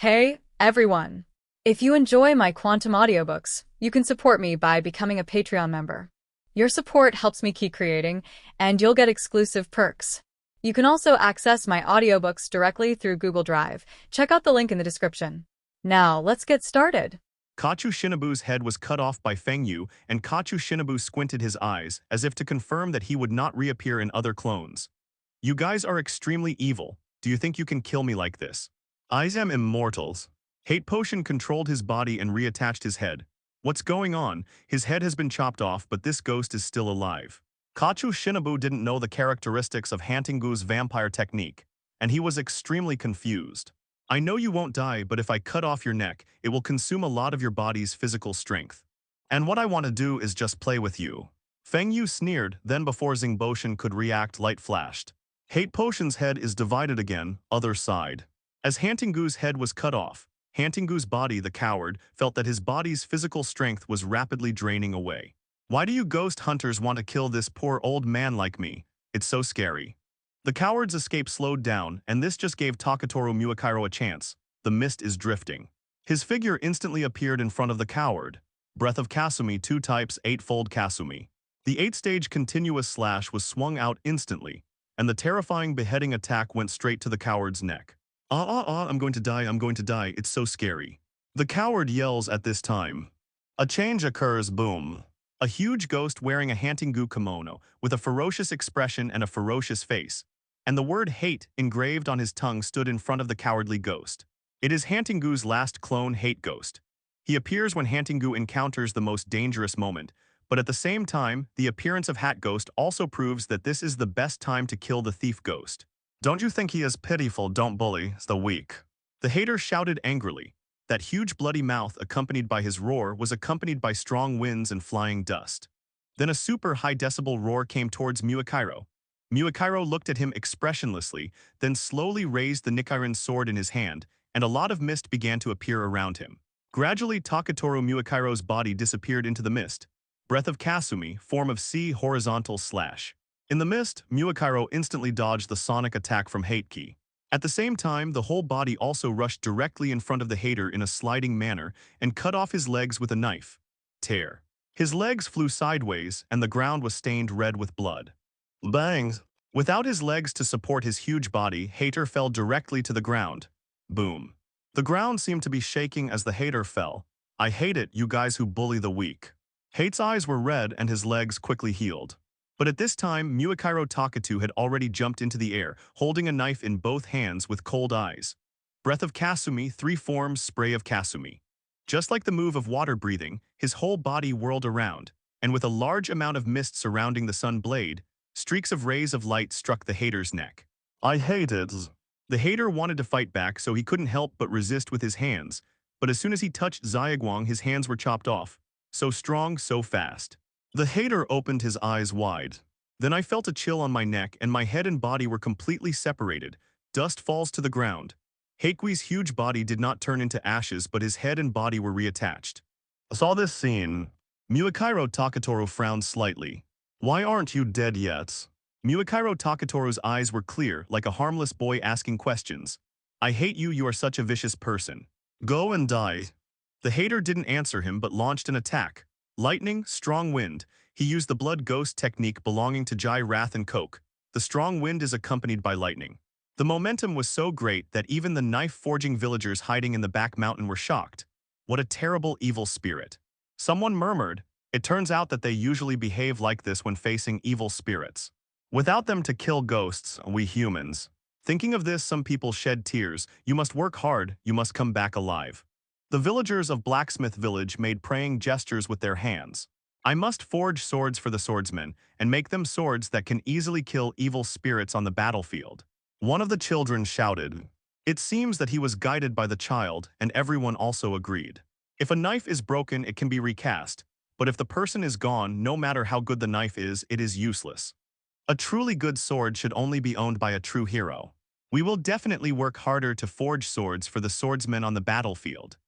Hey, everyone! If you enjoy my quantum audiobooks, you can support me by becoming a Patreon member. Your support helps me keep creating, and you'll get exclusive perks. You can also access my audiobooks directly through Google Drive. Check out the link in the description. Now, let's get started. Kachu Shinobu's head was cut off by Feng Yu, and Kachu Shinobu squinted his eyes, as if to confirm that he would not reappear in other clones. You guys are extremely evil. Do you think you can kill me like this? I am immortals. Hate Potion controlled his body and reattached his head. What's going on? His head has been chopped off, but this ghost is still alive. Kachu Shinobu didn't know the characteristics of Hantingu's vampire technique, and he was extremely confused. I know you won't die, but if I cut off your neck, it will consume a lot of your body's physical strength. And what I want to do is just play with you. Feng Yu sneered, then before Xingboshan could react, light flashed. Hate Potion's head is divided again, other side. As Hantingu's head was cut off, Hantingu's body, the coward, felt that his body's physical strength was rapidly draining away. Why do you ghost hunters want to kill this poor old man like me? It's so scary. The coward's escape slowed down, and this just gave Takatoru Muakairo a chance. The mist is drifting. His figure instantly appeared in front of the coward. Breath of Kasumi, 2 types, 8-fold Kasumi. The 8-stage continuous slash was swung out instantly, and the terrifying beheading attack went straight to the coward's neck. I'm going to die, it's so scary. The coward yells at this time. A change occurs, boom. A huge ghost wearing a Hantingu kimono, with a ferocious expression and a ferocious face, and the word hate engraved on his tongue stood in front of the cowardly ghost. It is Hantingu's last clone, Hate Ghost. He appears when Hantingu encounters the most dangerous moment, but at the same time, the appearance of Hat Ghost also proves that this is the best time to kill the thief ghost. Don't you think he is pitiful? Don't bully the weak. The hater shouted angrily. That huge bloody mouth accompanied by his roar was accompanied by strong winds and flying dust. Then a super high decibel roar came towards Muakairo. Muakairo looked at him expressionlessly, then slowly raised the Nichirin sword in his hand, and a lot of mist began to appear around him. Gradually, Takatoru Muakairo's body disappeared into the mist. Breath of Kasumi, form of sea horizontal slash. In the mist, Muakairo instantly dodged the sonic attack from Hateki. At the same time, the whole body also rushed directly in front of the hater in a sliding manner and cut off his legs with a knife. Tear. His legs flew sideways, and the ground was stained red with blood. Bangs! Without his legs to support his huge body, Hater fell directly to the ground. Boom. The ground seemed to be shaking as the hater fell. I hate it, you guys who bully the weak. Hate's eyes were red and his legs quickly healed. But at this time, Muakairo Takatu had already jumped into the air, holding a knife in both hands with cold eyes. Breath of Kasumi, 3 forms, spray of Kasumi. Just like the move of water breathing, his whole body whirled around, and with a large amount of mist surrounding the sun blade, streaks of rays of light struck the hater's neck. I hate it. The hater wanted to fight back, so he couldn't help but resist with his hands, but as soon as he touched Xiaoguang, his hands were chopped off. So strong, so fast. The hater opened his eyes wide. Then I felt a chill on my neck and my head and body were completely separated. Dust falls to the ground. Hakui's huge body did not turn into ashes, but his head and body were reattached. I saw this scene. Muakairo Takatoru frowned slightly. Why aren't you dead yet? Muakairo Takatoru's eyes were clear, like a harmless boy asking questions. I hate you, you are such a vicious person. Go and die. The hater didn't answer him but launched an attack. Lightning, strong wind. He used the blood ghost technique belonging to Jai Wrath and Coke. The strong wind is accompanied by lightning. The momentum was so great that even the knife-forging villagers hiding in the back mountain were shocked. What a terrible evil spirit. Someone murmured, it turns out that they usually behave like this when facing evil spirits. Without them to kill ghosts, we humans. Thinking of this, some people shed tears. You must work hard, you must come back alive. The villagers of Blacksmith Village made praying gestures with their hands. I must forge swords for the swordsmen, and make them swords that can easily kill evil spirits on the battlefield. One of the children shouted. It seems that he was guided by the child, and everyone also agreed. If a knife is broken, it can be recast, but if the person is gone, no matter how good the knife is, it is useless. A truly good sword should only be owned by a true hero. We will definitely work harder to forge swords for the swordsmen on the battlefield.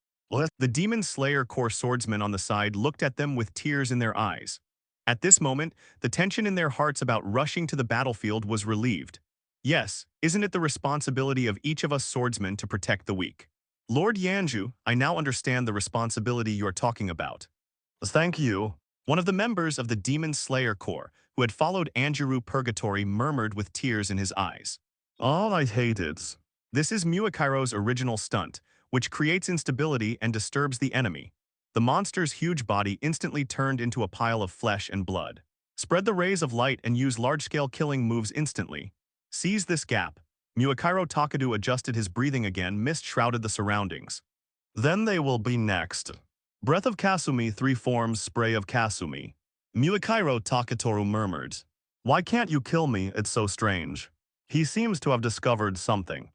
The Demon Slayer Corps swordsmen on the side looked at them with tears in their eyes. At this moment, the tension in their hearts about rushing to the battlefield was relieved. Yes, isn't it the responsibility of each of us swordsmen to protect the weak? Lord Yanju, I now understand the responsibility you are talking about. Thank you. One of the members of the Demon Slayer Corps, who had followed Anjuru Purgatory, murmured with tears in his eyes. All I hate it. This is Muakairo's original stunt, which creates instability and disturbs the enemy. The monster's huge body instantly turned into a pile of flesh and blood. Spread the rays of light and use large-scale killing moves instantly. Seize this gap. Muakairo Takadu adjusted his breathing again, mist shrouded the surroundings. Then they will be next. Breath of Kasumi, 3 forms, spray of Kasumi. Muakairo Takatoru murmured. Why can't you kill me? It's so strange. He seems to have discovered something.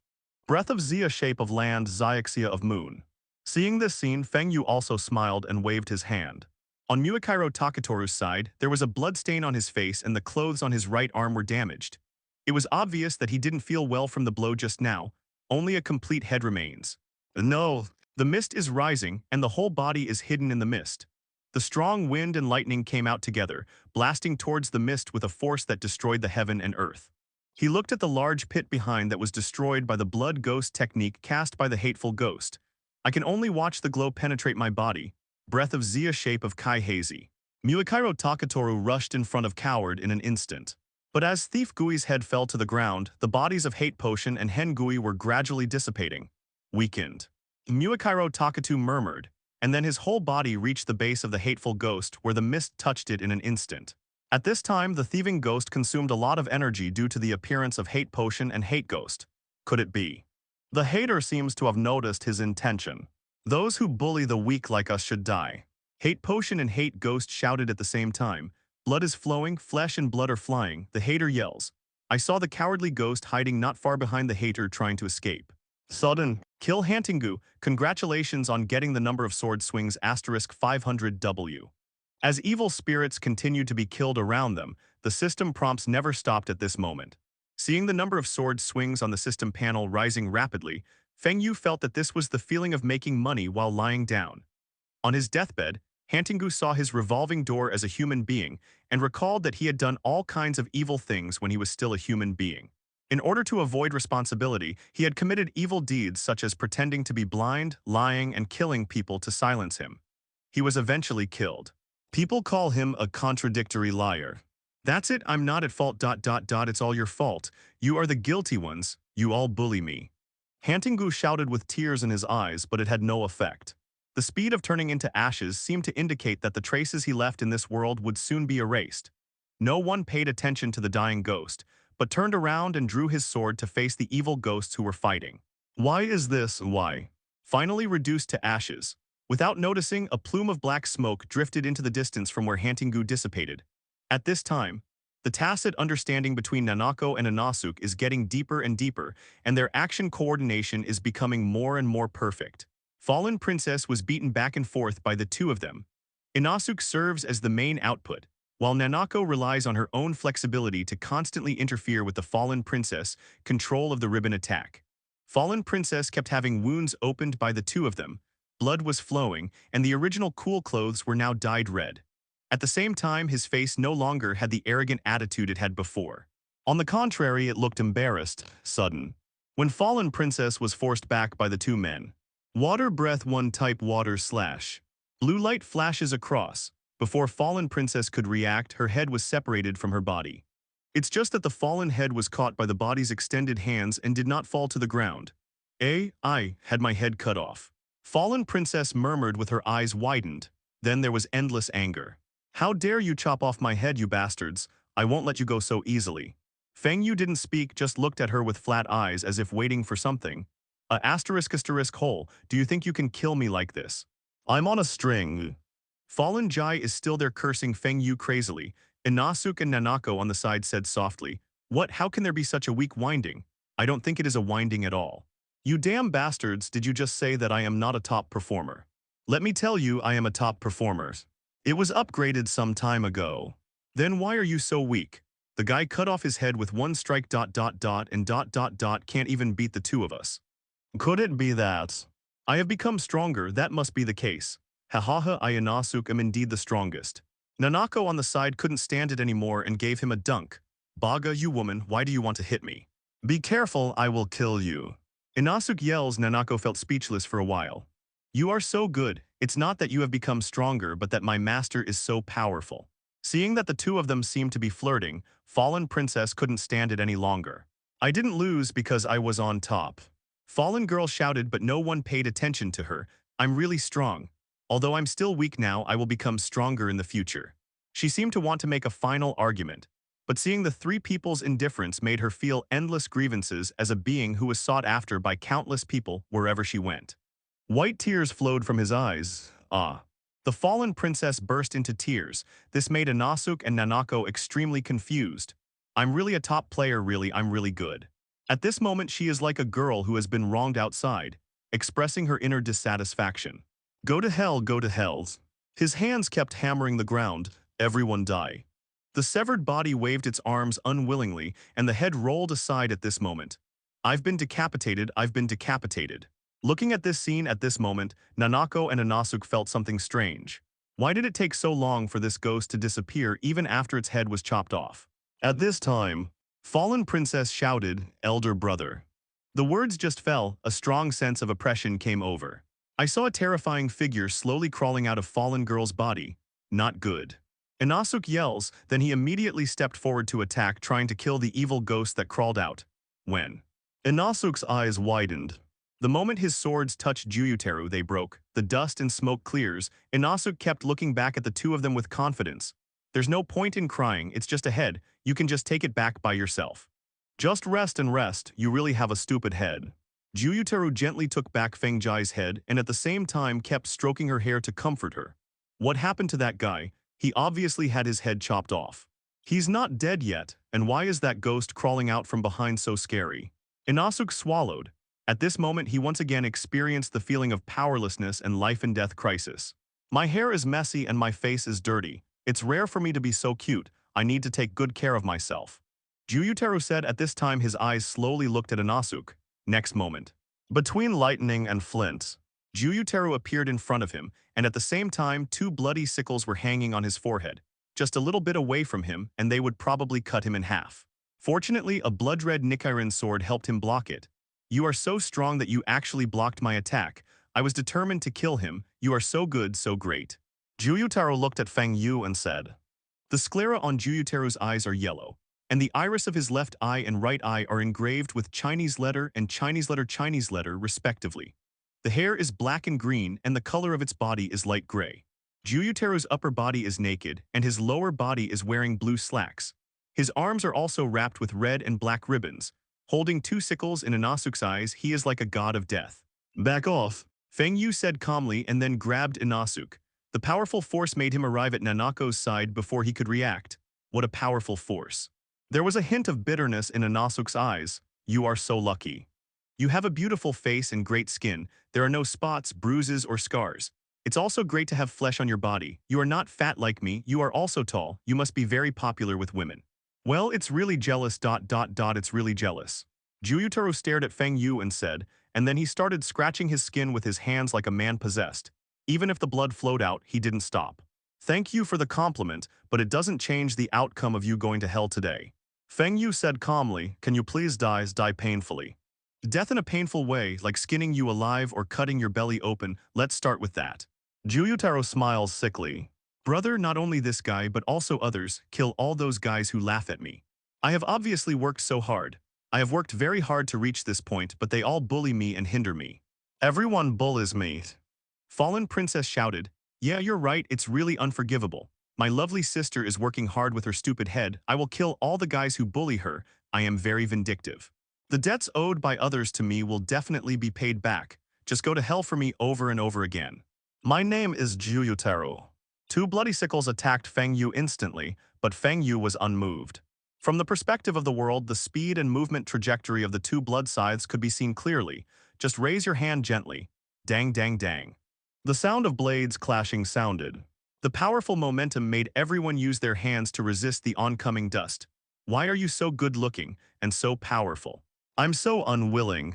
Breath of Zia, shape of land, Xiaxia of moon. Seeing this scene, Feng Yu also smiled and waved his hand. On Muakairo Takatoru's side, there was a bloodstain on his face and the clothes on his right arm were damaged. It was obvious that he didn't feel well from the blow just now, only a complete head remains. No, the mist is rising and the whole body is hidden in the mist. The strong wind and lightning came out together, blasting towards the mist with a force that destroyed the heaven and earth. He looked at the large pit behind that was destroyed by the blood ghost technique cast by the hateful ghost. I can only watch the glow penetrate my body. Breath of Zia, shape of Kai Hazy. Muakairo Takatoru rushed in front of Coward in an instant. But as Thief Gui's head fell to the ground, the bodies of Hate Potion and Hen Gui were gradually dissipating. Weakened. Muakairo Takatu murmured, and then his whole body reached the base of the hateful ghost where the mist touched it in an instant. At this time, the thieving ghost consumed a lot of energy due to the appearance of Hate Potion and Hate Ghost. Could it be? The hater seems to have noticed his intention. Those who bully the weak like us should die. Hate Potion and Hate Ghost shouted at the same time. Blood is flowing, flesh and blood are flying, the hater yells. I saw the cowardly ghost hiding not far behind the hater trying to escape. Sudden, kill Hantingu, congratulations on getting the number of sword swings *500W. As evil spirits continued to be killed around them, the system prompts never stopped at this moment. Seeing the number of sword swings on the system panel rising rapidly, Feng Yu felt that this was the feeling of making money while lying down. On his deathbed, Hantingu saw his revolving door as a human being and recalled that he had done all kinds of evil things when he was still a human being. In order to avoid responsibility, he had committed evil deeds such as pretending to be blind, lying, and killing people to silence him. He was eventually killed. People call him a contradictory liar. That's it, I'm not at fault. It's all your fault. You are the guilty ones. You all bully me. Hantingu shouted with tears in his eyes, but it had no effect. The speed of turning into ashes seemed to indicate that the traces he left in this world would soon be erased. No one paid attention to the dying ghost, but turned around and drew his sword to face the evil ghosts who were fighting. Why is this? Why? Finally reduced to ashes. Without noticing, a plume of black smoke drifted into the distance from where Hantingu dissipated. At this time, the tacit understanding between Nanako and Inazuk is getting deeper and deeper, and their action coordination is becoming more and more perfect. Fallen Princess was beaten back and forth by the two of them. Inazuk serves as the main output, while Nanako relies on her own flexibility to constantly interfere with the Fallen Princess' control of the ribbon attack. Fallen Princess kept having wounds opened by the two of them, blood was flowing, and the original cool clothes were now dyed red. At the same time, his face no longer had the arrogant attitude it had before. On the contrary, it looked embarrassed, sudden. When Fallen Princess was forced back by the two men, Water breath 1 type water slash. Blue light flashes across. Before Fallen Princess could react, her head was separated from her body. It's just that the fallen head was caught by the body's extended hands and did not fall to the ground. I had my head cut off. Fallen Princess murmured with her eyes widened. Then there was endless anger. How dare you chop off my head, you bastards? I won't let you go so easily. Feng Yu didn't speak, just looked at her with flat eyes as if waiting for something. Hole, do you think you can kill me like this? I'm on a string. Fallen Jai is still there cursing Feng Yu crazily. Inazuk and Nanako on the side said softly, What? How can there be such a weak winding? I don't think it is a winding at all. You damn bastards, did you just say that I am not a top performer? Let me tell you, I am a top performer. It was upgraded some time ago. Then why are you so weak? The guy cut off his head with 1 strike ... and ... can't even beat the two of us. Could it be that? I have become stronger, that must be the case. Hahaha, I Inazuk am indeed the strongest. Nanako on the side couldn't stand it anymore and gave him a dunk. Baga, you woman, why do you want to hit me? Be careful, I will kill you. Inasuk yells. Nanako felt speechless for a while. You are so good. It's not that you have become stronger, but that my master is so powerful. Seeing that the two of them seemed to be flirting, Fallen Princess couldn't stand it any longer. I didn't lose because I was on top. Fallen Girl shouted, but no one paid attention to her. I'm really strong. Although I'm still weak now, I will become stronger in the future. She seemed to want to make a final argument, but seeing the three people's indifference made her feel endless grievances as a being who was sought after by countless people wherever she went. White tears flowed from his eyes. Ah. The fallen princess burst into tears. This made Inasuk and Nanako extremely confused. I'm really a top player, really, I'm really good. At this moment, she is like a girl who has been wronged outside, expressing her inner dissatisfaction. Go to hell, go to hells. His hands kept hammering the ground. Everyone die. The severed body waved its arms unwillingly, and the head rolled aside at this moment. I've been decapitated, I've been decapitated. Looking at this scene at this moment, Nanako and Inasuk felt something strange. Why did it take so long for this ghost to disappear even after its head was chopped off? At this time, Fallen Princess shouted, "Elder brother." The words just fell, a strong sense of oppression came over. I saw a terrifying figure slowly crawling out of Fallen Girl's body. Not good. Inasuk yells, then he immediately stepped forward to attack, trying to kill the evil ghost that crawled out. When Inasuk's eyes widened. The moment his swords touched Juyuteru, they broke. The dust and smoke clears. Inasuk kept looking back at the two of them with confidence. There's no point in crying, it's just a head. You can just take it back by yourself. Just rest and rest, you really have a stupid head. Juyuteru gently took back Fengjai's head and at the same time kept stroking her hair to comfort her. What happened to that guy? He obviously had his head chopped off. He's not dead yet, and why is that ghost crawling out from behind so scary? Inasuk swallowed. At this moment, he once again experienced the feeling of powerlessness and life-and-death crisis. My hair is messy and my face is dirty. It's rare for me to be so cute. I need to take good care of myself. Juyuteru said. At this time, his eyes slowly looked at Inasuk. Next moment. Between lightning and flints, Juyuteru appeared in front of him, and at the same time, two bloody sickles were hanging on his forehead. Just a little bit away from him, and they would probably cut him in half. Fortunately, a blood-red Nichirin sword helped him block it. You are so strong that you actually blocked my attack. I was determined to kill him. You are so good, so great. Juyuteru looked at Feng Yu and said. The sclera on Juyuteru's eyes are yellow, and the iris of his left eye and right eye are engraved with Chinese letter and Chinese letter, respectively. The hair is black and green, and the color of its body is light gray. Juyuteru's upper body is naked, and his lower body is wearing blue slacks. His arms are also wrapped with red and black ribbons. Holding two sickles in Inasuk's eyes, he is like a god of death. Back off, Feng Yu said calmly and then grabbed Inasuk. The powerful force made him arrive at Nanako's side before he could react. What a powerful force. There was a hint of bitterness in Inasuk's eyes. You are so lucky. You have a beautiful face and great skin. There are no spots, bruises, or scars. It's also great to have flesh on your body. You are not fat like me. You are also tall. You must be very popular with women. Well, it's really jealous. It's really jealous. Juyuteru stared at Feng Yu and said, and then he started scratching his skin with his hands like a man possessed. Even if the blood flowed out, he didn't stop. Thank you for the compliment, but it doesn't change the outcome of you going to hell today. Feng Yu said calmly, can you please die painfully? Death in a painful way, like skinning you alive or cutting your belly open, let's start with that. Juyuteru smiles sickly. Brother, not only this guy but also others, kill all those guys who laugh at me. I have obviously worked so hard. I have worked very hard to reach this point, but they all bully me and hinder me. Everyone bullies me. Fallen Princess shouted, yeah, you're right, it's really unforgivable. My lovely sister is working hard with her stupid head. I will kill all the guys who bully her. I am very vindictive. The debts owed by others to me will definitely be paid back. Just go to hell for me over and over again. My name is Juyuteru. Two bloody sickles attacked Feng Yu instantly, but Feng Yu was unmoved. From the perspective of the world, the speed and movement trajectory of the two blood scythes could be seen clearly. Just raise your hand gently. Dang, dang, dang. The sound of blades clashing sounded. The powerful momentum made everyone use their hands to resist the oncoming dust. Why are you so good-looking and so powerful? I'm so unwilling.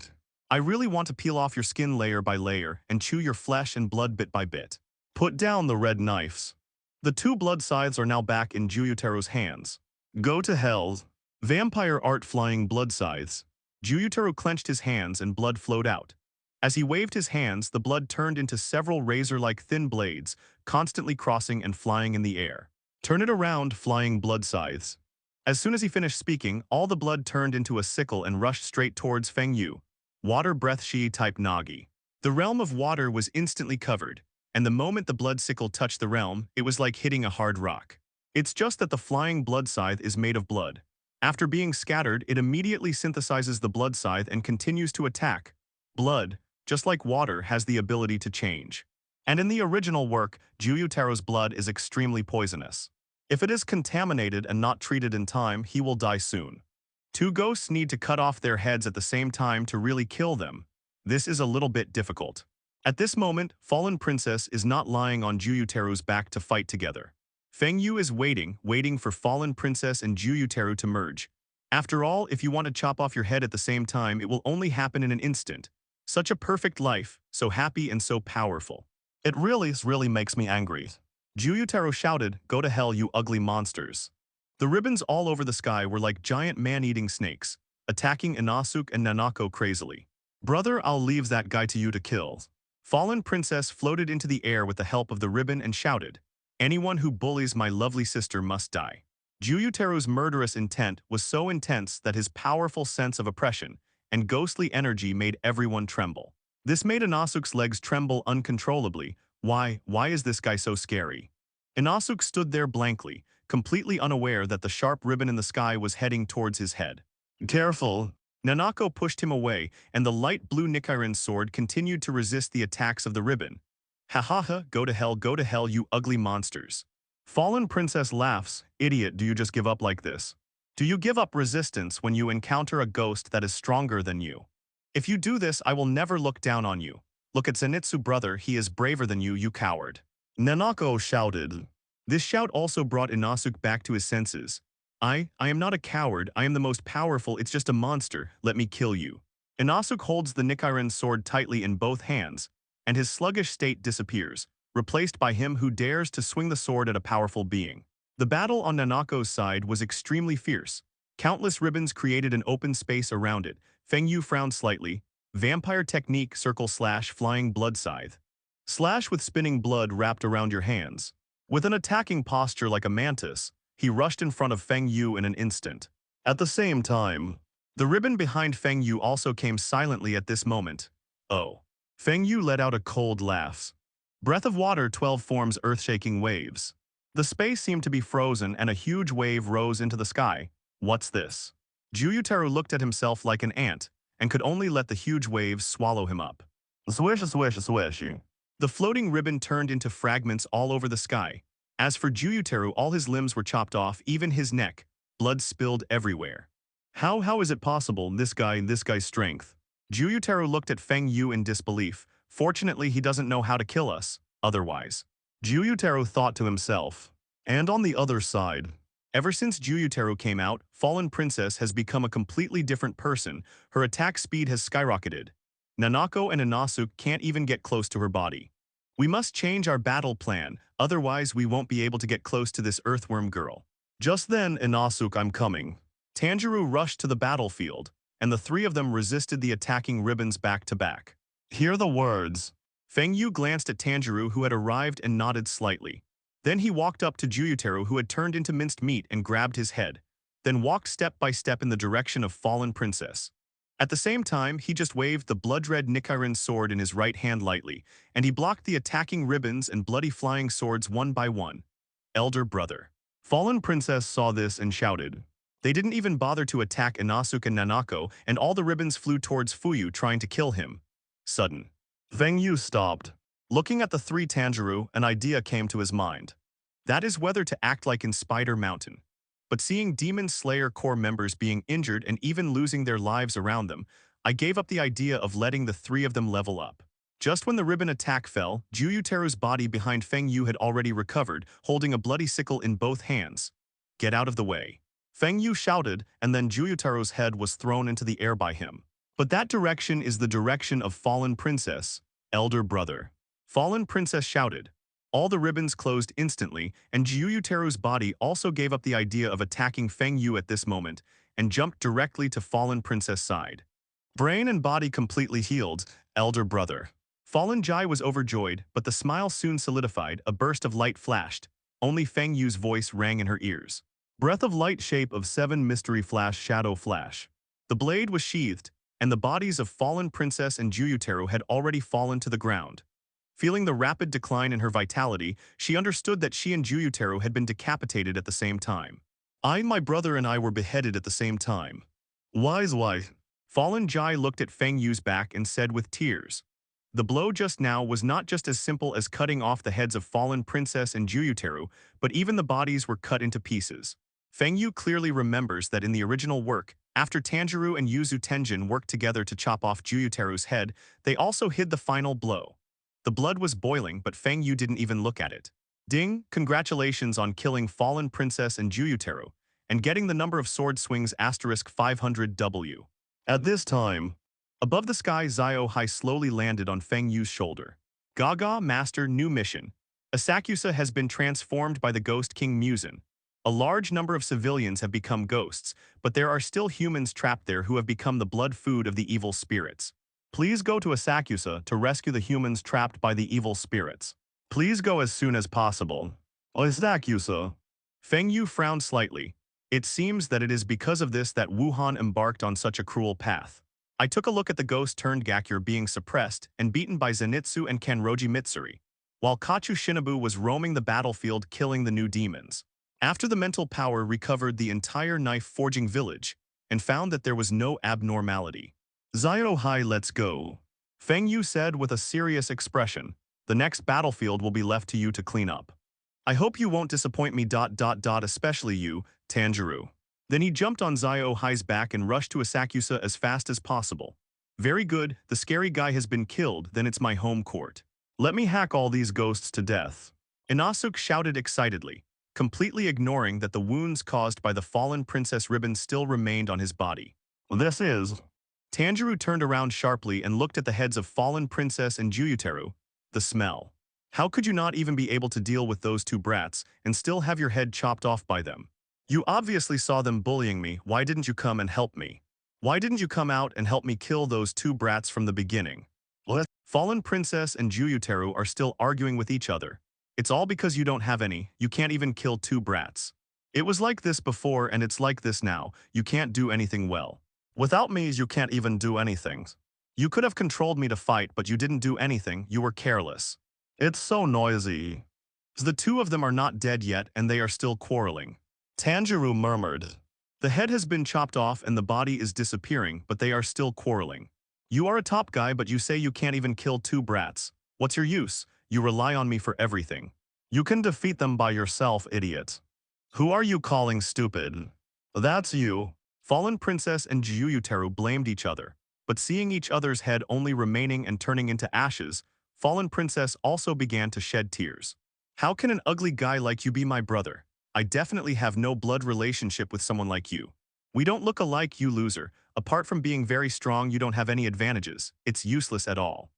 I really want to peel off your skin layer by layer and chew your flesh and blood bit by bit. Put down the red knives. The two blood scythes are now back in Juyuteru's hands. Go to hell. Vampire art flying blood scythes. Juyutaro clenched his hands and blood flowed out. As he waved his hands, the blood turned into several razor-like thin blades, constantly crossing and flying in the air. Turn it around, flying blood scythes. As soon as he finished speaking, all the blood turned into a sickle and rushed straight towards Feng Yu. Water breath Shi type Nagi. The realm of water was instantly covered, and the moment the blood sickle touched the realm, it was like hitting a hard rock. It's just that the flying blood scythe is made of blood. After being scattered, it immediately synthesizes the blood scythe and continues to attack. Blood, just like water, has the ability to change. And in the original work, Juyutaro's blood is extremely poisonous. If it is contaminated and not treated in time, he will die soon. Two ghosts need to cut off their heads at the same time to really kill them. This is a little bit difficult. At this moment, Fallen Princess is not lying on Juyutaro's back to fight together. Feng Yu is waiting for Fallen Princess and Juyutaro to merge. After all, if you want to chop off your head at the same time, it will only happen in an instant. Such a perfect life, so happy and so powerful. It really makes me angry. Juyutaro shouted, "Go to hell, you ugly monsters." The ribbons all over the sky were like giant man-eating snakes, attacking Inosuke and Nanako crazily. "Brother, I'll leave that guy to you to kill." Fallen Princess floated into the air with the help of the ribbon and shouted, "Anyone who bullies my lovely sister must die." Juyutaro's murderous intent was so intense that his powerful sense of oppression and ghostly energy made everyone tremble. This made Inosuke's legs tremble uncontrollably. Why is this guy so scary? Inosuke stood there blankly, completely unaware that the sharp ribbon in the sky was heading towards his head. "Careful!" Nanako pushed him away, and the light blue Nichirin sword continued to resist the attacks of the ribbon. "Ha ha ha, go to hell, you ugly monsters." Fallen Princess laughs. "Idiot, do you just give up like this? Do you give up resistance when you encounter a ghost that is stronger than you? If you do this, I will never look down on you. Look at Zenitsu, brother, he is braver than you, you coward." Nanako shouted. This shout also brought Inosuke back to his senses. I am not a coward, I am the most powerful, it's just a monster, let me kill you." Inosuke holds the Nichirin sword tightly in both hands, and his sluggish state disappears, replaced by him who dares to swing the sword at a powerful being. The battle on Nanako's side was extremely fierce. Countless ribbons created an open space around it. Feng Yu frowned slightly. Vampire technique circle slash flying blood scythe. Slash with spinning blood wrapped around your hands. With an attacking posture like a mantis, he rushed in front of Feng Yu in an instant. At the same time, the ribbon behind Feng Yu also came silently at this moment. Oh. Feng Yu let out a cold laugh. Breath of water 12 forms earth-shaking waves. The space seemed to be frozen and a huge wave rose into the sky. What's this? Juyutaro looked at himself like an ant and could only let the huge waves swallow him up. Swish, swish, swish. The floating ribbon turned into fragments all over the sky. As for Juyutaro, all his limbs were chopped off, even his neck. Blood spilled everywhere. How is it possible, this guy's strength? Juyutaro looked at Feng Yu in disbelief. Fortunately, he doesn't know how to kill us, otherwise. Juyutaro thought to himself. And on the other side, ever since Juyutaro came out, Fallen Princess has become a completely different person. Her attack speed has skyrocketed. Nanako and Inosuke can't even get close to her body. We must change our battle plan, otherwise we won't be able to get close to this earthworm girl. Just then, "Inosuke, I'm coming." Tanjiro rushed to the battlefield, and the three of them resisted the attacking ribbons back to back. Hear the words. Feng Yu glanced at Tanjiro, who had arrived, and nodded slightly. Then he walked up to Juyutaro, who had turned into minced meat, and grabbed his head, then walked step by step in the direction of Fallen Princess. At the same time, he just waved the blood-red Nichirin sword in his right hand lightly, and he blocked the attacking ribbons and bloody flying swords one by one. Elder brother. Fallen Princess saw this and shouted. They didn't even bother to attack Inosuke and Nanako, and all the ribbons flew towards Fuyu, trying to kill him. Sudden. Feng Yu stopped. Looking at the three Tanjiro, an idea came to his mind. That is whether to act like in Spider Mountain. But seeing Demon Slayer core members being injured and even losing their lives around them, I gave up the idea of letting the three of them level up. Just when the ribbon attack fell, Juyutaro's body behind Feng Yu had already recovered, holding a bloody sickle in both hands. Get out of the way. Feng Yu shouted, and then Juyutaro's head was thrown into the air by him. But that direction is the direction of Fallen Princess, elder brother. Fallen Princess shouted. All the ribbons closed instantly, and Juyutaro's body also gave up the idea of attacking Feng Yu at this moment, and jumped directly to Fallen Princess' side. Brain and body completely healed, elder brother. Fallen Jai was overjoyed, but the smile soon solidified, a burst of light flashed. Only Feng Yu's voice rang in her ears. Breath of light shape of 7 mystery flash shadow flash. The blade was sheathed, and the bodies of fallen princess and Juyutaro had already fallen to the ground. Feeling the rapid decline in her vitality, she understood that she and Juyutaro had been decapitated at the same time. My brother and I were beheaded at the same time. Wise. Fallen Jai looked at Feng Yu's back and said with tears. The blow just now was not just as simple as cutting off the heads of fallen princess and Juyutaro, but even the bodies were cut into pieces. Feng Yu clearly remembers that in the original work, after Tanjiro and Yuzu Tenjin worked together to chop off Juyutaro's head, they also hid the final blow. The blood was boiling, but Feng Yu didn't even look at it. Ding, congratulations on killing fallen princess and Juyutaro, and getting the number of sword swings *500W. At this time, above the sky, Zio Hai slowly landed on Feng Yu's shoulder. Gaga, Master, new mission. Asakusa has been transformed by the Ghost King Muzan. A large number of civilians have become ghosts, but there are still humans trapped there who have become the blood food of the evil spirits. Please go to Asakusa to rescue the humans trapped by the evil spirits. Please go as soon as possible. Asakusa. Feng Yu frowned slightly. It seems that it is because of this that Wuhan embarked on such a cruel path. I took a look at the ghost-turned-Gakure being suppressed and beaten by Zenitsu and Kanroji Mitsuri, while Kachu Shinobu was roaming the battlefield killing the new demons. After the mental power recovered the entire knife-forging village and found that there was no abnormality. Zio Hai, let's go. Feng Yu said with a serious expression. The next battlefield will be left to you to clean up. I hope you won't disappoint me. Especially you, Tanjiro. Then he jumped on Zio Hai's back and rushed to Asakusa as fast as possible. Very good, the scary guy has been killed, then it's my home court. Let me hack all these ghosts to death. Inasuk shouted excitedly, completely ignoring that the wounds caused by the fallen princess ribbon still remained on his body. This is... Tanjiro turned around sharply and looked at the heads of fallen princess and Juyutaro. The smell. How could you not even be able to deal with those two brats and still have your head chopped off by them? You obviously saw them bullying me. Why didn't you come and help me? Why didn't you come out and help me kill those two brats from the beginning? What? Fallen princess and Juyutaro are still arguing with each other. It's all because you don't have any. You can't even kill two brats. It was like this before and it's like this now. You can't do anything well. Without me, you can't even do anything. You could have controlled me to fight, but you didn't do anything. You were careless. It's so noisy. The two of them are not dead yet and they are still quarreling. Tanjiro murmured. The head has been chopped off and the body is disappearing, but they are still quarreling. You are a top guy, but you say you can't even kill two brats. What's your use? You rely on me for everything. You can defeat them by yourself, idiot. Who are you calling stupid? That's you. Fallen Princess and Juyutaro blamed each other, but seeing each other's head only remaining and turning into ashes, Fallen Princess also began to shed tears. How can an ugly guy like you be my brother? I definitely have no blood relationship with someone like you. We don't look alike, you loser. Apart from being very strong, you don't have any advantages. It's useless at all.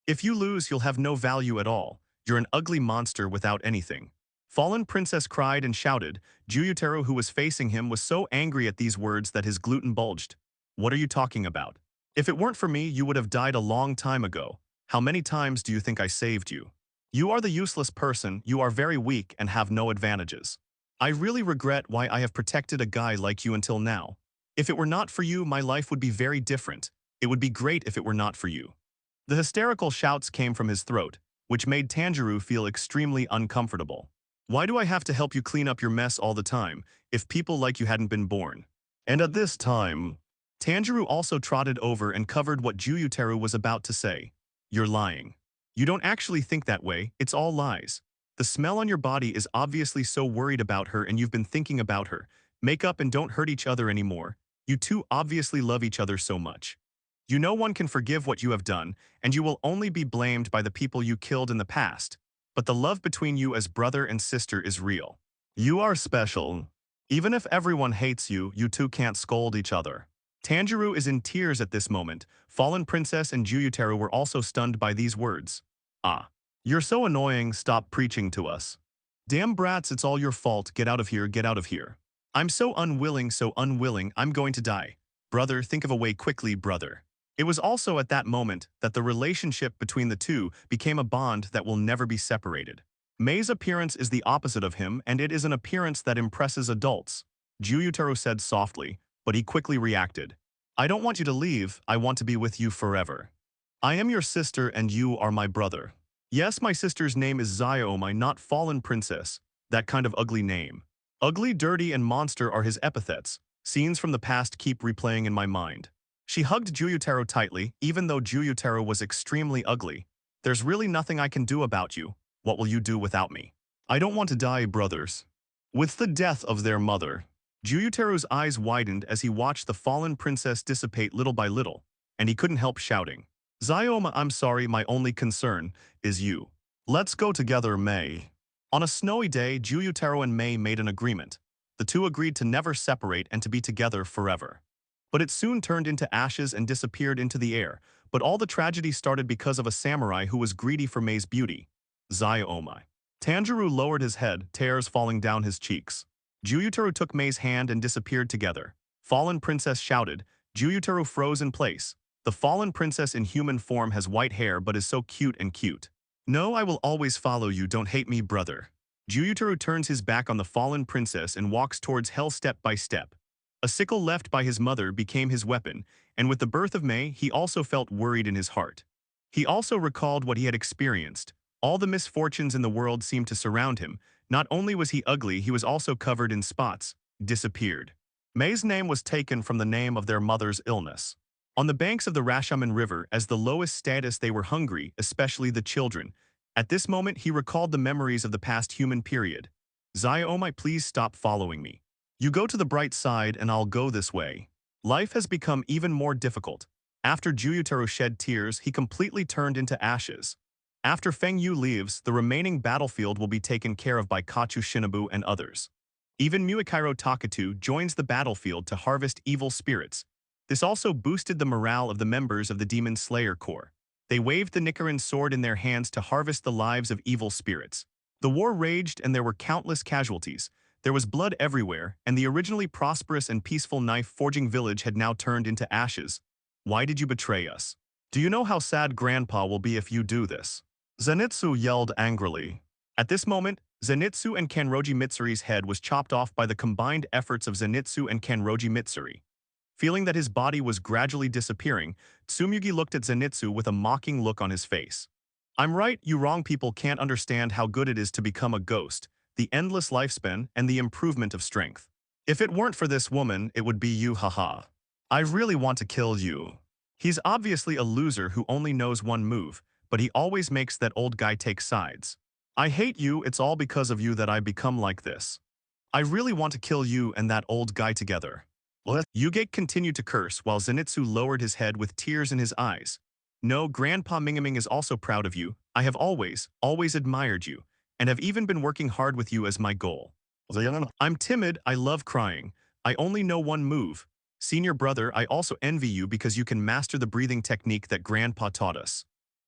If you lose, you'll have no value at all. You're an ugly monster without anything. Fallen Princess cried and shouted. Juyutaro, who was facing him, was so angry at these words that his gluten bulged. What are you talking about? If it weren't for me, you would have died a long time ago. How many times do you think I saved you? You are the useless person, you are very weak and have no advantages. I really regret why I have protected a guy like you until now. If it were not for you, my life would be very different. It would be great if it were not for you. The hysterical shouts came from his throat, which made Tanjiro feel extremely uncomfortable. Why do I have to help you clean up your mess all the time, if people like you hadn't been born? And at this time, Tanjiro also trotted over and covered what Juyutaro was about to say. You're lying. You don't actually think that way, it's all lies. The smell on your body is obviously so worried about her and you've been thinking about her. Make up and don't hurt each other anymore. You two obviously love each other so much. You know one can forgive what you have done, and you will only be blamed by the people you killed in the past. But the love between you as brother and sister is real. You are special. Even if everyone hates you, you two can't scold each other. Tanjiro is in tears at this moment. Fallen Princess and Juyutaro were also stunned by these words. Ah. You're so annoying, stop preaching to us. Damn brats, it's all your fault, get out of here, get out of here. I'm so unwilling, I'm going to die. Brother, think of a way quickly, brother. It was also at that moment that the relationship between the two became a bond that will never be separated. Mei's appearance is the opposite of him, and it is an appearance that impresses adults, Juyutaro said softly, but he quickly reacted. I don't want you to leave, I want to be with you forever. I am your sister and you are my brother. Yes, my sister's name is Zyoma, not Fallen Princess, that kind of ugly name. Ugly, dirty, and monster are his epithets. Scenes from the past keep replaying in my mind. She hugged Juyutaro tightly, even though Juyutaro was extremely ugly. There's really nothing I can do about you. What will you do without me? I don't want to die, brothers. With the death of their mother, Juyutaro's eyes widened as he watched the fallen princess dissipate little by little, and he couldn't help shouting. Zyoma, I'm sorry, my only concern is you. Let's go together, Mei. On a snowy day, Juyutaro and Mei made an agreement. The two agreed to never separate and to be together forever. But it soon turned into ashes and disappeared into the air, but all the tragedy started because of a samurai who was greedy for Mei's beauty. Zyoma. Tanjiro lowered his head, tears falling down his cheeks. Juyutaro took Mei's hand and disappeared together. Fallen Princess shouted. Juyutaro froze in place. The fallen princess in human form has white hair but is so cute and cute. No, I will always follow you, don't hate me, brother. Juyutaro turns his back on the fallen princess and walks towards hell step by step. A sickle left by his mother became his weapon, and with the birth of Mei, he also felt worried in his heart. He also recalled what he had experienced. All the misfortunes in the world seemed to surround him. Not only was he ugly, he was also covered in spots, disappeared. Mei's name was taken from the name of their mother's illness. On the banks of the Rashomon River, as the lowest status, they were hungry, especially the children. At this moment, he recalled the memories of the past human period. Zyoma, please stop following me. You go to the bright side and I'll go this way. Life has become even more difficult. After Juyutaro shed tears, he completely turned into ashes. After Feng Yu leaves, the remaining battlefield will be taken care of by Kachu Shinobu and others. Even Muekiro Takatu joins the battlefield to harvest evil spirits. This also boosted the morale of the members of the Demon Slayer Corps. They waved the Nichirin sword in their hands to harvest the lives of evil spirits. The war raged and there were countless casualties. There was blood everywhere, and the originally prosperous and peaceful knife-forging village had now turned into ashes. Why did you betray us? Do you know how sad Grandpa will be if you do this? Zenitsu yelled angrily. At this moment, Zenitsu and Kanroji Mitsuri's head was chopped off by the combined efforts of Zenitsu and Kanroji Mitsuri. Feeling that his body was gradually disappearing, Tsumugi looked at Zenitsu with a mocking look on his face. I'm right, you wrong people can't understand how good it is to become a ghost, the endless lifespan, and the improvement of strength. If it weren't for this woman, it would be you, haha. I really want to kill you. He's obviously a loser who only knows one move, but he always makes that old guy take sides. I hate you, it's all because of you that I become like this. I really want to kill you and that old guy together. Yugate continued to curse while Zenitsu lowered his head with tears in his eyes. No, Grandpa Mingaming is also proud of you. I have always admired you, and have even been working hard with you as my goal. I'm timid, I love crying. I only know one move. Senior brother, I also envy you because you can master the breathing technique that Grandpa taught us.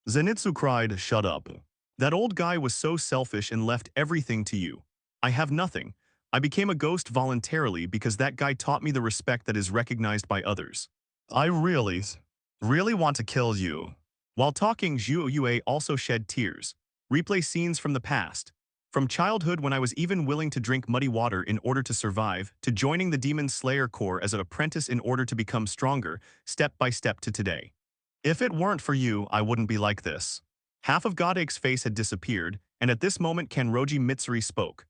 Zenitsu cried, shut up. That old guy was so selfish and left everything to you. I have nothing. I became a ghost voluntarily because that guy taught me the respect that is recognized by others. I really want to kill you. While talking, Zhu Yue also shed tears. Replay scenes from the past. From childhood when I was even willing to drink muddy water in order to survive, to joining the Demon Slayer Corps as an apprentice in order to become stronger, step by step to today. If it weren't for you, I wouldn't be like this. Half of Godake's face had disappeared, and at this moment Kanroji Mitsuri spoke.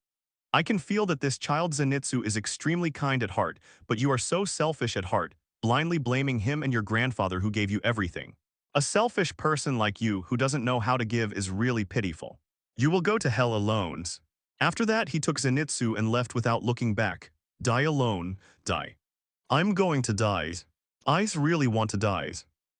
I can feel that this child Zenitsu is extremely kind at heart, but you are so selfish at heart, blindly blaming him and your grandfather who gave you everything. A selfish person like you who doesn't know how to give is really pitiful. You will go to hell alone. After that, he took Zenitsu and left without looking back. Die alone, die. I'm going to die. I really want to die.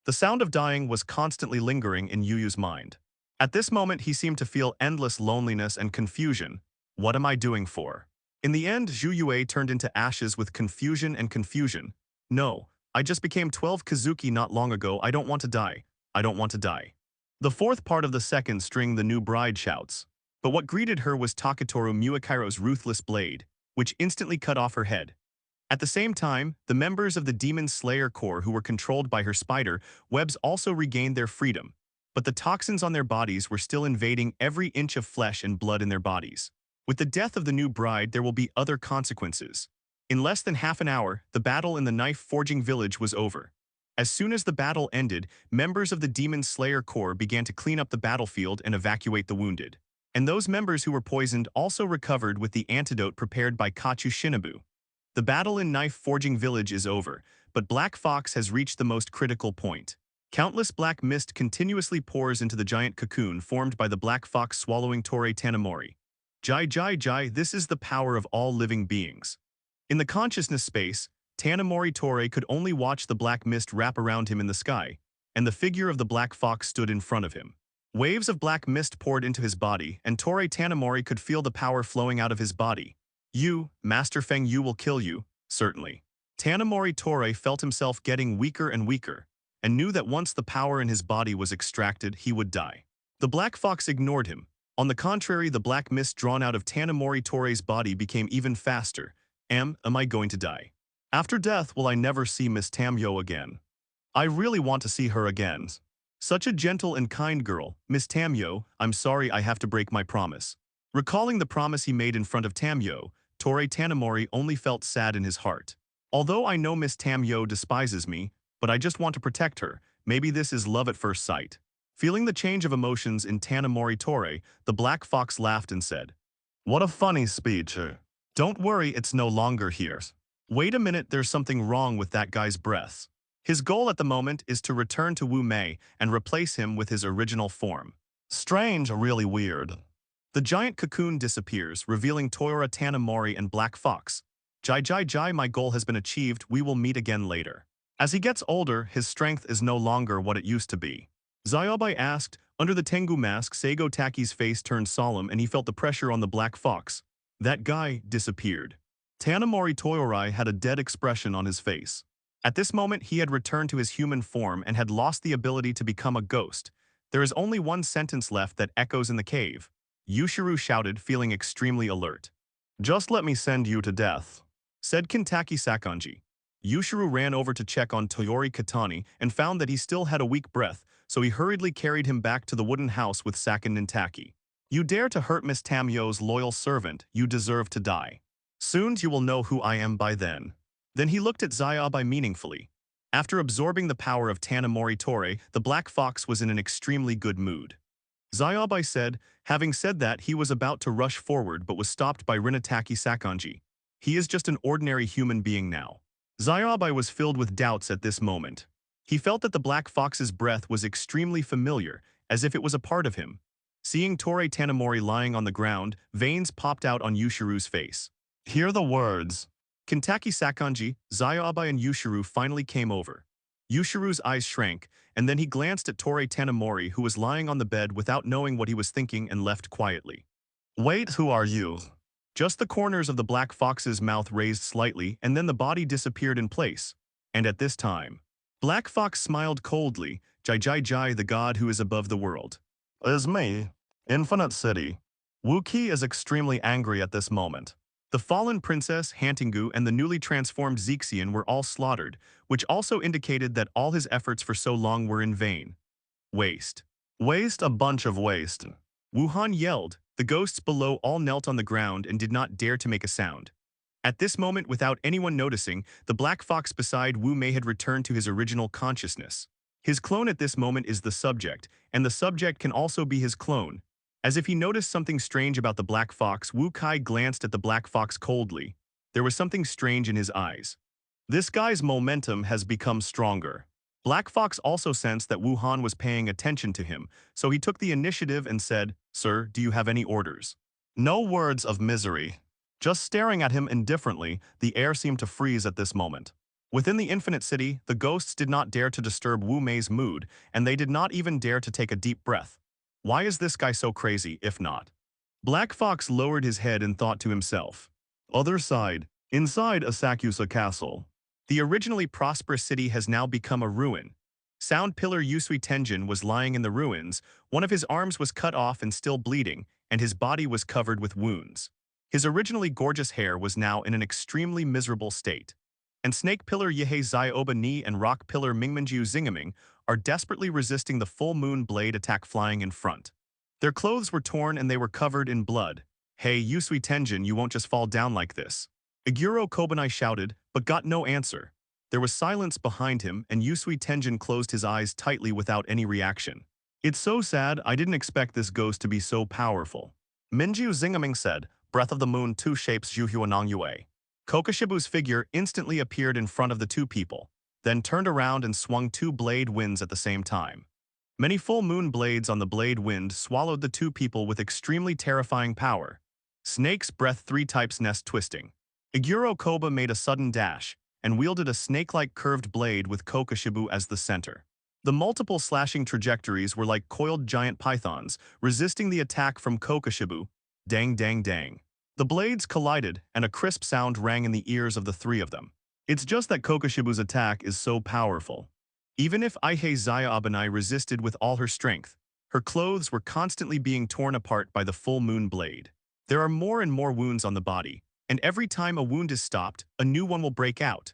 The sound of dying was constantly lingering in Yuyu's mind. At this moment, he seemed to feel endless loneliness and confusion. What am I doing for? In the end, Zhu Yue turned into ashes with confusion and confusion. No, I just became 12 Kazuki not long ago. I don't want to die. I don't want to die. The fourth part of the second string, the new bride shouts. But what greeted her was Takatoru Muekiro's ruthless blade, which instantly cut off her head. At the same time, the members of the Demon Slayer Corps who were controlled by her spider webs also regained their freedom, but the toxins on their bodies were still invading every inch of flesh and blood in their bodies. With the death of the new bride, there will be other consequences. In less than half an hour, the battle in the knife-forging village was over. As soon as the battle ended, members of the Demon Slayer Corps began to clean up the battlefield and evacuate the wounded. And those members who were poisoned also recovered with the antidote prepared by Kachu Shinobu. The battle in knife-forging village is over, but Black Fox has reached the most critical point. Countless black mist continuously pours into the giant cocoon formed by the Black Fox swallowing Torii Tanemori. Jai, this is the power of all living beings. In the consciousness space, Tanemori Torii could only watch the black mist wrap around him in the sky, and the figure of the Black Fox stood in front of him. Waves of black mist poured into his body, and Torii Tanemori could feel the power flowing out of his body. You, Master Feng Yu will kill you, certainly. Tanemori Torii felt himself getting weaker and weaker, and knew that once the power in his body was extracted, he would die. The Black Fox ignored him. On the contrary, the black mist drawn out of Tanemori Torii's body became even faster. Am I going to die? After death, will I never see Miss Tamyo again? I really want to see her again. Such a gentle and kind girl, Miss Tamyo, I'm sorry I have to break my promise. Recalling the promise he made in front of Tamyo, Torii Tanemori only felt sad in his heart. Although I know Miss Tamyo despises me, but I just want to protect her. Maybe this is love at first sight. Feeling the change of emotions in Tanemori Torii, the Black Fox laughed and said, "What a funny speech. Don't worry, it's no longer here. Wait a minute, there's something wrong with that guy's breath. His goal at the moment is to return to Wu Mei and replace him with his original form. Strange, really weird." The giant cocoon disappears, revealing Torii Tanemori and Black Fox. Jai, my goal has been achieved, we will meet again later. As he gets older, his strength is no longer what it used to be. Zaibai asked. Under the Tengu mask, Seigo Taki's face turned solemn and he felt the pressure on the Black Fox. That guy disappeared. Tanemori Torii had a dead expression on his face. At this moment, he had returned to his human form and had lost the ability to become a ghost. There is only one sentence left that echoes in the cave. Yushiro shouted, feeling extremely alert. "Just let me send you to death," said Kintaki Sakonji. Yushiro ran over to check on Toyori Katani and found that he still had a weak breath, so he hurriedly carried him back to the wooden house with Sakon Nintaki. "You dare to hurt Miss Tamyo's loyal servant, you deserve to die. Soon you will know who I am by then." Then he looked at Zaibai meaningfully. After absorbing the power of Tanemori Torii, the Black Fox was in an extremely good mood. Zaibai said. Having said that, he was about to rush forward but was stopped by Rinataki Sakonji. He is just an ordinary human being now. Zaibai was filled with doubts at this moment. He felt that the Black Fox's breath was extremely familiar, as if it was a part of him. Seeing Torii Tanemori lying on the ground, veins popped out on Yushiru's face. "Hear the words." Kintaki Sakonji, Zaibai and Yushiro finally came over. Yushiru's eyes shrank, and then he glanced at Torii Tanemori, who was lying on the bed without knowing what he was thinking, and left quietly. "Wait, who are you?" Just the corners of the Black Fox's mouth raised slightly, and then the body disappeared in place. And at this time, Black Fox smiled coldly. Jai, the god who is above the world. "Is me, Infinite City." Wu Qi is extremely angry at this moment. The fallen princess, Hantingu, and the newly transformed Zixian were all slaughtered, which also indicated that all his efforts for so long were in vain. Waste. Waste, a bunch of waste. Wuhan yelled. The ghosts below all knelt on the ground and did not dare to make a sound. At this moment, without anyone noticing, the Black Fox beside Wu Mei had returned to his original consciousness. His clone at this moment is the subject, and the subject can also be his clone. As if he noticed something strange about the Black Fox, Wu Kai glanced at the Black Fox coldly. There was something strange in his eyes. This guy's momentum has become stronger. Black Fox also sensed that Wuhan was paying attention to him, so he took the initiative and said, "Sir, do you have any orders?" No words of misery. Just staring at him indifferently, the air seemed to freeze at this moment. Within the Infinite City, the ghosts did not dare to disturb Wu Mei's mood, and they did not even dare to take a deep breath. Why is this guy so crazy, if not? Black Fox lowered his head and thought to himself. Other side, inside Asakusa Castle. The originally prosperous city has now become a ruin. Sound Pillar Yusui Tenjin was lying in the ruins, one of his arms was cut off and still bleeding, and his body was covered with wounds. His originally gorgeous hair was now in an extremely miserable state. And Snake Pillar Yehei Zioba Ni and Rock Pillar Mingmenjiu Zingaming are desperately resisting the full moon blade attack flying in front. Their clothes were torn and they were covered in blood. Hey, Yusui Tenjin, you won't just fall down like this. Iguro Kobanai shouted, but got no answer. There was silence behind him, and Yusui Tenjin closed his eyes tightly without any reaction. It's so sad, I didn't expect this ghost to be so powerful. Minjiu Zingaming said, Breath of the Moon, two shapes Juhuanang Yue. Kokoshibu's figure instantly appeared in front of the two people, then turned around and swung two blade winds at the same time. Many full moon blades on the blade wind swallowed the two people with extremely terrifying power. Snake's breath 3 types nest twisting. Iguro Koba made a sudden dash and wielded a snake-like curved blade with Kokoshibu as the center. The multiple slashing trajectories were like coiled giant pythons, resisting the attack from Kokoshibu. Dang dang dang. The blades collided, and a crisp sound rang in the ears of the three of them. It's just that Kokoshibu's attack is so powerful. Even if Aihei Zaya Abanai resisted with all her strength, her clothes were constantly being torn apart by the full moon blade. There are more and more wounds on the body, and every time a wound is stopped, a new one will break out.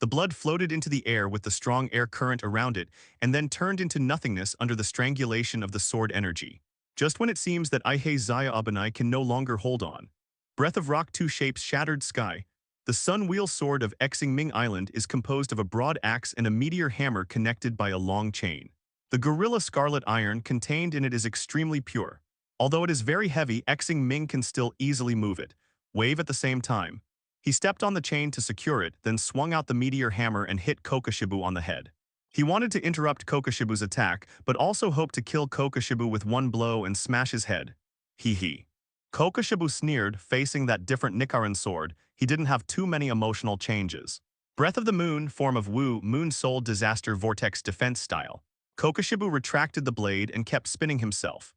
The blood floated into the air with the strong air current around it, and then turned into nothingness under the strangulation of the sword energy. Just when it seems that Aihei Zaya Abanai can no longer hold on. Breath of Rock 2 shapes shattered sky. The Sun Wheel Sword of Xing Ming Island is composed of a broad axe and a meteor hammer connected by a long chain. The Gorilla Scarlet Iron contained in it is extremely pure. Although it is very heavy, Xing Ming can still easily move it. Wave at the same time. He stepped on the chain to secure it, then swung out the meteor hammer and hit Kokoshibu on the head. He wanted to interrupt Kokoshibu's attack, but also hoped to kill Kokoshibu with one blow and smash his head. Hee hee. Kokoshibu sneered, facing that different Nichirin sword. He didn't have too many emotional changes. Breath of the Moon, form of Wu, Moon Soul Disaster Vortex Defense style. Kokoshibu retracted the blade and kept spinning himself.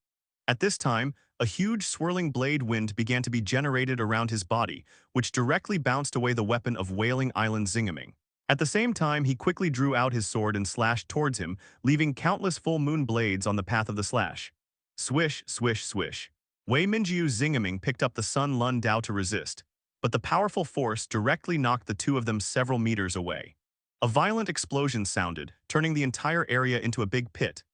At this time, a huge swirling blade wind began to be generated around his body, which directly bounced away the weapon of Wailing Island Zingaming. At the same time, he quickly drew out his sword and slashed towards him, leaving countless full moon blades on the path of the slash. Swish, swish, swish. Wei Minjiu Zingaming picked up the Sun Lun Dao to resist, but the powerful force directly knocked the two of them several meters away. A violent explosion sounded, turning the entire area into a big pit.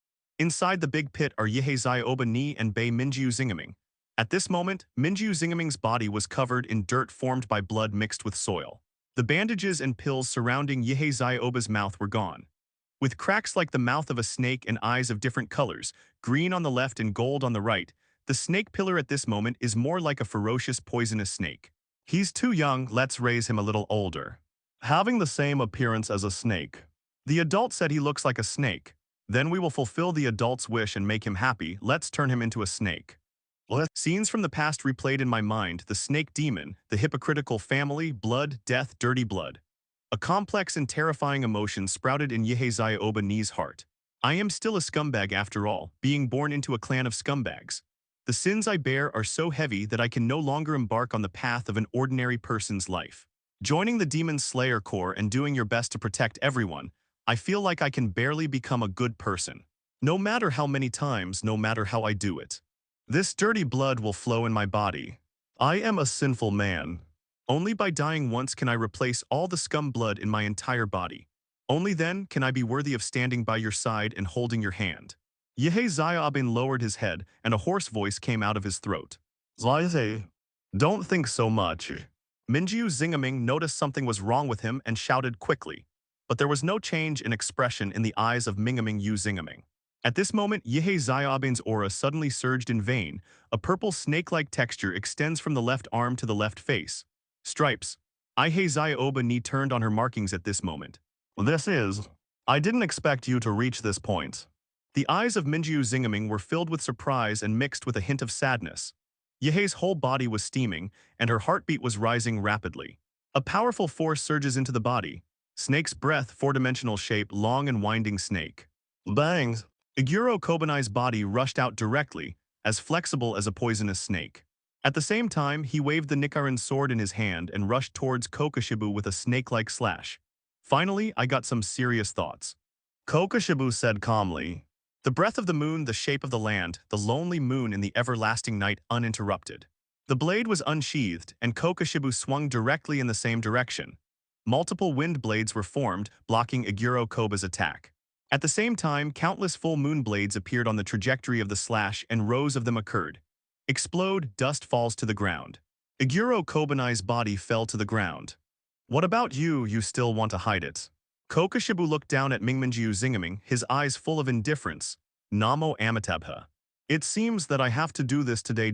Inside the big pit are Yehei Zioba Ni and Bei Minjiu Zingaming. At this moment, Minjiu Zingaming's body was covered in dirt formed by blood mixed with soil. The bandages and pills surrounding Yehei Zioba's mouth were gone. With cracks like the mouth of a snake and eyes of different colors, green on the left and gold on the right, the snake pillar at this moment is more like a ferocious poisonous snake. He's too young, let's raise him a little older. Having the same appearance as a snake. The adult said he looks like a snake. Then we will fulfill the adult's wish and make him happy, let's turn him into a snake. Scenes from the past replayed in my mind, the snake demon, the hypocritical family, blood, death, dirty blood. A complex and terrifying emotion sprouted in Yehei Zioba Ni's heart. I am still a scumbag after all, being born into a clan of scumbags. The sins I bear are so heavy that I can no longer embark on the path of an ordinary person's life. Joining the Demon Slayer Corps and doing your best to protect everyone, I feel like I can barely become a good person. No matter how many times, no matter how I do it. This dirty blood will flow in my body. I am a sinful man. Only by dying once can I replace all the scum blood in my entire body. Only then can I be worthy of standing by your side and holding your hand. Yehei Zayabin lowered his head, and a hoarse voice came out of his throat. Zai, don't think so much. Minjiu Zingaming noticed something was wrong with him and shouted quickly. But there was no change in expression in the eyes of Mingaming Yu Zingaming. At this moment, Yehei Zayabin's aura suddenly surged in vain. A purple snake-like texture extends from the left arm to the left face. Stripes. Aihei Zayoba Ni turned on her markings at this moment. I didn't expect you to reach this point. The eyes of Minjiu Zingaming were filled with surprise and mixed with a hint of sadness. Yehei's whole body was steaming, and her heartbeat was rising rapidly. A powerful force surges into the body. Snake's breath, four-dimensional shape, long and winding snake. Bangs! Iguro Kobanai's body rushed out directly, as flexible as a poisonous snake. At the same time, he waved the Nichirin sword in his hand and rushed towards Kokoshibu with a snake-like slash. Finally, I got some serious thoughts. Kokoshibu said calmly, "The breath of the moon, the shape of the land, the lonely moon in the everlasting night uninterrupted. The blade was unsheathed, and Kokoshibu swung directly in the same direction. Multiple wind blades were formed, blocking Iguro Koba's attack. At the same time, countless full moon blades appeared on the trajectory of the slash, and rows of them occurred. Explode, dust falls to the ground. Iguro Kobanai's body fell to the ground. What about you? You still want to hide it? Kokoshibu looked down at Mingmenjiu Zingaming, his eyes full of indifference. Namo Amitabha. It seems that I have to do this today.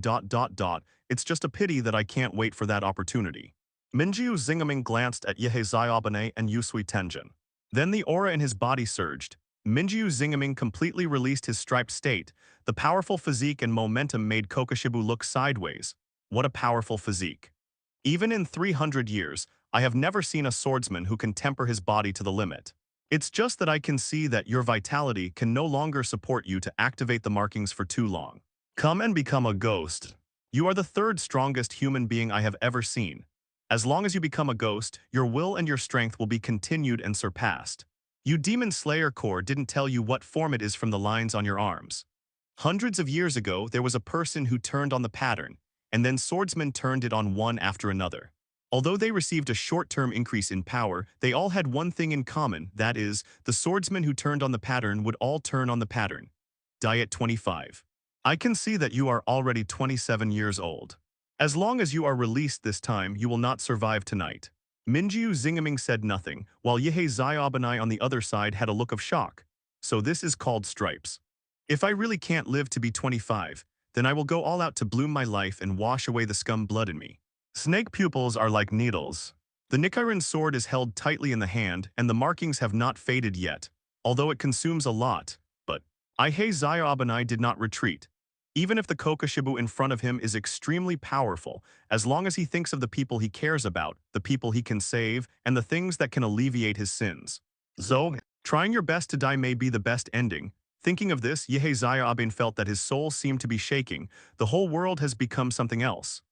It's just a pity that I can't wait for that opportunity. Minjiu Zingaming glanced at Yehe Xiaobane and Yusui Tenjin. Then the aura in his body surged. Minjiu Zingaming completely released his striped state. The powerful physique and momentum made Kokoshibu look sideways. What a powerful physique. Even in 300 years, I have never seen a swordsman who can temper his body to the limit. It's just that I can see that your vitality can no longer support you to activate the markings for too long. Come and become a ghost. You are the third strongest human being I have ever seen. As long as you become a ghost, your will and your strength will be continued and surpassed. You Demon Slayer Core didn't tell you what form it is from the lines on your arms. Hundreds of years ago, there was a person who turned on the pattern, and then swordsmen turned it on one after another. Although they received a short-term increase in power, they all had one thing in common, that is, the swordsmen who turned on the pattern would all turn on the pattern. Diet 25. I can see that you are already 27 years old. As long as you are released this time, you will not survive tonight. Minjiu Zingaming said nothing, while Yehe Xiaobanai on the other side had a look of shock. So this is called stripes. If I really can't live to be 25, then I will go all out to bloom my life and wash away the scum blood in me. Snake pupils are like needles. The Nichirin sword is held tightly in the hand, and the markings have not faded yet, although it consumes a lot. But Yehe Xiaobanai did not retreat. Even if the Kokoshibu in front of him is extremely powerful, as long as he thinks of the people he cares about, the people he can save, and the things that can alleviate his sins. Zog, trying your best to die may be the best ending. Thinking of this, Yehe Xiaobin felt that his soul seemed to be shaking. The whole world has become something else.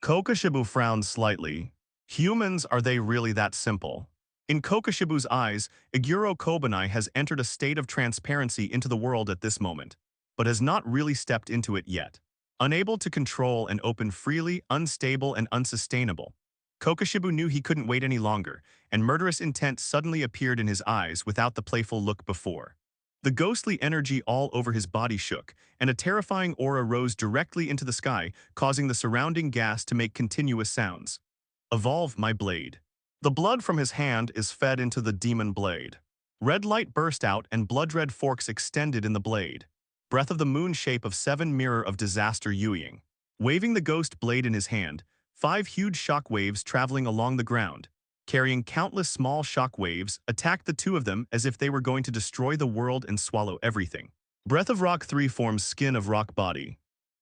Kokoshibu frowned slightly. Humans, are they really that simple? In Kokoshibu's eyes, Iguro Kobanai has entered a state of transparency into the world at this moment, but has not really stepped into it yet. Unable to control and open freely, unstable and unsustainable. Kokoshibu knew he couldn't wait any longer, and murderous intent suddenly appeared in his eyes without the playful look before. The ghostly energy all over his body shook, and a terrifying aura rose directly into the sky, causing the surrounding gas to make continuous sounds. Evolve my blade. The blood from his hand is fed into the demon blade. Red light burst out and blood-red forks extended in the blade. Breath of the moon shape of 7 mirror of disaster Yuying. Waving the ghost blade in his hand, 5 huge shock waves traveling along the ground, carrying countless small shock waves, attacked the two of them as if they were going to destroy the world and swallow everything. Breath of Rock 3 forms skin of rock body.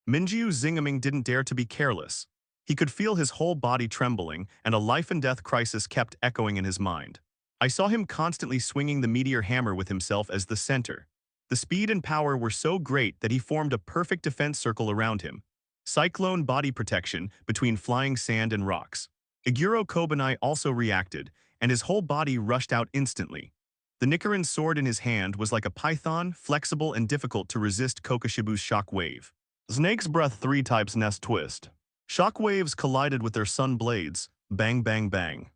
Minjiu Zingaming didn't dare to be careless. He could feel his whole body trembling, and a life-and-death crisis kept echoing in his mind. I saw him constantly swinging the meteor hammer with himself as the center. The speed and power were so great that he formed a perfect defense circle around him. Cyclone body protection between flying sand and rocks. Iguro Kobanai also reacted, and his whole body rushed out instantly. The Nichirin sword in his hand was like a python, flexible and difficult to resist Kokoshibu's shock wave. Snake's breath 3 types nest twist. Shock waves collided with their sun blades, bang bang bang.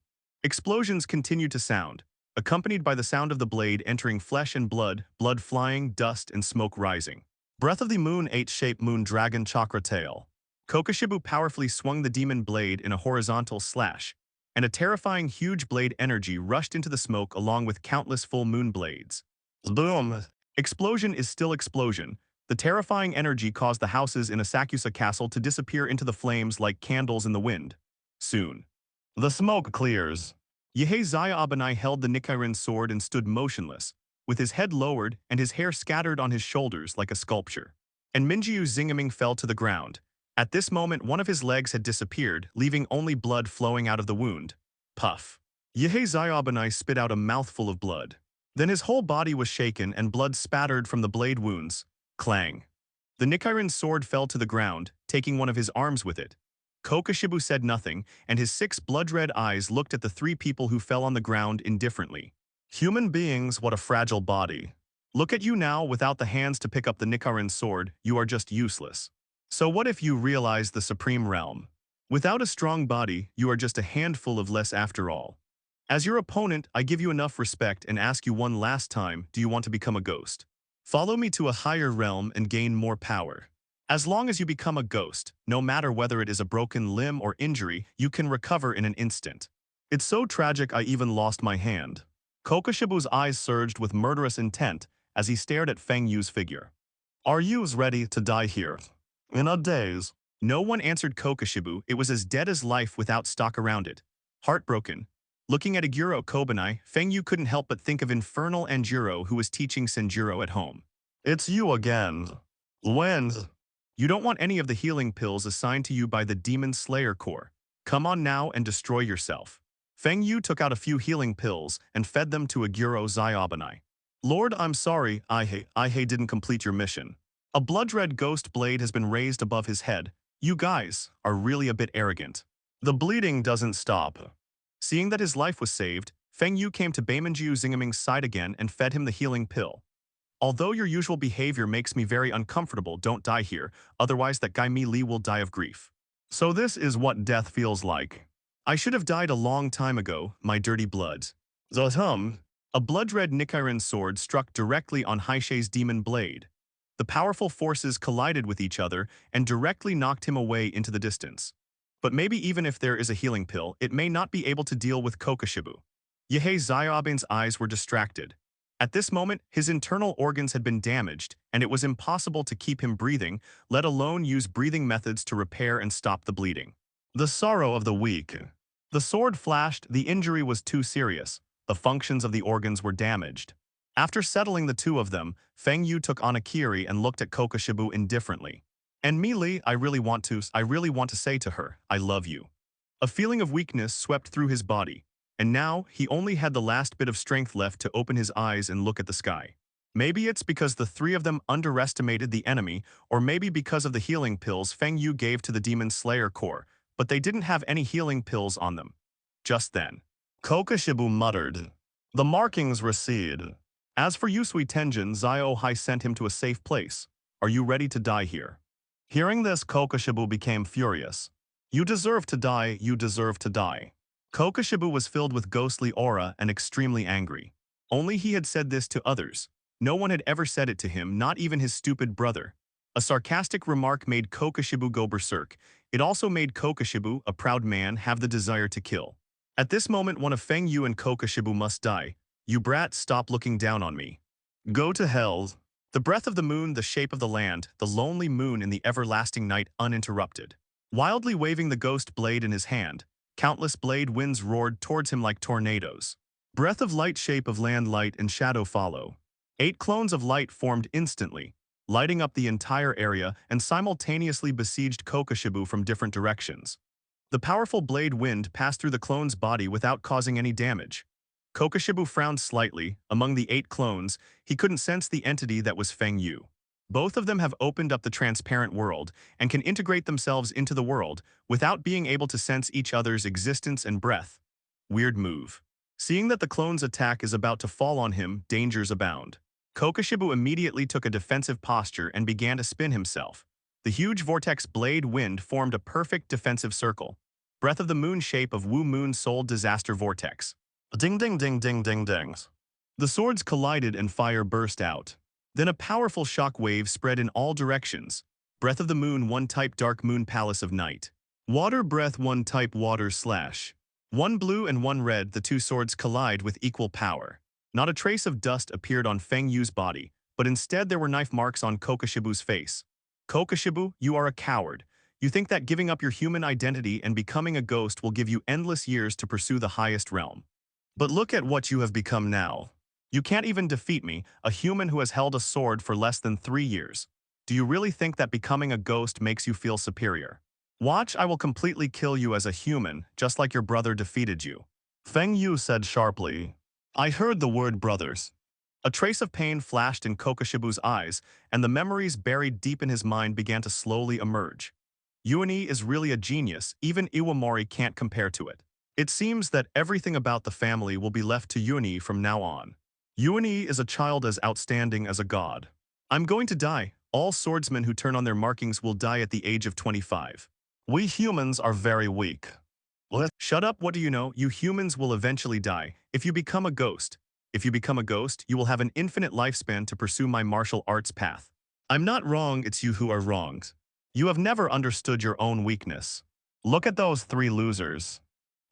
Explosions continued to sound, accompanied by the sound of the blade entering flesh and blood, blood flying, dust and smoke rising. Breath of the Moon 8-shaped moon dragon chakra tail. Kokoshibu powerfully swung the demon blade in a horizontal slash, and a terrifying huge blade energy rushed into the smoke along with countless full moon blades. Boom! Explosion is still explosion. The terrifying energy caused the houses in Asakusa Castle to disappear into the flames like candles in the wind. Soon. The smoke clears. Yehe Xiaobanai held the Nichirin sword and stood motionless, with his head lowered and his hair scattered on his shoulders like a sculpture. And Minjiu Zingaming fell to the ground. At this moment, one of his legs had disappeared, leaving only blood flowing out of the wound. Puff. Yehe Xiaobanai spit out a mouthful of blood. Then his whole body was shaken and blood spattered from the blade wounds. Clang. The Nichirin sword fell to the ground, taking one of his arms with it. Kokoshibu said nothing, and his 6 blood-red eyes looked at the 3 people who fell on the ground indifferently. Human beings, what a fragile body. Look at you now, without the hands to pick up the Nichirin sword, you are just useless. So what if you realize the supreme realm? Without a strong body, you are just a handful of less after all. As your opponent, I give you enough respect and ask you one last time, do you want to become a ghost? Follow me to a higher realm and gain more power. As long as you become a ghost, no matter whether it is a broken limb or injury, you can recover in an instant. It's so tragic I even lost my hand. Kokoshibu's eyes surged with murderous intent as he stared at Feng Yu's figure. Are you ready to die here? In a daze. No one answered Kokoshibu. It was as dead as life without stock around it. Heartbroken. Looking at Aguro Kobanai, Feng Yu couldn't help but think of infernal Anjuro who was teaching Senjuro at home. It's you again. When? You don't want any of the healing pills assigned to you by the Demon Slayer Corps. Come on now and destroy yourself. Feng Yu took out a few healing pills and fed them to Aguro Zyobanai. Lord, I'm sorry, Ihei didn't complete your mission. A blood-red ghost blade has been raised above his head. You guys are really a bit arrogant. The bleeding doesn't stop. Seeing that his life was saved, Feng Yu came to Baimanjiu Zingaming's side again and fed him the healing pill. Although your usual behavior makes me very uncomfortable, don't die here, otherwise that guy Mi Li will die of grief. So this is what death feels like. I should have died a long time ago, my dirty blood. Zotum. A blood-red Nichirin sword struck directly on Haishei's demon blade. The powerful forces collided with each other and directly knocked him away into the distance. But maybe even if there is a healing pill, it may not be able to deal with Kokoshibu. Yehei Zyoban's eyes were distracted. At this moment, his internal organs had been damaged, and it was impossible to keep him breathing, let alone use breathing methods to repair and stop the bleeding. The sorrow of the weak. The sword flashed, the injury was too serious. The functions of the organs were damaged. After settling the two of them, Feng Yu took Anakiri and looked at Kokoshibu indifferently. And Mi Li, I really want to say to her, I love you. A feeling of weakness swept through his body, and now he only had the last bit of strength left to open his eyes and look at the sky. Maybe it's because the three of them underestimated the enemy, or maybe because of the healing pills Feng Yu gave to the Demon Slayer Corps, but they didn't have any healing pills on them. Just then, Kokoshibu muttered. The markings recede. As for Yusui Tenjin, Zio-Hai sent him to a safe place. Are you ready to die here? Hearing this, Kokoshibu became furious. You deserve to die, you deserve to die. Kokoshibu was filled with ghostly aura and extremely angry. Only he had said this to others. No one had ever said it to him, not even his stupid brother. A sarcastic remark made Kokoshibu go berserk. It also made Kokoshibu, a proud man, have the desire to kill. At this moment, one of Feng Yu and Kokoshibu must die. You brat, stop looking down on me. Go to hell. The breath of the moon, the shape of the land, the lonely moon in the everlasting night uninterrupted. Wildly waving the ghost blade in his hand, countless blade winds roared towards him like tornadoes. Breath of light, shape of land, light and shadow follow. 8 clones of light formed instantly, lighting up the entire area and simultaneously besieged Kokoshibu from different directions. The powerful blade wind passed through the clone's body without causing any damage. Kokoshibu frowned slightly. Among the 8 clones, he couldn't sense the entity that was Feng Yu. Both of them have opened up the transparent world and can integrate themselves into the world without being able to sense each other's existence and breath. Weird move. Seeing that the clone's attack is about to fall on him, dangers abound. Kokoshibu immediately took a defensive posture and began to spin himself. The huge vortex blade wind formed a perfect defensive circle. Breath of the moon shape of Wu Moon Soul Disaster Vortex. Ding ding ding ding ding dings. The swords collided and fire burst out. Then a powerful shock wave spread in all directions. Breath of the moon 1 type Dark Moon Palace of Night. Water breath 1 type Water Slash. 1 blue and 1 red, the 2 swords collide with equal power. Not a trace of dust appeared on Feng Yu's body, but instead there were knife marks on Kokoshibu's face. Kokoshibu, you are a coward. You think that giving up your human identity and becoming a ghost will give you endless years to pursue the highest realm. But look at what you have become now. You can't even defeat me, a human who has held a sword for less than 3 years. Do you really think that becoming a ghost makes you feel superior? Watch, I will completely kill you as a human, just like your brother defeated you. Feng Yu said sharply. I heard the word brothers. A trace of pain flashed in Kokoshibu's eyes, and the memories buried deep in his mind began to slowly emerge. Yuani is really a genius, even Iwamori can't compare to it. It seems that everything about the family will be left to Yuani from now on. Yuani is a child as outstanding as a god. I'm going to die. All swordsmen who turn on their markings will die at the age of 25. We humans are very weak. What? Shut up, what do you know? You humans will eventually die if you become a ghost. If you become a ghost, you will have an infinite lifespan to pursue my martial arts path. I'm not wrong, it's you who are wronged. You have never understood your own weakness. Look at those three losers.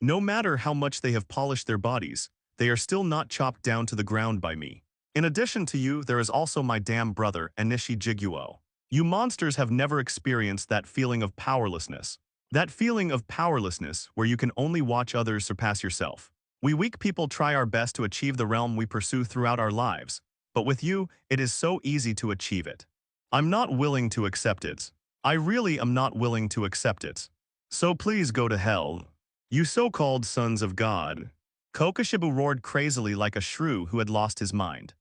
No matter how much they have polished their bodies, they are still not chopped down to the ground by me. In addition to you, there is also my damn brother, Anishi Jiguo. You monsters have never experienced that feeling of powerlessness. That feeling of powerlessness where you can only watch others surpass yourself. We weak people try our best to achieve the realm we pursue throughout our lives, but with you, it is so easy to achieve it. I'm not willing to accept it. I really am not willing to accept it. So please go to hell. You so-called sons of God. Kokoshibu roared crazily like a shrew who had lost his mind.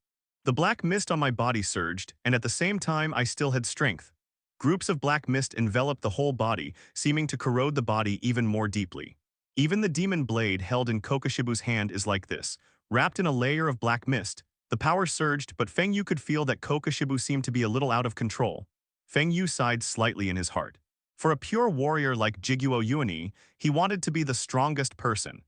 The black mist on my body surged, and at the same time I still had strength. Groups of black mist enveloped the whole body, seeming to corrode the body even more deeply. Even the demon blade held in Kokoshibu's hand is like this, wrapped in a layer of black mist. The power surged, but Feng Yu could feel that Kokoshibu seemed to be a little out of control. Feng Yu sighed slightly in his heart. For a pure warrior like Jiguo Yuani, he wanted to be the strongest person.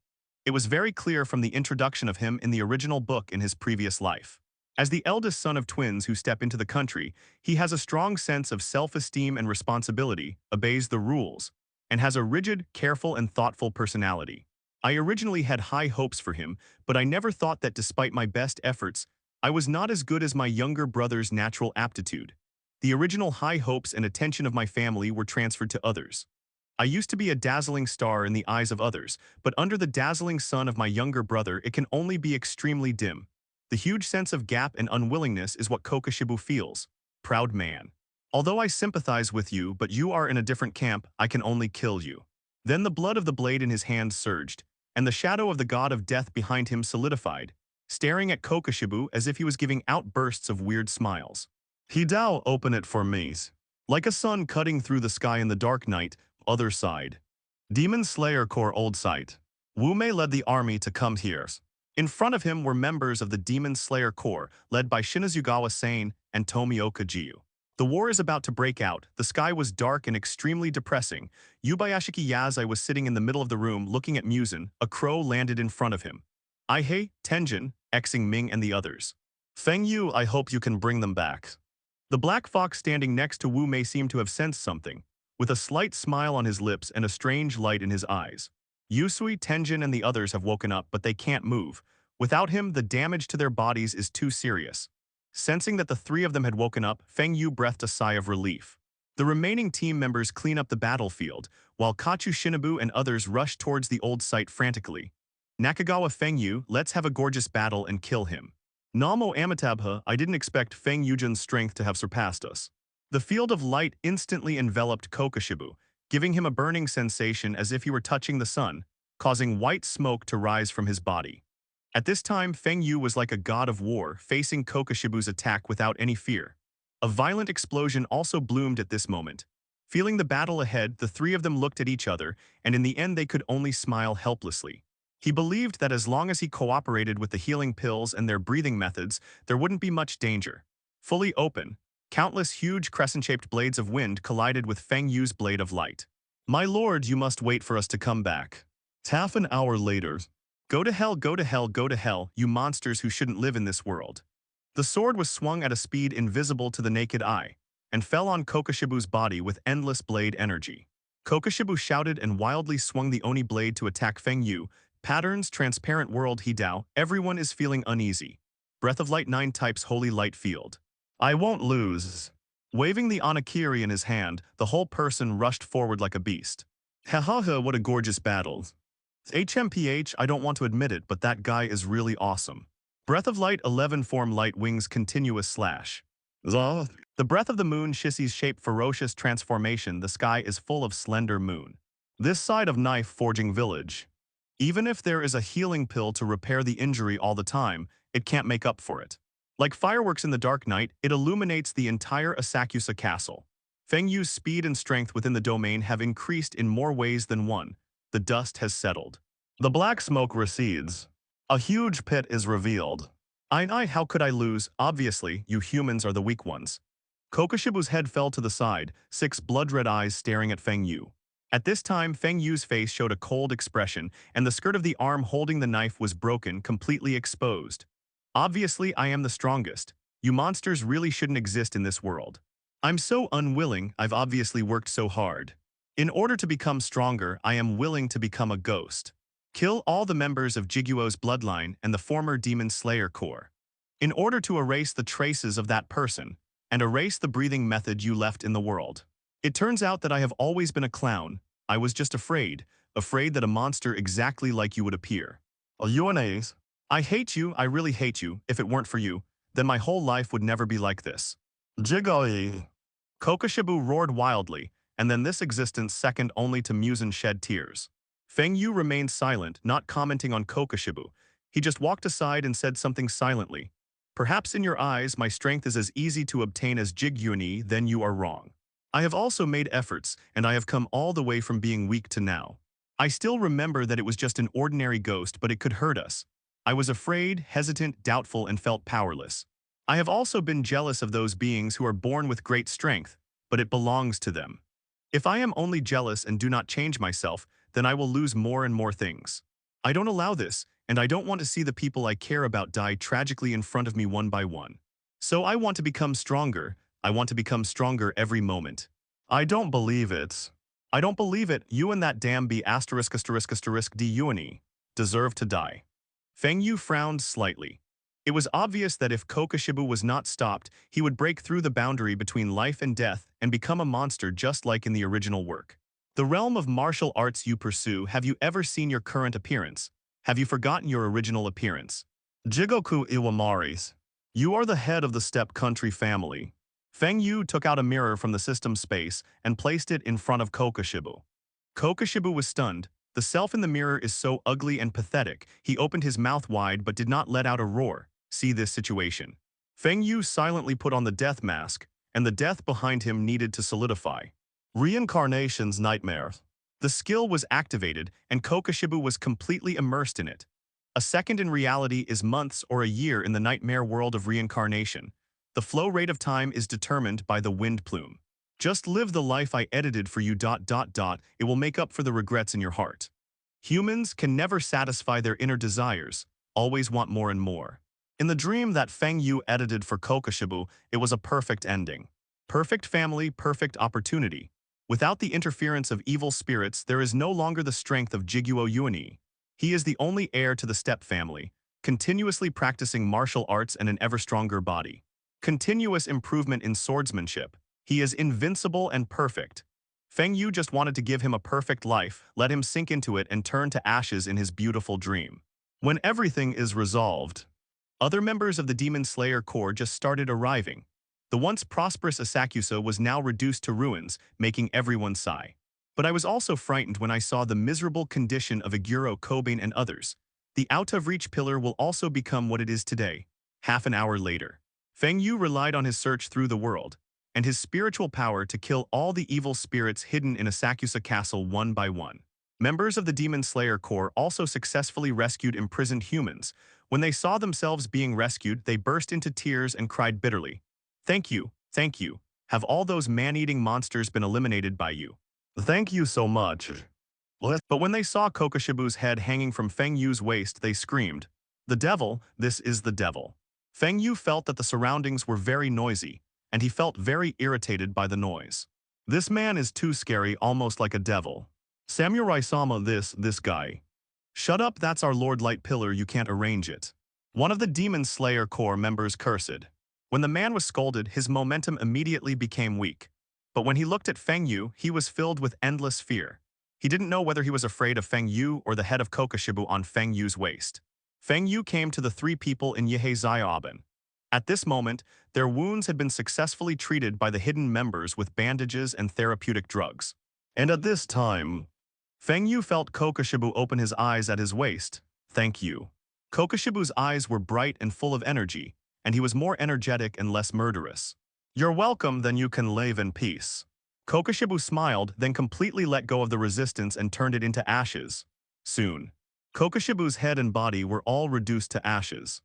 It was very clear from the introduction of him in the original book in his previous life. As the eldest son of twins who step into the country, he has a strong sense of self-esteem and responsibility, obeys the rules, and has a rigid, careful, and thoughtful personality. I originally had high hopes for him, but I never thought that despite my best efforts, I was not as good as my younger brother's natural aptitude. The original high hopes and attention of my family were transferred to others. I used to be a dazzling star in the eyes of others, but under the dazzling sun of my younger brother it can only be extremely dim. The huge sense of gap and unwillingness is what Kokoshibu feels. Proud man. Although I sympathize with you, but you are in a different camp, I can only kill you. Then the blood of the blade in his hand surged, and the shadow of the god of death behind him solidified, staring at Kokoshibu as if he was giving outbursts of weird smiles. Hidao, open it for me. Like a sun cutting through the sky in the dark night, other side. Demon Slayer Corps old site. Wu Mei led the army to come here. In front of him were members of the Demon Slayer Corps, led by Shinazugawa Sane and Tomioka Jiu. The war is about to break out. The sky was dark and extremely depressing. Yubayashiki Yazai was sitting in the middle of the room looking at Muzan. A crow landed in front of him. Aihei, Tenjin, Xing Ming and the others. Feng Yu, I hope you can bring them back. The black fox standing next to Wu Mei seemed to have sensed something, with a slight smile on his lips and a strange light in his eyes. Yusui, Tenjin, and the others have woken up, but they can't move. Without him, the damage to their bodies is too serious. Sensing that the three of them had woken up, Feng Yu breathed a sigh of relief. The remaining team members clean up the battlefield, while Kachu Shinobu and others rush towards the old site frantically. Nakagawa Feng Yu, let's have a gorgeous battle and kill him. Namo Amitabha, I didn't expect Feng Yujin's strength to have surpassed us. The field of light instantly enveloped Kokoshibu, giving him a burning sensation as if he were touching the sun, causing white smoke to rise from his body. At this time, Feng Yu was like a god of war, facing Kokoshibu's attack without any fear. A violent explosion also bloomed at this moment. Feeling the battle ahead, the three of them looked at each other, and in the end they could only smile helplessly. He believed that as long as he cooperated with the healing pills and their breathing methods, there wouldn't be much danger. Fully open, countless huge crescent-shaped blades of wind collided with Feng Yu's blade of light. My lord, you must wait for us to come back. Half an hour later. Go to hell, go to hell, go to hell, you monsters who shouldn't live in this world. The sword was swung at a speed invisible to the naked eye, and fell on Kokoshibu's body with endless blade energy. Kokoshibu shouted and wildly swung the Oni blade to attack Feng Yu. Patterns, transparent world Hidao, everyone is feeling uneasy. Breath of Light 9 types Holy Light Field. I won't lose. Waving the Anakiri in his hand, the whole person rushed forward like a beast. Ha, what a gorgeous battle. HMPH, I don't want to admit it, but that guy is really awesome. Breath of Light 11 form Light Wings continuous slash. The breath of the moon Shissy's shape ferocious transformation, the sky is full of slender moon. This side of knife forging village. Even if there is a healing pill to repair the injury all the time, it can't make up for it. Like fireworks in the dark night, it illuminates the entire Asakusa castle. Feng Yu's speed and strength within the domain have increased in more ways than one. The dust has settled. The black smoke recedes. A huge pit is revealed. How could I lose? Obviously, you humans are the weak ones. Kokoshibu's head fell to the side, 6 blood-red eyes staring at Feng Yu. At this time, Feng Yu's face showed a cold expression, and the skirt of the arm holding the knife was broken, completely exposed. Obviously, I am the strongest. You monsters really shouldn't exist in this world. I'm so unwilling, I've obviously worked so hard. In order to become stronger, I am willing to become a ghost. Kill all the members of Jiguo's bloodline and the former Demon Slayer Corps. In order to erase the traces of that person, and erase the breathing method you left in the world. It turns out that I have always been a clown. I was just afraid that a monster exactly like you would appear. UNAs. I hate you, I really hate you. If it weren't for you, then my whole life would never be like this. Jigoi. Kokoshibu roared wildly, and then this existence second only to Muzan shed tears. Feng Yu remained silent, not commenting on Kokoshibu. He just walked aside and said something silently. Perhaps in your eyes my strength is as easy to obtain as Jigyuni, then you are wrong. I have also made efforts, and I have come all the way from being weak to now. I still remember that it was just an ordinary ghost, but it could hurt us. I was afraid, hesitant, doubtful, and felt powerless. I have also been jealous of those beings who are born with great strength, but it belongs to them. If I am only jealous and do not change myself, then I will lose more and more things. I don't allow this, and I don't want to see the people I care about die tragically in front of me one by one. So I want to become stronger. I want to become stronger every moment. I don't believe it. I don't believe it. You and that damn B*** D deserve to die. Feng Yu frowned slightly. It was obvious that if Kokoshibu was not stopped, he would break through the boundary between life and death and become a monster just like in the original work. The realm of martial arts you pursue, have you ever seen your current appearance? Have you forgotten your original appearance? Jigoku Iwamaris. You are the head of the Steppe Country family. Feng Yu took out a mirror from the system space and placed it in front of Kokoshibu. Kokoshibu was stunned. The self in the mirror is so ugly and pathetic. He opened his mouth wide but did not let out a roar. See this situation. Feng Yu silently put on the death mask, and the death behind him needed to solidify. Reincarnation's nightmare. The skill was activated, and Kokoshibu was completely immersed in it. A second in reality is months or a year in the nightmare world of reincarnation. The flow rate of time is determined by the wind plume. Just live the life I edited for you. It will make up for the regrets in your heart. Humans can never satisfy their inner desires, always want more and more. In the dream that Feng Yu edited for Kokoshibu, it was a perfect ending. Perfect family, perfect opportunity. Without the interference of evil spirits, there is no longer the strength of Jiguo Yuani. He is the only heir to the Steppe family, continuously practicing martial arts and an ever-stronger body. Continuous improvement in swordsmanship. He is invincible and perfect. Feng Yu just wanted to give him a perfect life, let him sink into it and turn to ashes in his beautiful dream. When everything is resolved, other members of the Demon Slayer Corps just started arriving. The once prosperous Asakusa was now reduced to ruins, making everyone sigh. But I was also frightened when I saw the miserable condition of Aguro Kobain and others. The out-of-reach pillar will also become what it is today. Half an hour later, Feng Yu relied on his search through the world, and his spiritual power to kill all the evil spirits hidden in Asakusa Castle one by one. Members of the Demon Slayer Corps also successfully rescued imprisoned humans. When they saw themselves being rescued, they burst into tears and cried bitterly. Thank you, thank you. Have all those man-eating monsters been eliminated by you? Thank you so much. But when they saw Kokoshibu's head hanging from Feng Yu's waist, they screamed, "The devil, this is the devil." Feng Yu felt that the surroundings were very noisy, and he felt very irritated by the noise. This man is too scary, almost like a devil. Samurai-sama, this guy. Shut up, that's our Lord Light Pillar, you can't arrange it. One of the Demon Slayer Corps members cursed. When the man was scolded, his momentum immediately became weak. But when he looked at Feng Yu, he was filled with endless fear. He didn't know whether he was afraid of Feng Yu or the head of Kokoshibu on Feng Yu's waist. Feng Yu came to the 3 people in Yehei Zaiaben. At this moment, their wounds had been successfully treated by the hidden members with bandages and therapeutic drugs. And at this time, Feng Yu felt Kokoshibu open his eyes at his waist. Thank you. Kokoshibu's eyes were bright and full of energy, and he was more energetic and less murderous. You're welcome, then you can live in peace. Kokoshibu smiled, then completely let go of the resistance and turned it into ashes. Soon, Kokoshibu's head and body were all reduced to ashes.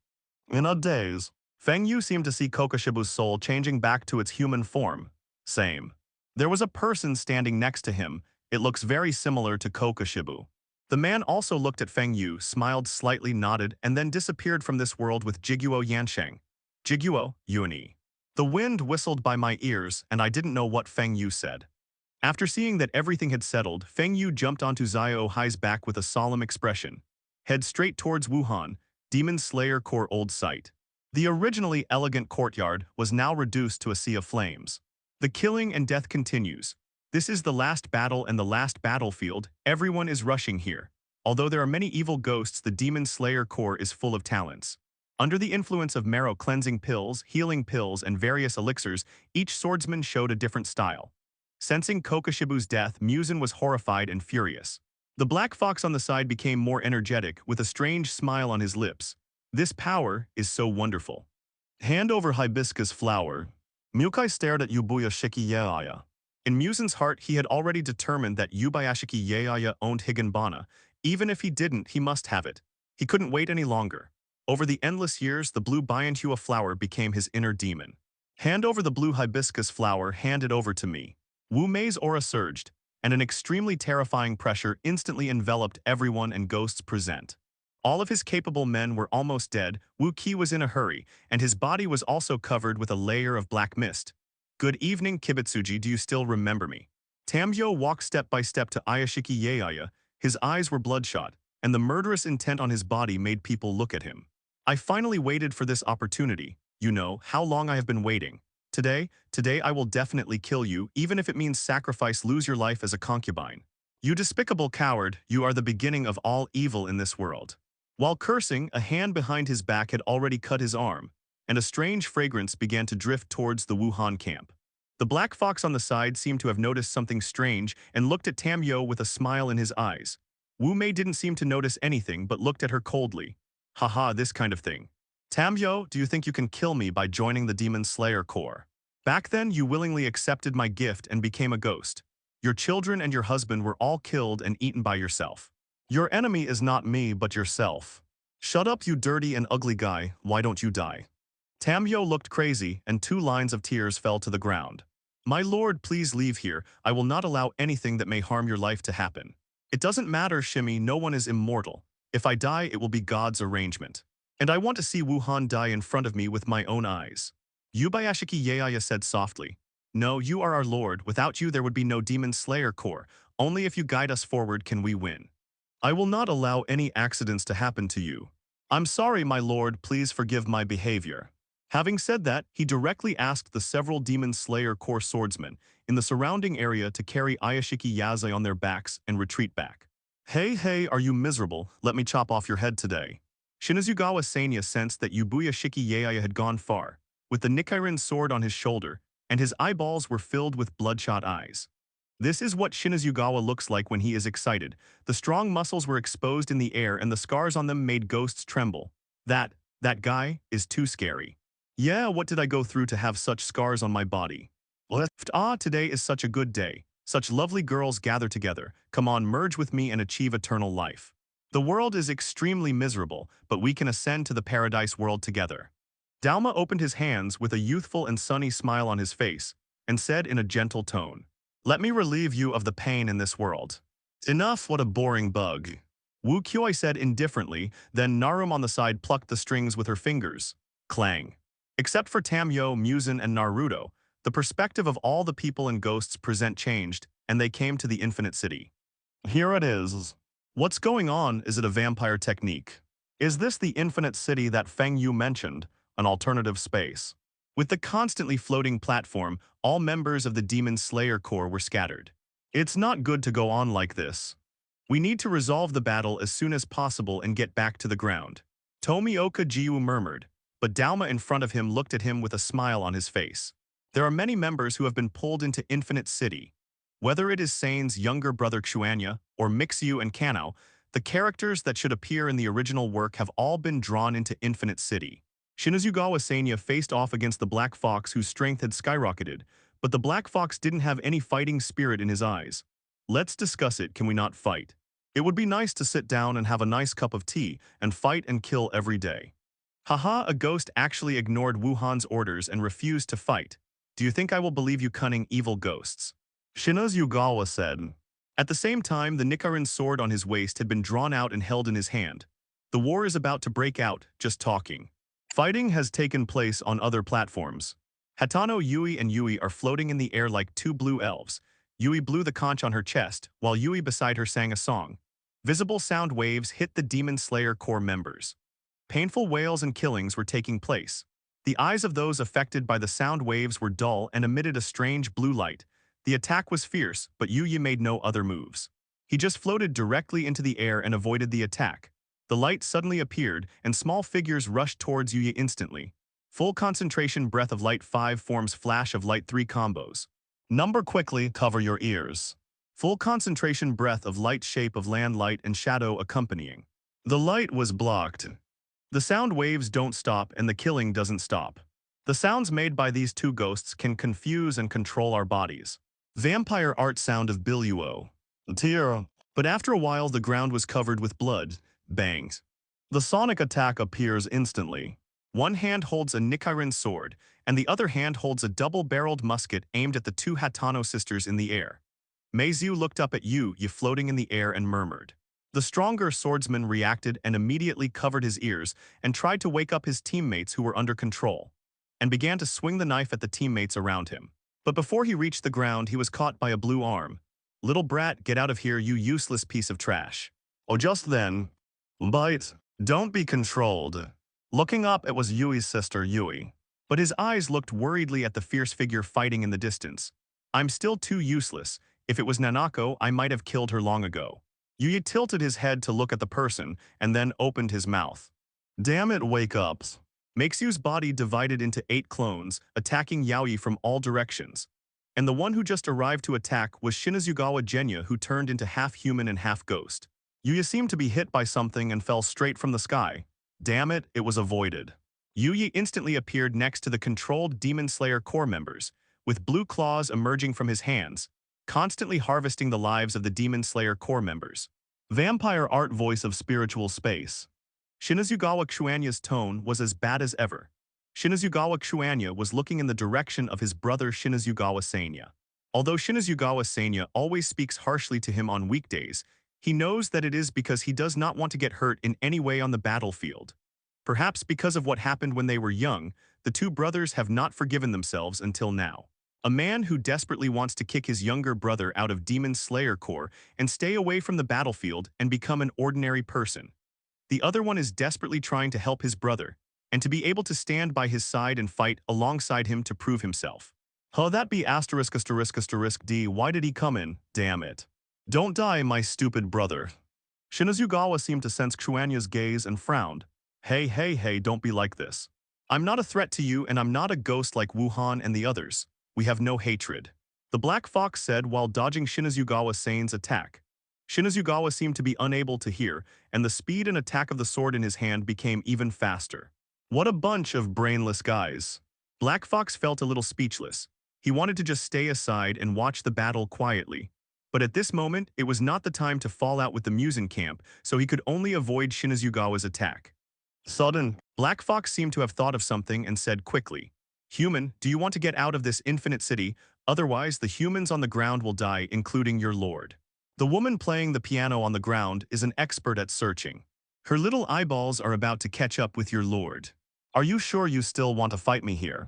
In a daze, Feng Yu seemed to see Kokoshibu's soul changing back to its human form. Same. There was a person standing next to him. It looks very similar to Kokoshibu. The man also looked at Feng Yu, smiled slightly, nodded, and then disappeared from this world with Jiguo Yansheng. Jiguo, Yuani. The wind whistled by my ears, and I didn't know what Feng Yu said. After seeing that everything had settled, Feng Yu jumped onto Xiao Hai's back with a solemn expression. Head straight towards Wuhan, Demon Slayer Core old site. The originally elegant courtyard was now reduced to a sea of flames. The killing and death continues. This is the last battle and the last battlefield. Everyone is rushing here. Although there are many evil ghosts, the Demon Slayer Core is full of talents. Under the influence of marrow cleansing pills, healing pills, and various elixirs, each swordsman showed a different style. Sensing Kokoshibu's death, Muzan was horrified and furious. The black fox on the side became more energetic, with a strange smile on his lips. This power is so wonderful. Hand over hibiscus flower. Mukai stared at Yubayashiki Yeaya. In Muzan's heart, he had already determined that Yubayashiki Yeaya owned Higanbana. Even if he didn't, he must have it. He couldn't wait any longer. Over the endless years, the blue Bianhua flower became his inner demon. Hand over the blue hibiscus flower, hand it over to me. Wu Mei's aura surged, and an extremely terrifying pressure instantly enveloped everyone and ghosts present. All of his capable men were almost dead. Wu Qi was in a hurry, and his body was also covered with a layer of black mist. Good evening, Kibitsuji, do you still remember me? Tamyo walked step by step to Ayashiki Yeaya. His eyes were bloodshot, and the murderous intent on his body made people look at him. I finally waited for this opportunity. You know how long I have been waiting. Today I will definitely kill you, even if it means lose your life as a concubine. You despicable coward, you are the beginning of all evil in this world. While cursing, a hand behind his back had already cut his arm, and a strange fragrance began to drift towards the Wuhan camp. The black fox on the side seemed to have noticed something strange and looked at Tamyo with a smile in his eyes. Wu Mei didn't seem to notice anything but looked at her coldly. Haha, this kind of thing. Tamyo, do you think you can kill me by joining the Demon Slayer Corps? Back then, you willingly accepted my gift and became a ghost. Your children and your husband were all killed and eaten by yourself. Your enemy is not me, but yourself. Shut up, you dirty and ugly guy, why don't you die? Tamyo looked crazy, and 2 lines of tears fell to the ground. My lord, please leave here. I will not allow anything that may harm your life to happen. It doesn't matter, Shimi, no one is immortal. If I die, it will be God's arrangement. And I want to see Wuhan die in front of me with my own eyes. Yubayashiki Yeaya said softly. No, you are our lord. Without you, there would be no Demon Slayer Corps. Only if you guide us forward can we win. I will not allow any accidents to happen to you. I'm sorry, my lord, please forgive my behavior. Having said that, he directly asked the several Demon Slayer Corps swordsmen in the surrounding area to carry Ayashiki Yaze on their backs and retreat back. Hey, are you miserable? Let me chop off your head today. Shinazugawa Sanya sensed that Yubayashiki Yeaya had gone far, with the Nichirin sword on his shoulder, and his eyeballs were filled with bloodshot eyes. This is what Shinazugawa looks like when he is excited. The strong muscles were exposed in the air and the scars on them made ghosts tremble. That guy is too scary. Yeah, what did I go through to have such scars on my body? Today is such a good day. Such lovely girls gather together. Come on, merge with me and achieve eternal life. The world is extremely miserable, but we can ascend to the paradise world together. Dalma opened his hands with a youthful and sunny smile on his face, and said in a gentle tone, let me relieve you of the pain in this world. Enough, what a boring bug. Wu Qiui said indifferently, then Narum on the side plucked the strings with her fingers. Clang. Except for Tamyo, Muzan, and Naruto, the perspective of all the people and ghosts present changed, and they came to the Infinite City. Here it is. What's going on? Is it a vampire technique? Is this the Infinite City that Feng Yu mentioned, an alternative space? With the constantly floating platform, all members of the Demon Slayer Corps were scattered. It's not good to go on like this. We need to resolve the battle as soon as possible and get back to the ground. Tomioka Jiu murmured, but Dalma in front of him looked at him with a smile on his face. There are many members who have been pulled into Infinite City. Whether it is Sane's younger brother Xuanya or Mixu and Kanao, the characters that should appear in the original work have all been drawn into Infinite City. Shinazugawa Sanya faced off against the Black Fox whose strength had skyrocketed, but the Black Fox didn't have any fighting spirit in his eyes. Let's discuss it, can we not fight? It would be nice to sit down and have a nice cup of tea and fight and kill every day. Haha, a ghost actually ignored Wuhan's orders and refused to fight. Do you think I will believe you cunning evil ghosts? Yugawa said. At the same time, the Nichirin sword on his waist had been drawn out and held in his hand. The war is about to break out, just talking. Fighting has taken place on other platforms. Hatano, Yui, and Yui are floating in the air like two blue elves. Yui blew the conch on her chest, while Yui beside her sang a song. Visible sound waves hit the Demon Slayer core members. Painful wails and killings were taking place. The eyes of those affected by the sound waves were dull and emitted a strange blue light. The attack was fierce, but Yui made no other moves. He just floated directly into the air and avoided the attack. The light suddenly appeared, and small figures rushed towards Yui instantly. Full concentration breath of light 5 forms flash of light 3 combos. Number quickly, cover your ears. Full concentration breath of light shape of land light and shadow accompanying. The light was blocked. The sound waves don't stop and the killing doesn't stop. The sounds made by these two ghosts can confuse and control our bodies. Vampire art sound of Biluo. Tear. But after a while the ground was covered with blood. Bangs. The sonic attack appears instantly. One hand holds a Nichirin sword, and the other hand holds a double-barreled musket aimed at the two Hatano sisters in the air. Meizu looked up at Yui floating in the air and murmured. The stronger swordsman reacted and immediately covered his ears and tried to wake up his teammates who were under control, and began to swing the knife at the teammates around him. But before he reached the ground, he was caught by a blue arm. Little brat, get out of here, you useless piece of trash. Oh, just then. Bite. Don't be controlled. Looking up, it was Yui's sister, Yui. But his eyes looked worriedly at the fierce figure fighting in the distance. I'm still too useless. If it was Nanako, I might have killed her long ago. Yui tilted his head to look at the person, and then opened his mouth. Damn it, wake up. Meixu's body divided into 8 clones, attacking Yaoi from all directions. And the one who just arrived to attack was Shinazugawa Genya, who turned into half-human and half-ghost. Yui seemed to be hit by something and fell straight from the sky. Damn it, it was avoided. Yui instantly appeared next to the controlled Demon Slayer core members, with blue claws emerging from his hands, constantly harvesting the lives of the Demon Slayer core members. Vampire art voice of spiritual space. Shinazugawa Xuanya's tone was as bad as ever. Shinazugawa Xuanya was looking in the direction of his brother Shinazugawa Sanya. Although Shinazugawa Sanya always speaks harshly to him on weekdays, he knows that it is because he does not want to get hurt in any way on the battlefield. Perhaps because of what happened when they were young, the two brothers have not forgiven themselves until now. A man who desperately wants to kick his younger brother out of Demon Slayer Corps and stay away from the battlefield and become an ordinary person. The other one is desperately trying to help his brother, and to be able to stand by his side and fight alongside him to prove himself. Huh, that be ******** D, why did he come in, damn it. Don't die, my stupid brother. Shinazugawa seemed to sense Xuanya's gaze and frowned. Hey, don't be like this. I'm not a threat to you and I'm not a ghost like Wuhan and the others. We have no hatred. The Black Fox said while dodging Shinazugawa Sane's attack. Shinazugawa seemed to be unable to hear, and the speed and attack of the sword in his hand became even faster. What a bunch of brainless guys. Black Fox felt a little speechless. He wanted to just stay aside and watch the battle quietly. But at this moment, it was not the time to fall out with the Muzan camp, so he could only avoid Shinazugawa's attack. Sudden, Black Fox seemed to have thought of something and said quickly, Human, do you want to get out of this infinite city? Otherwise, the humans on the ground will die, including your lord. The woman playing the piano on the ground is an expert at searching. Her little eyeballs are about to catch up with your lord. Are you sure you still want to fight me here?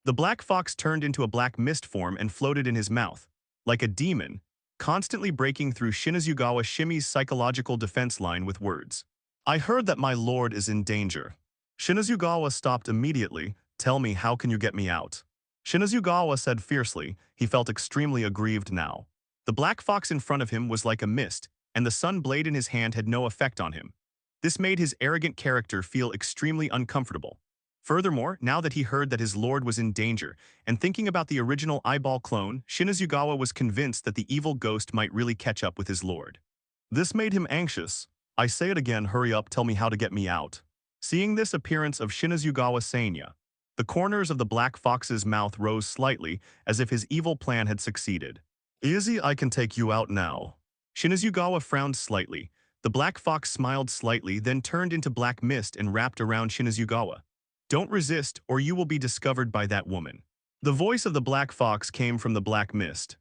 The Black Fox turned into a black mist form and floated in his mouth, like a demon, constantly breaking through Shinazugawa Shimi's psychological defense line with words. I heard that my lord is in danger. Shinazugawa stopped immediately. Tell me, how can you get me out? Shinazugawa said fiercely. He felt extremely aggrieved now. The Black Fox in front of him was like a mist, and the sun blade in his hand had no effect on him. This made his arrogant character feel extremely uncomfortable. Furthermore, now that he heard that his lord was in danger, and thinking about the original eyeball clone, Shinazugawa was convinced that the evil ghost might really catch up with his lord. This made him anxious. I say it again, hurry up, tell me how to get me out. Seeing this appearance of Shinazugawa Sanya, the corners of the Black Fox's mouth rose slightly, as if his evil plan had succeeded. Easy, I can take you out now. Shinazugawa frowned slightly. The black fox smiled slightly, then turned into black mist and wrapped around Shinazugawa. Don't resist, or you will be discovered by that woman. The voice of the black fox came from the black mist.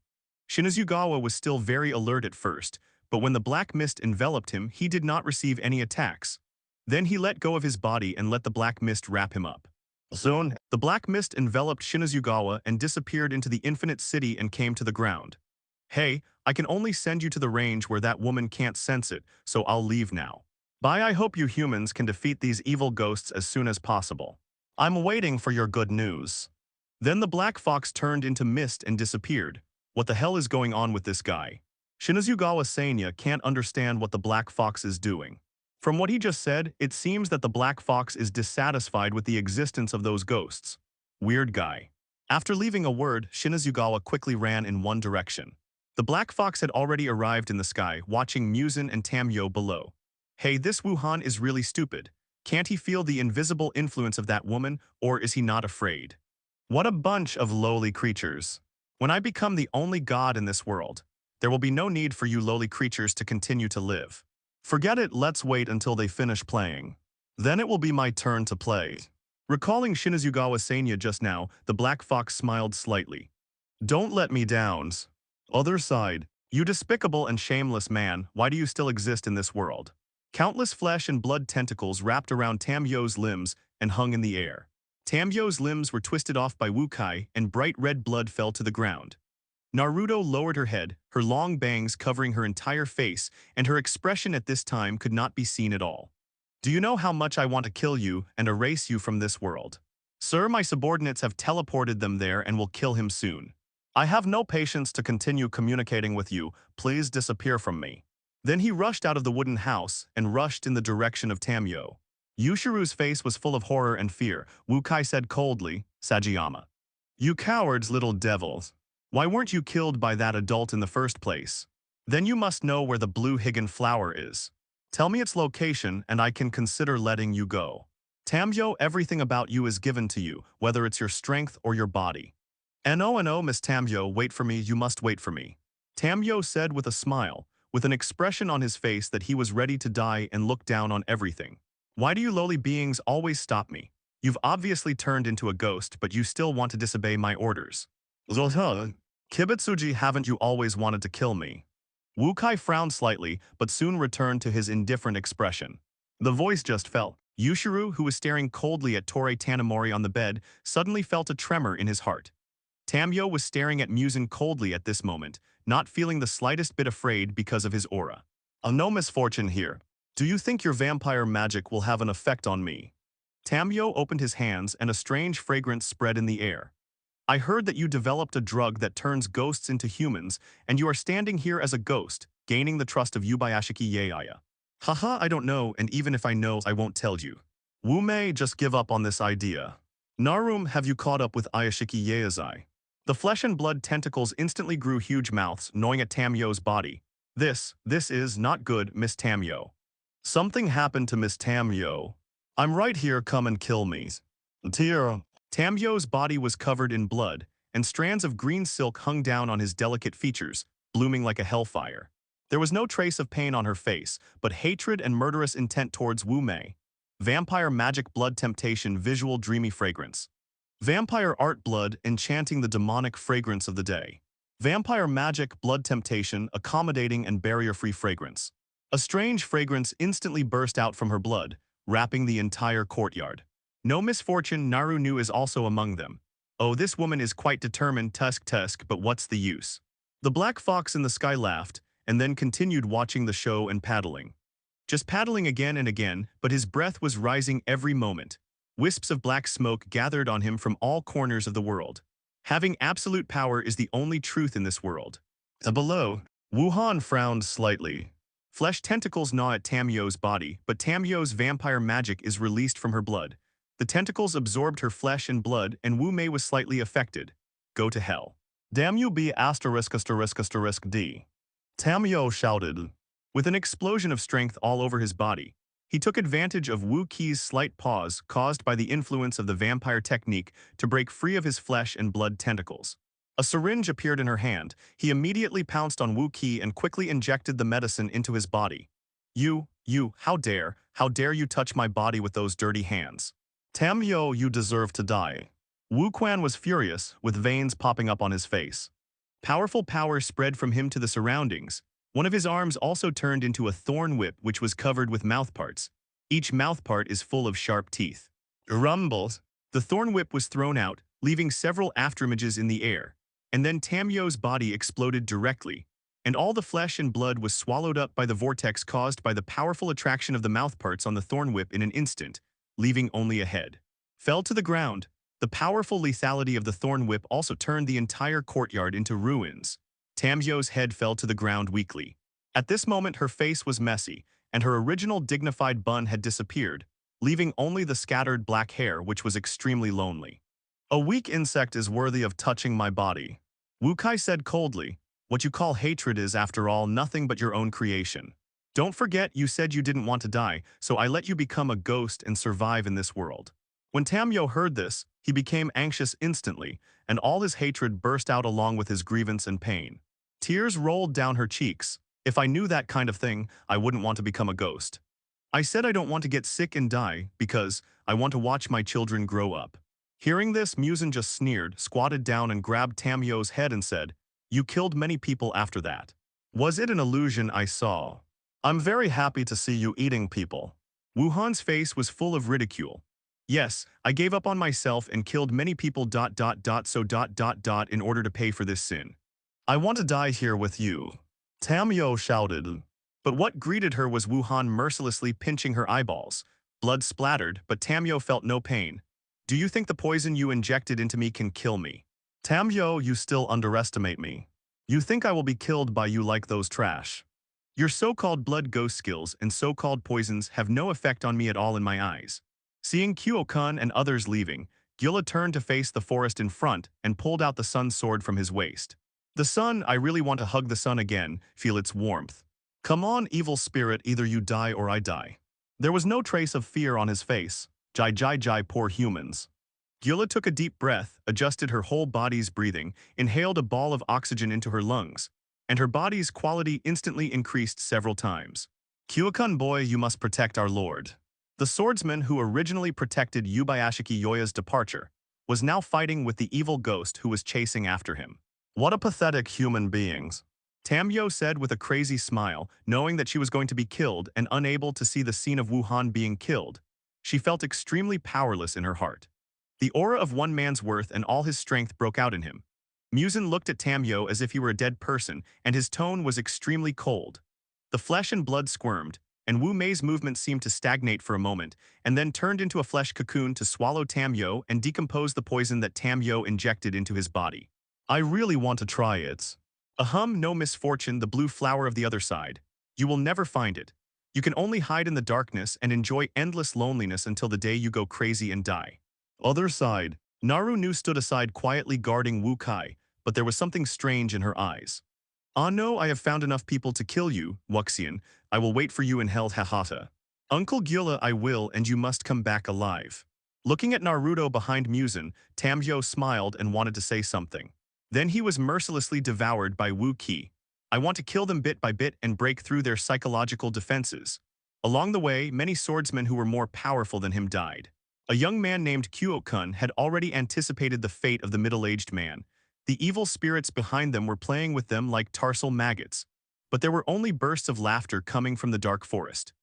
Shinazugawa was still very alert at first, but when the black mist enveloped him, he did not receive any attacks. Then he let go of his body and let the black mist wrap him up. Soon, the black mist enveloped Shinazugawa and disappeared into the infinite city and came to the ground. Hey, I can only send you to the range where that woman can't sense it, so I'll leave now. Bye. I hope you humans can defeat these evil ghosts as soon as possible. I'm waiting for your good news. Then the black fox turned into mist and disappeared. What the hell is going on with this guy? Shinazugawa Sanya can't understand what the black fox is doing. From what he just said, it seems that the black fox is dissatisfied with the existence of those ghosts. Weird guy. After leaving a word, Shinazugawa quickly ran in one direction. The black fox had already arrived in the sky, watching Muzan and Tamyo below. Hey, this Wuhan is really stupid. Can't he feel the invisible influence of that woman, or is he not afraid? What a bunch of lowly creatures. When I become the only god in this world, there will be no need for you lowly creatures to continue to live. Forget it, let's wait until they finish playing. Then it will be my turn to play. Recalling Shinazugawa Sanya just now, the black fox smiled slightly. Don't let me down. Other side, you despicable and shameless man, why do you still exist in this world? Countless flesh and blood tentacles wrapped around Tamyo's limbs and hung in the air. Tamyo's limbs were twisted off by Wukai and bright red blood fell to the ground. Naruto lowered her head, her long bangs covering her entire face, and her expression at this time could not be seen at all. Do you know how much I want to kill you and erase you from this world? Sir, my subordinates have teleported them there and will kill him soon. I have no patience to continue communicating with you, please disappear from me. Then he rushed out of the wooden house and rushed in the direction of Tamyo. Yushiru's face was full of horror and fear. Wukai said coldly, Sagayama. You cowards, little devils. Why weren't you killed by that adult in the first place? Then you must know where the blue Higan flower is. Tell me its location and I can consider letting you go. Tamyo, everything about you is given to you, whether it's your strength or your body. No, Miss Tamyo, wait for me, you must wait for me. Tamyo said with a smile, with an expression on his face that he was ready to die and look down on everything. Why do you lowly beings always stop me? You've obviously turned into a ghost, but you still want to disobey my orders. Kibutsuji, haven't you always wanted to kill me? Wukai frowned slightly, but soon returned to his indifferent expression. The voice just fell. Yushiru, who was staring coldly at Torei Tanimori on the bed, suddenly felt a tremor in his heart. Tamyo was staring at Muzan coldly at this moment, not feeling the slightest bit afraid because of his aura. No misfortune here. Do you think your vampire magic will have an effect on me? Tamyo opened his hands and a strange fragrance spread in the air. I heard that you developed a drug that turns ghosts into humans, and you are standing here as a ghost, gaining the trust of Yubayashiki Yaya. Haha, I don't know, and even if I know, I won't tell you. Wu Mei, just give up on this idea. Narum, have you caught up with Ayashiki Yaezai? The flesh and blood tentacles instantly grew huge mouths, gnawing at Tamyo's body. This is not good, Miss Tamyo. Something happened to Miss Tamyo. I'm right here, come and kill me. Tear. Tamyo's body was covered in blood, and strands of green silk hung down on his delicate features, blooming like a hellfire. There was no trace of pain on her face, but hatred and murderous intent towards Wu Mei. Vampire magic blood temptation visual dreamy fragrance. Vampire art blood enchanting the demonic fragrance of the day. Vampire magic blood temptation accommodating and barrier-free fragrance. A strange fragrance instantly burst out from her blood, wrapping the entire courtyard. No misfortune, Naru knew is also among them. Oh, this woman is quite determined, tusk, but what's the use? The black fox in the sky laughed, and then continued watching the show and paddling. Just paddling again and again, but his breath was rising every moment. Wisps of black smoke gathered on him from all corners of the world. Having absolute power is the only truth in this world. Below, Wuhan frowned slightly. Flesh tentacles gnaw at Tamyo's body, but Tamyo's vampire magic is released from her blood. The tentacles absorbed her flesh and blood, and Wu Mei was slightly affected. Go to hell. Damn you be *****D. Tamyo shouted. With an explosion of strength all over his body, he took advantage of Wu Qi's slight pause caused by the influence of the vampire technique to break free of his flesh and blood tentacles. A syringe appeared in her hand. He immediately pounced on Wu Qi and quickly injected the medicine into his body. How dare you touch my body with those dirty hands? Tamyo, you deserve to die. Wu Quan was furious, with veins popping up on his face. Powerful power spread from him to the surroundings. One of his arms also turned into a thorn whip which was covered with mouthparts. Each mouthpart is full of sharp teeth. Rumbles. The thorn whip was thrown out, leaving several afterimages in the air. And then Tamyo's body exploded directly, and all the flesh and blood was swallowed up by the vortex caused by the powerful attraction of the mouthparts on the thorn whip in an instant, leaving only a head. Fell to the ground. The powerful lethality of the thorn whip also turned the entire courtyard into ruins. Tamyo's head fell to the ground weakly. At this moment her face was messy, and her original dignified bun had disappeared, leaving only the scattered black hair which was extremely lonely. A weak insect is worthy of touching my body. Wu Kai said coldly, what you call hatred is, after all, nothing but your own creation. Don't forget you said you didn't want to die, so I let you become a ghost and survive in this world. When Tamyo heard this, he became anxious instantly, and all his hatred burst out along with his grievance and pain. Tears rolled down her cheeks. If I knew that kind of thing, I wouldn't want to become a ghost. I said I don't want to get sick and die because I want to watch my children grow up. Hearing this, Muzan just sneered, squatted down and grabbed Tamyo's head and said, you killed many people after that. Was it an illusion I saw? I'm very happy to see you eating people. Wuhan's face was full of ridicule. Yes, I gave up on myself and killed many people in order to pay for this sin. I want to die here with you. Tamyo shouted. But what greeted her was Wuhan mercilessly pinching her eyeballs. Blood splattered, but Tamyo felt no pain. Do you think the poison you injected into me can kill me? Tamyo, you still underestimate me. You think I will be killed by you like those trash. Your so-called blood ghost skills and so-called poisons have no effect on me at all in my eyes. Seeing Kyo-kun and others leaving, Gyula turned to face the forest in front and pulled out the sun's sword from his waist. The sun, I really want to hug the sun again, feel its warmth. Come on, evil spirit, either you die or I die. There was no trace of fear on his face. Jai, poor humans. Gyula took a deep breath, adjusted her whole body's breathing, inhaled a ball of oxygen into her lungs, and her body's quality instantly increased several times. Kyo-kun boy, you must protect our lord. The swordsman who originally protected Yubayashiki Yoya's departure was now fighting with the evil ghost who was chasing after him. What a pathetic human beings. Tamyo said with a crazy smile, knowing that she was going to be killed and unable to see the scene of Wuhan being killed. She felt extremely powerless in her heart. The aura of one man's worth and all his strength broke out in him. Muzan looked at Tamyo as if he were a dead person, and his tone was extremely cold. The flesh and blood squirmed, and Wu Mei's movement seemed to stagnate for a moment, and then turned into a flesh cocoon to swallow Tamyo and decompose the poison that Tamyo injected into his body. I really want to try it. No misfortune, the blue flower of the other side. You will never find it. You can only hide in the darkness and enjoy endless loneliness until the day you go crazy and die. Other side. Naru stood aside quietly guarding Wu Kai, but there was something strange in her eyes. Ah no, I have found enough people to kill you, Wuxian. I will wait for you in Hell Hahata. Uncle Gyula, I will, and you must come back alive. Looking at Naruto behind Muzan, Tamyo smiled and wanted to say something. Then he was mercilessly devoured by Wu Qi. I want to kill them bit by bit and break through their psychological defenses. Along the way, many swordsmen who were more powerful than him died. A young man named Kyo-kun had already anticipated the fate of the middle-aged man. The evil spirits behind them were playing with them like tarsal maggots. But there were only bursts of laughter coming from the dark forest.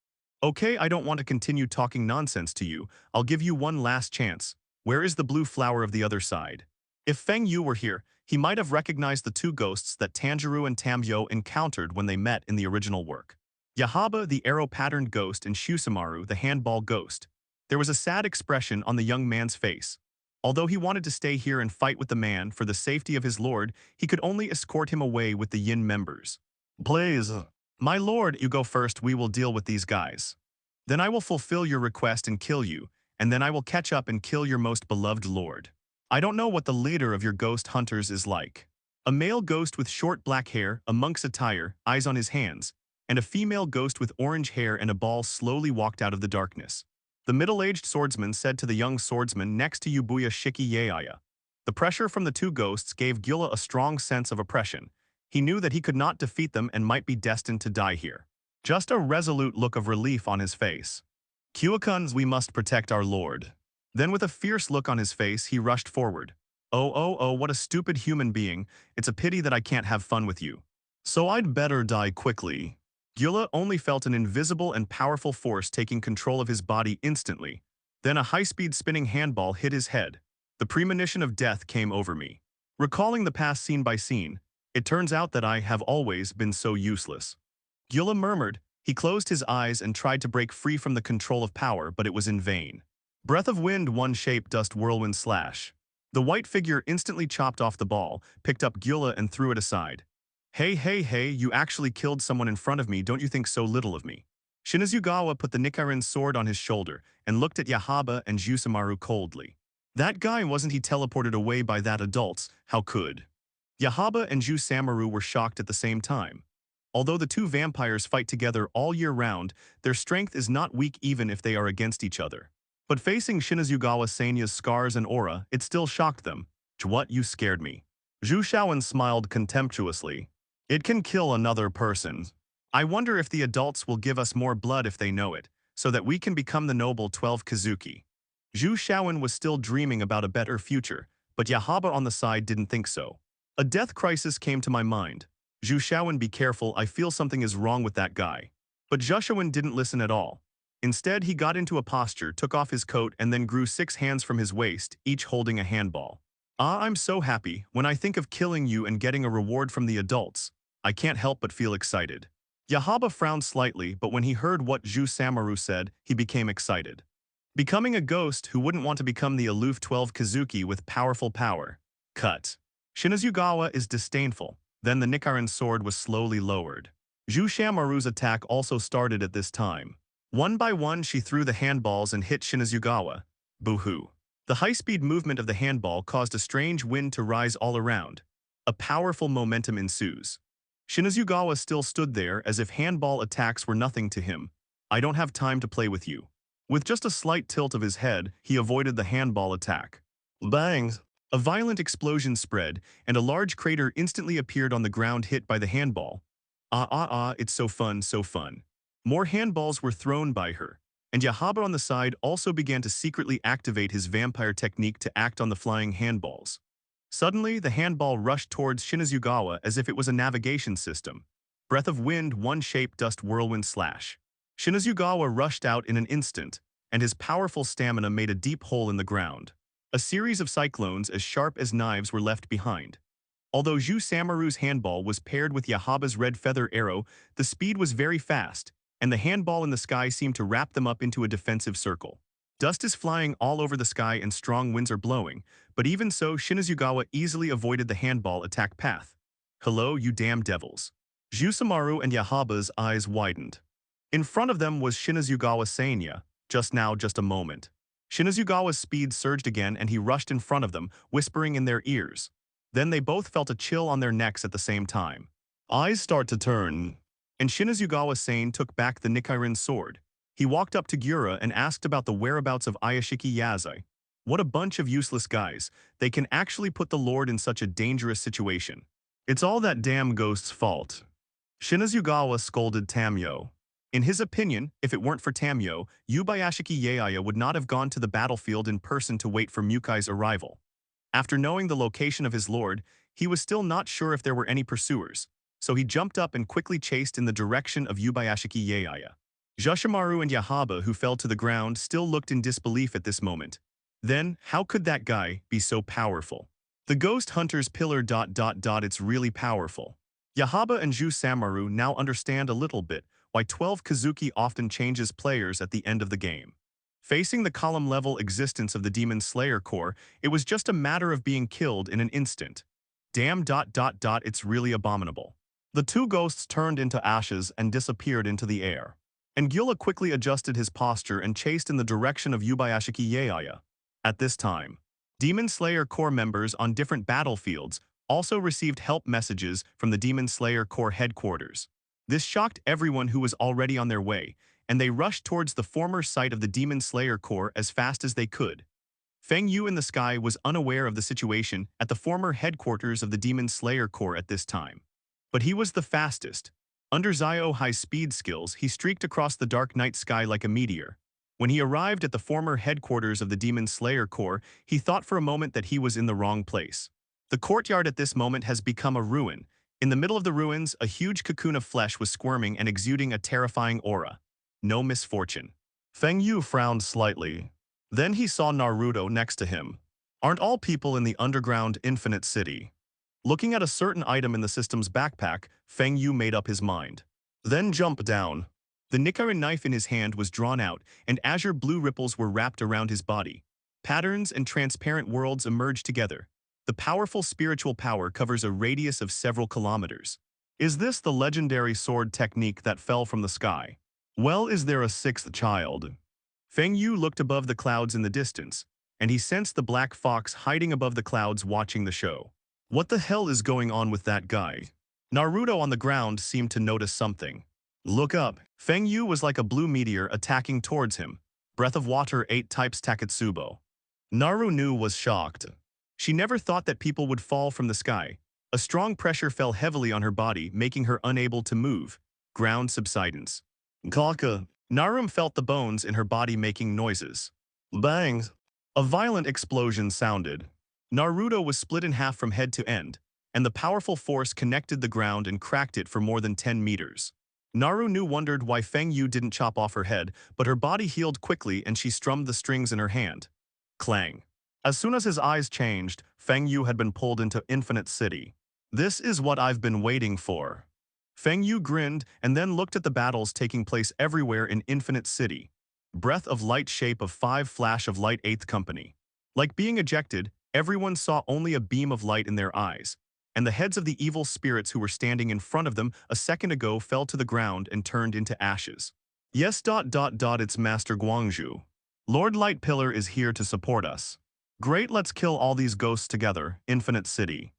Okay, I don't want to continue talking nonsense to you. I'll give you one last chance. Where is the blue flower of the other side? If Feng Yu were here, he might have recognized the two ghosts that Tanjiro and Tamyo encountered when they met in the original work. Yahaba, the arrow-patterned ghost, and Shusamaru, the handball ghost. There was a sad expression on the young man's face. Although he wanted to stay here and fight with the man for the safety of his lord, he could only escort him away with the Yin members. Please. My lord, you go first, we will deal with these guys. Then I will fulfill your request and kill you, and then I will catch up and kill your most beloved lord. I don't know what the leader of your ghost hunters is like. A male ghost with short black hair, a monk's attire, eyes on his hands, and a female ghost with orange hair and a ball slowly walked out of the darkness. The middle-aged swordsman said to the young swordsman next to Yubuya Shiki Yeaya. The pressure from the two ghosts gave Gyula a strong sense of oppression. He knew that he could not defeat them and might be destined to die here. just a resolute look of relief on his face. Kuikuns, we must protect our lord. Then with a fierce look on his face, he rushed forward. Oh, what a stupid human being. It's a pity that I can't have fun with you. So I'd better die quickly. Gyula only felt an invisible and powerful force taking control of his body instantly. Then a high-speed spinning handball hit his head. The premonition of death came over me. Recalling the past scene by scene, it turns out that I have always been so useless. Gyula murmured. He closed his eyes and tried to break free from the control of power, but it was in vain. Breath of wind, one shape, dust, whirlwind, slash. The white figure instantly chopped off the ball, picked up Gyula and threw it aside. Hey, you actually killed someone in front of me, don't you think so little of me? Shinazugawa put the Nichirin sword on his shoulder and looked at Yahaba and Jusamaru coldly. That guy, wasn't he teleported away by that adults? How could? Yahaba and Jusamaru were shocked at the same time. Although the two vampires fight together all year round, their strength is not weak even if they are against each other. But facing Shinazugawa Sanya's scars and aura, it still shocked them. What, you scared me? Zhu Shaoan smiled contemptuously. It can kill another person. I wonder if the adults will give us more blood if they know it, so that we can become the noble 12 Kazuki. Zhu Shaoan was still dreaming about a better future, but Yahaba on the side didn't think so. A death crisis came to my mind. Zhu Shaoan, be careful, I feel something is wrong with that guy. But Zhu Shaoan didn't listen at all. Instead, he got into a posture, took off his coat, and then grew 6 hands from his waist, each holding a handball. I'm so happy. When I think of killing you and getting a reward from the adults, I can't help but feel excited. Yahaba frowned slightly, but when he heard what Jusamaru said, he became excited. Becoming a ghost who wouldn't want to become the aloof 12 Kazuki with powerful power. Cut. Shinazugawa is disdainful. Then the Nichirin sword was slowly lowered. Jusamaru's attack also started at this time. One by one, she threw the handballs and hit Shinazugawa. Boo-hoo. The high-speed movement of the handball caused a strange wind to rise all around. A powerful momentum ensues. Shinazugawa still stood there as if handball attacks were nothing to him. I don't have time to play with you. With just a slight tilt of his head, he avoided the handball attack. Bang! A violent explosion spread, and a large crater instantly appeared on the ground hit by the handball. It's so fun, so fun. More handballs were thrown by her, and Yahaba on the side also began to secretly activate his vampire technique to act on the flying handballs. Suddenly, the handball rushed towards Shinazugawa as if it was a navigation system. Breath of wind, one shape, dust, whirlwind, slash. Shinazugawa rushed out in an instant, and his powerful stamina made a deep hole in the ground. A series of cyclones as sharp as knives were left behind. Although Jusamaru's handball was paired with Yahaba's red feather arrow, the speed was very fast, and the handball in the sky seemed to wrap them up into a defensive circle. Dust is flying all over the sky and strong winds are blowing, but even so, Shinazugawa easily avoided the handball attack path. Hello, you damn devils. Jusamaru and Yahaba's eyes widened. In front of them was Shinazugawa Sanya, just a moment. Shinazugawa's speed surged again and he rushed in front of them, whispering in their ears. Then they both felt a chill on their necks at the same time. Eyes start to turn. And Shinazugawa Sane took back the Nichirin sword. He walked up to Gyura and asked about the whereabouts of Ayashiki Yazai. What a bunch of useless guys. They can actually put the Lord in such a dangerous situation. It's all that damn ghost's fault. Shinazugawa scolded Tamyo. In his opinion, if it weren't for Tamyo, Yubayashiki Yaeya would not have gone to the battlefield in person to wait for Mukai's arrival. After knowing the location of his lord, he was still not sure if there were any pursuers, so he jumped up and quickly chased in the direction of Yubayashiki Yaeya. Jushimaru and Yahaba, who fell to the ground, still looked in disbelief at this moment. Then, how could that guy be so powerful? The ghost hunter's pillar ... It's really powerful. Yahaba and Jusamaru now understand a little bit why 12 Kazuki often changes players at the end of the game. Facing the column-level existence of the Demon Slayer Corps, it was just a matter of being killed in an instant. Damn ... It's really abominable. The two ghosts turned into ashes and disappeared into the air. And Gyula quickly adjusted his posture and chased in the direction of Yubayashiki Yaeya. At this time, Demon Slayer Corps members on different battlefields also received help messages from the Demon Slayer Corps headquarters. This shocked everyone who was already on their way, and they rushed towards the former site of the Demon Slayer Corps as fast as they could. Feng Yu in the sky was unaware of the situation at the former headquarters of the Demon Slayer Corps at this time. But he was the fastest. Under Zio high-speed skills, he streaked across the dark night sky like a meteor. When he arrived at the former headquarters of the Demon Slayer Corps, he thought for a moment that he was in the wrong place. The courtyard at this moment has become a ruin. In the middle of the ruins, a huge cocoon of flesh was squirming and exuding a terrifying aura. No misfortune. Feng Yu frowned slightly. Then he saw Naruto next to him. Aren't all people in the underground infinite city? Looking at a certain item in the system's backpack, Feng Yu made up his mind. Then jump down. The Nichirin knife in his hand was drawn out, and azure blue ripples were wrapped around his body. Patterns and transparent worlds emerged together. The powerful spiritual power covers a radius of several kilometers. Is this the legendary sword technique that fell from the sky? Well, is there a sixth child? Feng Yu looked above the clouds in the distance, and he sensed the black fox hiding above the clouds watching the show. What the hell is going on with that guy? Naruto on the ground seemed to notice something. Look up. Feng Yu was like a blue meteor attacking towards him. Breath of Water 8 types Taketsubo. Naru was shocked. She never thought that people would fall from the sky. A strong pressure fell heavily on her body, making her unable to move. Ground subsidence. Kaka. Narum felt the bones in her body making noises. Bangs. A violent explosion sounded. Naruto was split in half from head to end, and the powerful force connected the ground and cracked it for more than 10 meters. Naru wondered why Feng Yu didn't chop off her head, but her body healed quickly and she strummed the strings in her hand. Clang. As soon as his eyes changed, Feng Yu had been pulled into Infinite City. This is what I've been waiting for. Feng Yu grinned and then looked at the battles taking place everywhere in Infinite City. Breath of Light shape of 5 flash of light 8th company. Like being ejected, everyone saw only a beam of light in their eyes, and the heads of the evil spirits who were standing in front of them a second ago fell to the ground and turned into ashes. Yes. It's Master Guangzhu. Lord Light Pillar is here to support us. Great, let's kill all these ghosts together, Infinite City.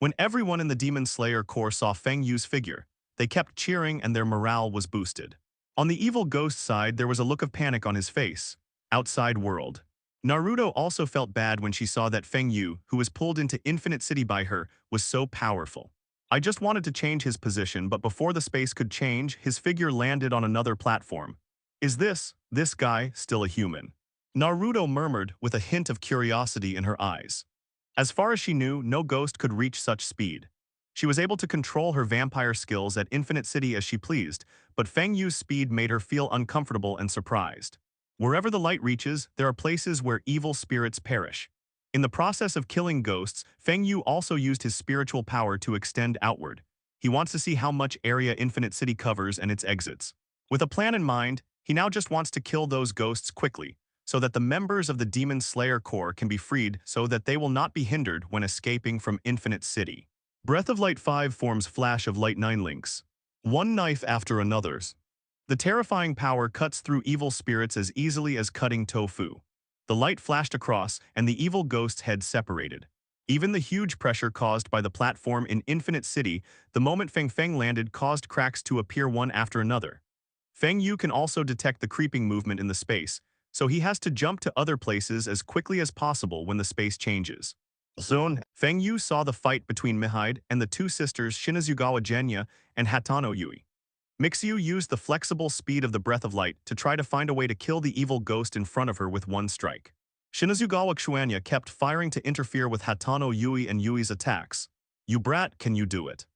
When everyone in the Demon Slayer Corps saw Feng Yu's figure, they kept cheering and their morale was boosted. On the evil ghost side, there was a look of panic on his face. Outside world. Naruto also felt bad when she saw that Feng Yu, who was pulled into Infinite City by her, was so powerful. I just wanted to change his position, but before the space could change, his figure landed on another platform. Is this guy, still a human? Naruto murmured with a hint of curiosity in her eyes. As far as she knew, no ghost could reach such speed. She was able to control her vampire skills at Infinite City as she pleased, but Feng Yu's speed made her feel uncomfortable and surprised. Wherever the light reaches, there are places where evil spirits perish. In the process of killing ghosts, Feng Yu also used his spiritual power to extend outward. He wants to see how much area Infinite City covers and its exits. With a plan in mind, he now just wants to kill those ghosts quickly, so that the members of the Demon Slayer Corps can be freed so that they will not be hindered when escaping from Infinite City. Breath of Light 5 forms Flash of Light 9 links. One knife after another's. The terrifying power cuts through evil spirits as easily as cutting tofu. The light flashed across, and the evil ghost's head separated. Even the huge pressure caused by the platform in Infinite City, the moment Feng landed caused cracks to appear one after another. Feng Yu can also detect the creeping movement in the space, so he has to jump to other places as quickly as possible when the space changes. Soon, Feng Yu saw the fight between Mihide and the two sisters Shinazugawa Genya and Hatano Yui. Mixu used the flexible speed of the Breath of Light to try to find a way to kill the evil ghost in front of her with one strike. Shinazugawa Xuanya kept firing to interfere with Hatano Yui and Yui's attacks. You brat, can you do it?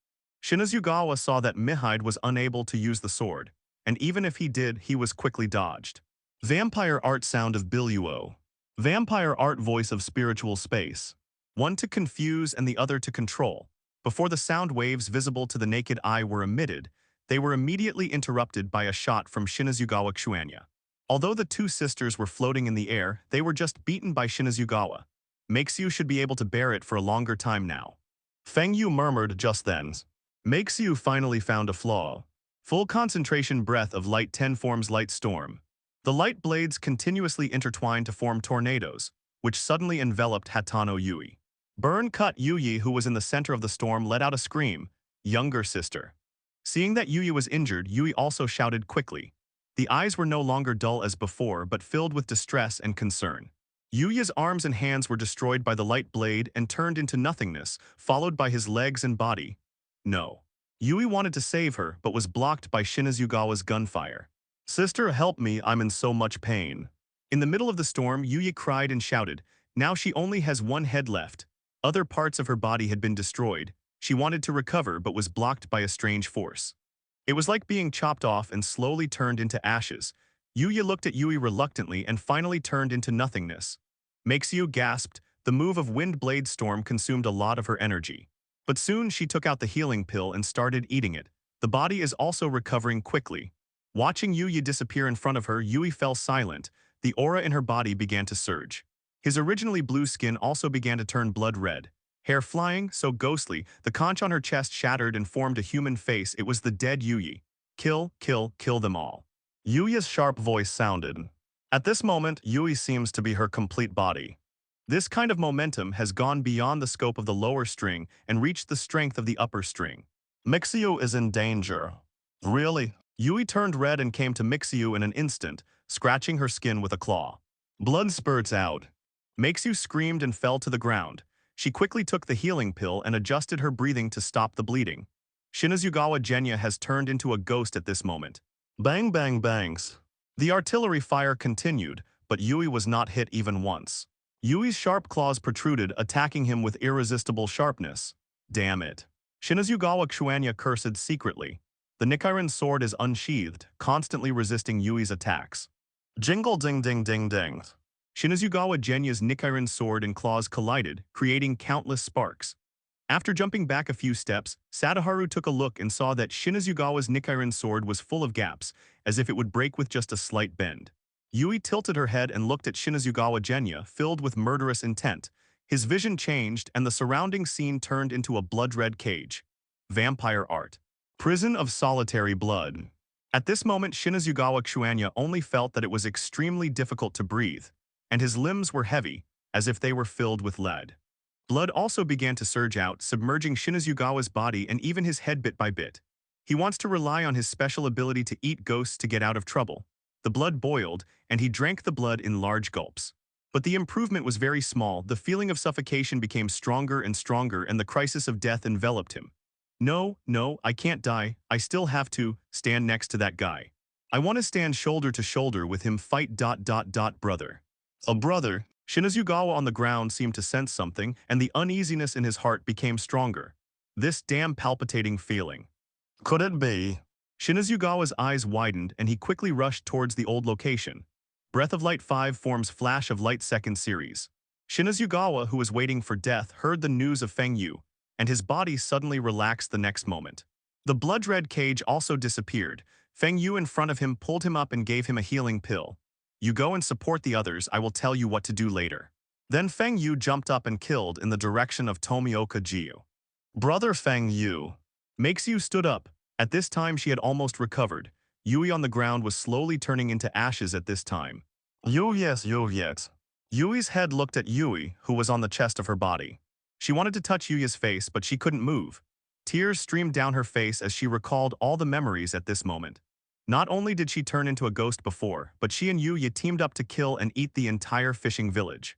Shinazugawa saw that Mihide was unable to use the sword, and even if he did, he was quickly dodged. Vampire art sound of Biluo. Vampire art voice of spiritual space. One to confuse and the other to control. Before the sound waves visible to the naked eye were emitted, they were immediately interrupted by a shot from Shinazugawa Xuanya. Although the two sisters were floating in the air, they were just beaten by Shinazugawa. Makes-you should be able to bear it for a longer time now. Feng Yu murmured just then. Makes-you finally found a flaw. Full concentration Breath of Light 10 forms Light Storm. The light blades continuously intertwined to form tornadoes, which suddenly enveloped Hatano Yui. Burn cut Yui, who was in the center of the storm, let out a scream. Younger sister. Seeing that Yui was injured, Yui also shouted quickly. The eyes were no longer dull as before, but filled with distress and concern. Yui's arms and hands were destroyed by the light blade and turned into nothingness, followed by his legs and body. No. Yui wanted to save her, but was blocked by Shinazugawa's gunfire. Sister, help me, I'm in so much pain. In the middle of the storm, Yui cried and shouted. Now she only has one head left. Other parts of her body had been destroyed. She wanted to recover but was blocked by a strange force. It was like being chopped off and slowly turned into ashes. Yuya looked at Yui reluctantly and finally turned into nothingness. Meixiu gasped. The move of Wind Blade Storm consumed a lot of her energy. But soon she took out the healing pill and started eating it. The body is also recovering quickly. Watching Yuya disappear in front of her, Yui fell silent. The aura in her body began to surge. His originally blue skin also began to turn blood red. Hair flying, so ghostly, the conch on her chest shattered and formed a human face. It was the dead Yui. Kill, kill, kill them all. Yuya's sharp voice sounded. At this moment, Yui seems to be her complete body. This kind of momentum has gone beyond the scope of the lower string and reached the strength of the upper string. Meixiu is in danger. Really? Yui turned red and came to Meixiu in an instant, scratching her skin with a claw. Blood spurts out. Meixiu screamed and fell to the ground. She quickly took the healing pill and adjusted her breathing to stop the bleeding. Shinazugawa Genya has turned into a ghost at this moment. Bang bang bangs. The artillery fire continued, but Yui was not hit even once. Yui's sharp claws protruded, attacking him with irresistible sharpness. Damn it. Shinazugawa Xuanya cursed secretly. The Nichirin sword is unsheathed, constantly resisting Yui's attacks. Jingle ding ding ding ding. Shinazugawa Genya's Nichirin sword and claws collided, creating countless sparks. After jumping back a few steps, Sadaharu took a look and saw that Shinazugawa's Nichirin sword was full of gaps, as if it would break with just a slight bend. Yui tilted her head and looked at Shinazugawa Genya, filled with murderous intent. His vision changed and the surrounding scene turned into a blood-red cage. Vampire art. Prison of solitary blood. At this moment, Shinazugawa Xuanya only felt that it was extremely difficult to breathe, and his limbs were heavy, as if they were filled with lead. Blood also began to surge out, submerging Shinazugawa's body and even his head bit by bit. He wants to rely on his special ability to eat ghosts to get out of trouble. The blood boiled, and he drank the blood in large gulps. But the improvement was very small. The feeling of suffocation became stronger and stronger, and the crisis of death enveloped him. No, I can't die. I still have to stand next to that guy. I want to stand shoulder to shoulder with him, fight ... brother. A brother? Shinazugawa on the ground seemed to sense something, and the uneasiness in his heart became stronger. This damn palpitating feeling. Could it be? Shinazugawa's eyes widened, and he quickly rushed towards the old location. Breath of Light 5 forms Flash of Light second series. Shinazugawa, who was waiting for death, heard the news of Feng Yu, and his body suddenly relaxed the next moment. The blood-red cage also disappeared. Feng Yu in front of him pulled him up and gave him a healing pill. You go and support the others, I will tell you what to do later. Then Feng Yu jumped up and killed in the direction of Tomioka Jiu. Brother Feng Yu. Meixiu stood up. At this time she had almost recovered. Yui on the ground was slowly turning into ashes at this time. Yes. Yui's head looked at Yui, who was on the chest of her body. She wanted to touch Yuya's face, but she couldn't move. Tears streamed down her face as she recalled all the memories at this moment. Not only did she turn into a ghost before, but she and Yuya teamed up to kill and eat the entire fishing village.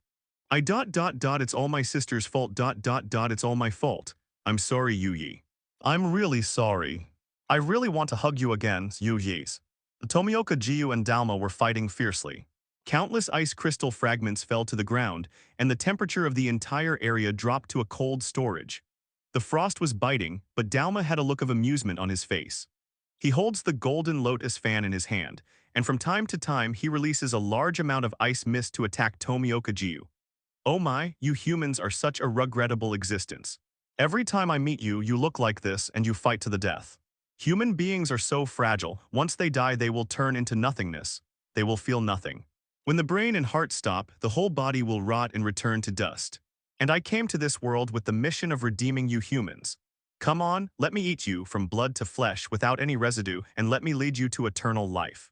It's all my sister's fault ... It's all my fault. I'm sorry, Yuyi. I'm really sorry. I really want to hug you again, Yuyi's. Tomioka Jiu and Dalma were fighting fiercely. Countless ice crystal fragments fell to the ground, and the temperature of the entire area dropped to a cold storage. The frost was biting, but Dalma had a look of amusement on his face. He holds the golden lotus fan in his hand, and from time to time he releases a large amount of ice mist to attack Tomioka Jiu. Oh my, you humans are such a regrettable existence. Every time I meet you, you look like this and you fight to the death. Human beings are so fragile. Once they die, they will turn into nothingness. They will feel nothing. When the brain and heart stop, the whole body will rot and return to dust. And I came to this world with the mission of redeeming you humans. Come on, let me eat you from blood to flesh without any residue, and let me lead you to eternal life.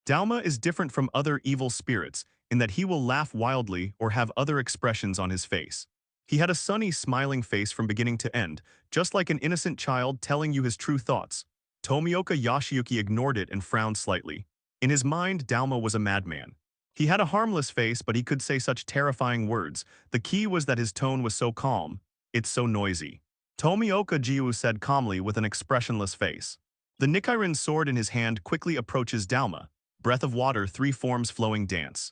Dalma is different from other evil spirits in that he will laugh wildly or have other expressions on his face. He had a sunny, smiling face from beginning to end, just like an innocent child telling you his true thoughts. Tomioka Yoshiyuki ignored it and frowned slightly. In his mind, Dalma was a madman. He had a harmless face, but he could say such terrifying words. The key was that his tone was so calm. It's so noisy. Tomioka Jiu said calmly with an expressionless face. The Nichirin sword in his hand quickly approaches Dalma. Breath of water, three forms flowing dance.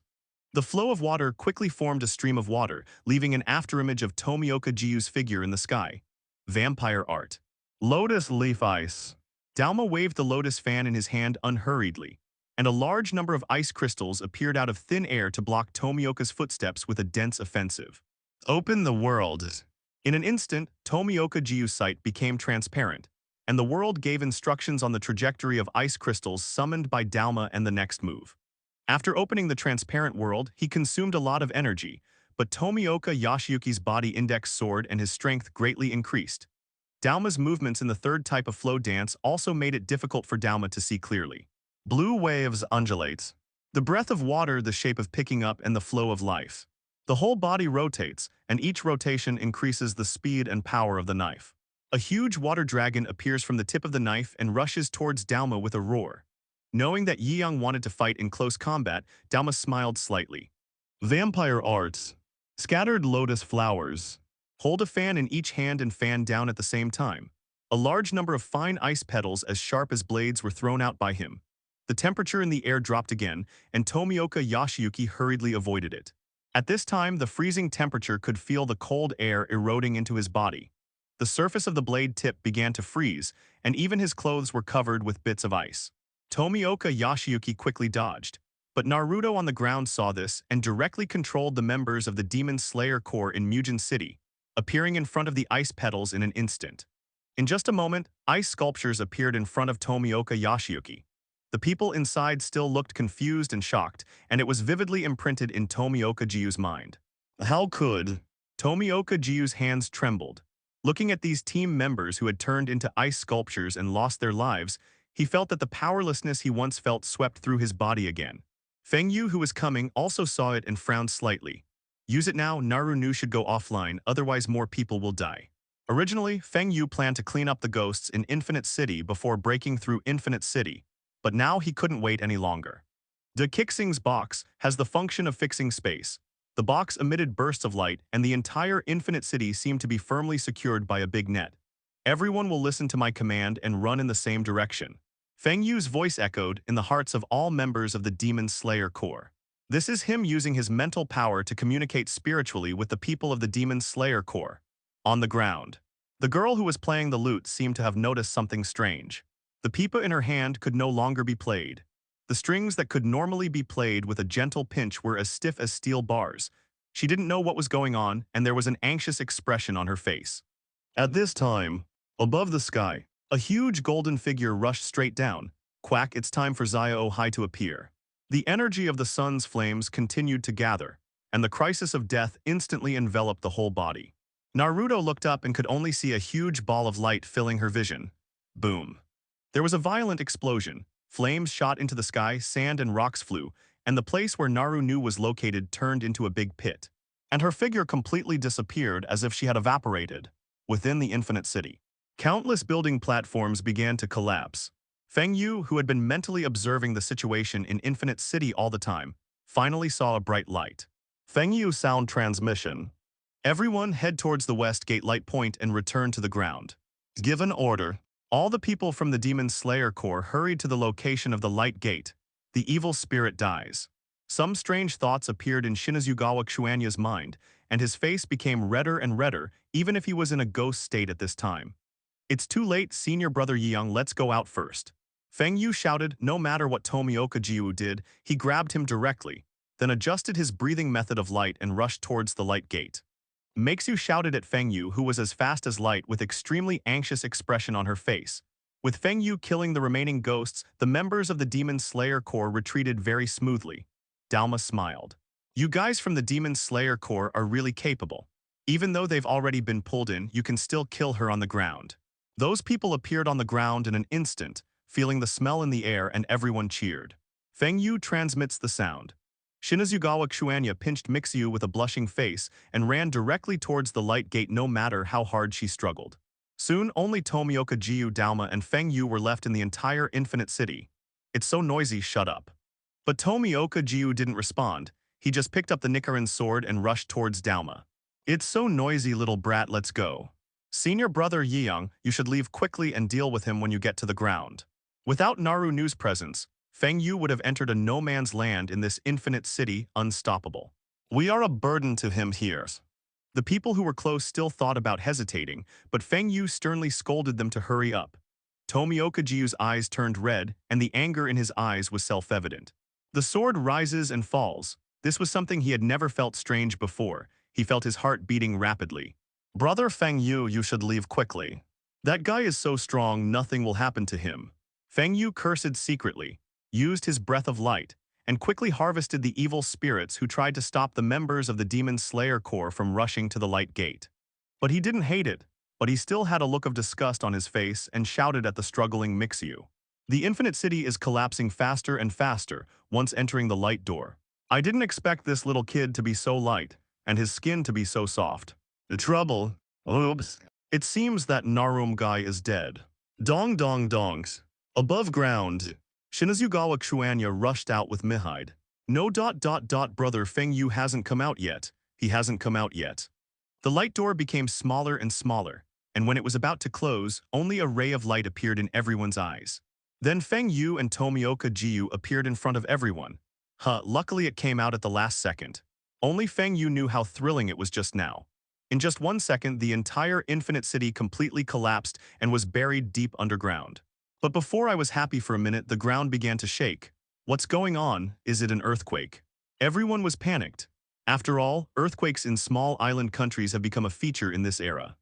The flow of water quickly formed a stream of water, leaving an afterimage of Tomioka Jiu's figure in the sky. Vampire art. Lotus leaf ice. Dalma waved the lotus fan in his hand unhurriedly, and a large number of ice crystals appeared out of thin air to block Tomioka's footsteps with a dense offensive. Open the world. In an instant, Tomioka Jiu's sight became transparent, and the world gave instructions on the trajectory of ice crystals summoned by Dalma and the next move. After opening the transparent world, he consumed a lot of energy, but Tomioka Yoshiyuki's body index soared and his strength greatly increased. Dalma's movements in the third type of flow dance also made it difficult for Dalma to see clearly. Blue waves undulates. The breath of water, the shape of picking up, and the flow of life. The whole body rotates, and each rotation increases the speed and power of the knife. A huge water dragon appears from the tip of the knife and rushes towards Dalma with a roar. Knowing that Yi Yang wanted to fight in close combat, Dalma smiled slightly. Vampire arts. Scattered lotus flowers. Hold a fan in each hand and fan down at the same time. A large number of fine ice petals as sharp as blades were thrown out by him. The temperature in the air dropped again, and Tomioka Yoshiyuki hurriedly avoided it. At this time, the freezing temperature could feel the cold air eroding into his body. The surface of the blade tip began to freeze, and even his clothes were covered with bits of ice. Tomioka Yoshiyuki quickly dodged, but Naruto on the ground saw this and directly controlled the members of the Demon Slayer Corps in Muzan City, appearing in front of the ice petals in an instant. In just a moment, ice sculptures appeared in front of Tomioka Yoshiyuki. The people inside still looked confused and shocked, and it was vividly imprinted in Tomioka Jiu's mind. How could? Tomioka Jiu's hands trembled. Looking at these team members who had turned into ice sculptures and lost their lives, he felt that the powerlessness he once felt swept through his body again. Feng Yu, who was coming, also saw it and frowned slightly. Use it now, Naru should go offline, otherwise more people will die. Originally, Feng Yu planned to clean up the ghosts in Infinite City before breaking through Infinite City, but now he couldn't wait any longer. De Kixing's box has the function of fixing space. The box emitted bursts of light, and the entire Infinite City seemed to be firmly secured by a big net. Everyone will listen to my command and run in the same direction. Feng Yu's voice echoed in the hearts of all members of the Demon Slayer Corps. This is him using his mental power to communicate spiritually with the people of the Demon Slayer Corps. On the ground, the girl who was playing the lute seemed to have noticed something strange. The pipa in her hand could no longer be played. The strings that could normally be played with a gentle pinch were as stiff as steel bars. She didn't know what was going on, and there was an anxious expression on her face. At this time, above the sky, a huge golden figure rushed straight down. Quack, it's time for Zaya Ohai to appear. The energy of the sun's flames continued to gather, and the crisis of death instantly enveloped the whole body. Naruto looked up and could only see a huge ball of light filling her vision. Boom. There was a violent explosion. Flames shot into the sky, sand and rocks flew, and the place where Naru was located turned into a big pit. And her figure completely disappeared as if she had evaporated. Within the Infinite City, countless building platforms began to collapse. Feng Yu, who had been mentally observing the situation in Infinite City all the time, finally saw a bright light. Feng Yu sound transmission. Everyone head towards the West Gate light point and return to the ground. Given order. All the people from the Demon Slayer Corps hurried to the location of the light gate. The evil spirit dies. Some strange thoughts appeared in Shinazugawa Xuanya's mind, and his face became redder and redder, even if he was in a ghost state at this time. It's too late, senior brother Yang, let's go out first. Feng Yu shouted. No matter what Tomioka Jiu did, he grabbed him directly, then adjusted his breathing method of light and rushed towards the light gate. Meixu shouted at Feng Yu, who was as fast as light with extremely anxious expression on her face. With Feng Yu killing the remaining ghosts, the members of the Demon Slayer Corps retreated very smoothly. Dalma smiled. You guys from the Demon Slayer Corps are really capable. Even though they've already been pulled in, you can still kill her on the ground. Those people appeared on the ground in an instant, feeling the smell in the air, and everyone cheered. Feng Yu transmits the sound. Shinazugawa Xuanya pinched Mixu with a blushing face and ran directly towards the light gate no matter how hard she struggled. Soon, only Tomioka Jiu, Dalma, and Feng Yu were left in the entire Infinite City. It's so noisy, shut up. But Tomioka Jiu didn't respond. He just picked up the Nichirin sword and rushed towards Dalma. It's so noisy, little brat, let's go. Senior brother Yeong, you should leave quickly and deal with him when you get to the ground. Without Naru Nu's presence, Feng Yu would have entered a no-man's land in this infinite city unstoppable. We are a burden to him here. The people who were close still thought about hesitating, but Feng Yu sternly scolded them to hurry up. Tomioka Jiyu's eyes turned red, and the anger in his eyes was self-evident. The sword rises and falls. This was something he had never felt strange before. He felt his heart beating rapidly. Brother Feng Yu, you should leave quickly. That guy is so strong, nothing will happen to him. Feng Yu cursed secretly, used his breath of light, and quickly harvested the evil spirits who tried to stop the members of the Demon Slayer Corps from rushing to the light gate. But he didn't hate it, but he still had a look of disgust on his face and shouted at the struggling Mixu. The Infinite City is collapsing faster and faster once entering the light door. I didn't expect this little kid to be so light, and his skin to be so soft. The trouble. Oops. It seems that Narum guy is dead. Dong dong dongs. Above ground. Shinazugawa Chuanya rushed out with Mihide. No. Brother Feng Yu hasn't come out yet. He hasn't come out yet. The light door became smaller and smaller, and when it was about to close, only a ray of light appeared in everyone's eyes. Then Feng Yu and Tomioka Jiyu appeared in front of everyone. Luckily it came out at the last second. Only Feng Yu knew how thrilling it was just now. In just 1 second, the entire Infinite City completely collapsed and was buried deep underground. But before I was happy for a minute, the ground began to shake. What's going on? Is it an earthquake? Everyone was panicked. After all, earthquakes in small island countries have become a feature in this era.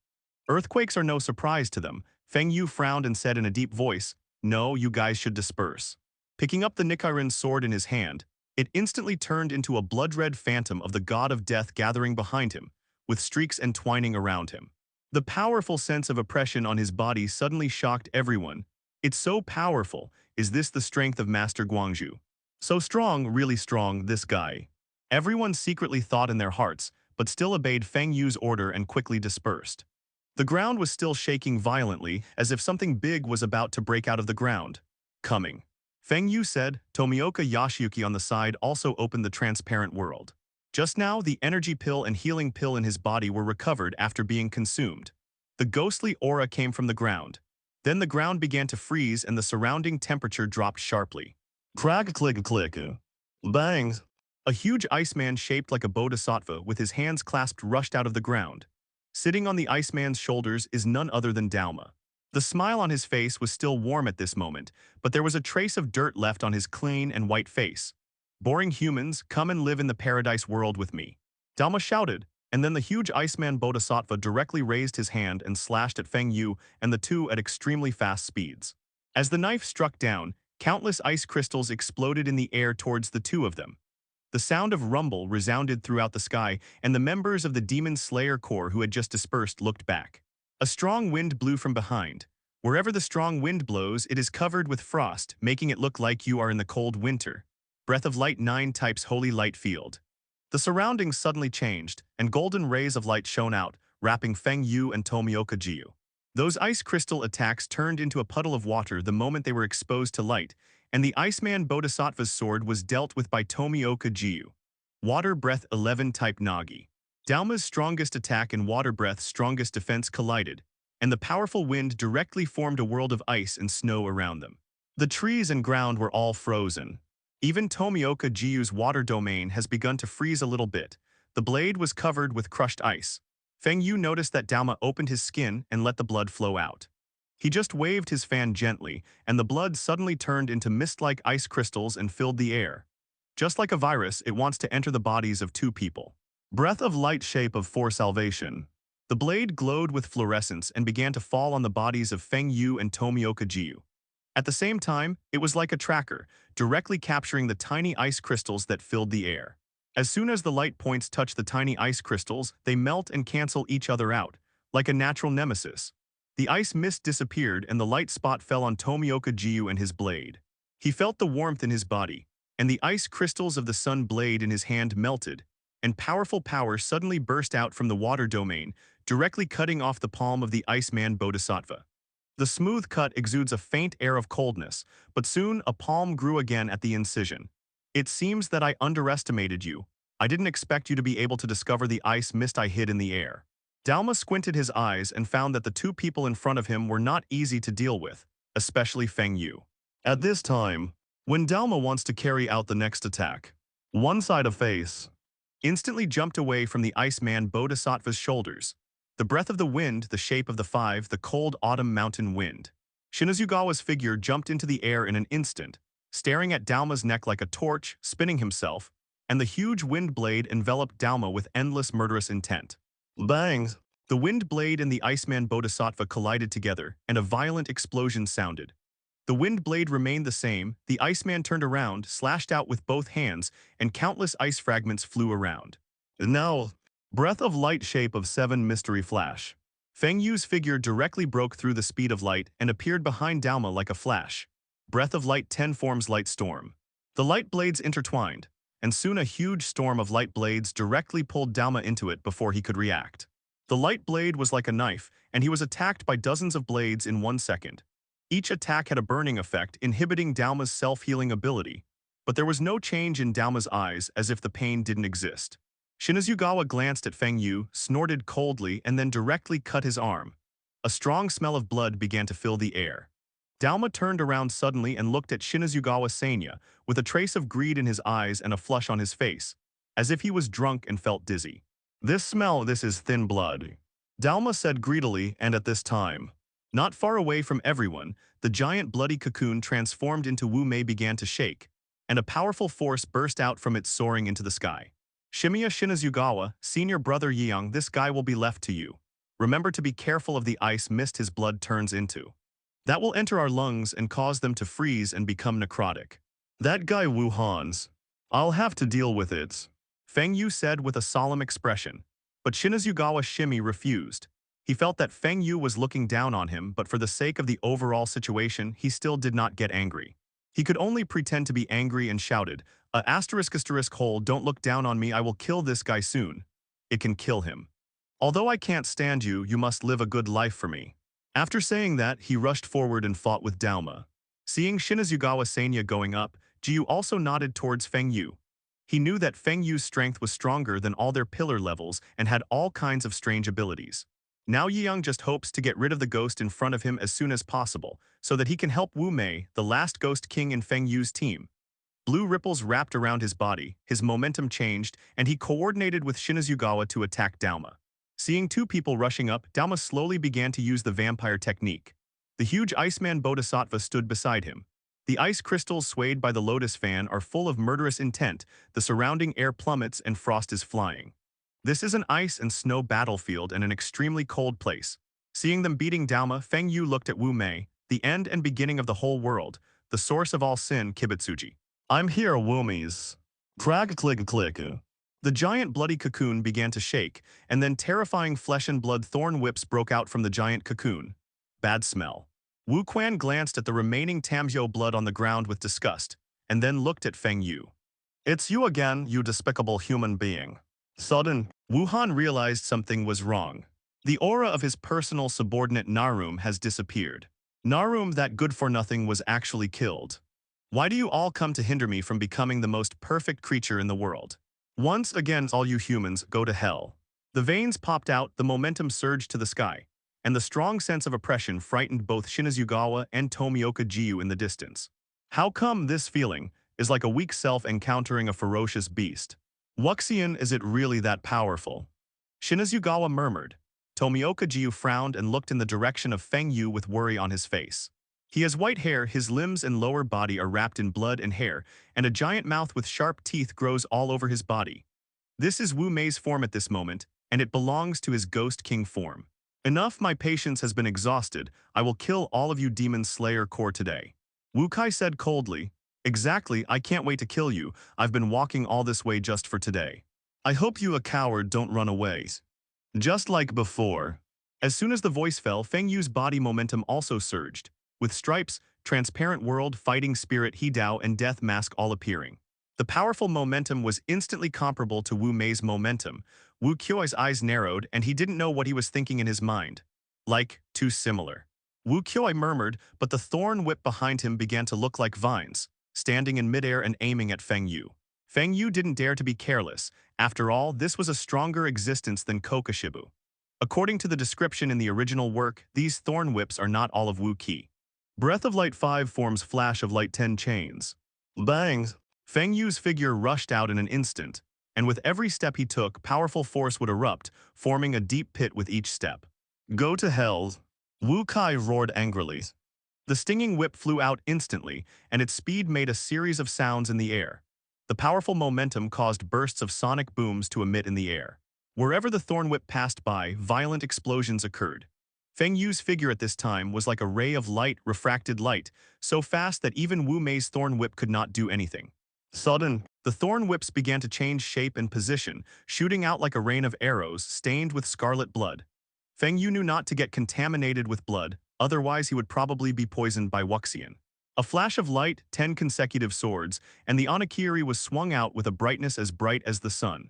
Earthquakes are no surprise to them. Feng Yu frowned and said in a deep voice, "No, you guys should disperse." Picking up the Nichirin sword in his hand, it instantly turned into a blood-red phantom of the god of death gathering behind him, with streaks entwining around him. The powerful sense of oppression on his body suddenly shocked everyone. It's so powerful. Is this the strength of Master Guangzhu? So strong, really strong, this guy. Everyone secretly thought in their hearts, but still obeyed Feng Yu's order and quickly dispersed. The ground was still shaking violently, as if something big was about to break out of the ground. Coming. Feng Yu said. Tomioka Yoshiyuki on the side also opened the transparent world. Just now, the energy pill and healing pill in his body were recovered after being consumed. The ghostly aura came from the ground. Then the ground began to freeze and the surrounding temperature dropped sharply. Crack click click. Bangs. A huge Iceman shaped like a bodhisattva with his hands clasped rushed out of the ground. Sitting on the Iceman's shoulders is none other than Dauma. The smile on his face was still warm at this moment, but there was a trace of dirt left on his clean and white face. Boring humans, come and live in the paradise world with me. Dauma shouted, and then the huge Iceman Bodhisattva directly raised his hand and slashed at Feng Yu and the two at extremely fast speeds. As the knife struck down, countless ice crystals exploded in the air towards the two of them. The sound of rumble resounded throughout the sky, and the members of the Demon Slayer Corps who had just dispersed looked back. A strong wind blew from behind. Wherever the strong wind blows, it is covered with frost, making it look like you are in the cold winter. Breath of Light 9 types Holy Light Field. The surroundings suddenly changed, and golden rays of light shone out, wrapping Feng Yu and Tomioka Jiyu. Those ice crystal attacks turned into a puddle of water the moment they were exposed to light, and the Iceman Bodhisattva's sword was dealt with by Tomioka Jiyu. Water Breath 11 type Nagi. Dauma's strongest attack and Water Breath's strongest defense collided, and the powerful wind directly formed a world of ice and snow around them. The trees and ground were all frozen. Even Tomioka Jiyu's water domain has begun to freeze a little bit. The blade was covered with crushed ice. Feng Yu noticed that Dauma opened his skin and let the blood flow out. He just waved his fan gently, and the blood suddenly turned into mist-like ice crystals and filled the air. Just like a virus, it wants to enter the bodies of two people. Breath of Light Shape of For Salvation. The blade glowed with fluorescence and began to fall on the bodies of Feng Yu and Tomioka Jiyu. At the same time, it was like a tracker, directly capturing the tiny ice crystals that filled the air. As soon as the light points touch the tiny ice crystals, they melt and cancel each other out, like a natural nemesis. The ice mist disappeared and the light spot fell on Tomioka Jiyu and his blade. He felt the warmth in his body, and the ice crystals of the sun blade in his hand melted, and powerful power suddenly burst out from the water domain, directly cutting off the palm of the Iceman Bodhisattva. The smooth cut exudes a faint air of coldness, but soon a palm grew again at the incision. It seems that I underestimated you. I didn't expect you to be able to discover the ice mist I hid in the air. Dalma squinted his eyes and found that the two people in front of him were not easy to deal with, especially Feng Yu. At this time, when Dalma wants to carry out the next attack, one side of face instantly jumped away from the Iceman Bodhisattva's shoulders. The breath of the wind, the shape of the five, the cold autumn mountain wind. Shinazugawa's figure jumped into the air in an instant, staring at Dalma's neck like a torch, spinning himself, and the huge wind blade enveloped Dalma with endless murderous intent. Bang! The wind blade and the Iceman Bodhisattva collided together, and a violent explosion sounded. The wind blade remained the same, the Iceman turned around, slashed out with both hands, and countless ice fragments flew around. Now, breath of light shape of 7 mystery flash. Feng Yu's figure directly broke through the speed of light and appeared behind Dalma like a flash. Breath of light 10 forms light storm. The light blades intertwined, and soon a huge storm of light blades directly pulled Dalma into it before he could react. The light blade was like a knife, and he was attacked by dozens of blades in 1 second. Each attack had a burning effect, inhibiting Dalma's self-healing ability, but there was no change in Dalma's eyes, as if the pain didn't exist. Shinazugawa glanced at Feng Yu, snorted coldly, and then directly cut his arm. A strong smell of blood began to fill the air. Dalma turned around suddenly and looked at Shinazugawa Sanya, with a trace of greed in his eyes and a flush on his face, as if he was drunk and felt dizzy. This is thin blood, Dalma said greedily, and at this time, not far away from everyone, the giant bloody cocoon transformed into Wu Mei began to shake, and a powerful force burst out from it, soaring into the sky. Shimiya Shinazugawa, senior brother Yeong, this guy will be left to you. Remember to be careful of the ice mist his blood turns into. That will enter our lungs and cause them to freeze and become necrotic. That guy Wu Han's. I'll have to deal with it, Feng Yu said with a solemn expression. But Shinazugawa Shimi refused. He felt that Feng Yu was looking down on him, but for the sake of the overall situation, he still did not get angry. He could only pretend to be angry and shouted, hole, don't look down on me, I will kill this guy soon. It can kill him. Although I can't stand you, you must live a good life for me. After saying that, he rushed forward and fought with Dalma. Seeing Shinazugawa Sanya going up, Jiyu also nodded towards Feng Yu. He knew that Feng Yu's strength was stronger than all their pillar levels and had all kinds of strange abilities. Now Yeong just hopes to get rid of the ghost in front of him as soon as possible, so that he can help Wu Mei, the last ghost king in Feng Yu's team. Blue ripples wrapped around his body, his momentum changed, and he coordinated with Shinazugawa to attack Dalma. Seeing two people rushing up, Dalma slowly began to use the vampire technique. The huge Iceman Bodhisattva stood beside him. The ice crystals swayed by the lotus fan are full of murderous intent, the surrounding air plummets and frost is flying. This is an ice and snow battlefield and an extremely cold place. Seeing them beating Dalma, Feng Yu looked at Wu Mei, the end and beginning of the whole world, the source of all sin, Kibutsuji. I'm here, Woomies. Crag click click. The giant bloody cocoon began to shake, and then terrifying flesh and blood thorn whips broke out from the giant cocoon. Bad smell. Wu Quan glanced at the remaining Tamjo blood on the ground with disgust, and then looked at Feng Yu. It's you again, you despicable human being. Sudden, Wuhan realized something was wrong. The aura of his personal subordinate Narum has disappeared. Narum, that good-for-nothing, was actually killed. Why do you all come to hinder me from becoming the most perfect creature in the world? Once again, all you humans, go to hell. The veins popped out, the momentum surged to the sky, and the strong sense of oppression frightened both Shinazugawa and Tomioka Jiyu in the distance. How come this feeling is like a weak self encountering a ferocious beast? Wuxian, is it really that powerful? Shinazugawa murmured. Tomioka Jiyu frowned and looked in the direction of Feng Yu with worry on his face. He has white hair, his limbs and lower body are wrapped in blood and hair, and a giant mouth with sharp teeth grows all over his body. This is Wu Mei's form at this moment, and it belongs to his Ghost King form. Enough, my patience has been exhausted. I will kill all of you Demon Slayer core today. Wu Kai said coldly. Exactly, I can't wait to kill you. I've been walking all this way just for today. I hope you, a coward, don't run away. Just like before. As soon as the voice fell, Feng Yu's body momentum also surged, with stripes, transparent world, fighting spirit, He Dao, and death mask all appearing. The powerful momentum was instantly comparable to Wu Mei's momentum. Wu Qiui's eyes narrowed, and he didn't know what he was thinking in his mind. Like, too similar. Wu Qiui murmured, but the thorn whip behind him began to look like vines, standing in midair and aiming at Feng Yu. Feng Yu didn't dare to be careless. After all, this was a stronger existence than Kokoshibu. According to the description in the original work, these thorn whips are not all of Wu Qi. Breath of Light 5 forms Flash of Light 10 chains. Bang! Feng Yu's figure rushed out in an instant, and with every step he took, powerful force would erupt, forming a deep pit with each step. Go to hell! Wu Kai roared angrily. The stinging whip flew out instantly, and its speed made a series of sounds in the air. The powerful momentum caused bursts of sonic booms to emit in the air. Wherever the thorn whip passed by, violent explosions occurred. Feng Yu's figure at this time was like a ray of light, refracted light, so fast that even Wu Mei's thorn whip could not do anything. Sudden, the thorn whips began to change shape and position, shooting out like a rain of arrows stained with scarlet blood. Feng Yu knew not to get contaminated with blood, otherwise he would probably be poisoned by Wuxian. A flash of light, 10 consecutive swords, and the Onakiri was swung out with a brightness as bright as the sun,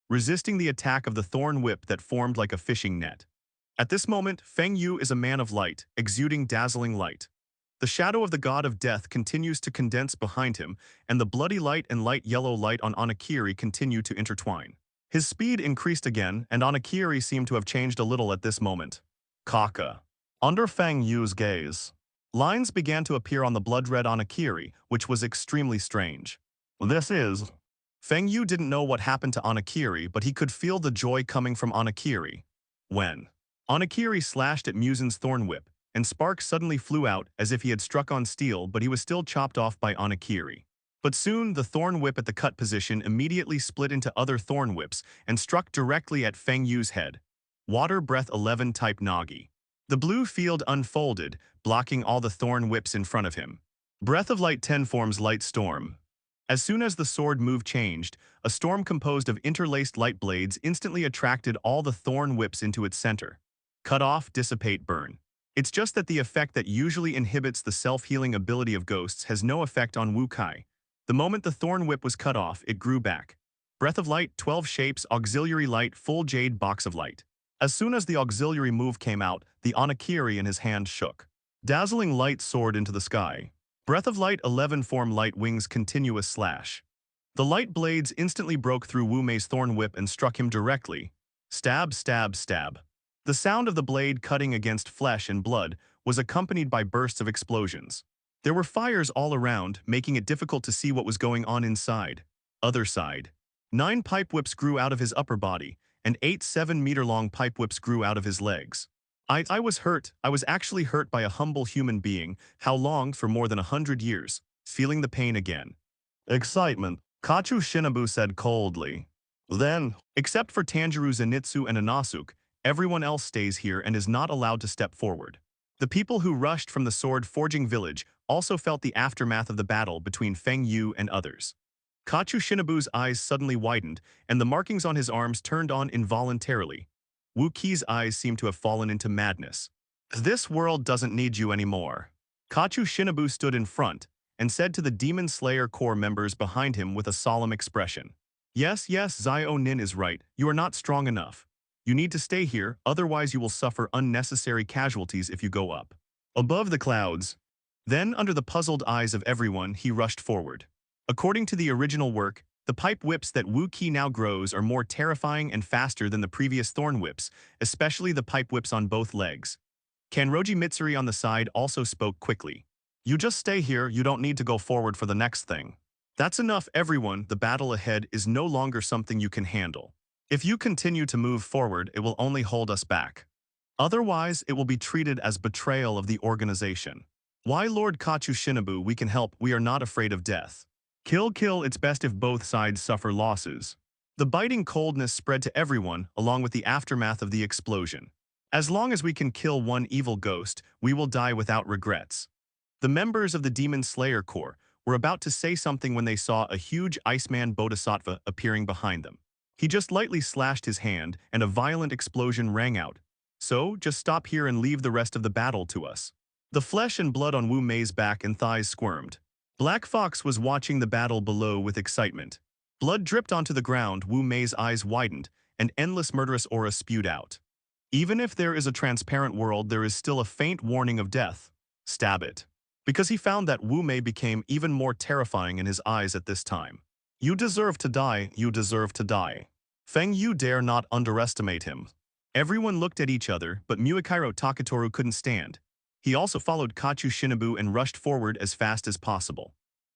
resisting the attack of the thorn whip that formed like a fishing net. At this moment, Feng Yu is a man of light, exuding dazzling light. The shadow of the god of death continues to condense behind him, and the bloody light and light yellow light on Onakiri continue to intertwine. His speed increased again, and Onakiri seemed to have changed a little at this moment. Kaka. Under Feng Yu's gaze, lines began to appear on the blood-red Onakiri, which was extremely strange. This is... Feng Yu didn't know what happened to Onakiri, but he could feel the joy coming from Onakiri. When Onakiri slashed at Muzan's thorn whip, and sparks suddenly flew out as if he had struck on steel, but he was still chopped off by Onakiri. But soon, the thorn whip at the cut position immediately split into other thorn whips and struck directly at Feng Yu's head. Water Breath 11 type Nagi. The blue field unfolded, blocking all the thorn whips in front of him. Breath of Light 10 forms Light Storm. As soon as the sword move changed, a storm composed of interlaced light blades instantly attracted all the thorn whips into its center. Cut off, dissipate, burn. It's just that the effect that usually inhibits the self-healing ability of ghosts has no effect on Wu Kai. The moment the thorn whip was cut off, it grew back. Breath of Light, 12 shapes, auxiliary light, full jade box of light. As soon as the auxiliary move came out, the Onakiri in his hand shook. Dazzling light soared into the sky. Breath of Light 11 form light wings continuous slash. The light blades instantly broke through Wu Mei's thorn whip and struck him directly. Stab, stab, stab. The sound of the blade cutting against flesh and blood was accompanied by bursts of explosions. There were fires all around, making it difficult to see what was going on inside. Other side. 9 pipe whips grew out of his upper body, and 8 7-meter-long pipe whips grew out of his legs. I was hurt. I was actually hurt by a humble human being, how long for more than 100 years, feeling the pain again. Excitement, Kachu Shinobu said coldly. Then, except for Tanjiro Zenitsu and Inazuk, everyone else stays here and is not allowed to step forward. The people who rushed from the sword-forging village also felt the aftermath of the battle between Feng Yu and others. Kachu Shinobu's eyes suddenly widened, and the markings on his arms turned on involuntarily. Wu Qi's eyes seemed to have fallen into madness. This world doesn't need you anymore. Kachu Shinobu stood in front and said to the Demon Slayer Corps members behind him with a solemn expression. Yes, Zio Nin is right. You are not strong enough. You need to stay here, otherwise you will suffer unnecessary casualties if you go up. Above the clouds. Then, under the puzzled eyes of everyone, he rushed forward. According to the original work, the pipe whips that Wu Qi now grows are more terrifying and faster than the previous thorn whips, especially the pipe whips on both legs. Kanroji Mitsuri on the side also spoke quickly. You just stay here, you don't need to go forward for the next thing. That's enough, everyone. The battle ahead is no longer something you can handle. If you continue to move forward, it will only hold us back. Otherwise, it will be treated as betrayal of the organization. Why, Lord Kachu Shinobu, we can help, we are not afraid of death. Kill, it's best if both sides suffer losses. The biting coldness spread to everyone, along with the aftermath of the explosion. As long as we can kill one evil ghost, we will die without regrets. The members of the Demon Slayer Corps were about to say something when they saw a huge Iceman Bodhisattva appearing behind them. He just lightly slashed his hand, and a violent explosion rang out. So, just stop here and leave the rest of the battle to us. The flesh and blood on Wu Mei's back and thighs squirmed. Black Fox was watching the battle below with excitement. Blood dripped onto the ground, Wu Mei's eyes widened, and endless murderous aura spewed out. Even if there is a transparent world, there is still a faint warning of death. Stab it. Because he found that Wu Mei became even more terrifying in his eyes at this time. You deserve to die, you deserve to die. Feng Yu dare not underestimate him. Everyone looked at each other, but Muakiro Takatoru couldn't stand. He also followed Kachu Shinobu and rushed forward as fast as possible.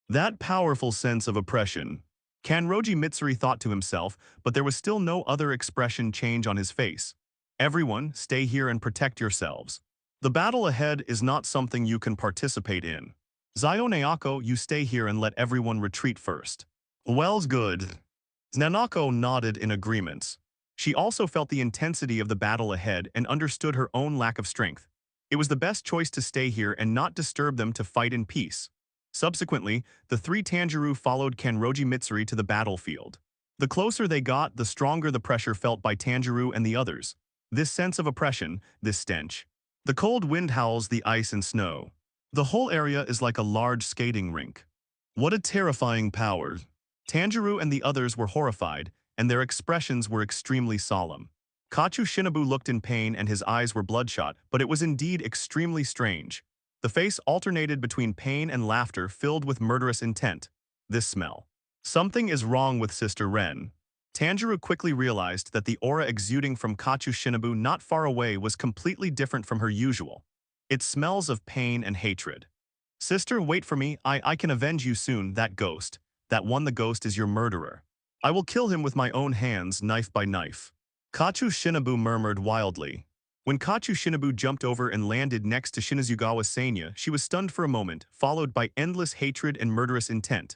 That powerful sense of oppression. Kanroji Mitsuri thought to himself, but there was still no other expression change on his face. Everyone, stay here and protect yourselves. The battle ahead is not something you can participate in. Zayo Naoko, you stay here and let everyone retreat first. Well's good. Nanako nodded in agreement. She also felt the intensity of the battle ahead and understood her own lack of strength. It was the best choice to stay here and not disturb them to fight in peace. Subsequently, the three Tanjiro followed Kanroji Mitsuri to the battlefield. The closer they got, the stronger the pressure felt by Tanjiro and the others. This sense of oppression, this stench. The cold wind howls the ice and snow. The whole area is like a large skating rink. What a terrifying power. Tanjiro and the others were horrified, and their expressions were extremely solemn. Kachu Shinobu looked in pain and his eyes were bloodshot, but it was indeed extremely strange. The face alternated between pain and laughter filled with murderous intent. This smell. Something is wrong with Sister Ren. Tanjiro quickly realized that the aura exuding from Kachu Shinobu not far away was completely different from her usual. It smells of pain and hatred. Sister, wait for me, I can avenge you soon, that ghost. That one, the ghost is your murderer. I will kill him with my own hands, knife by knife. Kachu Shinobu murmured wildly. When Kachu Shinobu jumped over and landed next to Shinazugawa Sanya, she was stunned for a moment, followed by endless hatred and murderous intent.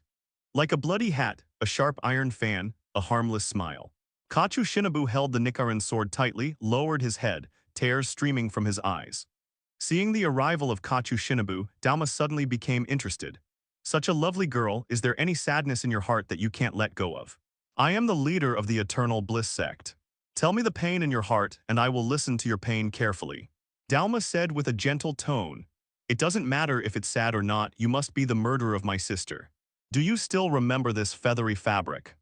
Like a bloody hat, a sharp iron fan, a harmless smile. Kachu Shinobu held the Nichirin sword tightly, lowered his head, tears streaming from his eyes. Seeing the arrival of Kachu Shinobu, Dalma suddenly became interested. Such a lovely girl, is there any sadness in your heart that you can't let go of? I am the leader of the Eternal Bliss sect. Tell me the pain in your heart, and I will listen to your pain carefully. Dalma said with a gentle tone. It doesn't matter if it's sad or not, you must be the murderer of my sister. Do you still remember this feathery fabric?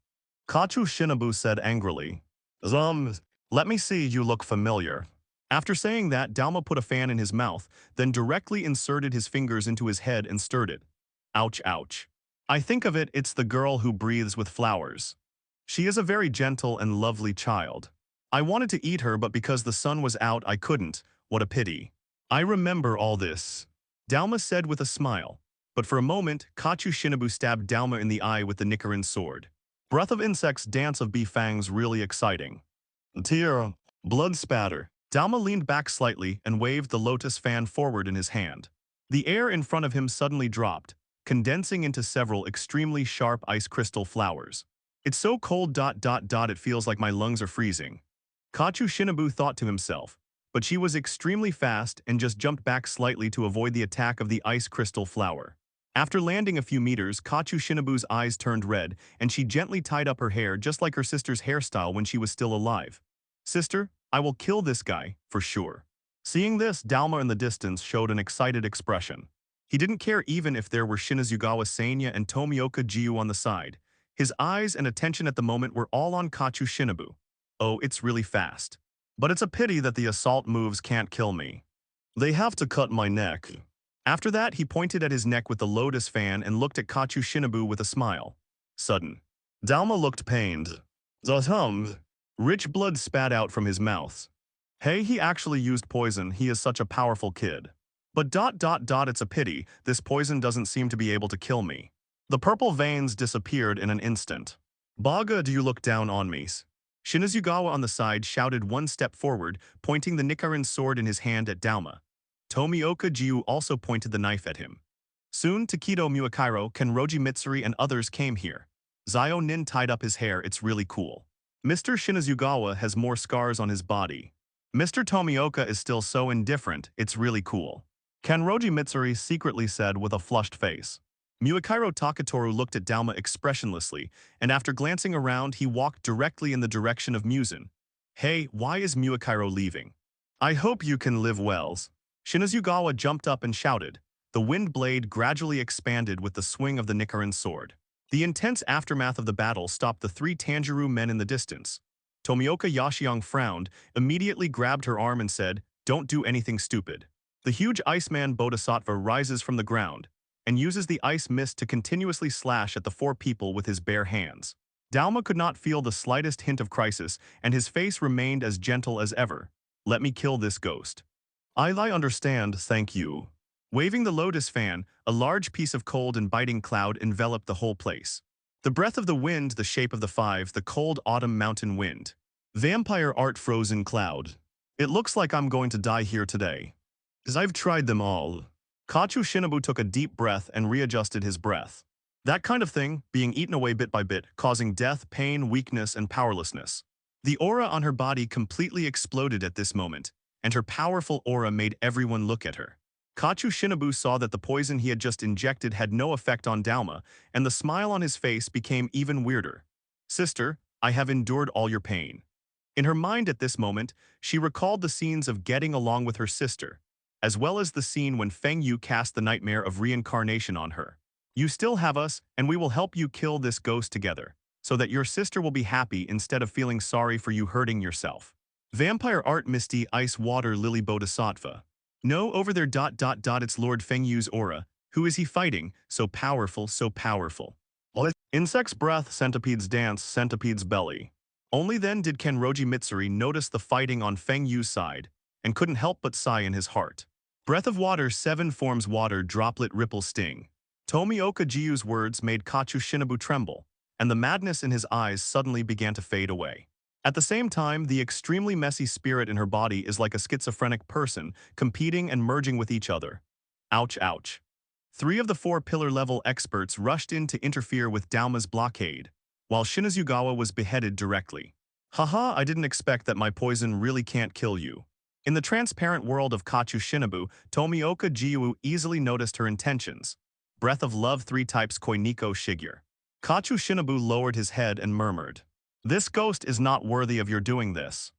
Kachu Shinobu said angrily. Let me see, you look familiar. After saying that, Dalma put a fan in his mouth, then directly inserted his fingers into his head and stirred it. Ouch, ouch. I think of it, it's the girl who breathes with flowers. She is a very gentle and lovely child. I wanted to eat her, but because the sun was out, I couldn't. What a pity. I remember all this. Dalma said with a smile. But for a moment, Kachu Shinobu stabbed Dalma in the eye with the Nichirin sword. Breath of insects, dance of bee fangs, really exciting. Tear, blood spatter. Dalma leaned back slightly and waved the lotus fan forward in his hand. The air in front of him suddenly dropped, condensing into several extremely sharp ice crystal flowers. It's so cold, it feels like my lungs are freezing. Kachu Shinobu thought to himself, but she was extremely fast and just jumped back slightly to avoid the attack of the ice crystal flower. After landing a few meters, Kachu Shinobu's eyes turned red, and she gently tied up her hair just like her sister's hairstyle when she was still alive. Sister, I will kill this guy, for sure. Seeing this, Dalma in the distance showed an excited expression. He didn't care even if there were Shinazugawa Sanya and Tomioka Jiu on the side. His eyes and attention at the moment were all on Kachu Shinobu. Oh, it's really fast. But it's a pity that the assault moves can't kill me. They have to cut my neck. After that, he pointed at his neck with the lotus fan and looked at Kachu Shinobu with a smile. Sudden. Dalma looked pained. Rich blood spat out from his mouth. Hey, he actually used poison, he is such a powerful kid. But it's a pity, this poison doesn't seem to be able to kill me. The purple veins disappeared in an instant. Baga, do you look down on me? Shinazugawa on the side shouted one step forward, pointing the Nichirin sword in his hand at Dalma. Tomioka Jiu also pointed the knife at him. Soon, Takedo Muakiro, Kanroji Mitsuri and others came here. Zayo Nin tied up his hair, it's really cool. Mr. Shinazugawa has more scars on his body. Mr. Tomioka is still so indifferent, it's really cool. Kanroji Mitsuri secretly said with a flushed face. Muakiro Takatoru looked at Dalma expressionlessly, and after glancing around, he walked directly in the direction of Muzan. Hey, why is Muakiro leaving? I hope you can live well. Shinazugawa jumped up and shouted. The wind blade gradually expanded with the swing of the Nichirin sword. The intense aftermath of the battle stopped the three Tanjiro men in the distance. Tomioka Yashiong frowned, immediately grabbed her arm and said, "Don't do anything stupid." The huge Iceman Bodhisattva rises from the ground and uses the ice mist to continuously slash at the four people with his bare hands. Dalma could not feel the slightest hint of crisis, and his face remained as gentle as ever. Let me kill this ghost. I understand, thank you. Waving the lotus fan, a large piece of cold and biting cloud enveloped the whole place. The breath of the wind, the shape of the five, the cold autumn mountain wind. Vampire art frozen cloud. It looks like I'm going to die here today. As I've tried them all. Kachu Shinobu took a deep breath and readjusted his breath. That kind of thing, being eaten away bit by bit, causing death, pain, weakness, and powerlessness. The aura on her body completely exploded at this moment, and her powerful aura made everyone look at her. Kachu Shinobu saw that the poison he had just injected had no effect on Dalma, and the smile on his face became even weirder. Sister, I have endured all your pain. In her mind at this moment, she recalled the scenes of getting along with her sister, as well as the scene when Feng Yu cast the nightmare of reincarnation on her. You still have us, and we will help you kill this ghost together, so that your sister will be happy instead of feeling sorry for you hurting yourself. Vampire art misty ice water lily bodhisattva. No over there ... It's Lord Feng Yu's aura. Who is he fighting? So powerful, so powerful. Insect's breath, centipede's dance, centipede's belly. Only then did Kenroji Mitsuri notice the fighting on Feng Yu's side, and couldn't help but sigh in his heart. Breath of water, seven forms water, droplet, ripple, sting. Tomioka Jiyu's words made Kachu Shinobu tremble, and the madness in his eyes suddenly began to fade away. At the same time, the extremely messy spirit in her body is like a schizophrenic person, competing and merging with each other. Ouch, ouch. 3 of the 4 pillar-level experts rushed in to interfere with Dalma's blockade, while Shinazugawa was beheaded directly. Haha, I didn't expect that my poison really can't kill you. In the transparent world of Kachu Shinobu, Tomioka Jiyu easily noticed her intentions. Breath of love 3 types Koiniko Shigure. Kachu Shinobu lowered his head and murmured, "This ghost is not worthy of your doing this."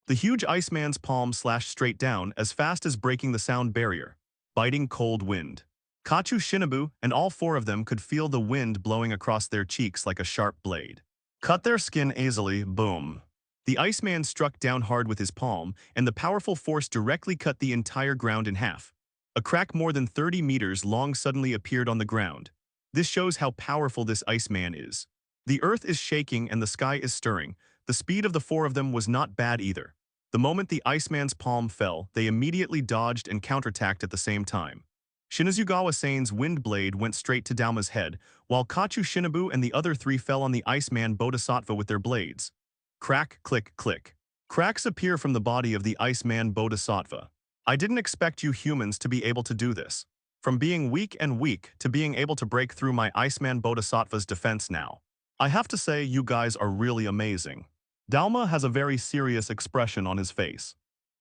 The huge Iceman's palm slashed straight down as fast as breaking the sound barrier, biting cold wind. Kachu Shinobu and all 4 of them could feel the wind blowing across their cheeks like a sharp blade. Cut their skin easily, boom. The Iceman struck down hard with his palm, and the powerful force directly cut the entire ground in half. A crack more than 30 meters long suddenly appeared on the ground. This shows how powerful this Iceman is. The earth is shaking and the sky is stirring. The speed of the 4 of them was not bad either. The moment the Iceman's palm fell, they immediately dodged and counterattacked at the same time. Shinazugawa Sane's wind blade went straight to Dalma's head, while Kachu Shinobu and the other 3 fell on the Iceman Bodhisattva with their blades. Crack, click, click. Cracks appear from the body of the Iceman Bodhisattva. I didn't expect you humans to be able to do this. From being weak and weak to being able to break through my Iceman Bodhisattva's defense now. I have to say, you guys are really amazing. Dalma has a very serious expression on his face.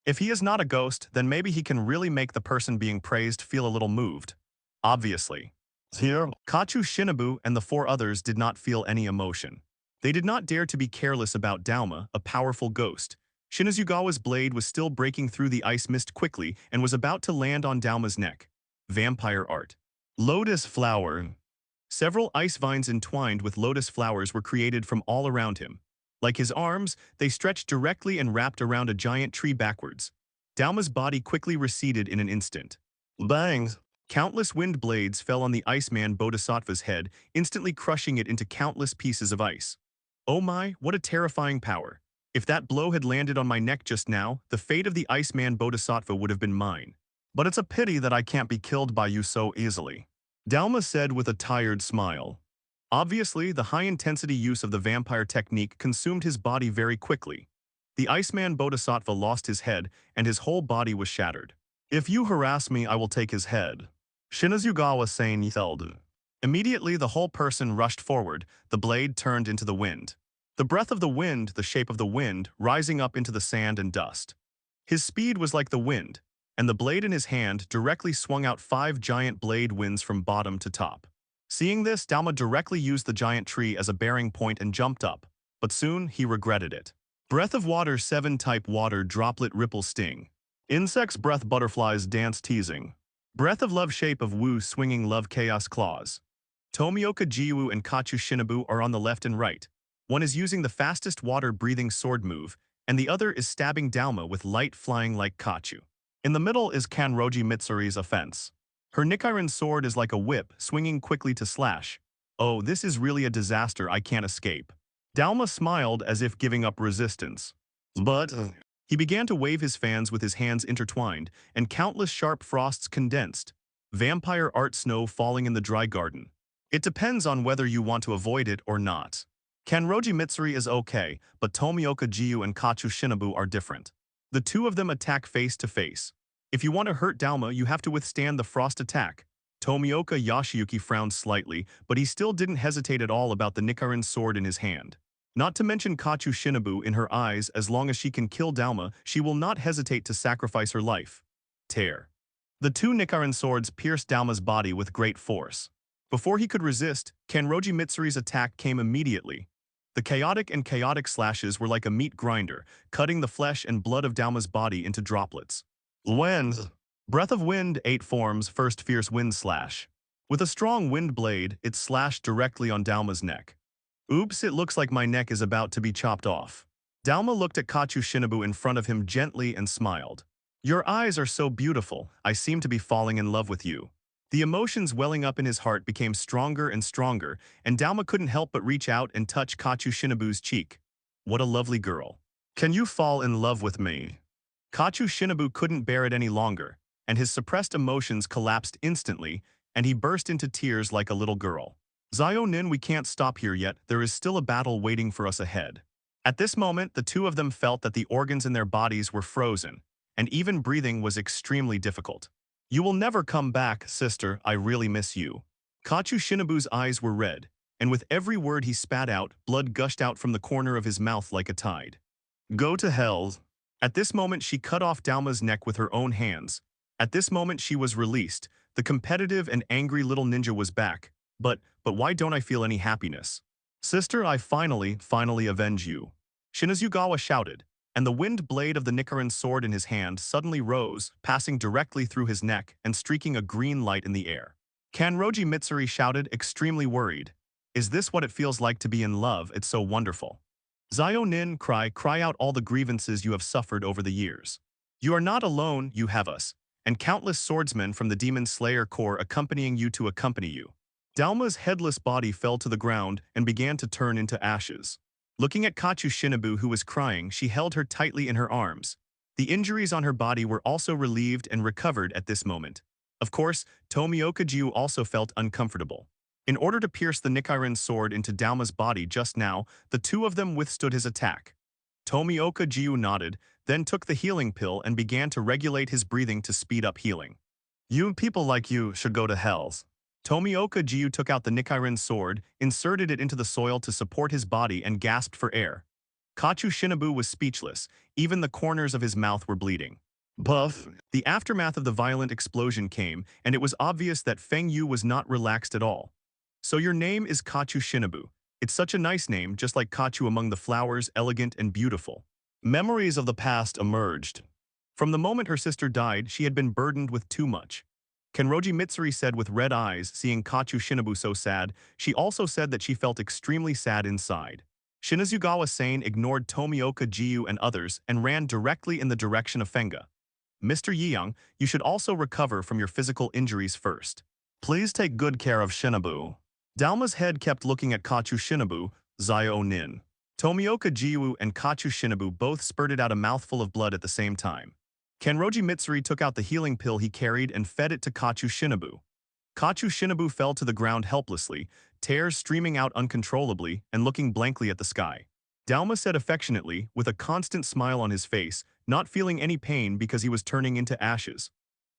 If he is not a ghost, then maybe he can really make the person being praised feel a little moved. Obviously. Here, Kachu Shinobu and the 4 others did not feel any emotion. They did not dare to be careless about Dalma, a powerful ghost. Shinazugawa's blade was still breaking through the ice mist quickly and was about to land on Dalma's neck. Vampire art. Lotus flower. Several ice vines entwined with lotus flowers were created from all around him. Like his arms, they stretched directly and wrapped around a giant tree backwards. Dalma's body quickly receded in an instant. Bangs! Countless wind blades fell on the Iceman Bodhisattva's head, instantly crushing it into countless pieces of ice. Oh my, what a terrifying power. If that blow had landed on my neck just now, the fate of the Iceman Bodhisattva would have been mine. But it's a pity that I can't be killed by you so easily. Dalma said with a tired smile. Obviously, the high-intensity use of the vampire technique consumed his body very quickly. The Iceman Bodhisattva lost his head, and his whole body was shattered. If you harass me, I will take his head. Shinazugawa Sane yelled. Immediately, the whole person rushed forward, the blade turned into the wind. The breath of the wind, the shape of the wind, rising up into the sand and dust. His speed was like the wind, and the blade in his hand directly swung out 5 giant blade winds from bottom to top. Seeing this, Dalma directly used the giant tree as a bearing point and jumped up, but soon he regretted it. Breath of water 7 type water droplet ripple sting. Insects breath butterflies dance teasing. Breath of love shape of Wu swinging love chaos claws. Tomioka Jiwu and Kachu Shinobu are on the left and right. One is using the fastest water-breathing sword move, and the other is stabbing Dalma with light flying like Kachu. In the middle is Kanroji Mitsuri's offense. Her Nichirin sword is like a whip, swinging quickly to slash. Oh, this is really a disaster I can't escape. Dalma smiled as if giving up resistance. But he began to wave his fans with his hands intertwined, and countless sharp frosts condensed. Vampire art snow falling in the dry garden. It depends on whether you want to avoid it or not. Kanroji Mitsuri is okay, but Tomioka Jiyu and Kachu Shinobu are different. The two of them attack face to face. If you want to hurt Dalma, you have to withstand the frost attack. Tomioka Yoshiyuki frowned slightly, but he still didn't hesitate at all about the Nichirin sword in his hand. Not to mention Kachu Shinobu in her eyes, as long as she can kill Dalma, she will not hesitate to sacrifice her life. Tear. The two Nichirin swords pierced Dalma's body with great force. Before he could resist, Kanroji Mitsuri's attack came immediately. The chaotic slashes were like a meat grinder, cutting the flesh and blood of Dalma's body into droplets. Wind. Breath of Wind 8 forms first fierce wind slash. With a strong wind blade, it slashed directly on Dalma's neck. Oops, it looks like my neck is about to be chopped off. Dalma looked at Kachu Shinobu in front of him gently and smiled. Your eyes are so beautiful, I seem to be falling in love with you. The emotions welling up in his heart became stronger and stronger, and Dalma couldn't help but reach out and touch Kachu Shinobu's cheek. What a lovely girl. Can you fall in love with me? Kachu Shinobu couldn't bear it any longer, and his suppressed emotions collapsed instantly, and he burst into tears like a little girl. Zio-nin, we can't stop here yet, there is still a battle waiting for us ahead. At this moment, the two of them felt that the organs in their bodies were frozen, and even breathing was extremely difficult. You will never come back, sister, I really miss you. Kachu Shinobu's eyes were red, and with every word he spat out, blood gushed out from the corner of his mouth like a tide. Go to hell. At this moment, she cut off Dalma's neck with her own hands. At this moment, she was released. The competitive and angry little ninja was back. But why don't I feel any happiness? Sister, I finally avenge you. Shinazugawa shouted, and the wind blade of the Nichirin sword in his hand suddenly rose, passing directly through his neck and streaking a green light in the air. Kanroji Mitsuri shouted, extremely worried. Is this what it feels like to be in love? It's so wonderful. Zio-nin, cry out all the grievances you have suffered over the years. You are not alone, you have us, and countless swordsmen from the Demon Slayer Corps accompanying you to accompany you. Dalma's headless body fell to the ground and began to turn into ashes. Looking at Kachu Shinobu, who was crying, she held her tightly in her arms. The injuries on her body were also relieved and recovered at this moment. Of course, Tomioka Jiu also felt uncomfortable. In order to pierce the Nichirin sword into Dalma's body just now, the two of them withstood his attack. Tomioka Jiu nodded, then took the healing pill and began to regulate his breathing to speed up healing. You people like you should go to hells. Tomioka Jiu took out the Nichirin sword, inserted it into the soil to support his body and gasped for air. Kachu Shinobu was speechless, even the corners of his mouth were bleeding. Puff! The aftermath of the violent explosion came, and it was obvious that Feng Yu was not relaxed at all. So your name is Kachu Shinobu. It's such a nice name, just like Kachu among the flowers, elegant and beautiful. Memories of the past emerged. From the moment her sister died, she had been burdened with too much. Kanroji Mitsuri said with red eyes, seeing Kachu Shinobu so sad. She also said that she felt extremely sad inside. Shinazugawa-sane ignored Tomioka Jiu and others and ran directly in the direction of Fenga. Mr. Yeong, you should also recover from your physical injuries first. Please take good care of Shinobu. Dalma's head kept looking at Kachu Shinobu, Zio-nin. Tomioka Jiu and Kachu Shinobu both spurted out a mouthful of blood at the same time. Kanroji Mitsuri took out the healing pill he carried and fed it to Kachu Shinobu. Kachu Shinobu fell to the ground helplessly, tears streaming out uncontrollably and looking blankly at the sky. Dalma said affectionately, with a constant smile on his face, not feeling any pain because he was turning into ashes.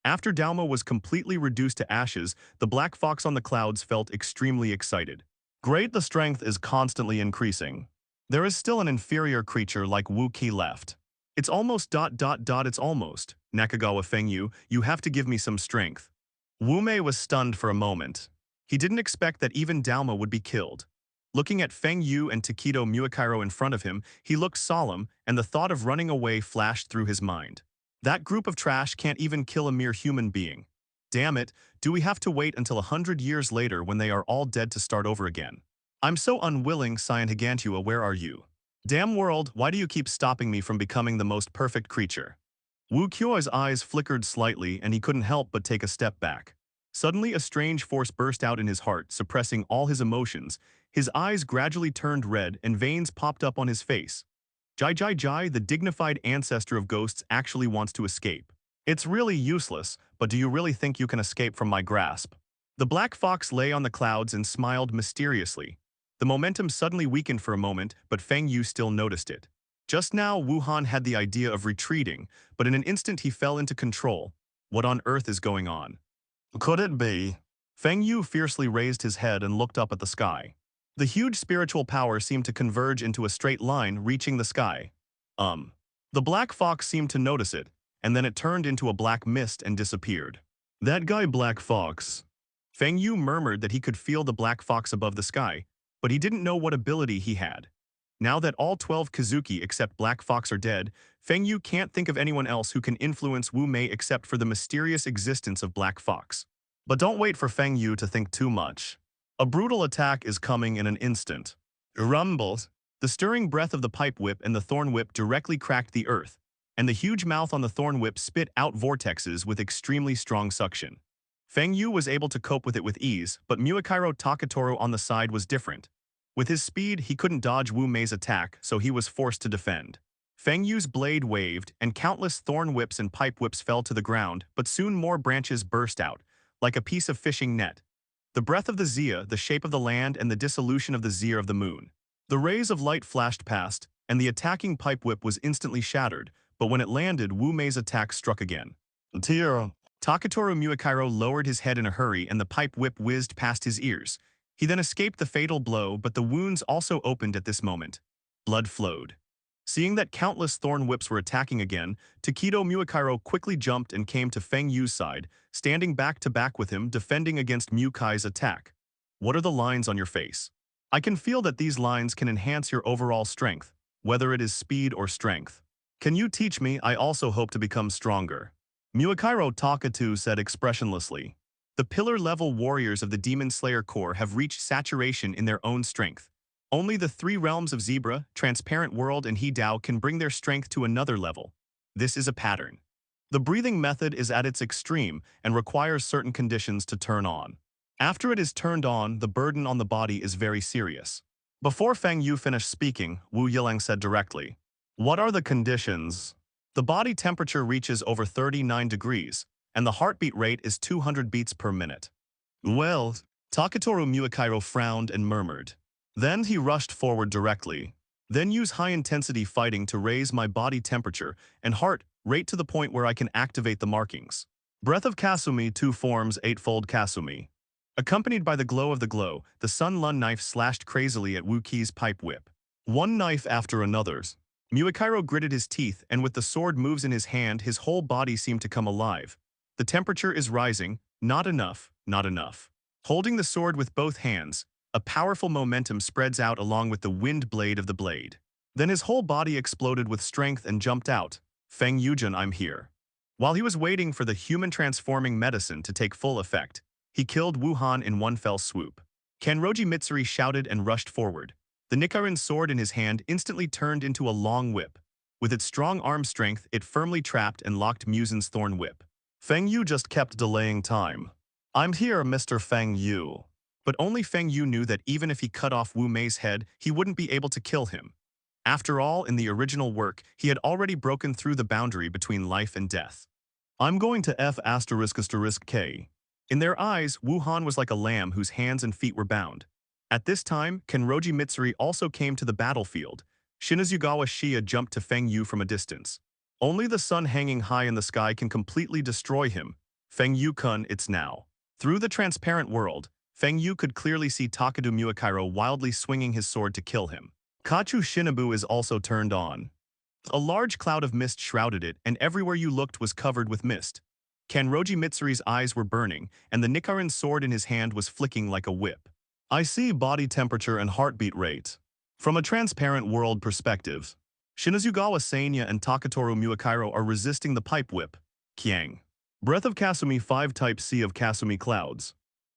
After Dalma was completely reduced to ashes, the black fox on the clouds felt extremely excited. Great, the strength is constantly increasing. There is still an inferior creature like Wu Qi left. It's almost ... it's almost. Nakagawa Fengyu, you have to give me some strength. Wu Mei was stunned for a moment. He didn't expect that even Dalma would be killed. Looking at Feng Yu and Takedo Muakairo in front of him, he looked solemn, and the thought of running away flashed through his mind. That group of trash can't even kill a mere human being. Damn it, do we have to wait until 100 years later when they are all dead to start over again? I'm so unwilling, Cyan Higantua, where are you? Damn world, why do you keep stopping me from becoming the most perfect creature? Wu Qiu's eyes flickered slightly and he couldn't help but take a step back. Suddenly a strange force burst out in his heart, suppressing all his emotions. His eyes gradually turned red and veins popped up on his face. Jai Jai Jai, the dignified ancestor of ghosts, actually wants to escape. It's really useless, but do you really think you can escape from my grasp? The black fox lay on the clouds and smiled mysteriously. The momentum suddenly weakened for a moment, but Feng Yu still noticed it. Just now, Wuhan had the idea of retreating, but in an instant he fell into control. What on earth is going on? Could it be? Feng Yu fiercely raised his head and looked up at the sky. The huge spiritual power seemed to converge into a straight line, reaching the sky. The black fox seemed to notice it, and then it turned into a black mist and disappeared. That guy Black Fox. Feng Yu murmured that he could feel the black fox above the sky, but he didn't know what ability he had. Now that all 12 Kazuki except Black Fox are dead, Feng Yu can't think of anyone else who can influence Wu Mei except for the mysterious existence of Black Fox. But don't wait for Feng Yu to think too much. A brutal attack is coming in an instant. Rumbles. The stirring breath of the pipe whip and the thorn whip directly cracked the earth, and the huge mouth on the thorn whip spit out vortexes with extremely strong suction. Feng Yu was able to cope with it with ease, but Muakiro Takatoro on the side was different. With his speed, he couldn't dodge Wu Mei's attack, so he was forced to defend. Feng Yu's blade waved, and countless thorn whips and pipe whips fell to the ground, but soon more branches burst out, like a piece of fishing net. The breath of the Zia, the shape of the land, and the dissolution of the Zia of the moon. The rays of light flashed past, and the attacking pipe whip was instantly shattered, but when it landed, Wu Mei's attack struck again. Tear. Takatoru Muakiro lowered his head in a hurry and the pipe whip whizzed past his ears. He then escaped the fatal blow, but the wounds also opened at this moment. Blood flowed. Seeing that countless thorn whips were attacking again, Takedo Muakiro quickly jumped and came to Feng Yu's side, standing back to back with him, defending against Mukai's attack. What are the lines on your face? I can feel that these lines can enhance your overall strength, whether it is speed or strength. Can you teach me? I also hope to become stronger. Muakiro Takatu said expressionlessly. The pillar-level warriors of the Demon Slayer Corps have reached saturation in their own strength. Only the three realms of Zebra, Transparent World, and He-Dao can bring their strength to another level. This is a pattern. The breathing method is at its extreme and requires certain conditions to turn on. After it is turned on, the burden on the body is very serious. Before Feng Yu finished speaking, Wu Yilang said directly, "What are the conditions?" The body temperature reaches over 39 degrees, and the heartbeat rate is 200 beats per minute. Well, Takatoru Muakiro frowned and murmured. Then he rushed forward directly. Then use high-intensity fighting to raise my body temperature and heart rate to the point where I can activate the markings. Breath of Kasumi, 2 forms, 8-fold Kasumi. Accompanied by the glow of the glow, the Sun Lun knife slashed crazily at Wu Qi's pipe whip. One knife after another's. Muakiro gritted his teeth, and with the sword moves in his hand, his whole body seemed to come alive. The temperature is rising. Not enough, not enough. Holding the sword with both hands, a powerful momentum spreads out along with the wind blade of the blade. Then his whole body exploded with strength and jumped out. Feng Yujun, I'm here. While he was waiting for the human transforming medicine to take full effect, he killed Wuhan in one fell swoop. Kanroji Mitsuri shouted and rushed forward. The Nichirin sword in his hand instantly turned into a long whip. With its strong arm strength, it firmly trapped and locked Muzan's thorn whip. Feng Yu just kept delaying time. I'm here, Mr. Feng Yu. But only Feng Yu knew that even if he cut off Wu Mei's head, he wouldn't be able to kill him. After all, in the original work, he had already broken through the boundary between life and death. I'm going to F***K. In their eyes, Wuhan was like a lamb whose hands and feet were bound. At this time, Kanroji Mitsuri also came to the battlefield. Shinazugawa Shia jumped to Feng Yu from a distance. Only the sun hanging high in the sky can completely destroy him. Feng Yu-kun, it's now. Through the transparent world, Feng Yu could clearly see Takadu Muakiro wildly swinging his sword to kill him. Kachu Shinobu is also turned on. A large cloud of mist shrouded it, and everywhere you looked was covered with mist. Kanroji Mitsuri's eyes were burning, and the Nichirin sword in his hand was flicking like a whip. I see body temperature and heartbeat rate. From a transparent world perspective, Shinazugawa Sanya and Takatoru Muakiro are resisting the pipe whip. Kiang. Breath of Kasumi 5 Type C of Kasumi Clouds.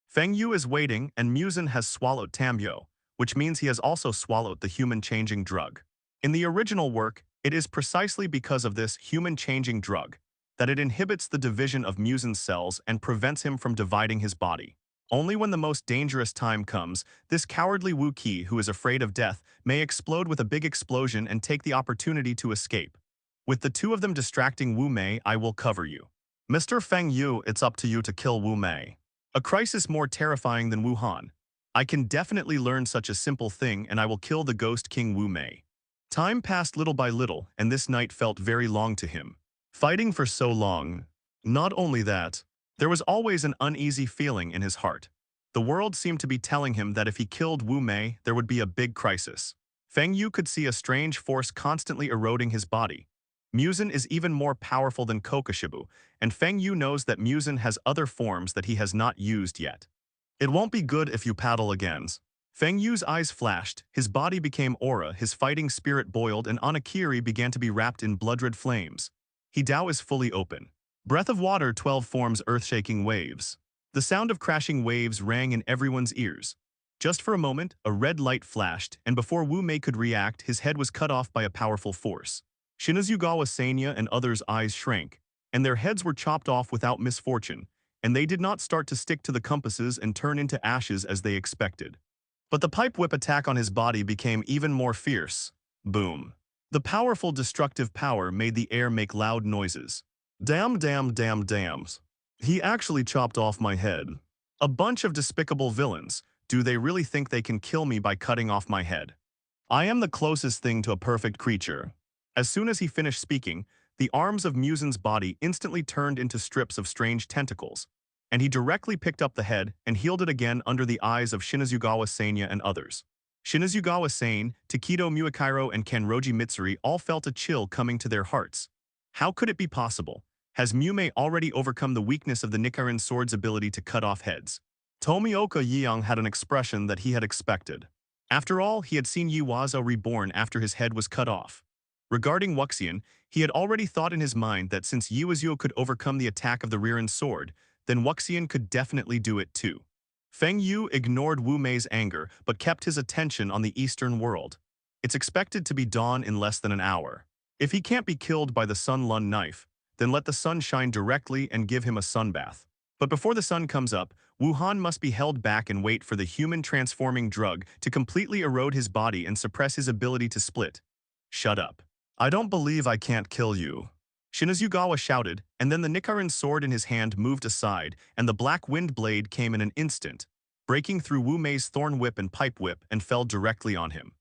Feng Yu is waiting, and Muzan has swallowed Tambyo, which means he has also swallowed the human-changing drug. In the original work, it is precisely because of this human-changing drug that it inhibits the division of Muzan's cells and prevents him from dividing his body. Only when the most dangerous time comes, this cowardly Wu Qi, who is afraid of death, may explode with a big explosion and take the opportunity to escape. With the two of them distracting Wu Mei, I will cover you. Mr. Feng Yu, it's up to you to kill Wu Mei. A crisis more terrifying than Wuhan. I can definitely learn such a simple thing and I will kill the Ghost King Wu Mei. Time passed little by little and this night felt very long to him. Fighting for so long. Not only that, there was always an uneasy feeling in his heart. The world seemed to be telling him that if he killed Wu Mei, there would be a big crisis. Feng Yu could see a strange force constantly eroding his body. Muzan is even more powerful than Kokoshibu, and Feng Yu knows that Muzan has other forms that he has not used yet. It won't be good if you paddle again. Feng Yu's eyes flashed, his body became aura, his fighting spirit boiled, and Anakiri began to be wrapped in blood-red flames. He Dao is fully open. Breath of water 12 forms earth-shaking waves. The sound of crashing waves rang in everyone's ears. Just for a moment, a red light flashed, and before Wu Mei could react, his head was cut off by a powerful force. Shinazugawa Sanya and others' eyes shrank, and their heads were chopped off without misfortune, and they did not start to stick to the compasses and turn into ashes as they expected. But the pipe whip attack on his body became even more fierce. Boom. The powerful destructive power made the air make loud noises. Damn, damn, damn, damns. He actually chopped off my head. A bunch of despicable villains. Do they really think they can kill me by cutting off my head? I am the closest thing to a perfect creature. As soon as he finished speaking, the arms of Muzan's body instantly turned into strips of strange tentacles, and he directly picked up the head and healed it again under the eyes of Shinazugawa Sanya and others. Shinazugawa Sane, Takedo Muakairo and Kanroji Mitsuri all felt a chill coming to their hearts. How could it be possible? Has Mumei already overcome the weakness of the Nichirin sword's ability to cut off heads? Tomioka Yeong had an expression that he had expected. After all, he had seen Yuazo reborn after his head was cut off. Regarding Wuxian, he had already thought in his mind that since Yuazo could overcome the attack of the Ririn sword, then Wuxian could definitely do it too. Feng Yu ignored Wu Mei's anger but kept his attention on the eastern world. It's expected to be dawn in less than an hour. If he can't be killed by the Sun Lun knife, then let the sun shine directly and give him a sunbath. But before the sun comes up, Wuhan must be held back and wait for the human transforming drug to completely erode his body and suppress his ability to split. Shut up. I don't believe I can't kill you. Shinazugawa shouted, and then the Nichirin sword in his hand moved aside, and the black wind blade came in an instant, breaking through Wu Mei's thorn whip and pipe whip and fell directly on him.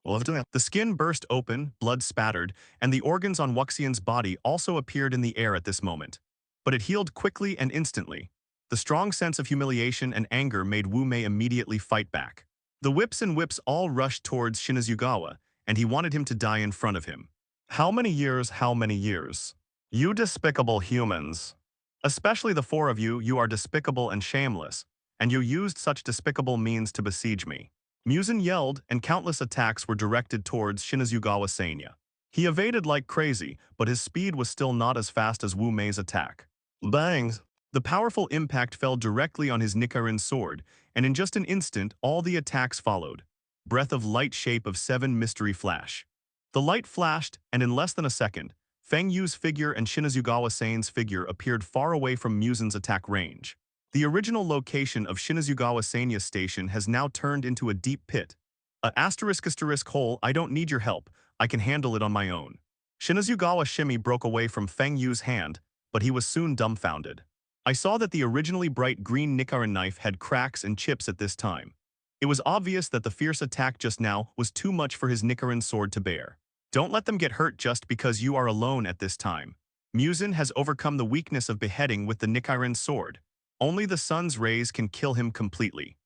The skin burst open, blood spattered, and the organs on Wuxian's body also appeared in the air at this moment. But it healed quickly and instantly. The strong sense of humiliation and anger made Wu Mei immediately fight back. The whips all rushed towards Shinazugawa, and he wanted him to die in front of him. How many years, how many years? You despicable humans. Especially the four of you, you are despicable and shameless, and you used such despicable means to besiege me. Muzan yelled, and countless attacks were directed towards Shinazugawa Sanya. He evaded like crazy, but his speed was still not as fast as Wu Mei's attack. Bangs! The powerful impact fell directly on his Nichirin sword, and in just an instant, all the attacks followed. Breath of light shape of 7 mystery flash. The light flashed, and in less than a second, Feng Yu's figure and Shinazugawa Sane's figure appeared far away from Muzan's attack range. The original location of Shinazugawa Sanya's station has now turned into a deep pit. A *** hole, I don't need your help, I can handle it on my own. Shinazugawa Shimi broke away from Feng Yu's hand, but he was soon dumbfounded. I saw that the originally bright green Nichirin knife had cracks and chips at this time. It was obvious that the fierce attack just now was too much for his Nichirin sword to bear. Don't let them get hurt just because you are alone at this time. Muzan has overcome the weakness of beheading with the Nichirin sword. Only the sun's rays can kill him completely.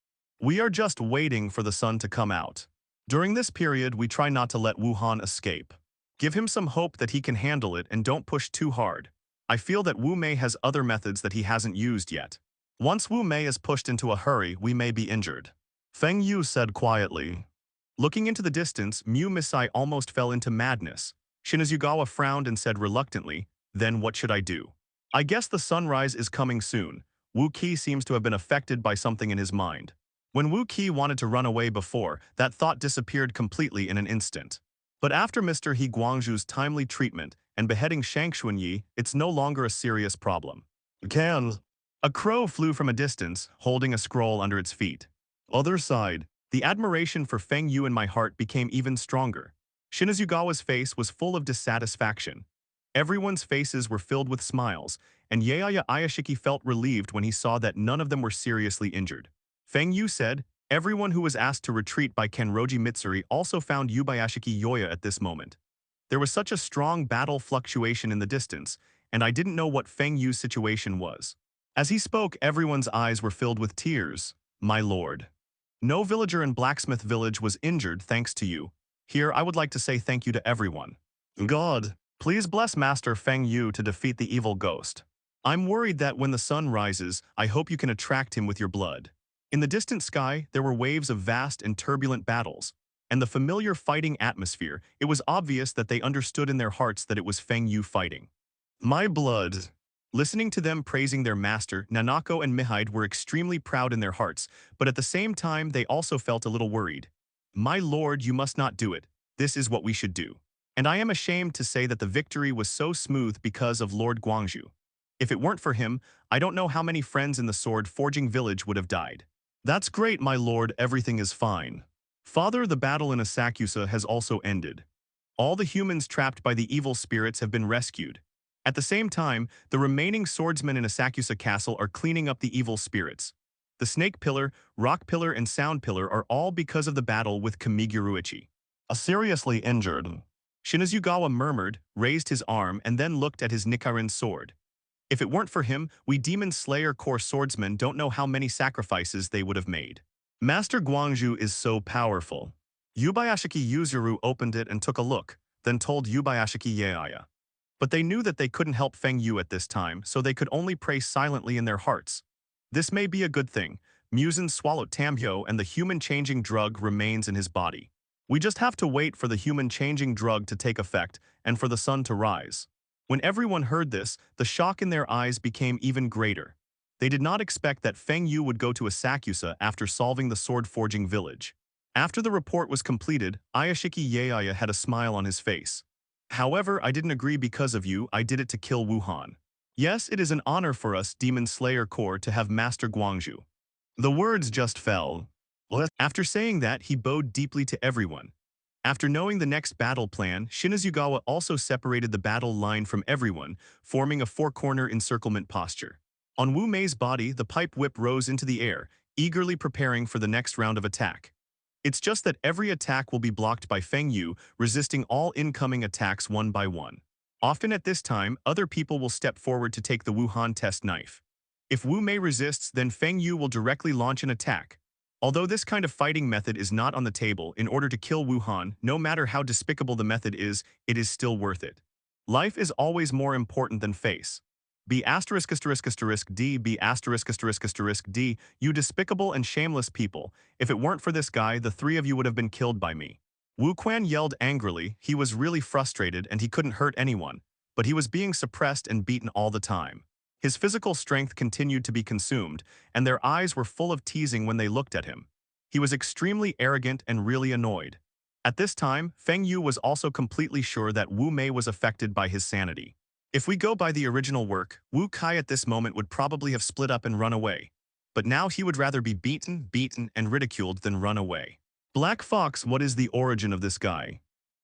We are just waiting for the sun to come out. During this period, we try not to let Wuhan escape. Give him some hope that he can handle it and don't push too hard. I feel that Wu Mei has other methods that he hasn't used yet. Once Wu Mei is pushed into a hurry, we may be injured. Feng Yu said quietly. Looking into the distance, Mu Misai almost fell into madness. Shinazugawa frowned and said reluctantly, then what should I do? I guess the sunrise is coming soon. Wu Qi seems to have been affected by something in his mind. When Wu Qi wanted to run away before, that thought disappeared completely in an instant. But after Mr. He Guangzhu's timely treatment and beheading Shang Xuanyi, it's no longer a serious problem. Can. A crow flew from a distance, holding a scroll under its feet. Other side. The admiration for Feng Yu in my heart became even stronger. Shinazugawa's face was full of dissatisfaction. Everyone's faces were filled with smiles, and Yaeya Ayashiki felt relieved when he saw that none of them were seriously injured. Feng Yu said, everyone who was asked to retreat by Kenroji Mitsuri also found Yubayashiki Yoya at this moment. There was such a strong battle fluctuation in the distance, and I didn't know what Feng Yu's situation was. As he spoke, everyone's eyes were filled with tears. My lord. No villager in Blacksmith Village was injured thanks to you. Here I would like to say thank you to everyone. God, please bless Master Feng Yu to defeat the evil ghost. I'm worried that when the sun rises, I hope you can attract him with your blood. In the distant sky, there were waves of vast and turbulent battles, and the familiar fighting atmosphere, it was obvious that they understood in their hearts that it was Feng Yu fighting. My blood. Listening to them praising their master, Nanako and Mihide were extremely proud in their hearts, but at the same time they also felt a little worried. My lord, you must not do it. This is what we should do. And I am ashamed to say that the victory was so smooth because of Lord Guangzhu. If it weren't for him, I don't know how many friends in the sword-forging village would have died. That's great, my lord, everything is fine. Father, the battle in Asakusa has also ended. All the humans trapped by the evil spirits have been rescued. At the same time, the remaining swordsmen in Asakusa Castle are cleaning up the evil spirits. The Snake Pillar, Rock Pillar, and Sound Pillar are all because of the battle with Kamiguruichi. Seriously injured. Shinazugawa murmured, raised his arm, and then looked at his Nichirin sword. If it weren't for him, we Demon Slayer Corps swordsmen don't know how many sacrifices they would have made. Master Guangzhu is so powerful. Yubayashiki Yuzuru opened it and took a look, then told Yubayashiki Yaeya. But they knew that they couldn't help Feng Yu at this time, so they could only pray silently in their hearts. This may be a good thing. Muzan swallowed Tamhyo and the human-changing drug remains in his body. We just have to wait for the human-changing drug to take effect and for the sun to rise. When everyone heard this, the shock in their eyes became even greater. They did not expect that Feng Yu would go to Asakusa after solving the sword-forging village. After the report was completed, Ayashiki Yaeya had a smile on his face. However, I didn't agree because of you, I did it to kill Wuhan. Yes, it is an honor for us, Demon Slayer Corps, to have Master Guangzhu. The words just fell. After saying that, he bowed deeply to everyone. After knowing the next battle plan, Shinazugawa also separated the battle line from everyone, forming a four-corner encirclement posture. On Wu Mei's body, the pipe whip rose into the air, eagerly preparing for the next round of attack. It's just that every attack will be blocked by Feng Yu, resisting all incoming attacks one by one. Often at this time, other people will step forward to take the Wuhan test knife. If Wu Mei resists, then Feng Yu will directly launch an attack. Although this kind of fighting method is not on the table, in order to kill Wuhan, no matter how despicable the method is, it is still worth it. Life is always more important than face. B******D, B*****D, you despicable and shameless people. If it weren't for this guy, the three of you would have been killed by me. Wu Quan yelled angrily. He was really frustrated and he couldn't hurt anyone, but he was being suppressed and beaten all the time. His physical strength continued to be consumed, and their eyes were full of teasing when they looked at him. He was extremely arrogant and really annoyed. At this time, Feng Yu was also completely sure that Wu Mei was affected by his sanity. If we go by the original work, Wu Kai at this moment would probably have split up and run away. But now he would rather be beaten, and ridiculed than run away. Black Fox, what is the origin of this guy?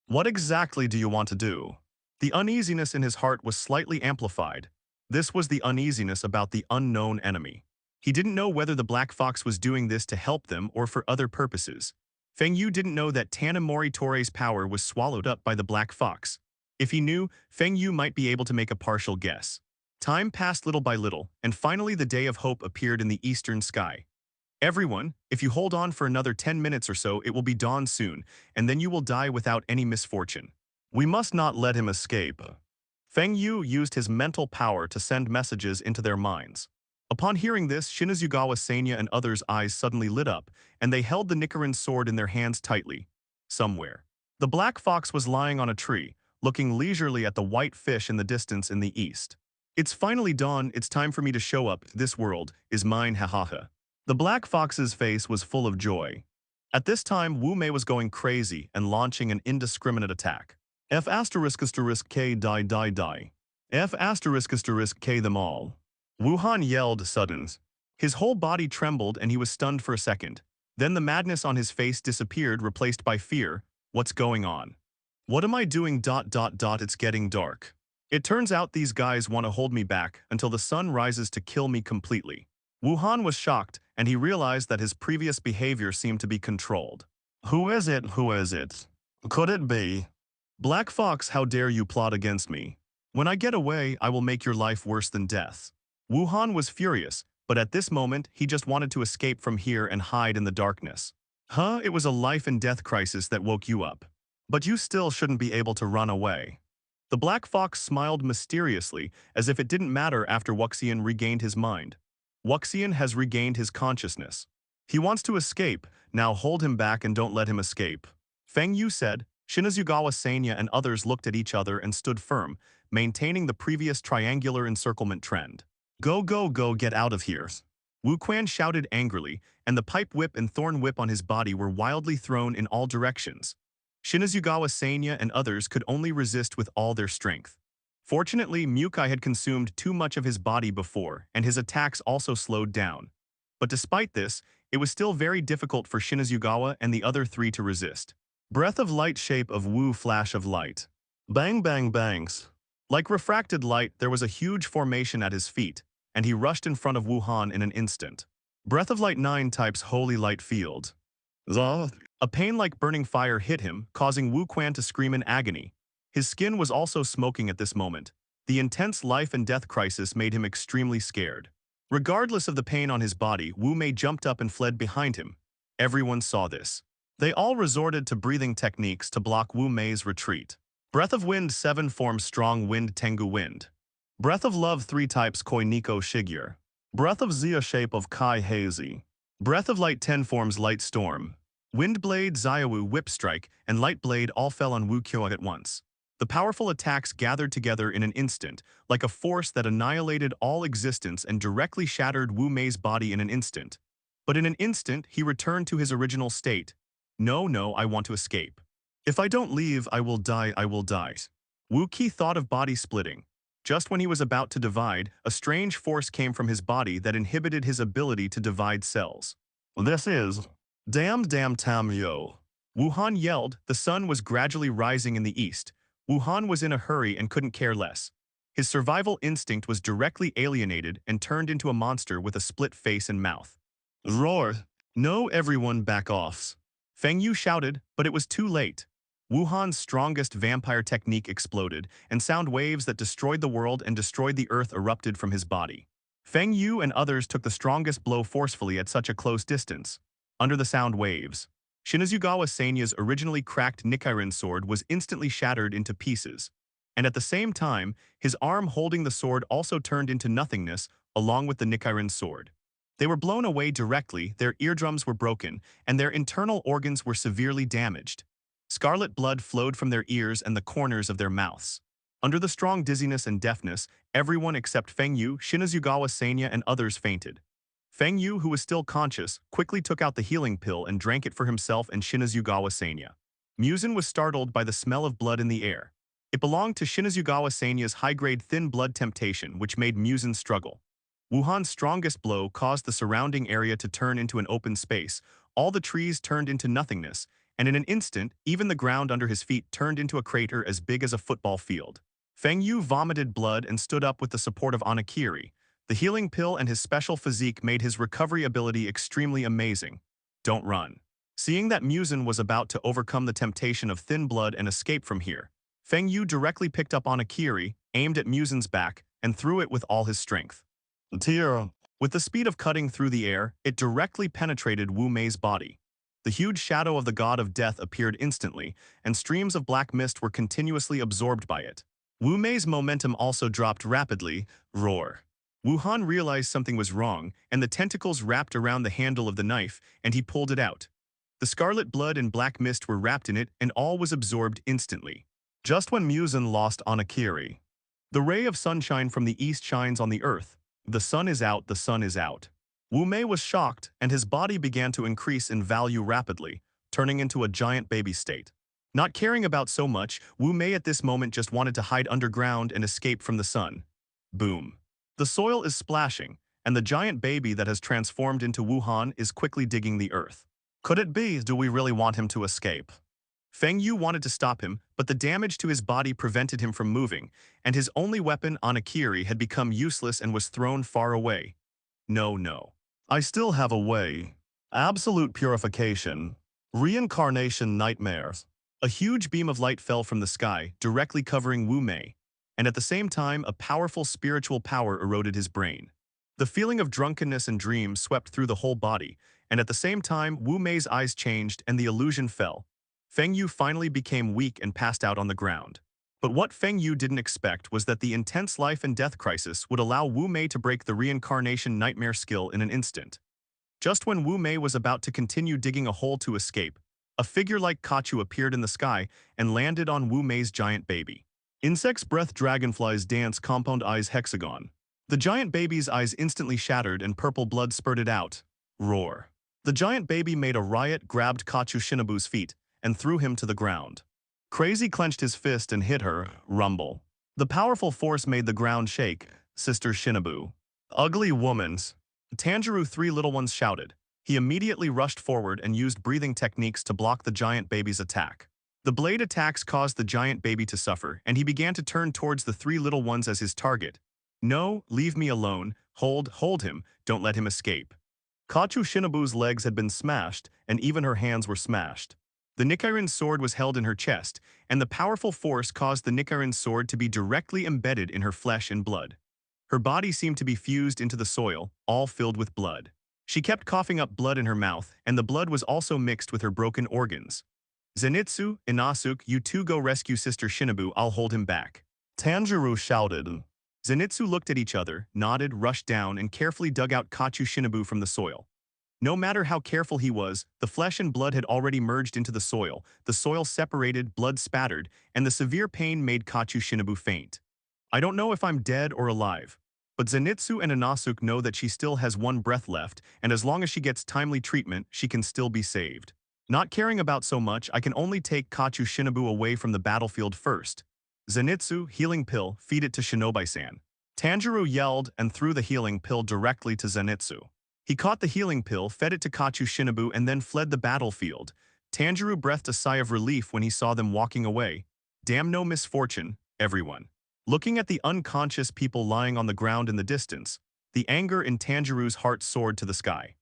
What exactly do you want to do? The uneasiness in his heart was slightly amplified. This was the uneasiness about the unknown enemy. He didn't know whether the Black Fox was doing this to help them or for other purposes. Feng Yu didn't know that Tana Moritore's power was swallowed up by the Black Fox. If he knew, Feng Yu might be able to make a partial guess. Time passed little by little, and finally the day of hope appeared in the eastern sky. Everyone, if you hold on for another 10 minutes or so, it will be dawn soon, and then you will die without any misfortune. We must not let him escape. Feng Yu used his mental power to send messages into their minds. Upon hearing this, Shinazugawa Sanya and others' eyes suddenly lit up, and they held the Nichirin sword in their hands tightly. Somewhere. The Black Fox was lying on a tree, looking leisurely at the white fish in the distance in the east. It's finally dawn, it's time for me to show up, this world is mine, ha ha ha. The Black Fox's face was full of joy. At this time, Wu Mei was going crazy and launching an indiscriminate attack. F asterisk asterisk K die die die. F asterisk K them all. Wuhan yelled suddens. His whole body trembled and he was stunned for a second. Then the madness on his face disappeared, replaced by fear. What's going on? What am I doing? It's getting dark. It turns out these guys want to hold me back until the sun rises to kill me completely. Wuhan was shocked, and he realized that his previous behavior seemed to be controlled. Who is it? Who is it? Could it be? Black Fox, how dare you plot against me? When I get away, I will make your life worse than death. Wuhan was furious, but at this moment, he just wanted to escape from here and hide in the darkness. Huh? It was a life and death crisis that woke you up. But you still shouldn't be able to run away. The Black Fox smiled mysteriously, as if it didn't matter after Wuxian regained his mind. Wuxian has regained his consciousness. He wants to escape, now hold him back and don't let him escape. Feng Yu said. Shinazugawa Sanya and others looked at each other and stood firm, maintaining the previous triangular encirclement trend. Go, go, go, get out of here. Wu Quan shouted angrily, and the pipe whip and thorn whip on his body were wildly thrown in all directions. Shinazugawa Sanya and others could only resist with all their strength. Fortunately, Mukai had consumed too much of his body before, and his attacks also slowed down. But despite this, it was still very difficult for Shinazugawa and the other three to resist. Breath of light, shape of Wu, flash of light. Bang, bang, bangs. Like refracted light, there was a huge formation at his feet, and he rushed in front of Wuhan in an instant. Breath of light 9 types holy light field. A pain like burning fire hit him, causing Wu Quan to scream in agony. His skin was also smoking at this moment. The intense life and death crisis made him extremely scared. Regardless of the pain on his body, Wu Mei jumped up and fled behind him. Everyone saw this. They all resorted to breathing techniques to block Wu Mei's retreat. Breath of Wind 7 forms Strong Wind Tengu Wind. Breath of Love 3 types Koi Niko Shigyur. Breath of Zia shape of Kai Hazy. Breath of Light 10 forms Light Storm. Wind Blade, Xiaowu, Whip Strike, and Light Blade all fell on Wu Kyo at once. The powerful attacks gathered together in an instant, like a force that annihilated all existence and directly shattered Wu Mei's body in an instant. But in an instant, he returned to his original state. No, I want to escape. If I don't leave, I will die, I will die. Wu Qi thought of body splitting. Just when he was about to divide, a strange force came from his body that inhibited his ability to divide cells. This is... Damn tam yo. Wuhan yelled. The sun was gradually rising in the east. Wuhan was in a hurry and couldn't care less. His survival instinct was directly alienated and turned into a monster with a split face and mouth. Roar! No, everyone back off. Feng Yu shouted, but it was too late. Wuhan's strongest vampire technique exploded, and sound waves that destroyed the world and destroyed the earth erupted from his body. Feng Yu and others took the strongest blow forcefully at such a close distance. Under the sound waves, Shinazugawa Sanya's originally cracked Nichirin sword was instantly shattered into pieces. And at the same time, his arm holding the sword also turned into nothingness, along with the Nichirin sword. They were blown away directly, their eardrums were broken, and their internal organs were severely damaged. Scarlet blood flowed from their ears and the corners of their mouths. Under the strong dizziness and deafness, everyone except Feng Yu, Shinazugawa Sanya, and others fainted. Feng Yu, who was still conscious, quickly took out the healing pill and drank it for himself and Shinazugawa Sanya. Muzan was startled by the smell of blood in the air. It belonged to Shinazugawa Sanya's high-grade thin blood temptation, which made Muzan struggle. Wuhan's strongest blow caused the surrounding area to turn into an open space. All the trees turned into nothingness, and in an instant, even the ground under his feet turned into a crater as big as a football field. Feng Yu vomited blood and stood up with the support of Anakiri. The healing pill and his special physique made his recovery ability extremely amazing. Don't run. Seeing that Muzan was about to overcome the temptation of thin blood and escape from here, Feng Yu directly picked up Anakiri, aimed at Muzan's back, and threw it with all his strength. Tear. With the speed of cutting through the air, it directly penetrated Wu Mei's body. The huge shadow of the god of death appeared instantly, and streams of black mist were continuously absorbed by it. Wu Mei's momentum also dropped rapidly. Roar. Wuhan realized something was wrong, and the tentacles wrapped around the handle of the knife, and he pulled it out. The scarlet blood and black mist were wrapped in it, and all was absorbed instantly. Just when Muzan lost Anakiri. The ray of sunshine from the east shines on the earth. The sun is out, the sun is out. Wu Mei was shocked, and his body began to increase in value rapidly, turning into a giant baby state. Not caring about so much, Wu Mei at this moment just wanted to hide underground and escape from the sun. Boom. The soil is splashing, and the giant baby that has transformed into Wuhan is quickly digging the earth. Could it be, do we really want him to escape? Feng Yu wanted to stop him, but the damage to his body prevented him from moving, and his only weapon, Anakiri, had become useless and was thrown far away. No, no. I still have a way. Absolute purification. Reincarnation nightmares. A huge beam of light fell from the sky, directly covering Wu Mei, and at the same time a powerful spiritual power eroded his brain. The feeling of drunkenness and dreams swept through the whole body, and at the same time Wu Mei's eyes changed and the illusion fell. Feng Yu finally became weak and passed out on the ground. But what Feng Yu didn't expect was that the intense life and death crisis would allow Wu Mei to break the reincarnation nightmare skill in an instant. Just when Wu Mei was about to continue digging a hole to escape, a figure like Kachu appeared in the sky and landed on Wu Mei's giant baby. Insect's breath, dragonflies dance, compound eyes hexagon. The giant baby's eyes instantly shattered and purple blood spurted out. Roar. The giant baby made a riot, grabbed Kachu Shinobu's feet, and threw him to the ground. Crazy clenched his fist and hit her. Rumble. The powerful force made the ground shake. Sister Shinobu. Ugly womans. Tanjiro, three little ones shouted. He immediately rushed forward and used breathing techniques to block the giant baby's attack. The blade attacks caused the giant baby to suffer, and he began to turn towards the three little ones as his target. No, leave me alone. Hold him. Don't let him escape. Kachu Shinobu's legs had been smashed, and even her hands were smashed. The Nichirin sword was held in her chest, and the powerful force caused the Nichirin sword to be directly embedded in her flesh and blood. Her body seemed to be fused into the soil, all filled with blood. She kept coughing up blood in her mouth, and the blood was also mixed with her broken organs. Zenitsu, Inasuke, you two go rescue Sister Shinobu, I'll hold him back. Tanjiro shouted. Zenitsu looked at each other, nodded, rushed down, and carefully dug out Kachu Shinobu from the soil. No matter how careful he was, the flesh and blood had already merged into the soil separated, blood spattered, and the severe pain made Kachu Shinobu faint. I don't know if I'm dead or alive, but Zenitsu and Inasuke know that she still has one breath left, and as long as she gets timely treatment, she can still be saved. Not caring about so much, I can only take Kachu Shinobu away from the battlefield first. Zenitsu, healing pill, feed it to Shinobi-san. Tanjiro yelled and threw the healing pill directly to Zenitsu. He caught the healing pill, fed it to Kachu Shinobu, and then fled the battlefield. Tanjiro breathed a sigh of relief when he saw them walking away. Damn, no misfortune, everyone. Looking at the unconscious people lying on the ground in the distance, the anger in Tanjiro's heart soared to the sky.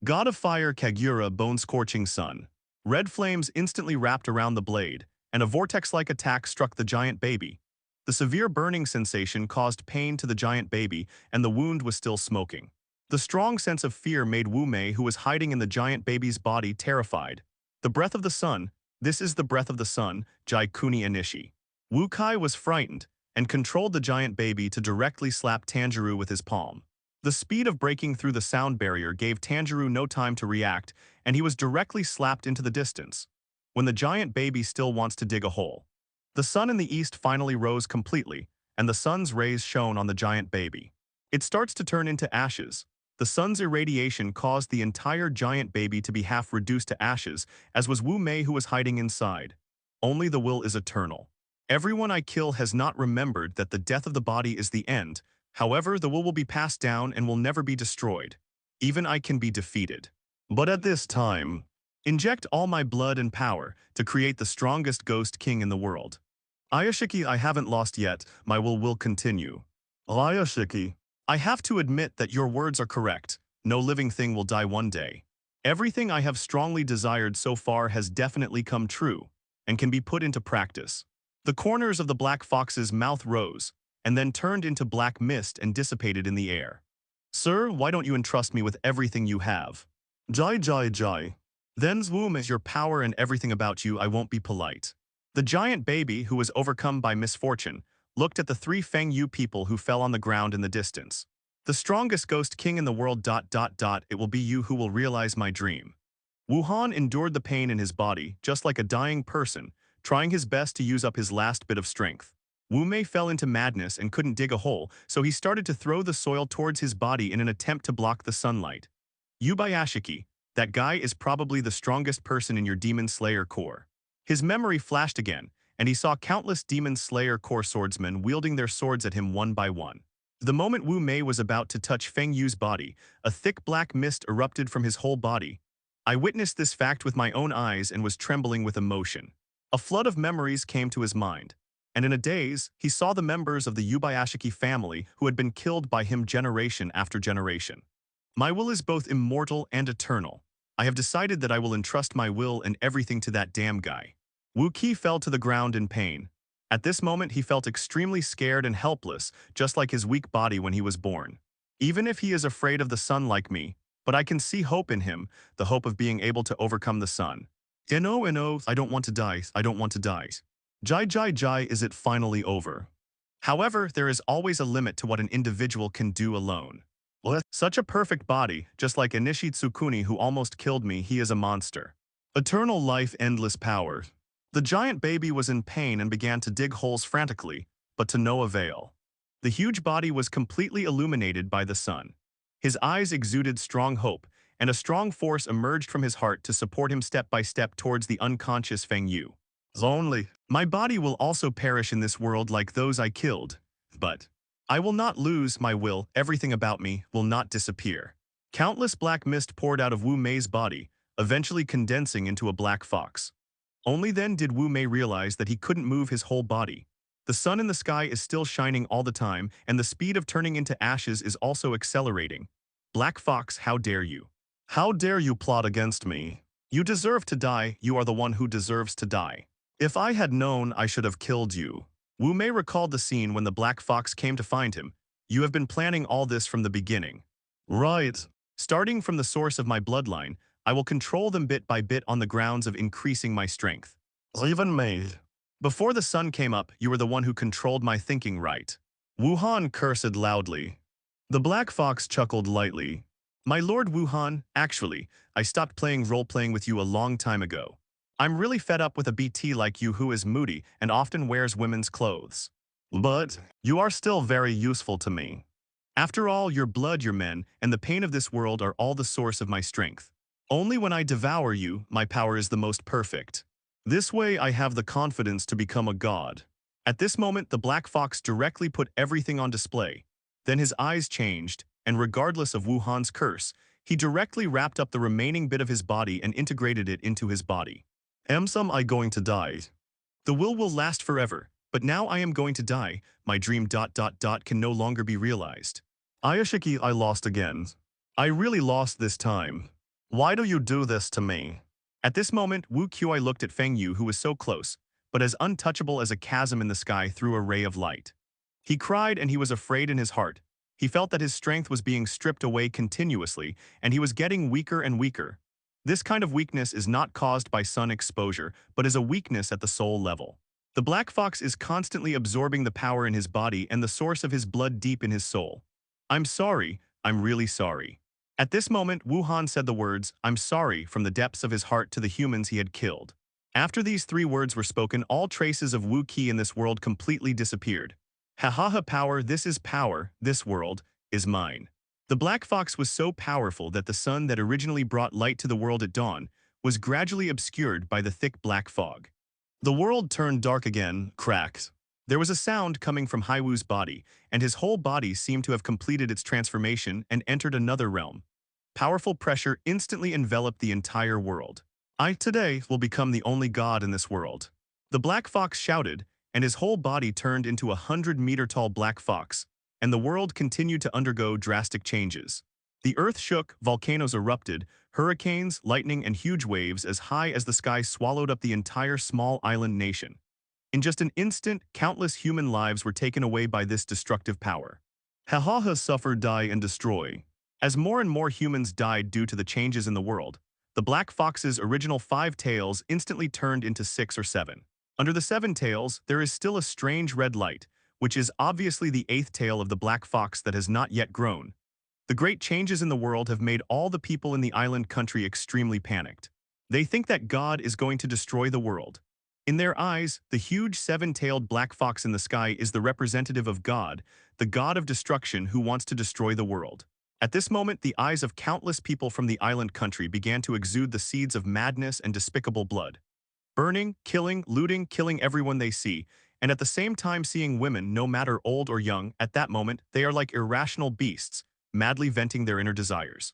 God of Fire Kagura, bone-scorching sun. Red flames instantly wrapped around the blade, and a vortex-like attack struck the giant baby. The severe burning sensation caused pain to the giant baby, and the wound was still smoking. The strong sense of fear made Wu Mei, who was hiding in the giant baby's body, terrified. The breath of the sun. This is the breath of the sun, Jai Kuni Inishi. Wu Kai was frightened, and controlled the giant baby to directly slap Tanjiro with his palm. The speed of breaking through the sound barrier gave Tanjiro no time to react, and he was directly slapped into the distance. When the giant baby still wants to dig a hole. The sun in the east finally rose completely, and the sun's rays shone on the giant baby. It starts to turn into ashes. The sun's irradiation caused the entire giant baby to be half reduced to ashes, as was Wu Mei, who was hiding inside. Only the will is eternal. Everyone I kill has not remembered that the death of the body is the end. However, the will be passed down and will never be destroyed. Even I can be defeated. But at this time, inject all my blood and power to create the strongest ghost king in the world. Ayashiki, I haven't lost yet, my will continue. Ayashiki, I have to admit that your words are correct. No living thing will die one day. Everything I have strongly desired so far has definitely come true, and can be put into practice. The corners of the black fox's mouth rose, and then turned into black mist and dissipated in the air. Sir, why don't you entrust me with everything you have? Jai. Then's womb is your power and everything about you, I won't be polite. The giant baby, who was overcome by misfortune, looked at the three Feng Yu people who fell on the ground in the distance. The strongest ghost king in the world ... It will be you who will realize my dream. Wuhan endured the pain in his body, just like a dying person, trying his best to use up his last bit of strength. Wu Mei fell into madness and couldn't dig a hole, so he started to throw the soil towards his body in an attempt to block the sunlight. Yubayashiki, that guy is probably the strongest person in your Demon Slayer Corps. His memory flashed again, and he saw countless Demon Slayer Corps swordsmen wielding their swords at him one by one. The moment Wu Mei was about to touch Feng Yu's body, a thick black mist erupted from his whole body. I witnessed this fact with my own eyes and was trembling with emotion. A flood of memories came to his mind, and in a daze, he saw the members of the Yubayashiki family who had been killed by him generation after generation. My will is both immortal and eternal. I have decided that I will entrust my will and everything to that damn guy. Wu Qi fell to the ground in pain. At this moment he felt extremely scared and helpless, just like his weak body when he was born. Even if he is afraid of the sun like me, but I can see hope in him, the hope of being able to overcome the sun. No, I don't want to die, I don't want to die. Jai, is it finally over? However, there is always a limit to what an individual can do alone. Such a perfect body, just like Inishi Tsukuni who almost killed me, he is a monster. Eternal life, endless power. The giant baby was in pain and began to dig holes frantically, but to no avail. The huge body was completely illuminated by the sun. His eyes exuded strong hope, and a strong force emerged from his heart to support him step by step towards the unconscious Feng Yu. Only, my body will also perish in this world like those I killed, but I will not lose my will, everything about me will not disappear. Countless black mist poured out of Wu Mei's body, eventually condensing into a black fox. Only then did Wu Mei realize that he couldn't move his whole body. The sun in the sky is still shining all the time, and the speed of turning into ashes is also accelerating. Black Fox, how dare you? How dare you plot against me? You deserve to die, you are the one who deserves to die. If I had known, I should have killed you. Wu Mei recalled the scene when the Black Fox came to find him. You have been planning all this from the beginning. Right. Starting from the source of my bloodline, I will control them bit by bit on the grounds of increasing my strength. Even me. Before the sun came up, you were the one who controlled my thinking, right? Wuhan cursed loudly. The Black Fox chuckled lightly. My lord Wuhan, actually, I stopped playing role-playing with you a long time ago. I'm really fed up with a BT like you who is moody and often wears women's clothes. But you are still very useful to me. After all, your blood, your men, and the pain of this world are all the source of my strength. Only when I devour you, my power is the most perfect. This way I have the confidence to become a god. At this moment, the Black Fox directly put everything on display. Then his eyes changed, and regardless of Wuhan's curse, he directly wrapped up the remaining bit of his body and integrated it into his body. I going to die. The will last forever, but now I am going to die. My dream ... can no longer be realized. Ayashiki, I lost again. I really lost this time. Why do you do this to me? At this moment, Wu Qi looked at Feng Yu who was so close, but as untouchable as a chasm in the sky through a ray of light. He cried and he was afraid in his heart. He felt that his strength was being stripped away continuously, and he was getting weaker and weaker. This kind of weakness is not caused by sun exposure, but is a weakness at the soul level. The Black Fox is constantly absorbing the power in his body and the source of his blood deep in his soul. I'm sorry, I'm really sorry. At this moment, Wuhan said the words, I'm sorry, from the depths of his heart to the humans he had killed. After these 3 words were spoken, all traces of Wu Qi in this world completely disappeared. Power, this world, is mine. The Black Fox was so powerful that the sun that originally brought light to the world at dawn was gradually obscured by the thick black fog. The world turned dark again, cracked. There was a sound coming from Haiwu's body, and his whole body seemed to have completed its transformation and entered another realm. Powerful pressure instantly enveloped the entire world. I today will become the only god in this world. The Black Fox shouted, and his whole body turned into a 100-meter-tall black fox, and the world continued to undergo drastic changes. The earth shook, volcanoes erupted, hurricanes, lightning, and huge waves as high as the sky swallowed up the entire small island nation. In just an instant, countless human lives were taken away by this destructive power. Suffer, die, and destroy. As more and more humans died due to the changes in the world, the Black Fox's original 5 tails instantly turned into 6 or 7. Under the 7 tails, there is still a strange red light, which is obviously the 8th tail of the Black Fox that has not yet grown. The great changes in the world have made all the people in the island country extremely panicked. They think that God is going to destroy the world. In their eyes, the huge 7-tailed black fox in the sky is the representative of God, the god of destruction who wants to destroy the world. At this moment, the eyes of countless people from the island country began to exude the seeds of madness and despicable blood. Burning, killing, looting, killing everyone they see, and at the same time seeing women, no matter old or young, at that moment, they are like irrational beasts, madly venting their inner desires.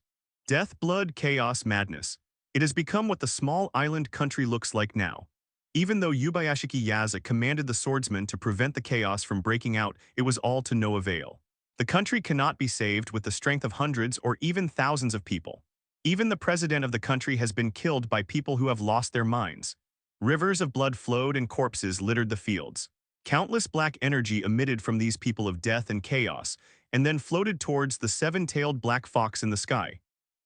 Death, blood, chaos, madness. It has become what the small island country looks like now. Even though Yubayashiki Yaza commanded the swordsman to prevent the chaos from breaking out, it was all to no avail. The country cannot be saved with the strength of hundreds or even thousands of people. Even the president of the country has been killed by people who have lost their minds. Rivers of blood flowed and corpses littered the fields. Countless black energy emitted from these people of death and chaos, and then floated towards the seven-tailed black fox in the sky.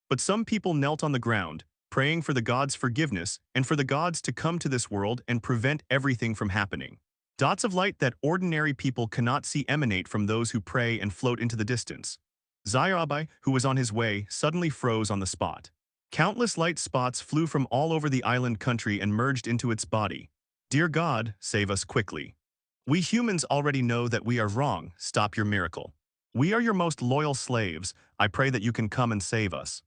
But some people knelt on the ground, praying for the gods' forgiveness and for the gods to come to this world and prevent everything from happening. Dots of light that ordinary people cannot see emanate from those who pray and float into the distance. Zayabai, who was on his way, suddenly froze on the spot. Countless light spots flew from all over the island country and merged into its body. Dear God, save us quickly. We humans already know that we are wrong. Stop your miracle. We are your most loyal slaves. I pray that you can come and save us.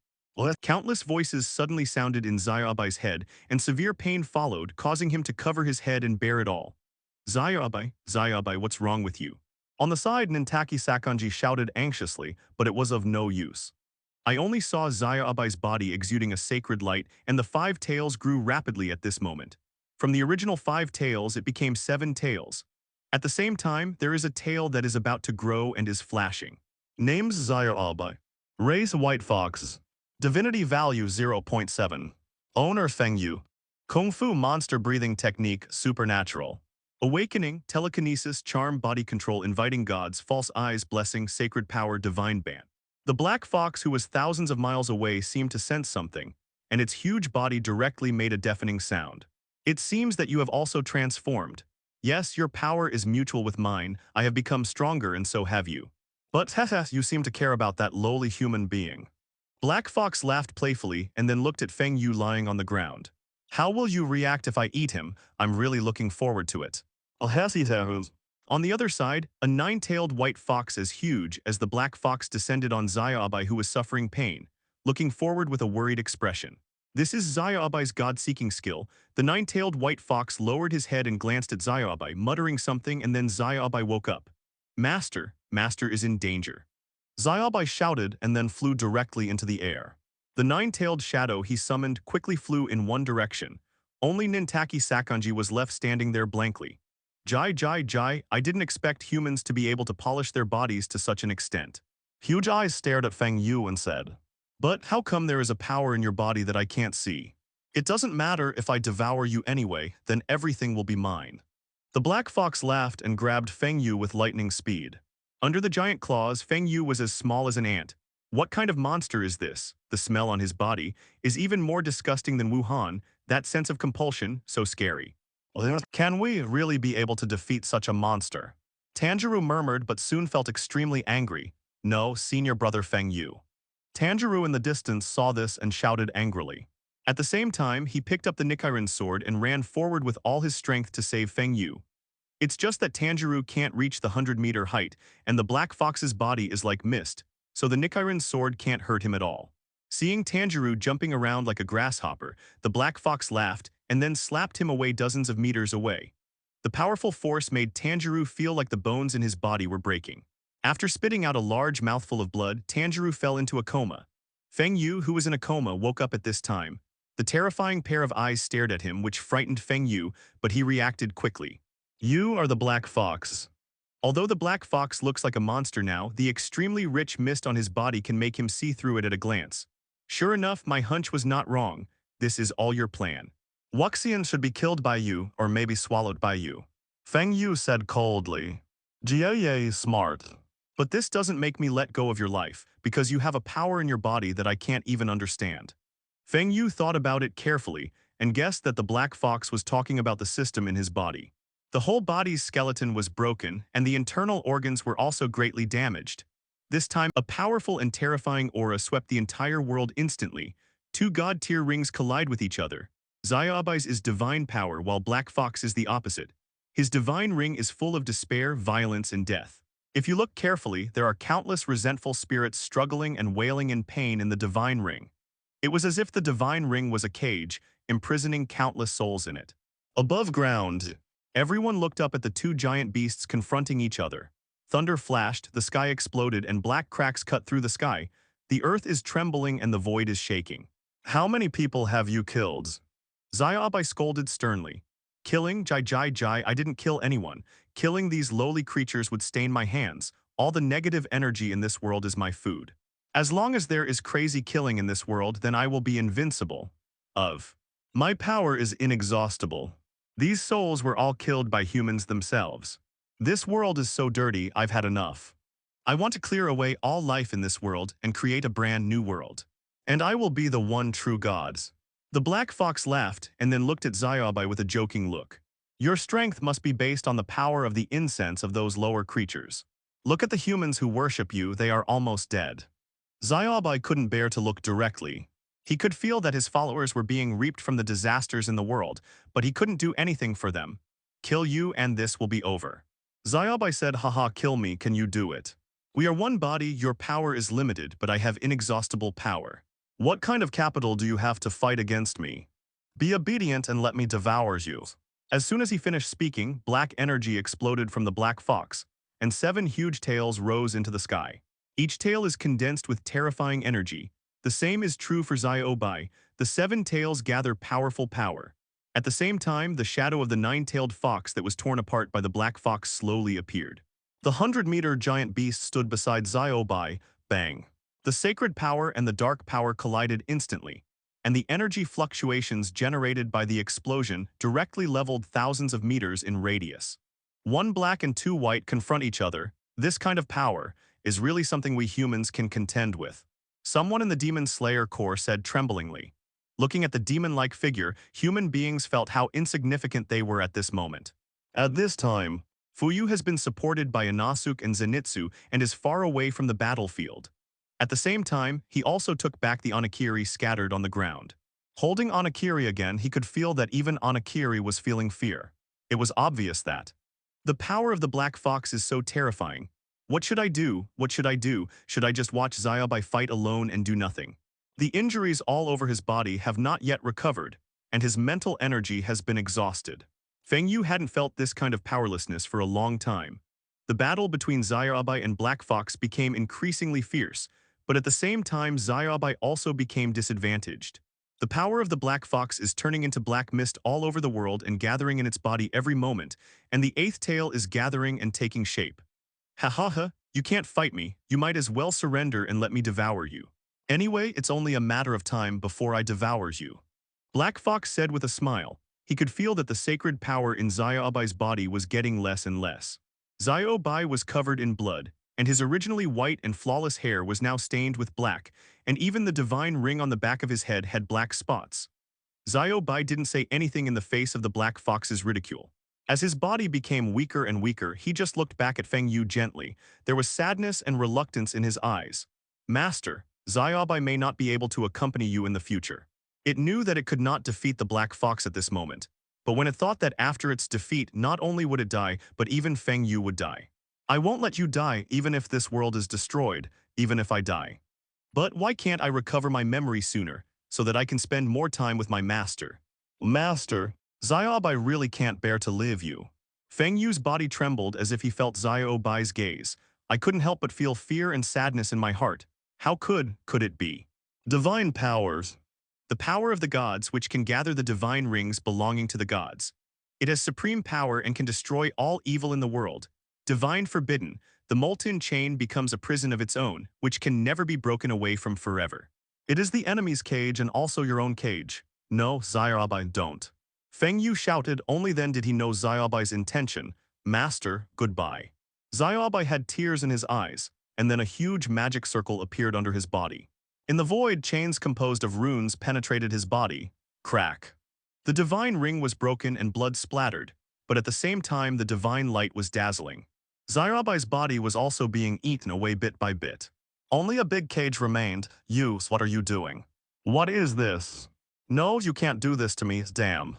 Countless voices suddenly sounded in Zayabai's head, and severe pain followed, causing him to cover his head and bear it all. Zayabai, Zayabai, what's wrong with you? On the side, Nintaki Sakanji shouted anxiously, but it was of no use. I only saw Zayabai's body exuding a sacred light, and the 5 tails grew rapidly at this moment. From the original 5 tails, it became 7 tails. At the same time, there is a tail that is about to grow and is flashing. Names Zayabai. Race White Fox. Divinity value 0.7. Owner Feng Yu. Kung Fu monster breathing technique supernatural. Awakening, telekinesis, charm, body control, inviting gods, false eyes, blessing, sacred power, divine ban. The black fox who was thousands of miles away seemed to sense something, and its huge body directly made a deafening sound. It seems that you have also transformed. Yes, your power is mutual with mine. I have become stronger and so have you. But you seem to care about that lowly human being. Black Fox laughed playfully and then looked at Feng Yu lying on the ground. How will you react if I eat him? I'm really looking forward to it. On the other side, a 9-tailed white fox as huge as the black fox descended on Zayabai, who was suffering pain, looking forward with a worried expression. This is Zayabai's god-seeking skill. The 9-tailed white fox lowered his head and glanced at Zayabai, muttering something, and then Zayabai woke up. Master is in danger. Zayabai shouted and then flew directly into the air. The 9-tailed shadow he summoned quickly flew in one direction. Only Nintaki Sakanji was left standing there blankly. Jai, I didn't expect humans to be able to polish their bodies to such an extent. Huge eyes stared at Feng Yu and said, but how come there is a power in your body that I can't see? It doesn't matter if I devour you anyway, then everything will be mine. The black fox laughed and grabbed Feng Yu with lightning speed. Under the giant claws, Feng Yu was as small as an ant. What kind of monster is this? The smell on his body is even more disgusting than Wuhan, that sense of compulsion, so scary. Can we really be able to defeat such a monster? Tanjiro murmured but soon felt extremely angry. No, senior brother Feng Yu. Tanjiro in the distance saw this and shouted angrily. At the same time, he picked up the Nichirin sword and ran forward with all his strength to save Feng Yu. It's just that Tanjiro can't reach the 100-meter height, and the black fox's body is like mist, so the Nichirin sword can't hurt him at all. Seeing Tanjiro jumping around like a grasshopper, the black fox laughed and then slapped him away dozens of meters away. The powerful force made Tanjiro feel like the bones in his body were breaking. After spitting out a large mouthful of blood, Tanjiro fell into a coma. Feng Yu, who was in a coma, woke up at this time. The terrifying pair of eyes stared at him, which frightened Feng Yu, but he reacted quickly. You are the black fox. Although the black fox looks like a monster now, the extremely rich mist on his body can make him see through it at a glance. Sure enough, my hunch was not wrong. This is all your plan. Wuxian should be killed by you, or maybe swallowed by you. Feng Yu said coldly. Jie is smart. But this doesn't make me let go of your life, because you have a power in your body that I can't even understand. Feng Yu thought about it carefully, and guessed that the black fox was talking about the system in his body. The whole body's skeleton was broken, and the internal organs were also greatly damaged. This time, a powerful and terrifying aura swept the entire world instantly. 2 god-tier rings collide with each other. Zayabai's is divine power, while Black Fox is the opposite. His divine ring is full of despair, violence, and death. If you look carefully, there are countless resentful spirits struggling and wailing in pain in the divine ring. It was as if the divine ring was a cage, imprisoning countless souls in it. Above ground, everyone looked up at the two giant beasts confronting each other. Thunder flashed, the sky exploded, and black cracks cut through the sky. The earth is trembling and the void is shaking. How many people have you killed? Xiaobai scolded sternly. Killing, Jai, I didn't kill anyone. Killing these lowly creatures would stain my hands. All the negative energy in this world is my food. As long as there is crazy killing in this world, then I will be invincible. My power is inexhaustible. These souls were all killed by humans themselves. This world is so dirty, I've had enough. I want to clear away all life in this world and create a brand new world. And I will be the one true gods. The black fox laughed and then looked at Xiaobai with a joking look. Your strength must be based on the power of the incense of those lower creatures. Look at the humans who worship you, they are almost dead. Xiaobai couldn't bear to look directly. He could feel that his followers were being reaped from the disasters in the world, but he couldn't do anything for them. Kill you and this will be over. Xiaobai said, haha, kill me, can you do it? We are one body, your power is limited, but I have inexhaustible power. What kind of capital do you have to fight against me? Be obedient and let me devour you. As soon as he finished speaking, black energy exploded from the black fox, and 7 huge tails rose into the sky. Each tail is condensed with terrifying energy. The same is true for Xiaobai. The 7 tails gather powerful power. At the same time, the shadow of the 9-tailed fox that was torn apart by the black fox slowly appeared. The 100-meter giant beast stood beside Xiaobai. Bang! The sacred power and the dark power collided instantly, and the energy fluctuations generated by the explosion directly leveled thousands of meters in radius. 1 black and 2 white confront each other. This kind of power is really something we humans can contend with. Someone in the Demon Slayer Corps said tremblingly. Looking at the demon-like figure, human beings felt how insignificant they were at this moment. At this time, Fuyu has been supported by Inazuk and Zenitsu and is far away from the battlefield. At the same time, he also took back the Anakiri scattered on the ground. Holding Anakiri again, he could feel that even Anakiri was feeling fear. It was obvious that the power of the black fox is so terrifying. What should I do? What should I do? Should I just watch Xiaobai fight alone and do nothing? The injuries all over his body have not yet recovered, and his mental energy has been exhausted. Feng Yu hadn't felt this kind of powerlessness for a long time. The battle between Xiaobai and Black Fox became increasingly fierce, but at the same time Xiaobai also became disadvantaged. The power of the Black Fox is turning into black mist all over the world and gathering in its body every moment, and the 8th tail is gathering and taking shape. Ha ha ha, you can't fight me, you might as well surrender and let me devour you. Anyway, it's only a matter of time before I devour you. Black Fox said with a smile. He could feel that the sacred power in Xiaobai's body was getting less and less. Xiaobai was covered in blood, and his originally white and flawless hair was now stained with black, and even the divine ring on the back of his head had black spots. Xiaobai didn't say anything in the face of the Black Fox's ridicule. As his body became weaker and weaker, he just looked back at Feng Yu gently. There was sadness and reluctance in his eyes. Master, Xiaobai may not be able to accompany you in the future. It knew that it could not defeat the Black Fox at this moment, but when it thought that after its defeat not only would it die, but even Feng Yu would die. I won't let you die even if this world is destroyed, even if I die. But why can't I recover my memory sooner, so that I can spend more time with my master? Master, Xiaobai really can't bear to live you. Feng Yu's body trembled as if he felt Xiaobai's gaze. I couldn't help but feel fear and sadness in my heart. How could it be? Divine powers. The power of the gods which can gather the divine rings belonging to the gods. It has supreme power and can destroy all evil in the world. Divine forbidden, the molten chain becomes a prison of its own, which can never be broken away from forever. It is the enemy's cage and also your own cage. No, Xiaobai, don't. Feng Yu shouted, only then did he know Xiaobai's intention. Master, goodbye. Xiaobai had tears in his eyes, and then a huge magic circle appeared under his body. In the void, chains composed of runes penetrated his body. Crack. The divine ring was broken and blood splattered, but at the same time the divine light was dazzling. Xiaobai's body was also being eaten away bit by bit. Only a big cage remained. You, what are you doing? What is this? No, you can't do this to me, damn.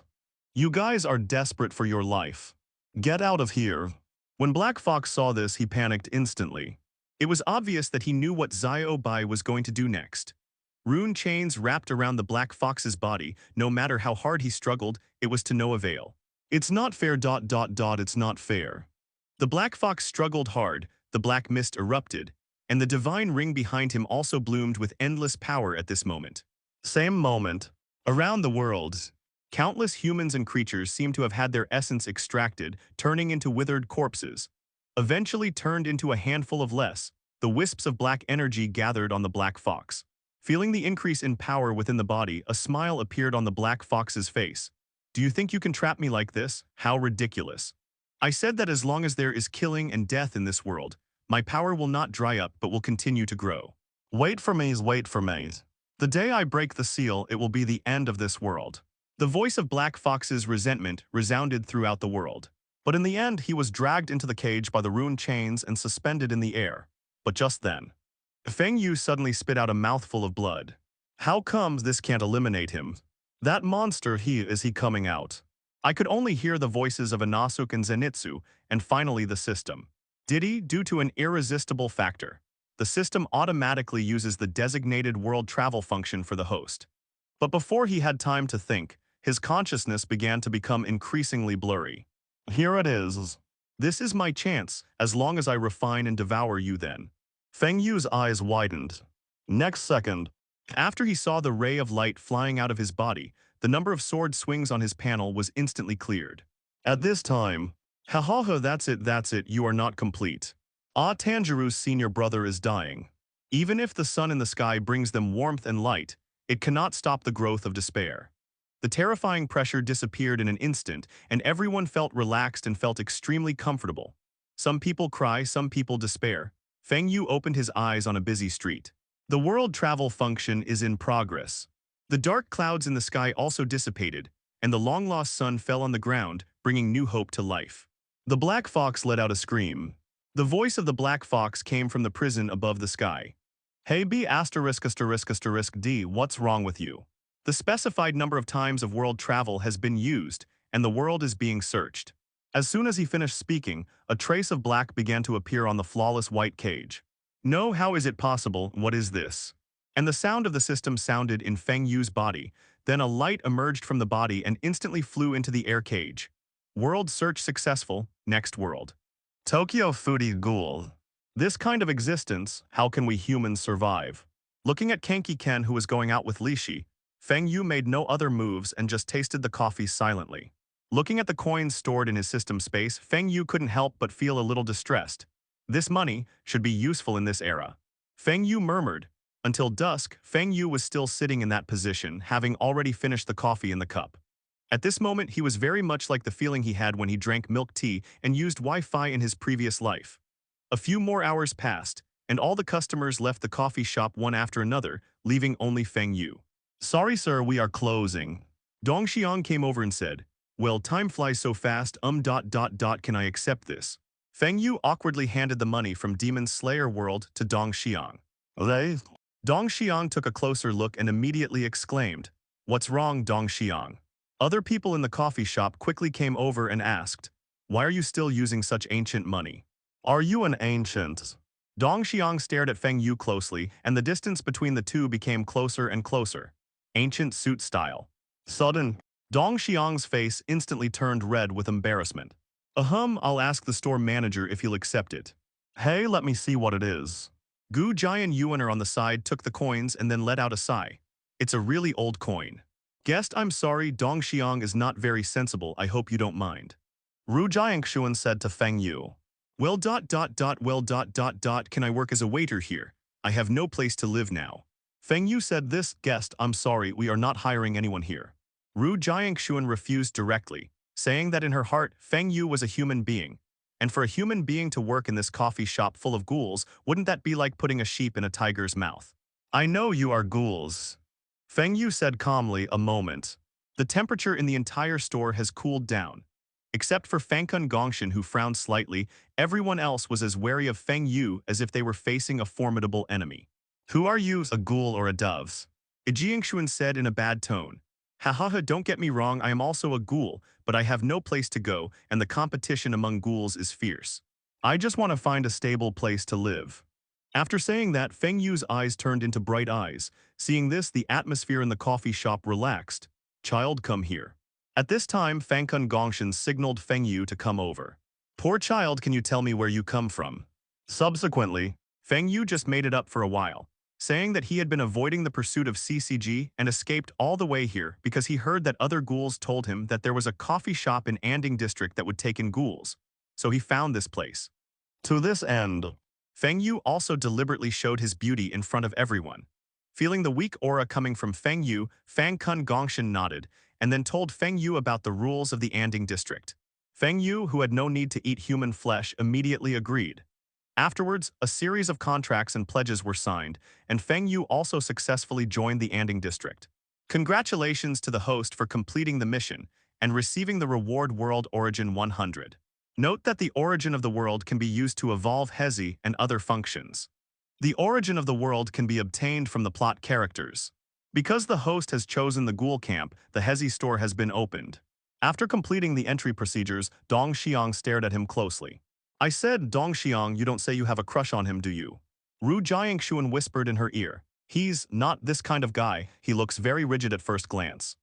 You guys are desperate for your life. Get out of here. When Black Fox saw this, he panicked instantly. It was obvious that he knew what Xiao Bai was going to do next. Rune chains wrapped around the Black Fox's body. No matter how hard he struggled, it was to no avail. It's not fair. It's not fair. The Black Fox struggled hard, the black mist erupted, and the divine ring behind him also bloomed with endless power at this moment. Same moment. Around the world, countless humans and creatures seemed to have had their essence extracted, turning into withered corpses. Eventually turned into a handful of less, the wisps of black energy gathered on the Black Fox. Feeling the increase in power within the body, a smile appeared on the Black Fox's face. Do you think you can trap me like this? How ridiculous. I said that as long as there is killing and death in this world, my power will not dry up but will continue to grow. Wait for me. The day I break the seal, it will be the end of this world. The voice of Black Fox's resentment resounded throughout the world. But in the end, he was dragged into the cage by the rune chains and suspended in the air. But just then, Feng Yu suddenly spit out a mouthful of blood. How comes this can't eliminate him? That monster, is he coming out? I could only hear the voices of Inazuk and Zenitsu, and finally the system. Did he? Due to an irresistible factor. The system automatically uses the designated world travel function for the host. But before he had time to think, his consciousness began to become increasingly blurry. Here it is. This is my chance, as long as I refine and devour you then. Feng Yu's eyes widened. Next second, after he saw the ray of light flying out of his body, the number of sword swings on his panel was instantly cleared. At this time, that's it, you are not complete. Ah, Tanjiro's senior brother is dying. Even if the sun in the sky brings them warmth and light, it cannot stop the growth of despair. The terrifying pressure disappeared in an instant, and everyone felt relaxed and felt extremely comfortable. Some people cry, some people despair. Feng Yu opened his eyes on a busy street. The world travel function is in progress. The dark clouds in the sky also dissipated, and the long-lost sun fell on the ground, bringing new hope to life. The Black Fox let out a scream. The voice of the Black Fox came from the prison above the sky. Hey B*********, D, what's wrong with you? The specified number of times of world travel has been used, and the world is being searched. As soon as he finished speaking, a trace of black began to appear on the flawless white cage. No, how is it possible? What is this? And the sound of the system sounded in Feng Yu's body. Then a light emerged from the body and instantly flew into the air cage. World search successful. Next world. Tokyo Foodie Ghoul. This kind of existence, how can we humans survive? Looking at Kanki Ken, who was going out with Lishi, Feng Yu made no other moves and just tasted the coffee silently. Looking at the coins stored in his system space, Feng Yu couldn't help but feel a little distressed. This money should be useful in this era. Feng Yu murmured. Until dusk, Feng Yu was still sitting in that position, having already finished the coffee in the cup. At this moment, he was very much like the feeling he had when he drank milk tea and used Wi-Fi in his previous life. A few more hours passed, and all the customers left the coffee shop one after another, leaving only Feng Yu. Sorry sir, we are closing. Dong Xiang came over and said, well, time flies so fast, can I accept this? Feng Yu awkwardly handed the money from Demon Slayer World to Dong Xiang. Dong Xiang took a closer look and immediately exclaimed, what's wrong, Dong Xiang? Other people in the coffee shop quickly came over and asked, why are you still using such ancient money? Are you an ancient? Dong Xiang stared at Feng Yu closely, and the distance between the two became closer and closer. Ancient suit style. Sudden, Dong Xiang's face instantly turned red with embarrassment. I'll ask the store manager if he'll accept it. Hey, let me see what it is. Gu Jian Yuaner on the side took the coins and then let out a sigh. It's a really old coin. Guest, I'm sorry, Dong Xiang is not very sensible, I hope you don't mind. Ru Jiangshuan said to Feng Yu. Well, can I work as a waiter here? I have no place to live now. Feng Yu said this, guest, I'm sorry, we are not hiring anyone here. Ru Jiangshuan refused directly, saying that in her heart, Feng Yu was a human being. And for a human being to work in this coffee shop full of ghouls, wouldn't that be like putting a sheep in a tiger's mouth? I know you are ghouls. Feng Yu said calmly, a moment. The temperature in the entire store has cooled down. Except for Fangkun Gongshan, who frowned slightly, everyone else was as wary of Feng Yu as if they were facing a formidable enemy. Who are you, a ghoul or a dove? Jiangshuan said in a bad tone. Hahaha, don't get me wrong, I am also a ghoul, but I have no place to go, and the competition among ghouls is fierce. I just want to find a stable place to live. After saying that, Feng Yu's eyes turned into bright eyes. Seeing this, the atmosphere in the coffee shop relaxed. Child, come here. At this time, Fangkun Gongshan signaled Feng Yu to come over. Poor child, can you tell me where you come from? Subsequently, Feng Yu just made it up for a while, saying that he had been avoiding the pursuit of CCG and escaped all the way here because he heard that other ghouls told him that there was a coffee shop in Anding district that would take in ghouls. So he found this place. To this end, Feng Yu also deliberately showed his beauty in front of everyone. Feeling the weak aura coming from Feng Yu, Fang Kun Gongshan nodded and then told Feng Yu about the rules of the Anding district. Feng Yu, who had no need to eat human flesh, immediately agreed. Afterwards, a series of contracts and pledges were signed, and Feng Yu also successfully joined the Anding district. Congratulations to the host for completing the mission and receiving the reward World Origin 100. Note that the origin of the world can be used to evolve Hezi and other functions. The origin of the world can be obtained from the plot characters. Because the host has chosen the Ghoul camp, the Hezi store has been opened. After completing the entry procedures, Dong Xiang stared at him closely. I said, Dong Xiang, you don't say you have a crush on him, do you? Ru Jiangshuan whispered in her ear. He's not this kind of guy, he looks very rigid at first glance.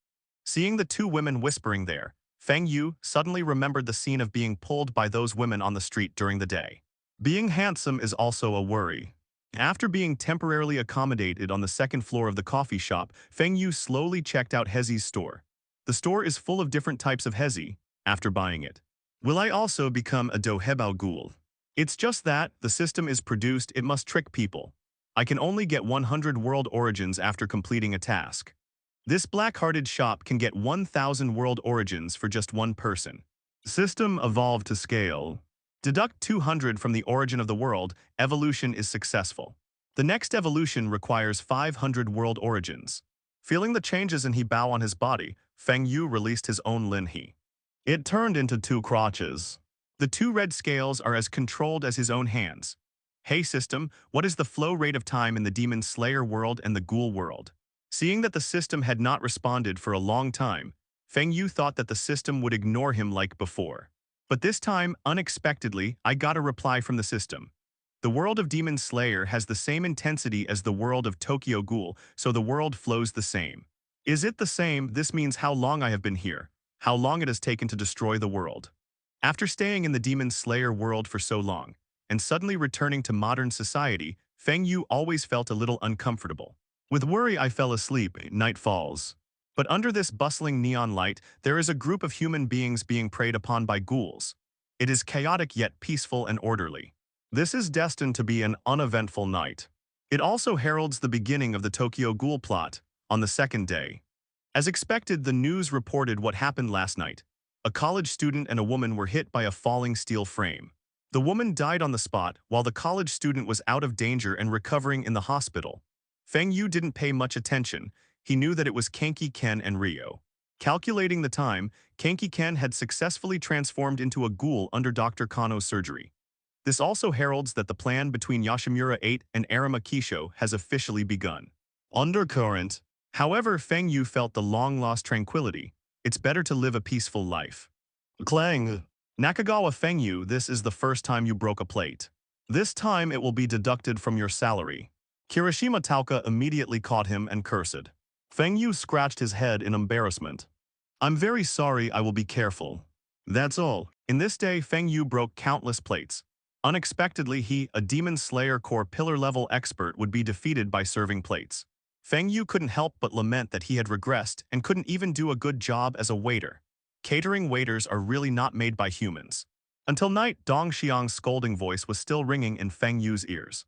Seeing the two women whispering there, Feng Yu suddenly remembered the scene of being pulled by those women on the street during the day. Being handsome is also a worry. After being temporarily accommodated on the second floor of the coffee shop, Feng Yu slowly checked out Hezi's store. The store is full of different types of Hezi. After buying it, will I also become a Dohebao Ghoul? It's just that, the system is produced, it must trick people. I can only get 100 world origins after completing a task. This black-hearted shop can get 1,000 world origins for just one person. System evolved to scale. Deduct 200 from the origin of the world, evolution is successful. The next evolution requires 500 world origins. Feeling the changes in He Bao on his body, Feng Yu released his own Lin He. It turned into 2 crotches. The 2 red scales are as controlled as his own hands. Hey system, what is the flow rate of time in the Demon Slayer world and the Ghoul world? Seeing that the system had not responded for a long time, Feng Yu thought that the system would ignore him like before. But this time, unexpectedly, I got a reply from the system. The world of Demon Slayer has the same intensity as the world of Tokyo Ghoul, so the world flows the same. Is it the same? This means how long I have been here, how long it has taken to destroy the world. After staying in the Demon Slayer world for so long, and suddenly returning to modern society, Feng Yu always felt a little uncomfortable. With worry I fell asleep, night falls. But under this bustling neon light, there is a group of human beings being preyed upon by ghouls. It is chaotic yet peaceful and orderly. This is destined to be an uneventful night. It also heralds the beginning of the Tokyo Ghoul plot, on the second day. As expected, the news reported what happened last night. A college student and a woman were hit by a falling steel frame. The woman died on the spot, while the college student was out of danger and recovering in the hospital. Feng Yu didn't pay much attention. He knew that it was Kanki Ken and Ryo. Calculating the time, Kanki Ken had successfully transformed into a ghoul under Dr. Kano's surgery. This also heralds that the plan between Yoshimura 8 and Arima Kisho has officially begun. Undercurrent. However, Feng Yu felt the long-lost tranquility. It's better to live a peaceful life. Clang. Nakagawa Feng Yu, this is the first time you broke a plate. This time it will be deducted from your salary. Kirishima Tauka immediately caught him and cursed. Feng Yu scratched his head in embarrassment. I'm very sorry, I will be careful. That's all. In this day, Feng Yu broke countless plates. Unexpectedly, he, a Demon Slayer core pillar-level expert, would be defeated by serving plates. Feng Yu couldn't help but lament that he had regressed and couldn't even do a good job as a waiter. Catering waiters are really not made by humans. Until night, Dong Xiang's scolding voice was still ringing in Feng Yu's ears.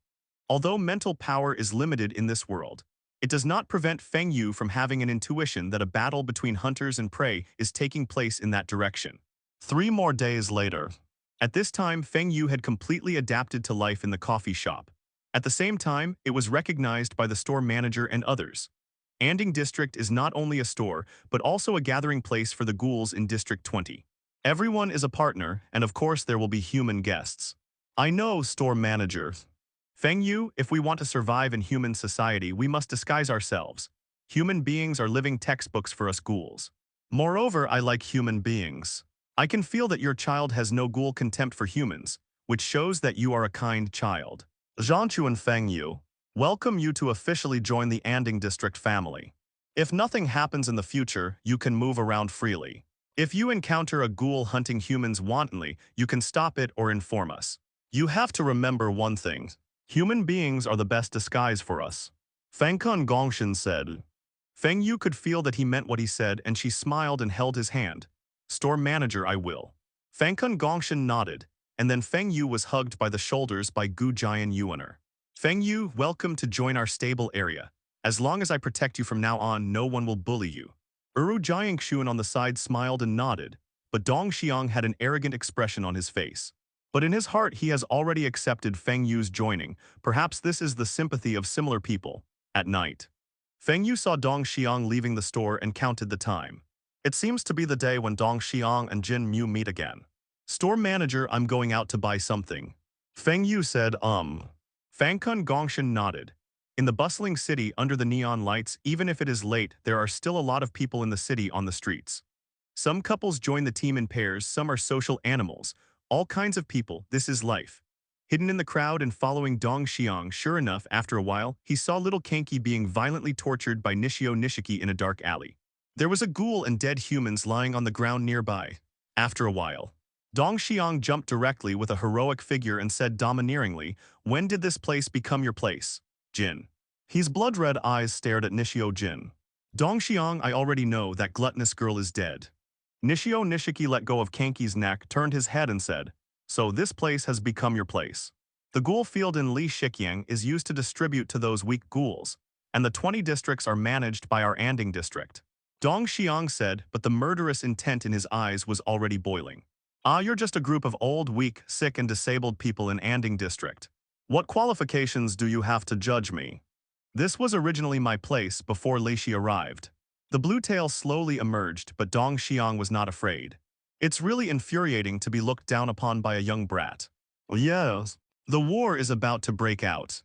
Although mental power is limited in this world, it does not prevent Feng Yu from having an intuition that a battle between hunters and prey is taking place in that direction. 3 more days later. At this time, Feng Yu had completely adapted to life in the coffee shop. At the same time, it was recognized by the store manager and others. Anding District is not only a store, but also a gathering place for the ghouls in District 20. Everyone is a partner, and of course there will be human guests. I know, store manager. Feng Yu, if we want to survive in human society, we must disguise ourselves. Human beings are living textbooks for us ghouls. Moreover, I like human beings. I can feel that your child has no ghoul contempt for humans, which shows that you are a kind child. Zhangchu and Feng Yu, welcome you to officially join the Anding District family. If nothing happens in the future, you can move around freely. If you encounter a ghoul hunting humans wantonly, you can stop it or inform us. You have to remember one thing. Human beings are the best disguise for us. Fangkun Gongshan said. Feng Yu could feel that he meant what he said, and she smiled and held his hand. Store manager, I will. Fangkun Gongshan nodded, and then Feng Yu was hugged by the shoulders by Gu Jian Yuaner. Feng Yu, welcome to join our stable area. As long as I protect you from now on, no one will bully you. Uru Jiangxuan on the side smiled and nodded, but Dong Xiang had an arrogant expression on his face. But in his heart he has already accepted Feng Yu's joining. Perhaps this is the sympathy of similar people. At night, Feng Yu saw Dong Xiang leaving the store and counted the time. It seems to be the day when Dong Xiang and Jin Mu meet again. Store manager, I'm going out to buy something. Feng Yu said, Fangkun Gongshan nodded. In the bustling city under the neon lights, even if it is late, there are still a lot of people in the city on the streets. Some couples join the team in pairs, some are social animals. All kinds of people, this is life. Hidden in the crowd and following Dong Xiang, sure enough, after a while, he saw little Kanki being violently tortured by Nishio Nishiki in a dark alley. There was a ghoul and dead humans lying on the ground nearby. After a while, Dong Xiang jumped directly with a heroic figure and said domineeringly, when did this place become your place? Jin. His blood-red eyes stared at Nishio Jin. Dong Xiang, I already know that gluttonous girl is dead. Nishio Nishiki let go of Kanki's neck, turned his head and said, so this place has become your place. The ghoul field in Li Shikyang is used to distribute to those weak ghouls, and the 20 districts are managed by our Anding district. Dong Xiang said, but the murderous intent in his eyes was already boiling. Ah, you're just a group of old, weak, sick and disabled people in Anding district. What qualifications do you have to judge me? This was originally my place before Li Shi arrived. The blue tail slowly emerged, but Dong Xiang was not afraid. It's really infuriating to be looked down upon by a young brat. Yes, the war is about to break out.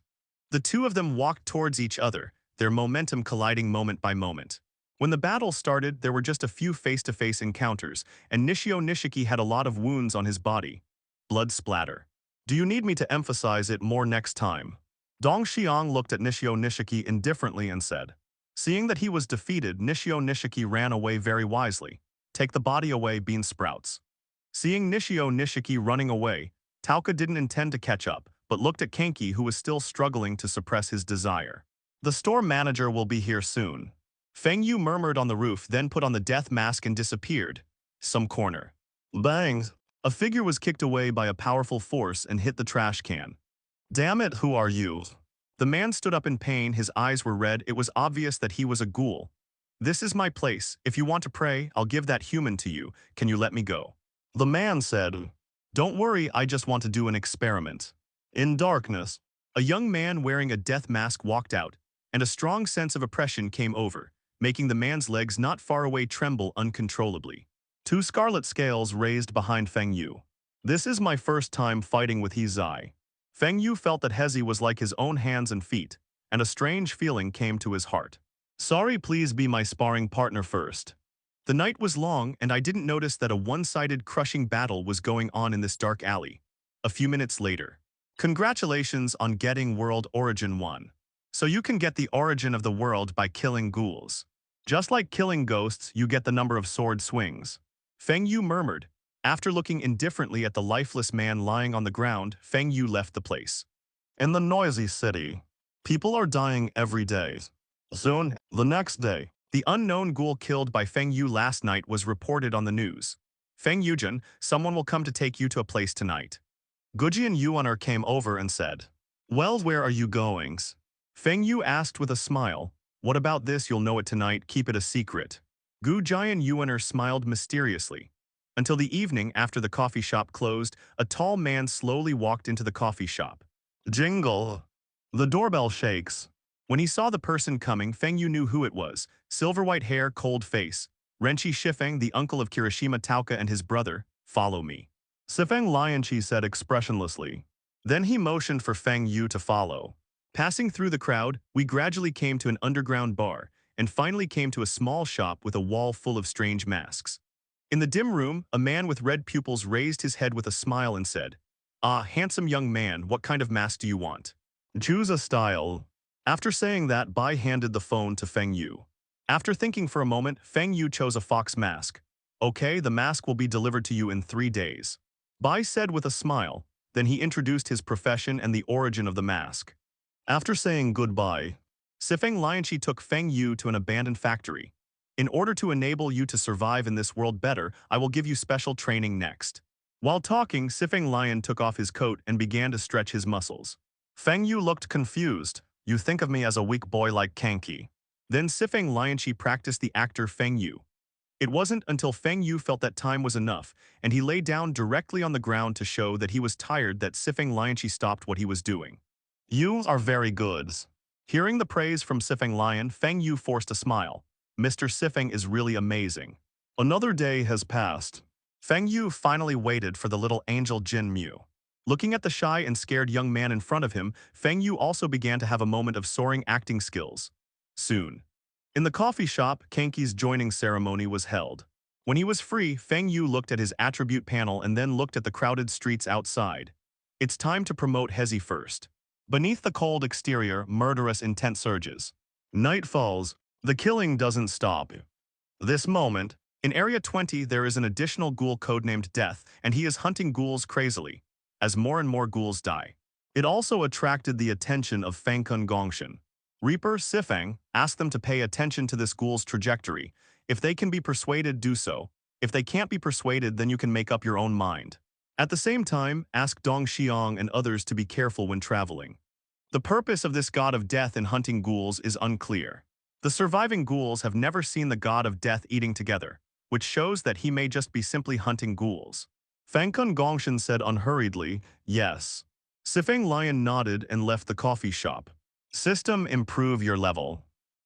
The two of them walked towards each other, their momentum colliding moment by moment. When the battle started, there were just a few face-to-face encounters, and Nishio Nishiki had a lot of wounds on his body. Blood splatter. Do you need me to emphasize it more next time? Dong Xiang looked at Nishio Nishiki indifferently and said. Seeing that he was defeated, Nishio Nishiki ran away very wisely. Take the body away, bean sprouts. Seeing Nishio Nishiki running away, Tauka didn't intend to catch up, but looked at Kanki, who was still struggling to suppress his desire. The store manager will be here soon. Feng Yu murmured on the roof, then put on the death mask and disappeared. Some corner. Bang! A figure was kicked away by a powerful force and hit the trash can. Damn it, who are you? The man stood up in pain, his eyes were red, it was obvious that he was a ghoul. This is my place, if you want to pray, I'll give that human to you, can you let me go? The man said, don't worry, I just want to do an experiment. In darkness, a young man wearing a death mask walked out, and a strong sense of oppression came over, making the man's legs not far away tremble uncontrollably. Two scarlet scales raised behind Feng Yu. This is my first time fighting with He Zai. Feng Yu felt that Hezi was like his own hands and feet, and a strange feeling came to his heart. Sorry, please be my sparring partner first. The night was long, and I didn't notice that a one-sided crushing battle was going on in this dark alley. A few minutes later. Congratulations on getting World Origin 1. So you can get the origin of the world by killing ghouls. Just like killing ghosts, you get the number of sword swings. Feng Yu murmured. After looking indifferently at the lifeless man lying on the ground, Feng Yu left the place. In the noisy city, people are dying every day. Soon, the next day, the unknown ghoul killed by Feng Yu last night was reported on the news. Feng Yujin, someone will come to take you to a place tonight. Gujian Yuaner came over and said, well, where are you going? Feng Yu asked with a smile, what about this, you'll know it tonight, keep it a secret. Gu Jian Yuaner smiled mysteriously. Until the evening after the coffee shop closed, a tall man slowly walked into the coffee shop. Jingle. The doorbell shakes. When he saw the person coming, Feng Yu knew who it was. Silver-white hair, cold face. Renchi Shifeng, the uncle of Kirishima Tauka and his brother. Follow me. Sifeng Lianqi said expressionlessly. Then he motioned for Feng Yu to follow. Passing through the crowd, we gradually came to an underground bar, and finally came to a small shop with a wall full of strange masks. In the dim room, a man with red pupils raised his head with a smile and said, Ah, handsome young man, what kind of mask do you want? Choose a style. After saying that, Bai handed the phone to Feng Yu. After thinking for a moment, Feng Yu chose a fox mask. Okay, the mask will be delivered to you in 3 days. Bai said with a smile. Then he introduced his profession and the origin of the mask. After saying goodbye, Sifeng Lianqi took Feng Yu to an abandoned factory. In order to enable you to survive in this world better, I will give you special training next. While talking, Sifeng Lion took off his coat and began to stretch his muscles. Feng Yu looked confused. You think of me as a weak boy like Kanki. Then Sifeng Lianqi practiced the actor Feng Yu. It wasn't until Feng Yu felt that time was enough, and he lay down directly on the ground to show that he was tired that Sifeng Lianqi stopped what he was doing. You are very good. Hearing the praise from Sifeng Lion, Feng Yu forced a smile. Mr. Sifeng is really amazing. Another day has passed. Feng Yu finally waited for the little angel Jin Mu. Looking at the shy and scared young man in front of him, Feng Yu also began to have a moment of soaring acting skills. Soon. In the coffee shop, Kanki's joining ceremony was held. When he was free, Feng Yu looked at his attribute panel and then looked at the crowded streets outside. It's time to promote Hezi first. Beneath the cold exterior, murderous intent surges. Night falls. The killing doesn't stop. This moment, in Area 20 there is an additional ghoul codenamed Death, and he is hunting ghouls crazily, as more and more ghouls die. It also attracted the attention of Fangkun Gongshan. Reaper Sifeng asked them to pay attention to this ghoul's trajectory. If they can be persuaded, do so. If they can't be persuaded, then you can make up your own mind. At the same time, ask Dong Xiang and others to be careful when traveling. The purpose of this god of death in hunting ghouls is unclear. The surviving ghouls have never seen the god of death eating together, which shows that he may just be simply hunting ghouls. Fangkun Gongshan said unhurriedly, yes. Sifeng Lion nodded and left the coffee shop. System improve your level.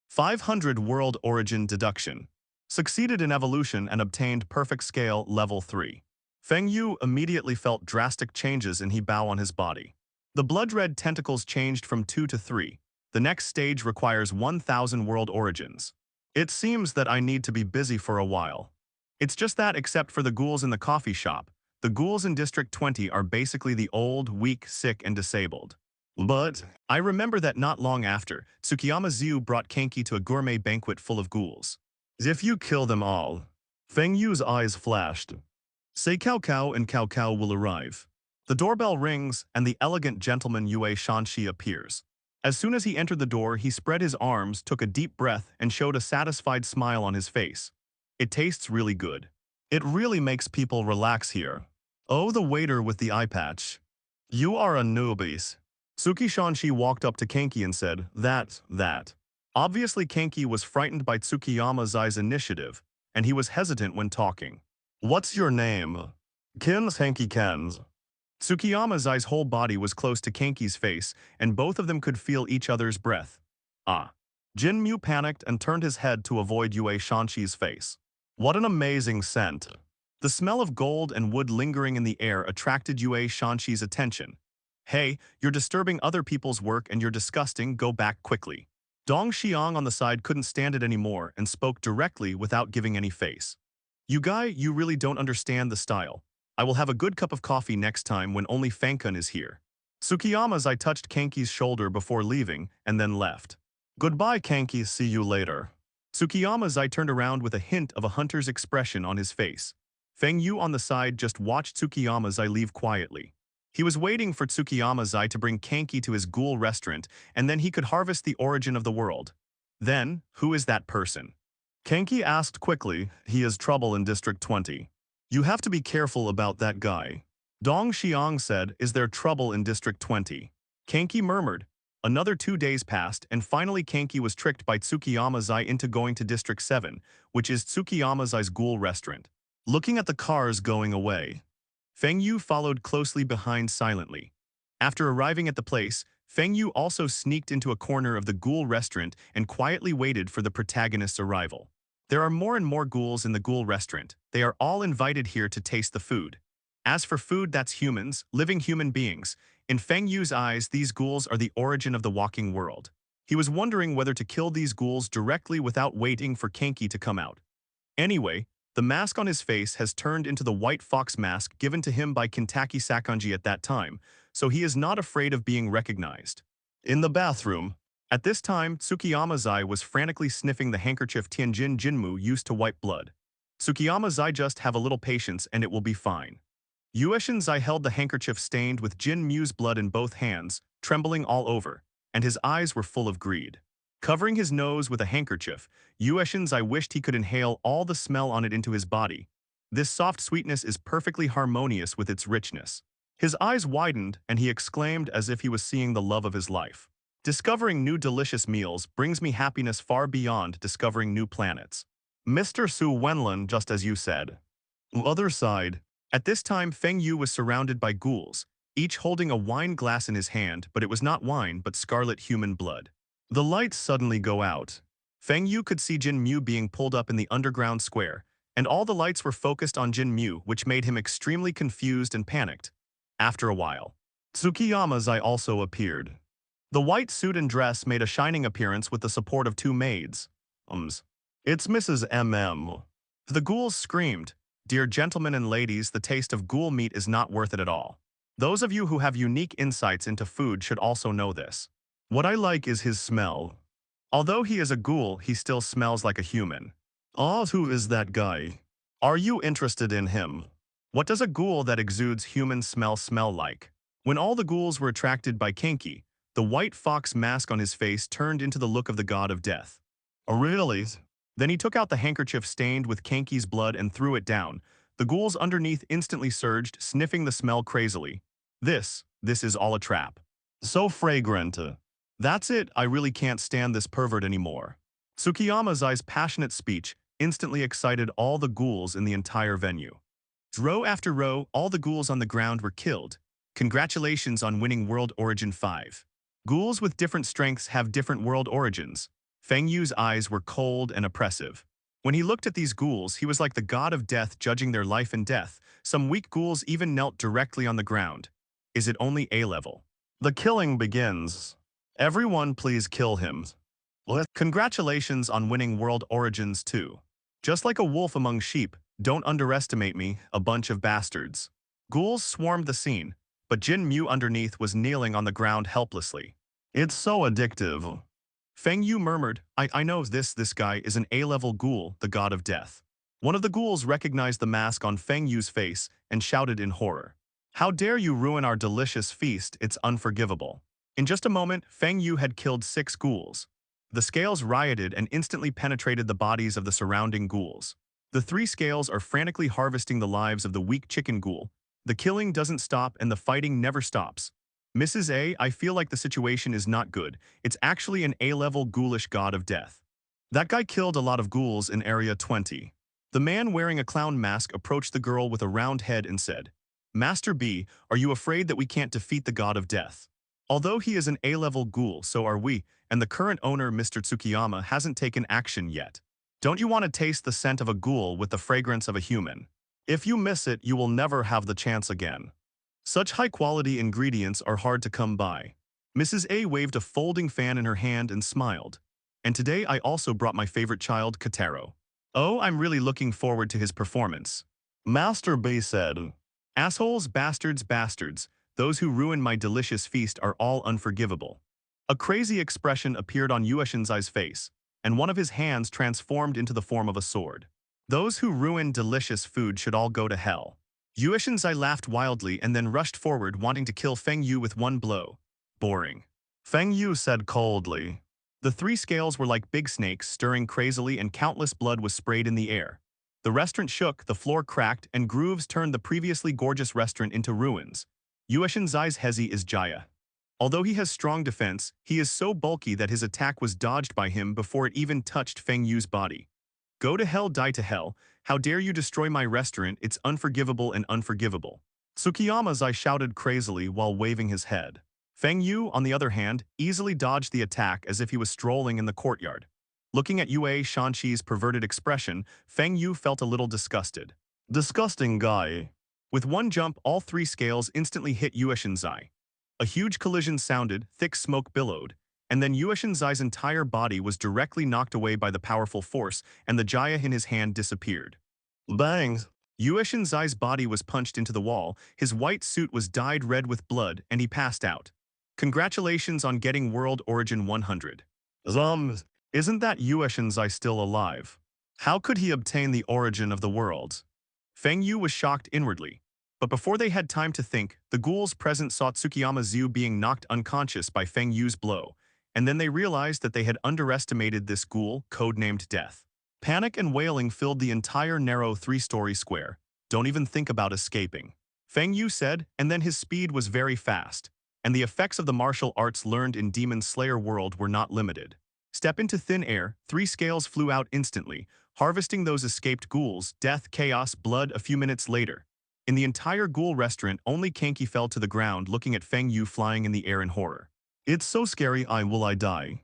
500 World Origin Deduction. Succeeded in evolution and obtained perfect scale level 3. Feng Yu immediately felt drastic changes in his bow on his body. The blood-red tentacles changed from 2 to 3. The next stage requires 1,000 world origins. It seems that I need to be busy for a while. It's just that except for the ghouls in the coffee shop, the ghouls in District 20 are basically the old, weak, sick, and disabled. But I remember that not long after, Tsukiyama Ziu brought Kanki to a gourmet banquet full of ghouls. If you kill them all, Feng Yu's eyes flashed. Say Cao Cao and Cao Cao will arrive. The doorbell rings, and the elegant gentleman Yue Shanxi appears. As soon as he entered the door, he spread his arms, took a deep breath, and showed a satisfied smile on his face. It tastes really good. It really makes people relax here. Oh, the waiter with the eye patch. You are a newbie. Suki Shanxi walked up to Kanki and said, that. Obviously Kanki was frightened by Tsukiyama Zai's initiative, and he was hesitant when talking. What's your name? Ken's Hanky Ken's. Tsukiyama Zai's whole body was close to Kanki's face, and both of them could feel each other's breath. Ah. Jin Mu panicked and turned his head to avoid Yue Shanxi's face. What an amazing scent. The smell of gold and wood lingering in the air attracted Yue Shanxi's attention. Hey, you're disturbing other people's work and you're disgusting, go back quickly. Dong Xiang on the side couldn't stand it anymore and spoke directly without giving any face. You guy, you really don't understand the style. I will have a good cup of coffee next time when only Fangkun is here. Tsukiyama Zai touched Kanki's shoulder before leaving and then left. Goodbye Kanki, see you later. Tsukiyama Zai turned around with a hint of a hunter's expression on his face. Feng Yu on the side just watched Tsukiyama Zai leave quietly. He was waiting for Tsukiyama Zai to bring Kanki to his ghoul restaurant, and then he could harvest the origin of the world. Then, who is that person? Kanki asked quickly. He is trouble in District 20. You have to be careful about that guy. Dong Xiang said, is there trouble in District 20? Kanki murmured. Another 2 days passed, and finally Kanki was tricked by Tsukiyama Zai into going to District 7, which is Tsukiyama Zai's ghoul restaurant. Looking at the cars going away, Feng Yu followed closely behind silently. After arriving at the place, Feng Yu also sneaked into a corner of the ghoul restaurant and quietly waited for the protagonist's arrival. There are more and more ghouls in the ghoul restaurant. They are all invited here to taste the food. As for food, that's humans, living human beings. In Feng Yu's eyes, these ghouls are the origin of the walking world. He was wondering whether to kill these ghouls directly without waiting for Kanki to come out. Anyway, The mask on his face has turned into the white fox mask given to him by Kintaki Sakonji at that time, so he is not afraid of being recognized. In the bathroom, at this time, Tsukiyama Zai was frantically sniffing the handkerchief Tianjin Jinmu used to wipe blood. Tsukiyama Zai, just have a little patience and it will be fine. Yueshin Zai held the handkerchief stained with Jin Mu's blood in both hands, trembling all over, and his eyes were full of greed. Covering his nose with a handkerchief, Yueshin Zai wished he could inhale all the smell on it into his body. This soft sweetness is perfectly harmonious with its richness. His eyes widened, and he exclaimed as if he was seeing the love of his life. Discovering new delicious meals brings me happiness far beyond discovering new planets. Mr. Su Wenlin, just as you said. Other side. At this time, Feng Yu was surrounded by ghouls, each holding a wine glass in his hand, but it was not wine but scarlet human blood. The lights suddenly go out. Feng Yu could see Jin Mu being pulled up in the underground square, and all the lights were focused on Jin Mu, which made him extremely confused and panicked. After a while, Tsukiyama Zai also appeared. The white suit and dress made a shining appearance with the support of two maids. It's Mrs. MM. The ghouls screamed, "Dear gentlemen and ladies, the taste of ghoul meat is not worth it at all. Those of you who have unique insights into food should also know this. What I like is his smell. Although he is a ghoul, he still smells like a human. Ah, who is that guy? Are you interested in him? What does a ghoul that exudes human smell like?" When all the ghouls were attracted by Kenki, the white fox mask on his face turned into the look of the god of death. Oh, really? Then he took out the handkerchief stained with Kenki's blood and threw it down. The ghouls underneath instantly surged, sniffing the smell crazily. This is all a trap. So fragrant. That's it, I really can't stand this pervert anymore. Tsukiyama Zai's passionate speech instantly excited all the ghouls in the entire venue. Row after row, all the ghouls on the ground were killed. Congratulations on winning World Origin 5. Ghouls with different strengths have different world origins. Feng Yu's eyes were cold and oppressive. When he looked at these ghouls, he was like the god of death judging their life and death. Some weak ghouls even knelt directly on the ground. Is it only A level? The killing begins. Everyone please kill him. Congratulations on winning World Origins 2. Just like a wolf among sheep, don't underestimate me, a bunch of bastards. Ghouls swarmed the scene, but Jin Mu underneath was kneeling on the ground helplessly. It's so addictive. Feng Yu murmured, I know this guy is an A-level ghoul, the god of death. One of the ghouls recognized the mask on Feng Yu's face and shouted in horror. How dare you ruin our delicious feast, it's unforgivable. In just a moment, Feng Yu had killed 6 ghouls. The scales rioted and instantly penetrated the bodies of the surrounding ghouls. The 3 scales are frantically harvesting the lives of the weak chicken ghoul. The killing doesn't stop and the fighting never stops. Mrs. A, I feel like the situation is not good. It's actually an A-level ghoulish god of death. That guy killed a lot of ghouls in Area 20. The man wearing a clown mask approached the girl with a round head and said, Master B, are you afraid that we can't defeat the god of death? Although he is an A-level ghoul, so are we, and the current owner, Mr. Tsukiyama, hasn't taken action yet. Don't you want to taste the scent of a ghoul with the fragrance of a human? If you miss it, you will never have the chance again. Such high-quality ingredients are hard to come by. Mrs. A waved a folding fan in her hand and smiled. And today I also brought my favorite child, Kataro. Oh, I'm really looking forward to his performance. Master B said, Assholes, bastards, bastards. Those who ruin my delicious feast are all unforgivable. A crazy expression appeared on Yueshinzai's face, and one of his hands transformed into the form of a sword. Those who ruin delicious food should all go to hell. Yueshinzai laughed wildly and then rushed forward, wanting to kill Feng Yu with one blow. Boring. Feng Yu said coldly. The 3 scales were like big snakes, stirring crazily, and countless blood was sprayed in the air. The restaurant shook, the floor cracked, and grooves turned the previously gorgeous restaurant into ruins. Yueshinzai's Hezi is Jaya. Although he has strong defense, he is so bulky that his attack was dodged by him before it even touched Feng Yu's body. Go to hell, die to hell. How dare you destroy my restaurant, it's unforgivable and unforgivable. Tsukiyama Zai shouted crazily while waving his head. Feng Yu, on the other hand, easily dodged the attack as if he was strolling in the courtyard. Looking at Yue Shanqi's perverted expression, Feng Yu felt a little disgusted. Disgusting guy. With one jump, all 3 scales instantly hit Yueshinzai. A huge collision sounded, thick smoke billowed, and then Yueshinzai's entire body was directly knocked away by the powerful force, and the Jaya in his hand disappeared. Bang! Yueshin Zai's body was punched into the wall, his white suit was dyed red with blood, and he passed out. Congratulations on getting World Origin 100. Isn't that Yueshin Zai still alive? How could he obtain the origin of the world? Feng Yu was shocked inwardly. But before they had time to think, the ghouls present saw Tsukiyama Zhu being knocked unconscious by Feng Yu's blow, and then they realized that they had underestimated this ghoul, codenamed Death. Panic and wailing filled the entire narrow three-story square. Don't even think about escaping. Feng Yu said, and then his speed was very fast, and the effects of the martial arts learned in Demon Slayer world were not limited. Step into thin air, three scales flew out instantly, harvesting those escaped ghouls, death, chaos, blood a few minutes later. In the entire ghoul restaurant, only Kanki fell to the ground looking at Feng Yu flying in the air in horror. It's so scary, I die.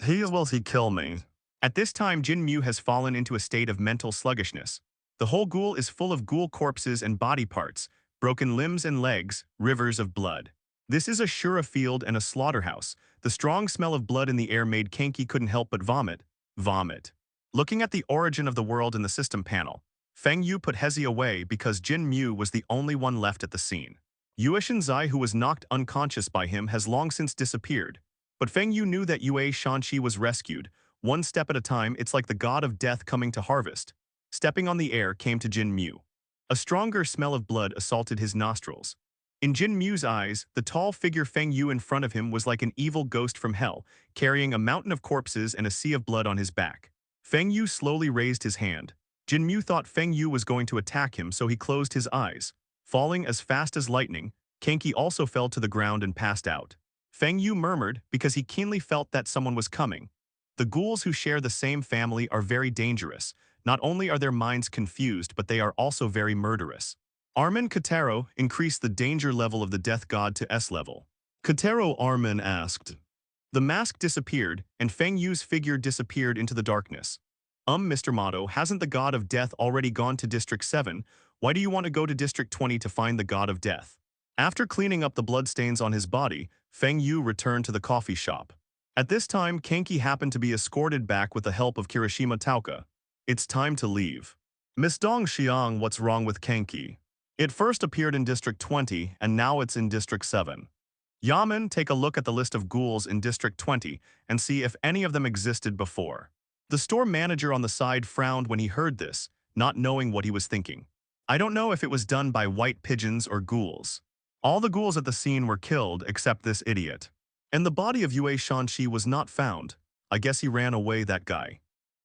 Will he kill me? At this time, Jin Mu has fallen into a state of mental sluggishness. The whole ghoul is full of ghoul corpses and body parts, broken limbs and legs, rivers of blood. This is a Shura field and a slaughterhouse. The strong smell of blood in the air made Kanki couldn't help but vomit. Vomit. Looking at the origin of the world in the system panel, Feng Yu put Hezi away because Jin Mu was the only one left at the scene. Yueshin Zai, who was knocked unconscious by him, has long since disappeared. But Feng Yu knew that Yue Shanxi was rescued. One step at a time, it's like the god of death coming to harvest. Stepping on the air came to Jin Mu. A stronger smell of blood assaulted his nostrils. In Jin Mu's eyes, the tall figure Feng Yu in front of him was like an evil ghost from hell, carrying a mountain of corpses and a sea of blood on his back. Feng Yu slowly raised his hand. Jin Mu thought Feng Yu was going to attack him, so he closed his eyes. Falling as fast as lightning, Kanki also fell to the ground and passed out. Feng Yu murmured because he keenly felt that someone was coming. The ghouls who share the same family are very dangerous. Not only are their minds confused, but they are also very murderous. Armin Kotaro increased the danger level of the death god to S level. Kotaro Armin asked. The mask disappeared, and Feng Yu's figure disappeared into the darkness. Mr. Motto, hasn't the god of death already gone to District 7? Why do you want to go to District 20 to find the god of death? After cleaning up the bloodstains on his body, Feng Yu returned to the coffee shop. At this time, Kanki happened to be escorted back with the help of Kirishima Tauka. It's time to leave. Miss Dong Xiang, what's wrong with Kanki? It first appeared in District 20, and now it's in District 7. Yaman, take a look at the list of ghouls in District 20 and see if any of them existed before. The store manager on the side frowned when he heard this, not knowing what he was thinking. I don't know if it was done by white pigeons or ghouls. All the ghouls at the scene were killed except this idiot. And the body of Yue Shanxi was not found. I guess he ran away, that guy.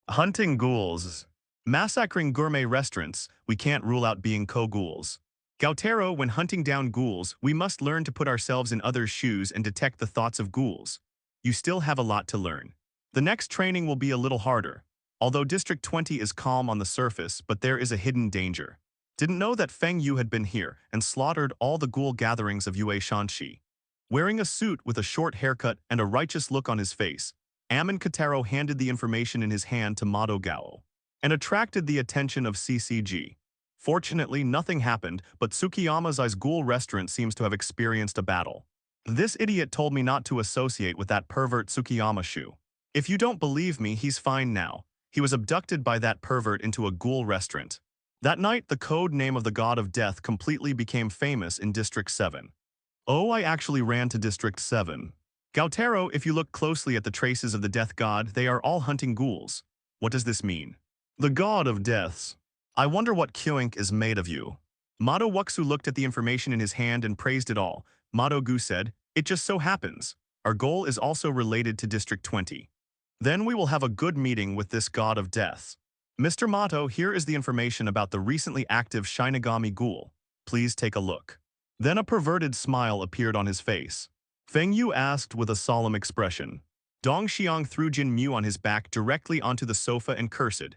Hunting ghouls. Massacring gourmet restaurants, we can't rule out being co-ghouls. Gautero, when hunting down ghouls, we must learn to put ourselves in others' shoes and detect the thoughts of ghouls. You still have a lot to learn. The next training will be a little harder. Although District 20 is calm on the surface, but there is a hidden danger. Didn't know that Feng Yu had been here and slaughtered all the ghoul gatherings of Yue Shanxi. Wearing a suit with a short haircut and a righteous look on his face, Ammon Kotaro handed the information in his hand to Mado Gao and attracted the attention of CCG. Fortunately, nothing happened, but Tsukiyama's ghoul restaurant seems to have experienced a battle. This idiot told me not to associate with that pervert Tsukiyama Shu. If you don't believe me, he's fine now. He was abducted by that pervert into a ghoul restaurant. That night, the code name of the god of death completely became famous in District 7. Oh, I actually ran to District 7. Gautero, if you look closely at the traces of the death god, they are all hunting ghouls. What does this mean? The god of deaths. I wonder what Kyoink is made of you. Mado Wuxu looked at the information in his hand and praised it all. Mado Gu said, it just so happens. Our goal is also related to District 20. Then we will have a good meeting with this god of deaths. Mr. Mato, here is the information about the recently active Shinigami Ghoul. Please take a look. Then a perverted smile appeared on his face. Feng Yu asked with a solemn expression. Dong Xiang threw Jin Mu on his back directly onto the sofa and cursed.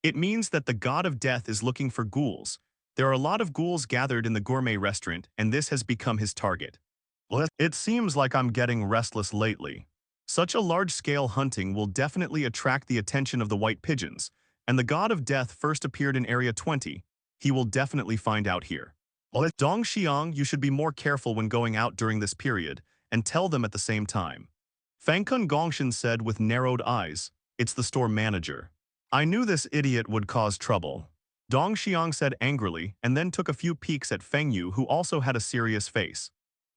It means that the god of death is looking for ghouls. There are a lot of ghouls gathered in the gourmet restaurant, and this has become his target. Well, it seems like I'm getting restless lately. Such a large-scale hunting will definitely attract the attention of the white pigeons, and the god of death first appeared in Area 20. He will definitely find out here. Dong Xiang, you should be more careful when going out during this period, and tell them at the same time. Fangkun Gongshan said with narrowed eyes, it's the store manager. I knew this idiot would cause trouble. Dong Xiang said angrily and then took a few peeks at Feng Yu, who also had a serious face.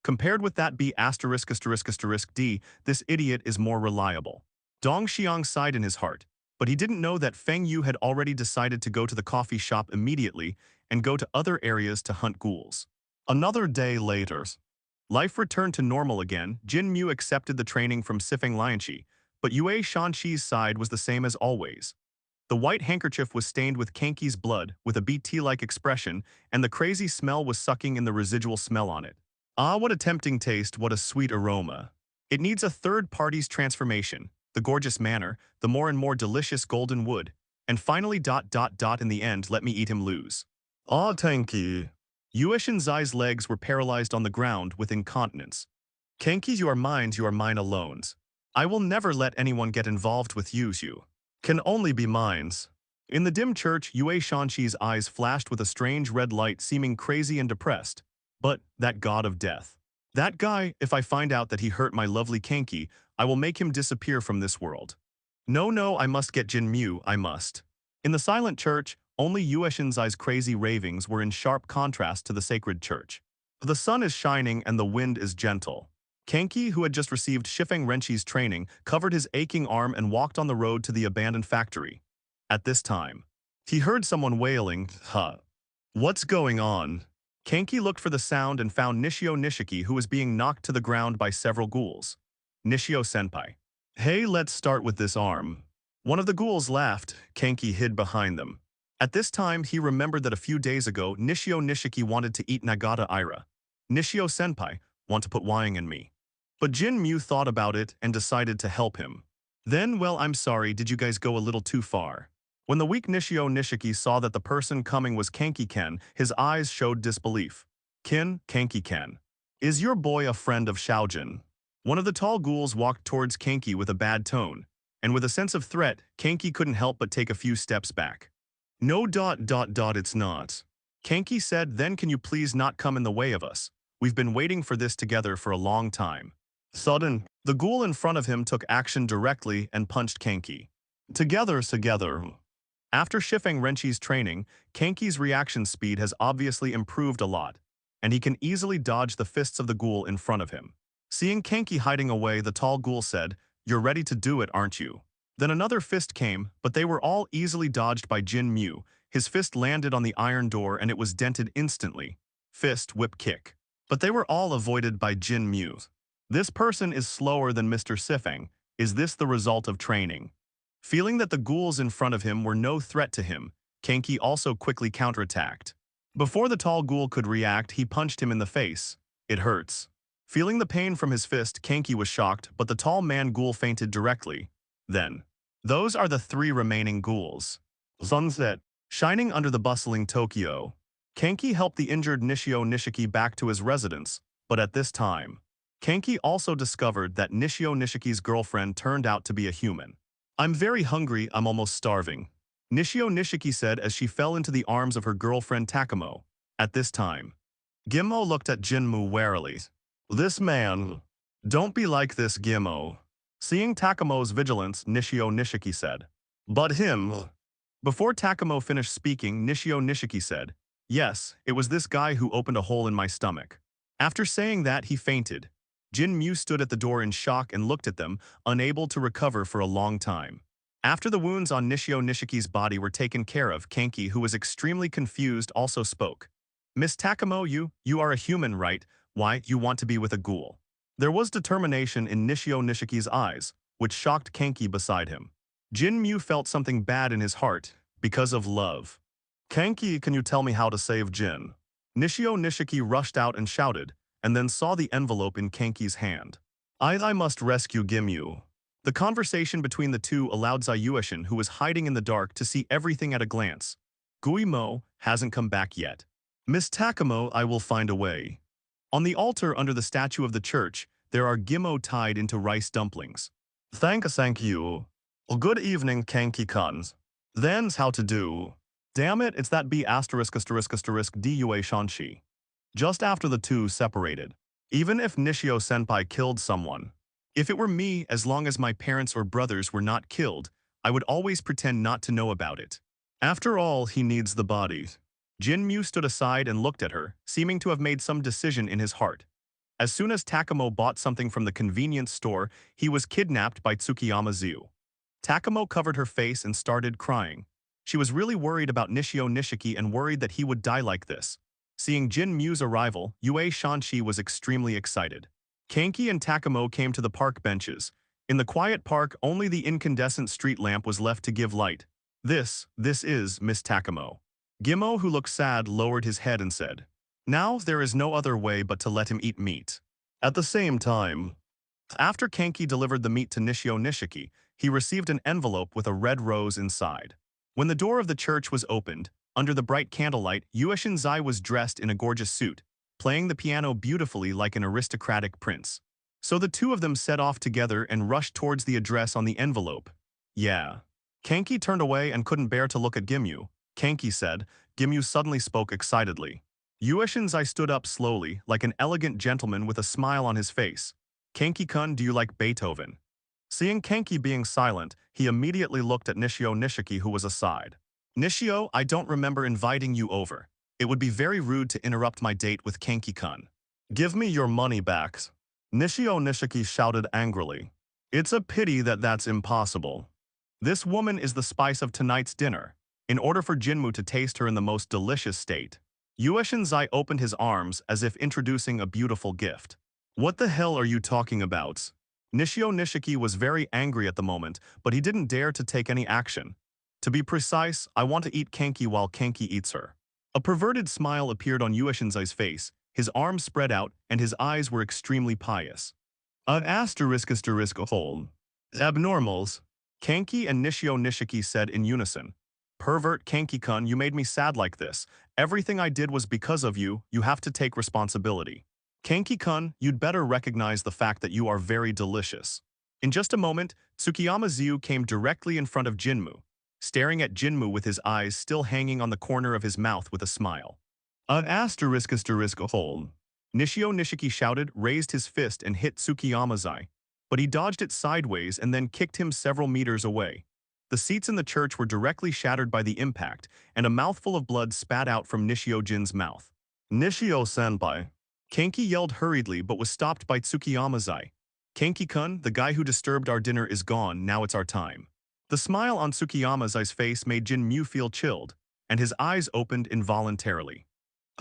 Compared with that B asterisk asterisk asterisk D, this idiot is more reliable. Dong Xiang sighed in his heart, but he didn't know that Feng Yu had already decided to go to the coffee shop immediately and go to other areas to hunt ghouls. Another day later. Life returned to normal again. Jin Mu accepted the training from Sifeng Lianqi, but Yue Shanxi's side was the same as always. The white handkerchief was stained with Kanki's blood, with a BT-like expression, and the crazy smell was sucking in the residual smell on it. Ah, what a tempting taste, what a sweet aroma. It needs a third party's transformation, the gorgeous manner, the more and more delicious golden wood, and finally in the end let me eat him lose. Ah, Kanki. Yueshin Zai's legs were paralyzed on the ground with incontinence. Kanki, you are mine alone. I will never let anyone get involved with you. Can only be mines. In the dim church, Yue Shanxi's eyes flashed with a strange red light, seeming crazy and depressed. But that god of death. That guy, if I find out that he hurt my lovely Kanki, I will make him disappear from this world. No, I must get Jin Mu, I must. In the silent church, only Yue Shanxi's crazy ravings were in sharp contrast to the sacred church. The sun is shining and the wind is gentle. Kanki, who had just received Shifeng Renqi's training, covered his aching arm and walked on the road to the abandoned factory. At this time, he heard someone wailing, "Huh. What's going on?" Kanki looked for the sound and found Nishio Nishiki, who was being knocked to the ground by several ghouls. Nishio-senpai. Hey, let's start with this arm. One of the ghouls laughed. Kanki hid behind them. At this time, he remembered that a few days ago, Nishio Nishiki wanted to eat Nagata Ira. Nishio-senpai, want to put Wying in me. But Jin Mu thought about it and decided to help him. Then, well, I'm sorry, did you guys go a little too far? When the weak Nishio Nishiki saw that the person coming was Kanki-ken, his eyes showed disbelief. Kanki-ken. Is your boy a friend of Xiaojin? One of the tall ghouls walked towards Kanki with a bad tone, and with a sense of threat, Kanki couldn't help but take a few steps back. No, it's not. Kanki said, then can you please not come in the way of us? We've been waiting for this together for a long time. Sudden, the ghoul in front of him took action directly and punched Kanki. Together. After Shifeng Renqi's training, Kanki's reaction speed has obviously improved a lot, and he can easily dodge the fists of the ghoul in front of him. Seeing Kanki hiding away, the tall ghoul said, "You're ready to do it, aren't you?" Then another fist came, but they were all easily dodged by Jin Mu. His fist landed on the iron door and it was dented instantly. Fist, whip, kick. But they were all avoided by Jin Mu. This person is slower than Mr. Sifeng. Is this the result of training? Feeling that the ghouls in front of him were no threat to him, Kanki also quickly counterattacked. Before the tall ghoul could react, he punched him in the face. It hurts. Feeling the pain from his fist, Kanki was shocked, but the tall man ghoul fainted directly. Then, those are the 3 remaining ghouls. Sunset, shining under the bustling Tokyo. Kanki helped the injured Nishio Nishiki back to his residence, but at this time, Kanki also discovered that Nishio Nishiki's girlfriend turned out to be a human. I'm very hungry, I'm almost starving. Nishio Nishiki said as she fell into the arms of her girlfriend Takamo. At this time, Gimmo looked at Jinmu warily. This man. Don't be like this, Gimmo. Seeing Takamo's vigilance, Nishio Nishiki said. But him. Before Takamo finished speaking, Nishio Nishiki said, yes, it was this guy who opened a hole in my stomach. After saying that, he fainted. Jin Mu stood at the door in shock and looked at them, unable to recover for a long time. After the wounds on Nishio Nishiki's body were taken care of, Kanki, who was extremely confused, also spoke. Miss Takamo, you are a human, right? Why, you want to be with a ghoul. There was determination in Nishio Nishiki's eyes, which shocked Kanki beside him. Jin Mu felt something bad in his heart, because of love. Kanki, can you tell me how to save Jin? Nishio Nishiki rushed out and shouted, and then saw the envelope in Kanki's hand. I must rescue Gimyu. The conversation between the two allowed Zayuishin, who was hiding in the dark, to see everything at a glance. Guimo hasn't come back yet. Miss Takamo, I will find a way. On the altar under the statue of the church, there are Gimmo tied into rice dumplings. Thank you. Good evening, Kanki-kun. Then's how to do. Damn it, it's that B asterisk asterisk asterisk DUA Shanshi. Just after the two separated. Even if Nishio-senpai killed someone. If it were me, as long as my parents or brothers were not killed, I would always pretend not to know about it. After all, he needs the body. Jin Mu stood aside and looked at her, seeming to have made some decision in his heart. As soon as Takamo bought something from the convenience store, he was kidnapped by Tsukiyama Zu. Takamo covered her face and started crying. She was really worried about Nishio Nishiki and worried that he would die like this. Seeing Jin Mu's arrival, Yue Shanshi was extremely excited. Kanki and Takamo came to the park benches. In the quiet park, only the incandescent street lamp was left to give light. This is Miss Takamo. Gimmo, who looked sad, lowered his head and said, "Now there is no other way but to let him eat meat." At the same time, after Kanki delivered the meat to Nishio Nishiki, he received an envelope with a red rose inside. When the door of the church was opened, under the bright candlelight, Yue Shinzai was dressed in a gorgeous suit, playing the piano beautifully like an aristocratic prince. So the two of them set off together and rushed towards the address on the envelope. Yeah. Kanki turned away and couldn't bear to look at Gimyu. Kanki said. Gimyu suddenly spoke excitedly. Yue Shinzai stood up slowly, like an elegant gentleman with a smile on his face. "Kanki-kun, do you like Beethoven?" Seeing Kanki being silent, he immediately looked at Nishio Nishiki, who was aside. "Nishio, I don't remember inviting you over. It would be very rude to interrupt my date with Kanki-kun. Give me your money back." Nishio Nishiki shouted angrily. "It's a pity that that's impossible. This woman is the spice of tonight's dinner. In order for Jinmu to taste her in the most delicious state." Yue Shinzai opened his arms as if introducing a beautiful gift. "What the hell are you talking about?" Nishio Nishiki was very angry at the moment, but he didn't dare to take any action. "To be precise, I want to eat Kanki while Kanki eats her." A perverted smile appeared on Yue Shinzai's face, his arms spread out, and his eyes were extremely pious. Asterisk hole. Abnormals. Kanki and Nishio Nishiki said in unison. "Pervert Kanki-kun, you made me sad like this. Everything I did was because of you, you have to take responsibility. Kanki-kun, you'd better recognize the fact that you are very delicious." In just a moment, Tsukiyama Zu came directly in front of Jinmu, staring at Jinmu with his eyes still hanging on the corner of his mouth with a smile. Asterisk hole. Nishio Nishiki shouted, raised his fist and hit Tsukiyama Zu, but he dodged it sideways and then kicked him several meters away. The seats in the church were directly shattered by the impact, and a mouthful of blood spat out from Nishio Jin's mouth. "Nishio-senpai." Kanki yelled hurriedly but was stopped by Tsukiyama Zu. "Kanki-kun, the guy who disturbed our dinner is gone, now it's our time." The smile on Tsukiyama Zu's face made Jin Mu feel chilled, and his eyes opened involuntarily.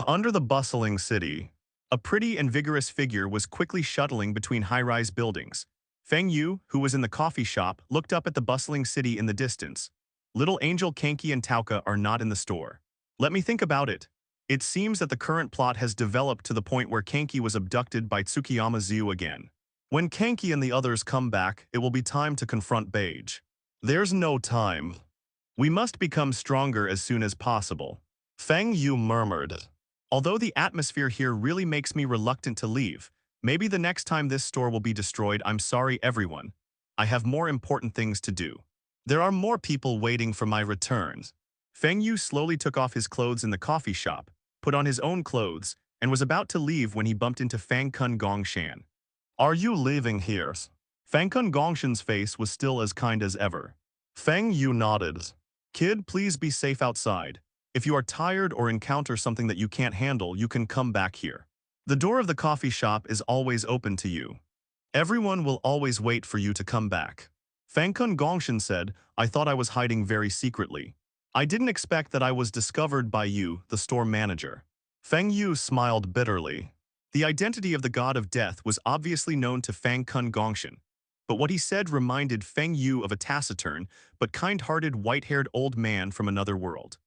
Under the bustling city, a pretty and vigorous figure was quickly shuttling between high-rise buildings. Feng Yu, who was in the coffee shop, looked up at the bustling city in the distance. Little Angel, Kanki, and Tauka are not in the store. Let me think about it. It seems that the current plot has developed to the point where Kanki was abducted by Tsukiyama Zu again. When Kanki and the others come back, it will be time to confront Beige. There's no time. We must become stronger as soon as possible. Feng Yu murmured. Although the atmosphere here really makes me reluctant to leave, maybe the next time this store will be destroyed, I'm sorry everyone. I have more important things to do. There are more people waiting for my return. Feng Yu slowly took off his clothes in the coffee shop, put on his own clothes, and was about to leave when he bumped into Fang Kun Gongshan. "Are you leaving here?" Fang Kun Gongshan's face was still as kind as ever. Feng Yu nodded. "Kid, please be safe outside. If you are tired or encounter something that you can't handle, you can come back here. The door of the coffee shop is always open to you. Everyone will always wait for you to come back." Fang Kun Gongshan said, "I thought I was hiding very secretly. I didn't expect that I was discovered by you, the store manager." Feng Yu smiled bitterly. The identity of the god of death was obviously known to Fang Kun Gongshan, but what he said reminded Feng Yu of a taciturn but kind-hearted white-haired old man from another world.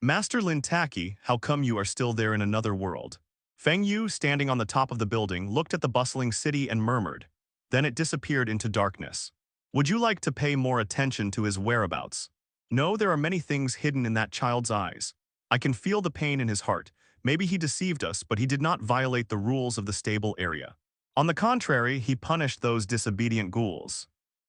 "Master Lin Taki, how come you are still there in another world?" Feng Yu, standing on the top of the building, looked at the bustling city and murmured. Then it disappeared into darkness. "Would you like to pay more attention to his whereabouts? No, there are many things hidden in that child's eyes. I can feel the pain in his heart. Maybe he deceived us, but he did not violate the rules of the stable area. On the contrary, he punished those disobedient ghouls.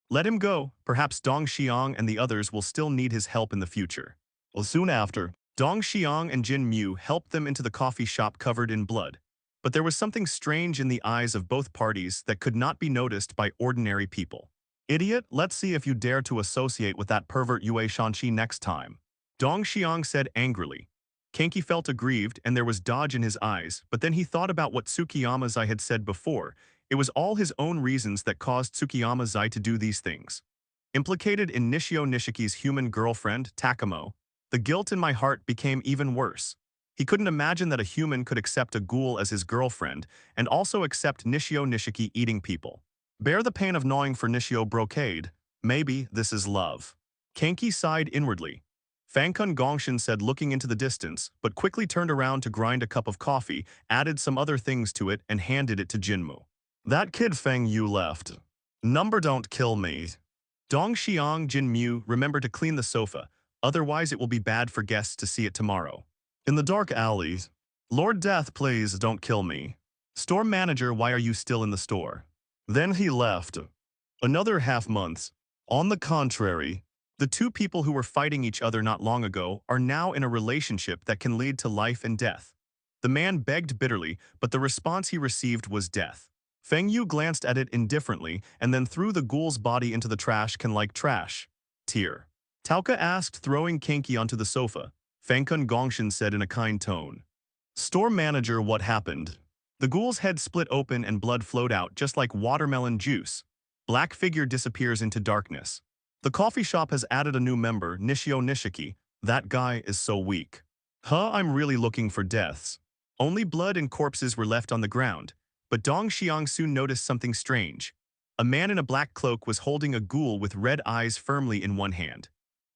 Let him go. Perhaps Dong Xiang and the others will still need his help in the future." Well, soon after, Dong Xiang and Jin Mu helped them into the coffee shop covered in blood. But there was something strange in the eyes of both parties that could not be noticed by ordinary people. "Idiot, let's see if you dare to associate with that pervert Yue Shanxi next time." Dong Xiang said angrily. Kanki felt aggrieved and there was dodge in his eyes, but then he thought about what Tsukiyama Zai had said before. It was all his own reasons that caused Tsukiyama Zai to do these things. Implicated in Nishio Nishiki's human girlfriend, Takamo, the guilt in my heart became even worse. He couldn't imagine that a human could accept a ghoul as his girlfriend and also accept Nishio Nishiki eating people. Bear the pain of gnawing for Nishio Brocade. Maybe this is love. Kanki sighed inwardly. Fangkun Gongshin said looking into the distance, but quickly turned around to grind a cup of coffee, added some other things to it, and handed it to Jinmu. That kid Feng Yu left. Number don't kill me. Dong Xiang Jinmu remember to clean the sofa, otherwise it will be bad for guests to see it tomorrow. In the dark alley, Lord Death please don't kill me. Store manager why are you still in the store? Then he left. Another half months. On the contrary, the two people who were fighting each other not long ago are now in a relationship that can lead to life and death. The man begged bitterly, but the response he received was death. Feng Yu glanced at it indifferently and then threw the ghoul's body into the trash can like trash. Tear. Tauka asked, throwing Kanki onto the sofa. Fangkun Gongshin said in a kind tone. Store manager, what happened? The ghoul's head split open and blood flowed out just like watermelon juice. Black figure disappears into darkness. The coffee shop has added a new member, Nishio Nishiki. That guy is so weak. I'm really looking for deaths. Only blood and corpses were left on the ground. But Dong Xiang soon noticed something strange. A man in a black cloak was holding a ghoul with red eyes firmly in one hand.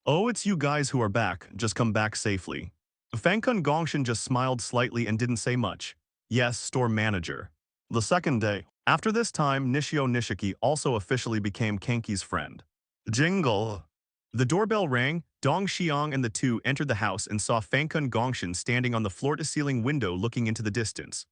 Oh, it's you guys who are back. Just come back safely. Fangkun Gongshin just smiled slightly and didn't say much. Yes, store manager. The second day. After this time, Nishio Nishiki also officially became Kanki's friend. Jingle. The doorbell rang. Dong Xiang and the two entered the house and saw Fangkun Gongshin standing on the floor-to-ceiling window looking into the distance.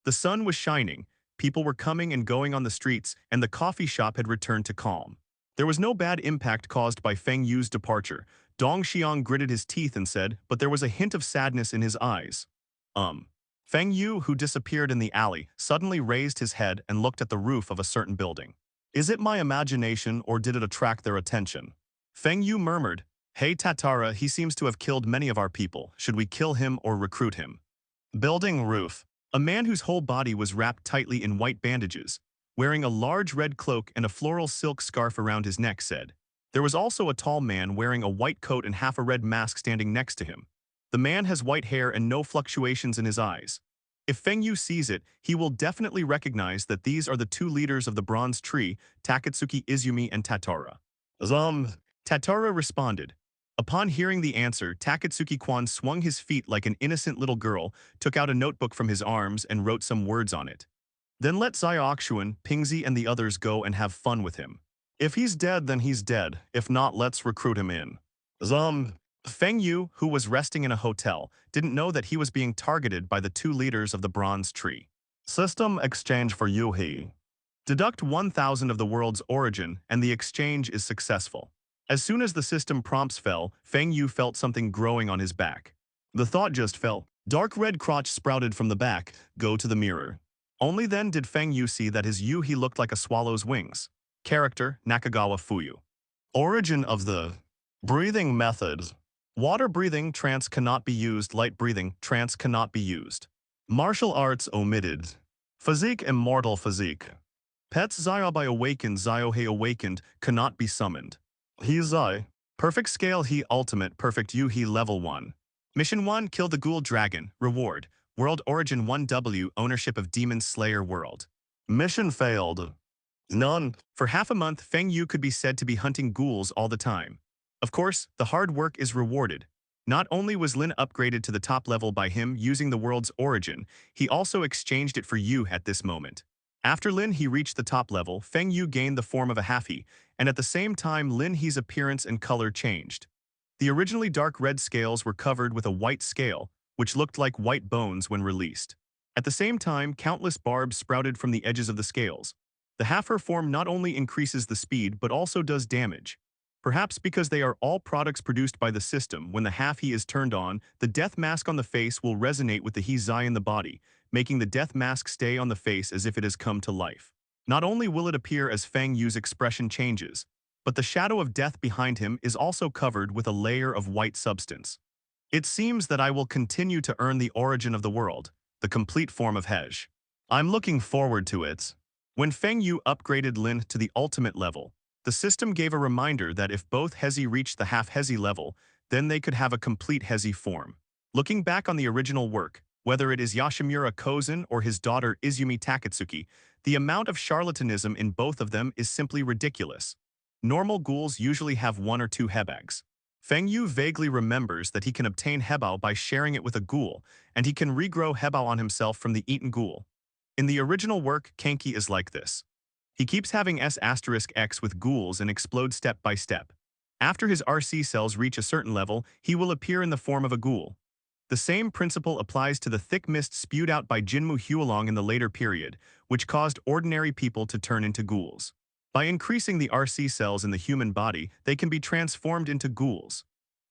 The sun was shining, people were coming and going on the streets, and the coffee shop had returned to calm. There was no bad impact caused by Feng Yu's departure. Dong Xiang gritted his teeth and said, but there was a hint of sadness in his eyes. Feng Yu, who disappeared in the alley, suddenly raised his head and looked at the roof of a certain building. Is it my imagination or did it attract their attention? Feng Yu murmured, Hey Tatara, he seems to have killed many of our people. Should we kill him or recruit him? Building roof. A man whose whole body was wrapped tightly in white bandages, wearing a large red cloak and a floral silk scarf around his neck, said. There was also a tall man wearing a white coat and half a red mask standing next to him. The man has white hair and no fluctuations in his eyes. If Feng Yu sees it, he will definitely recognize that these are the two leaders of the Bronze Tree, Takatsuki Izumi and Tatara. Tatara responded. Upon hearing the answer, Takatsuki-kwan swung his feet like an innocent little girl, took out a notebook from his arms and wrote some words on it. Then let Xiaoxuan, Pingzi and the others go and have fun with him. If he's dead, then he's dead. If not, let's recruit him in. Feng Yu, who was resting in a hotel, didn't know that he was being targeted by the two leaders of the Bronze Tree. System exchange for Yuhi. Deduct 1,000 of the world's origin, and the exchange is successful. As soon as the system prompts fell, Feng Yu felt something growing on his back. The thought just fell. Dark red crotch sprouted from the back. Go to the mirror. Only then did Feng Yu see that his Yuhi looked like a swallow's wings. Character, Nakagawa Fuyu. Origin of the breathing method. Water breathing, trance cannot be used. Light breathing, trance cannot be used. Martial arts omitted. Physique, immortal physique. Pets Ziobai awakened, Ziohei awakened, cannot be summoned. He Zai. Perfect scale He ultimate, perfect Yu He level 1. Mission 1, kill the ghoul dragon. Reward, world origin 1W, ownership of Demon Slayer world. Mission failed. None. For half a month, Feng Yu could be said to be hunting ghouls all the time. Of course, the hard work is rewarded. Not only was Lin upgraded to the top level by him using the world's origin, he also exchanged it for Yu at this moment. After Lin He reached the top level, Feng Yu gained the form of a half-he, and at the same time Lin He's appearance and color changed. The originally dark red scales were covered with a white scale, which looked like white bones when released. At the same time, countless barbs sprouted from the edges of the scales. The half-her form not only increases the speed but also does damage. Perhaps because they are all products produced by the system, when the half-he is turned on, the death mask on the face will resonate with the he Zai in the body, making the death mask stay on the face as if it has come to life. Not only will it appear as Feng Yu's expression changes, but the shadow of death behind him is also covered with a layer of white substance. It seems that I will continue to earn the origin of the world, the complete form of Hej. I'm looking forward to it. When Feng Yu upgraded Lin to the ultimate level, the system gave a reminder that if both Hezi reached the half-Hezi level, then they could have a complete Hezi form. Looking back on the original work, whether it is Yoshimura Kozen or his daughter Izumi Takatsuki, the amount of charlatanism in both of them is simply ridiculous. Normal ghouls usually have one or two hebags. Feng Yu vaguely remembers that he can obtain hebao by sharing it with a ghoul, and he can regrow hebao on himself from the eaten ghoul. In the original work, Kenki is like this. He keeps having S*X with ghouls and explodes step by step. After his RC cells reach a certain level, he will appear in the form of a ghoul. The same principle applies to the thick mist spewed out by Jinmu Huolong in the later period, which caused ordinary people to turn into ghouls. By increasing the RC cells in the human body, they can be transformed into ghouls.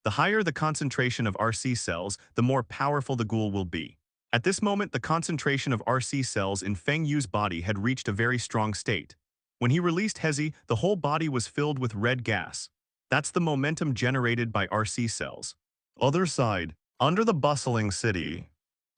The higher the concentration of RC cells, the more powerful the ghoul will be. At this moment, the concentration of RC cells in Feng Yu's body had reached a very strong state. When he released Hezi, the whole body was filled with red gas. That's the momentum generated by RC cells. Other side, under the bustling city.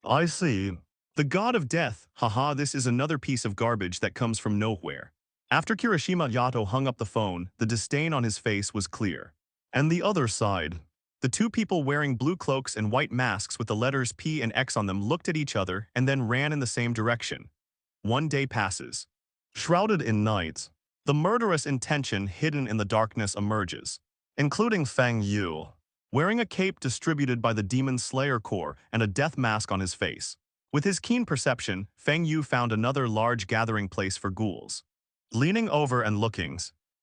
I see. The god of death, haha, this is another piece of garbage that comes from nowhere. After Kirishima Yato hung up the phone, the disdain on his face was clear. And the other side. The two people wearing blue cloaks and white masks with the letters P and X on them looked at each other and then ran in the same direction. One day passes. Shrouded in night, the murderous intention hidden in the darkness emerges, including Feng Yu, wearing a cape distributed by the Demon Slayer Corps and a death mask on his face. With his keen perception, Feng Yu found another large gathering place for ghouls. Leaning over and looking,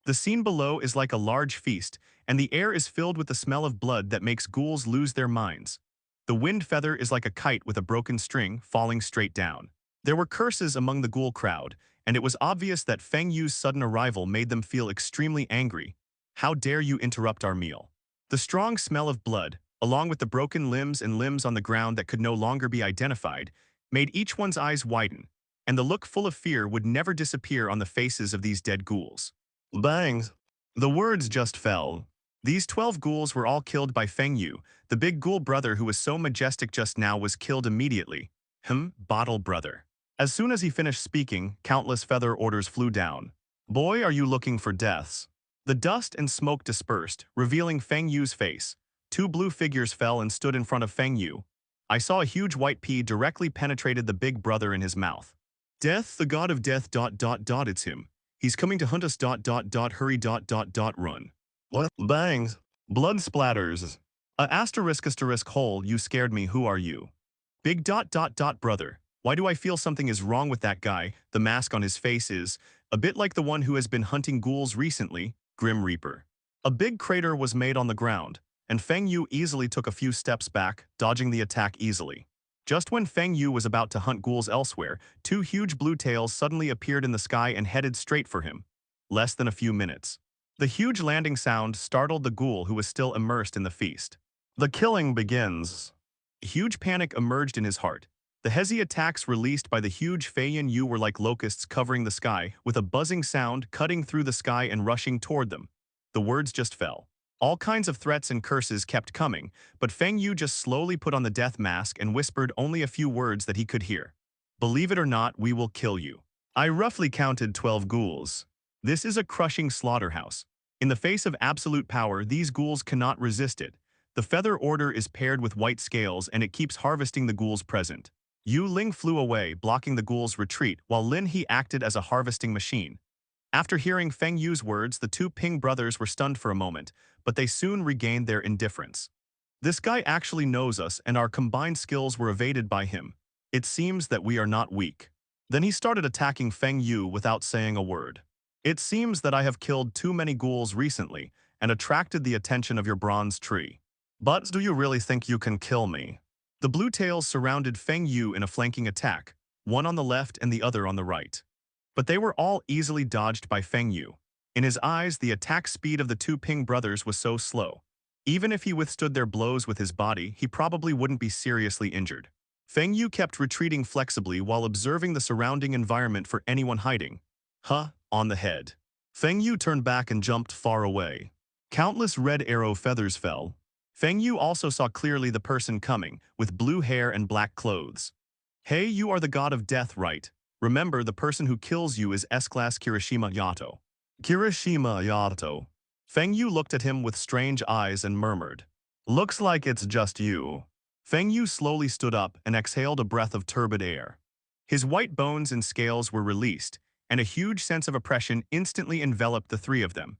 the scene below is like a large feast, and the air is filled with the smell of blood that makes ghouls lose their minds. The wind feather is like a kite with a broken string falling straight down. There were curses among the ghoul crowd, and it was obvious that Feng Yu's sudden arrival made them feel extremely angry. How dare you interrupt our meal? The strong smell of blood, along with the broken limbs and limbs on the ground that could no longer be identified, made each one's eyes widen, and the look full of fear would never disappear on the faces of these dead ghouls. Bang! The words just fell. These 12 ghouls were all killed by Feng Yu. The big ghoul brother who was so majestic just now was killed immediately. Bottle brother. As soon as he finished speaking, countless feather orders flew down. Boy, are you looking for deaths. The dust and smoke dispersed, revealing Feng Yu's face. Two blue figures fell and stood in front of Feng Yu. I saw a huge white pea directly penetrated the big brother in his mouth. Death, the god of death, it's him. He's coming to hunt us, hurry, run. What? Bangs. Blood splatters. Asterisk hole, you scared me, who are you? Big brother. Why do I feel something is wrong with that guy? The mask on his face is a bit like the one who has been hunting ghouls recently, Grim Reaper. A big crater was made on the ground, and Feng Yu easily took a few steps back, dodging the attack easily. Just when Feng Yu was about to hunt ghouls elsewhere, two huge blue tails suddenly appeared in the sky and headed straight for him. Less than a few minutes. The huge landing sound startled the ghoul who was still immersed in the feast. The killing begins. A huge panic emerged in his heart. The Hezi attacks released by the huge Feiyan Yu were like locusts covering the sky, with a buzzing sound cutting through the sky and rushing toward them. The words just fell. All kinds of threats and curses kept coming, but Feng Yu just slowly put on the death mask and whispered only a few words that he could hear. Believe it or not, we will kill you. I roughly counted 12 ghouls. This is a crushing slaughterhouse. In the face of absolute power, these ghouls cannot resist it. The feather order is paired with white scales and it keeps harvesting the ghouls present. Yu Ling flew away, blocking the ghouls' retreat, while Lin He acted as a harvesting machine. After hearing Feng Yu's words, the two Ping brothers were stunned for a moment, but they soon regained their indifference. This guy actually knows us and our combined skills were evaded by him. It seems that we are not weak. Then he started attacking Feng Yu without saying a word. It seems that I have killed too many ghouls recently and attracted the attention of your bronze tree. But do you really think you can kill me? The blue tails surrounded Feng Yu in a flanking attack, one on the left and the other on the right. But they were all easily dodged by Feng Yu. In his eyes, the attack speed of the two Ping brothers was so slow. Even if he withstood their blows with his body, he probably wouldn't be seriously injured. Feng Yu kept retreating flexibly while observing the surrounding environment for anyone hiding. On the head. Feng Yu turned back and jumped far away. Countless red arrow feathers fell. Feng Yu also saw clearly the person coming, with blue hair and black clothes. Hey, you are the god of death, right? Remember, the person who kills you is S-Class Kirishima Yato. Kirishima Yato. Feng Yu looked at him with strange eyes and murmured, "Looks like it's just you." Feng Yu slowly stood up and exhaled a breath of turbid air. His white bones and scales were released, and a huge sense of oppression instantly enveloped the three of them.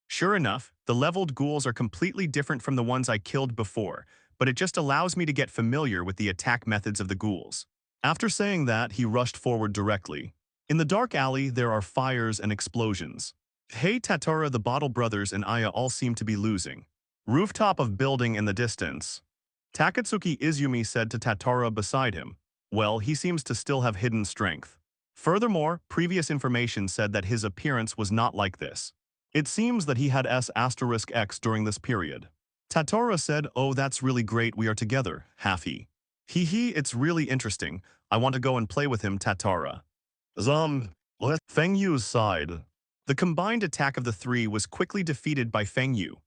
Sure enough, the leveled ghouls are completely different from the ones I killed before, but it just allows me to get familiar with the attack methods of the ghouls. After saying that, he rushed forward directly. In the dark alley, there are fires and explosions. Hey, Tatora, the Bottle Brothers and Aya all seem to be losing. Rooftop of building in the distance. Takatsuki Izumi said to Tatora beside him. Well, he seems to still have hidden strength. Furthermore, previous information said that his appearance was not like this. It seems that he had S*X during this period. Tatora said, "Oh, that's really great, we are together, Happy. Hee, it's really interesting. I want to go and play with him, Tatora." Let Feng Yu's side. The combined attack of the three was quickly defeated by Feng Yu.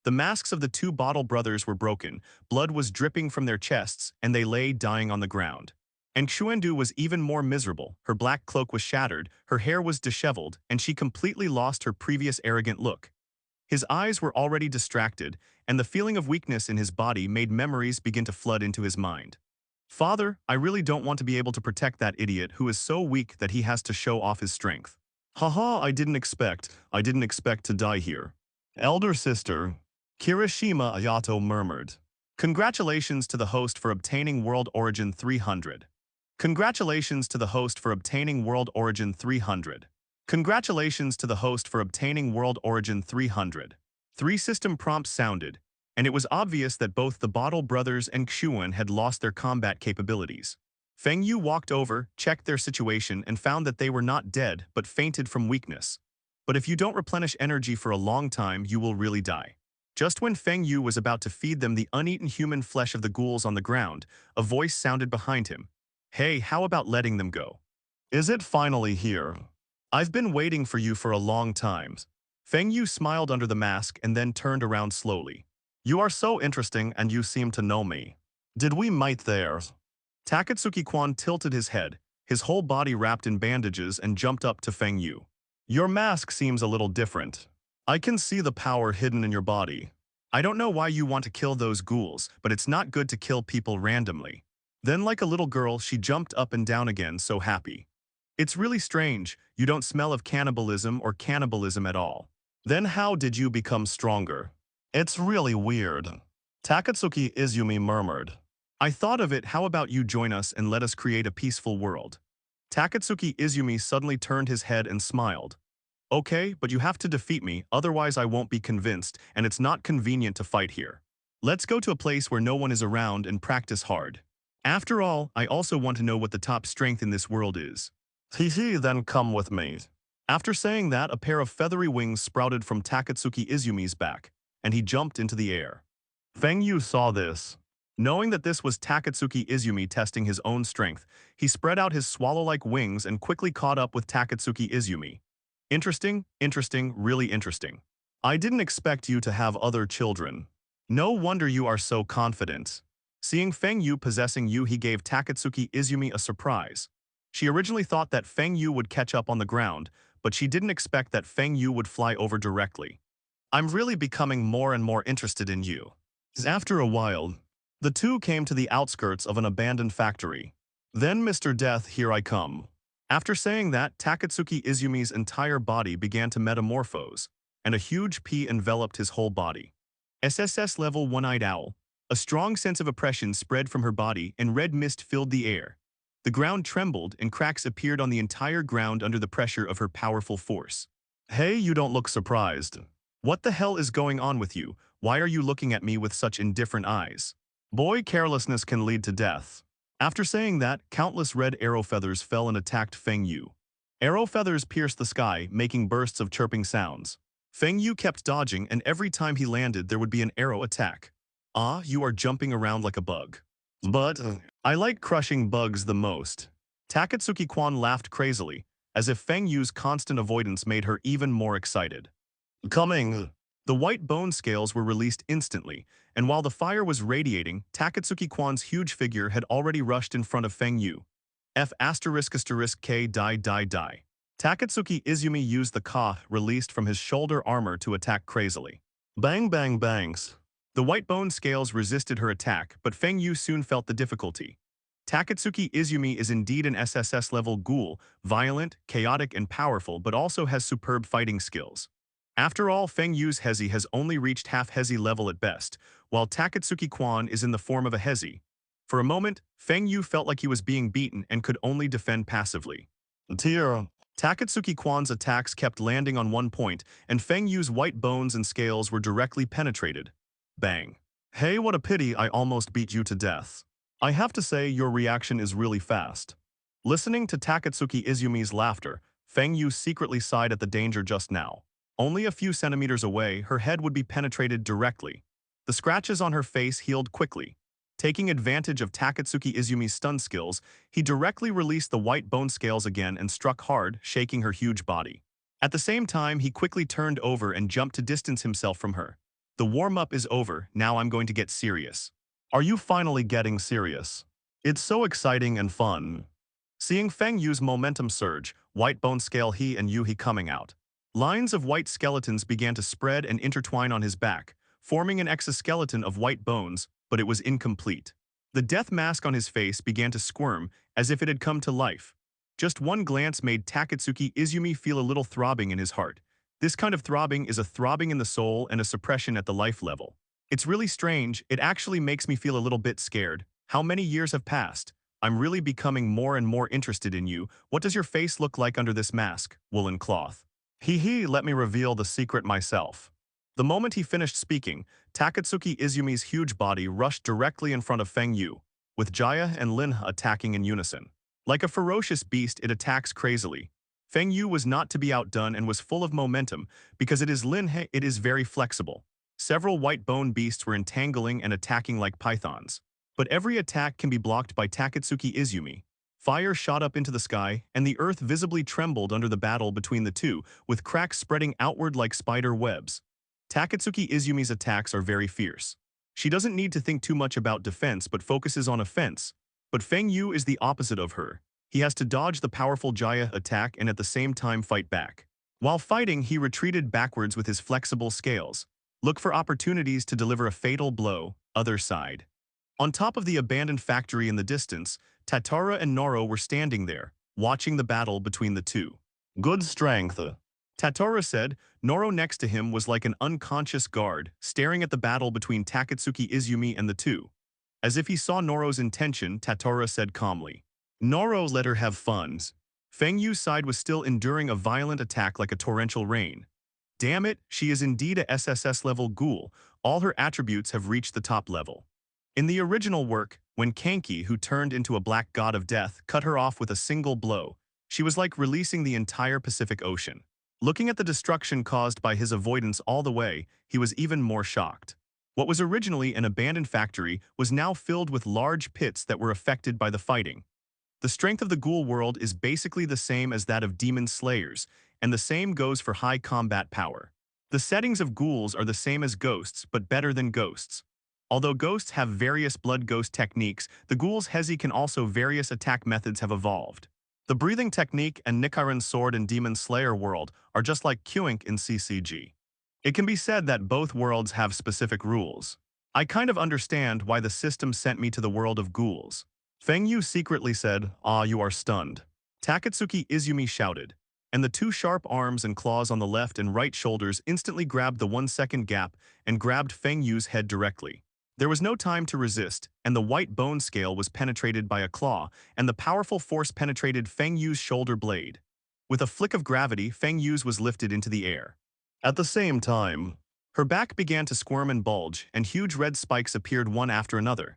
The masks of the two Bottle Brothers were broken, blood was dripping from their chests, and they lay dying on the ground. And Xuandu was even more miserable. Her black cloak was shattered, her hair was disheveled, and she completely lost her previous arrogant look. His eyes were already distracted, and the feeling of weakness in his body made memories begin to flood into his mind. "Father, I really don't want to be able to protect that idiot who is so weak that he has to show off his strength. Haha, I didn't expect to die here." Elder sister, Kirishima Ayato murmured. Congratulations to the host for obtaining World Origin 300. Congratulations to the host for obtaining World Origin 300. Congratulations to the host for obtaining World Origin 300. Three system prompts sounded, and it was obvious that both the Bottle Brothers and Xuan had lost their combat capabilities. Feng Yu walked over, checked their situation, and found that they were not dead but fainted from weakness. But if you don't replenish energy for a long time, you will really die. Just when Feng Yu was about to feed them the uneaten human flesh of the ghouls on the ground, a voice sounded behind him. "Hey, how about letting them go? Is it finally here? I've been waiting for you for a long time." Feng Yu smiled under the mask and then turned around slowly. "You are so interesting and you seem to know me. Did we meet there?" Takatsuki-kwan tilted his head, his whole body wrapped in bandages, and jumped up to Feng Yu. "Your mask seems a little different. I can see the power hidden in your body. I don't know why you want to kill those ghouls, but it's not good to kill people randomly." Then, like a little girl, she jumped up and down again, so happy. "It's really strange, you don't smell of cannibalism or cannibalism at all. Then how did you become stronger?" "It's really weird," Takatsuki Izumi murmured. "I thought of it, how about you join us and let us create a peaceful world?" Takatsuki Izumi suddenly turned his head and smiled. "Okay, but you have to defeat me, otherwise I won't be convinced, and it's not convenient to fight here. Let's go to a place where no one is around and practice hard. After all, I also want to know what the top strength in this world is." Then come with me." After saying that, a pair of feathery wings sprouted from Takatsuki Izumi's back, and he jumped into the air. Feng Yu saw this. Knowing that this was Takatsuki Izumi testing his own strength, he spread out his swallow-like wings and quickly caught up with Takatsuki Izumi. Interesting, really interesting. I didn't expect you to have other children. No wonder you are so confident." Seeing Feng Yu possessing you, he gave Takatsuki Izumi a surprise. She originally thought that Feng Yu would catch up on the ground, but she didn't expect that Feng Yu would fly over directly. "I'm really becoming more and more interested in you." After a while, the two came to the outskirts of an abandoned factory. Then, "Mr. Death, here I come." After saying that, Takatsuki Izumi's entire body began to metamorphose, and a huge pea enveloped his whole body. SSS level One-Eyed Owl. A strong sense of oppression spread from her body and red mist filled the air. The ground trembled and cracks appeared on the entire ground under the pressure of her powerful force. "Hey, you don't look surprised. What the hell is going on with you? Why are you looking at me with such indifferent eyes? Boy, carelessness can lead to death." After saying that, countless red arrow feathers fell and attacked Feng Yu. Arrow feathers pierced the sky, making bursts of chirping sounds. Feng Yu kept dodging, and every time he landed there would be an arrow attack. "Ah, you are jumping around like a bug." "But I like crushing bugs the most." Takatsuki-kwan laughed crazily. as if Feng Yu's constant avoidance made her even more excited. Coming! The white bone scales were released instantly, and while the fire was radiating, Takatsuki Kwan's huge figure had already rushed in front of Feng Yu. F***K die. Takatsuki Izumi used the ka released from his shoulder armor to attack crazily. Bang bang bangs. The white bone scales resisted her attack, but Feng Yu soon felt the difficulty. Takatsuki Izumi is indeed an SSS-level ghoul, violent, chaotic, and powerful, but also has superb fighting skills. After all, Feng Yu's Hezi has only reached half Hezi level at best, while Takatsuki Kwan is in the form of a Hezi. For a moment, Feng Yu felt like he was being beaten and could only defend passively. Tear. Takatsuki Kwan's attacks kept landing on one point, and Feng Yu's white bones and scales were directly penetrated. Bang. Hey, what a pity I almost beat you to death. I have to say, your reaction is really fast. Listening to Takatsuki Izumi's laughter, Feng Yu secretly sighed at the danger just now. Only a few centimeters away, her head would be penetrated directly. The scratches on her face healed quickly. Taking advantage of Takatsuki Izumi's stun skills, he directly released the white bone scales again and struck hard, shaking her huge body. At the same time, he quickly turned over and jumped to distance himself from her. The warm-up is over, now I'm going to get serious. Are you finally getting serious? It's so exciting and fun. Seeing Feng Yu's momentum surge, white bone scale he and Yuhi coming out. Lines of white skeletons began to spread and intertwine on his back, forming an exoskeleton of white bones, but it was incomplete. The death mask on his face began to squirm as if it had come to life. Just one glance made Takatsuki Izumi feel a little throbbing in his heart. This kind of throbbing is a throbbing in the soul and a suppression at the life level. It's really strange, it actually makes me feel a little bit scared. How many years have passed? I'm really becoming more and more interested in you. What does your face look like under this mask, woolen cloth? Let me reveal the secret myself. The moment he finished speaking, Takatsuki Izumi's huge body rushed directly in front of Feng Yu, with Jaya and Linha attacking in unison. Like a ferocious beast, it attacks crazily. Feng Yu was not to be outdone and was full of momentum, because it is Linha, it is very flexible. Several white bone beasts were entangling and attacking like pythons. But every attack can be blocked by Takatsuki Izumi. Fire shot up into the sky, and the earth visibly trembled under the battle between the two, with cracks spreading outward like spider webs. Takatsuki Izumi's attacks are very fierce. She doesn't need to think too much about defense but focuses on offense. But Feng Yu is the opposite of her. He has to dodge the powerful Jaya attack and at the same time fight back. While fighting, he retreated backwards with his flexible scales. Look for opportunities to deliver a fatal blow, other side. On top of the abandoned factory in the distance, Tatara and Noro were standing there, watching the battle between the two. Good strength. Tatara said. Noro next to him was like an unconscious guard, staring at the battle between Takatsuki Izumi and the two. As if he saw Noro's intention, Tatara said calmly. Noro let her have fun. Feng Yu's side was still enduring a violent attack like a torrential rain. Damn it, she is indeed a SSS-level ghoul. All her attributes have reached the top level. In the original work, when Kanki, who turned into a black god of death, cut her off with a single blow, she was like releasing the entire Pacific Ocean. Looking at the destruction caused by his avoidance all the way, he was even more shocked. What was originally an abandoned factory was now filled with large pits that were affected by the fighting. The strength of the ghoul world is basically the same as that of demon slayers, and the same goes for high combat power. The settings of ghouls are the same as ghosts, but better than ghosts. Although ghosts have various blood ghost techniques, the ghoul's Hezi can also various attack methods have evolved. The breathing technique and Nichirin's sword and demon slayer world are just like Qink in CCG. It can be said that both worlds have specific rules. I kind of understand why the system sent me to the world of ghouls. Feng Yu secretly said, "Ah, you are stunned." Takatsuki Izumi shouted, and the two sharp arms and claws on the left and right shoulders instantly grabbed the 1-second gap and grabbed Feng Yu's head directly. There was no time to resist, and the white bone scale was penetrated by a claw, and the powerful force penetrated Feng Yu's shoulder blade. With a flick of gravity, Feng Yu's was lifted into the air. At the same time, her back began to squirm and bulge, and huge red spikes appeared one after another.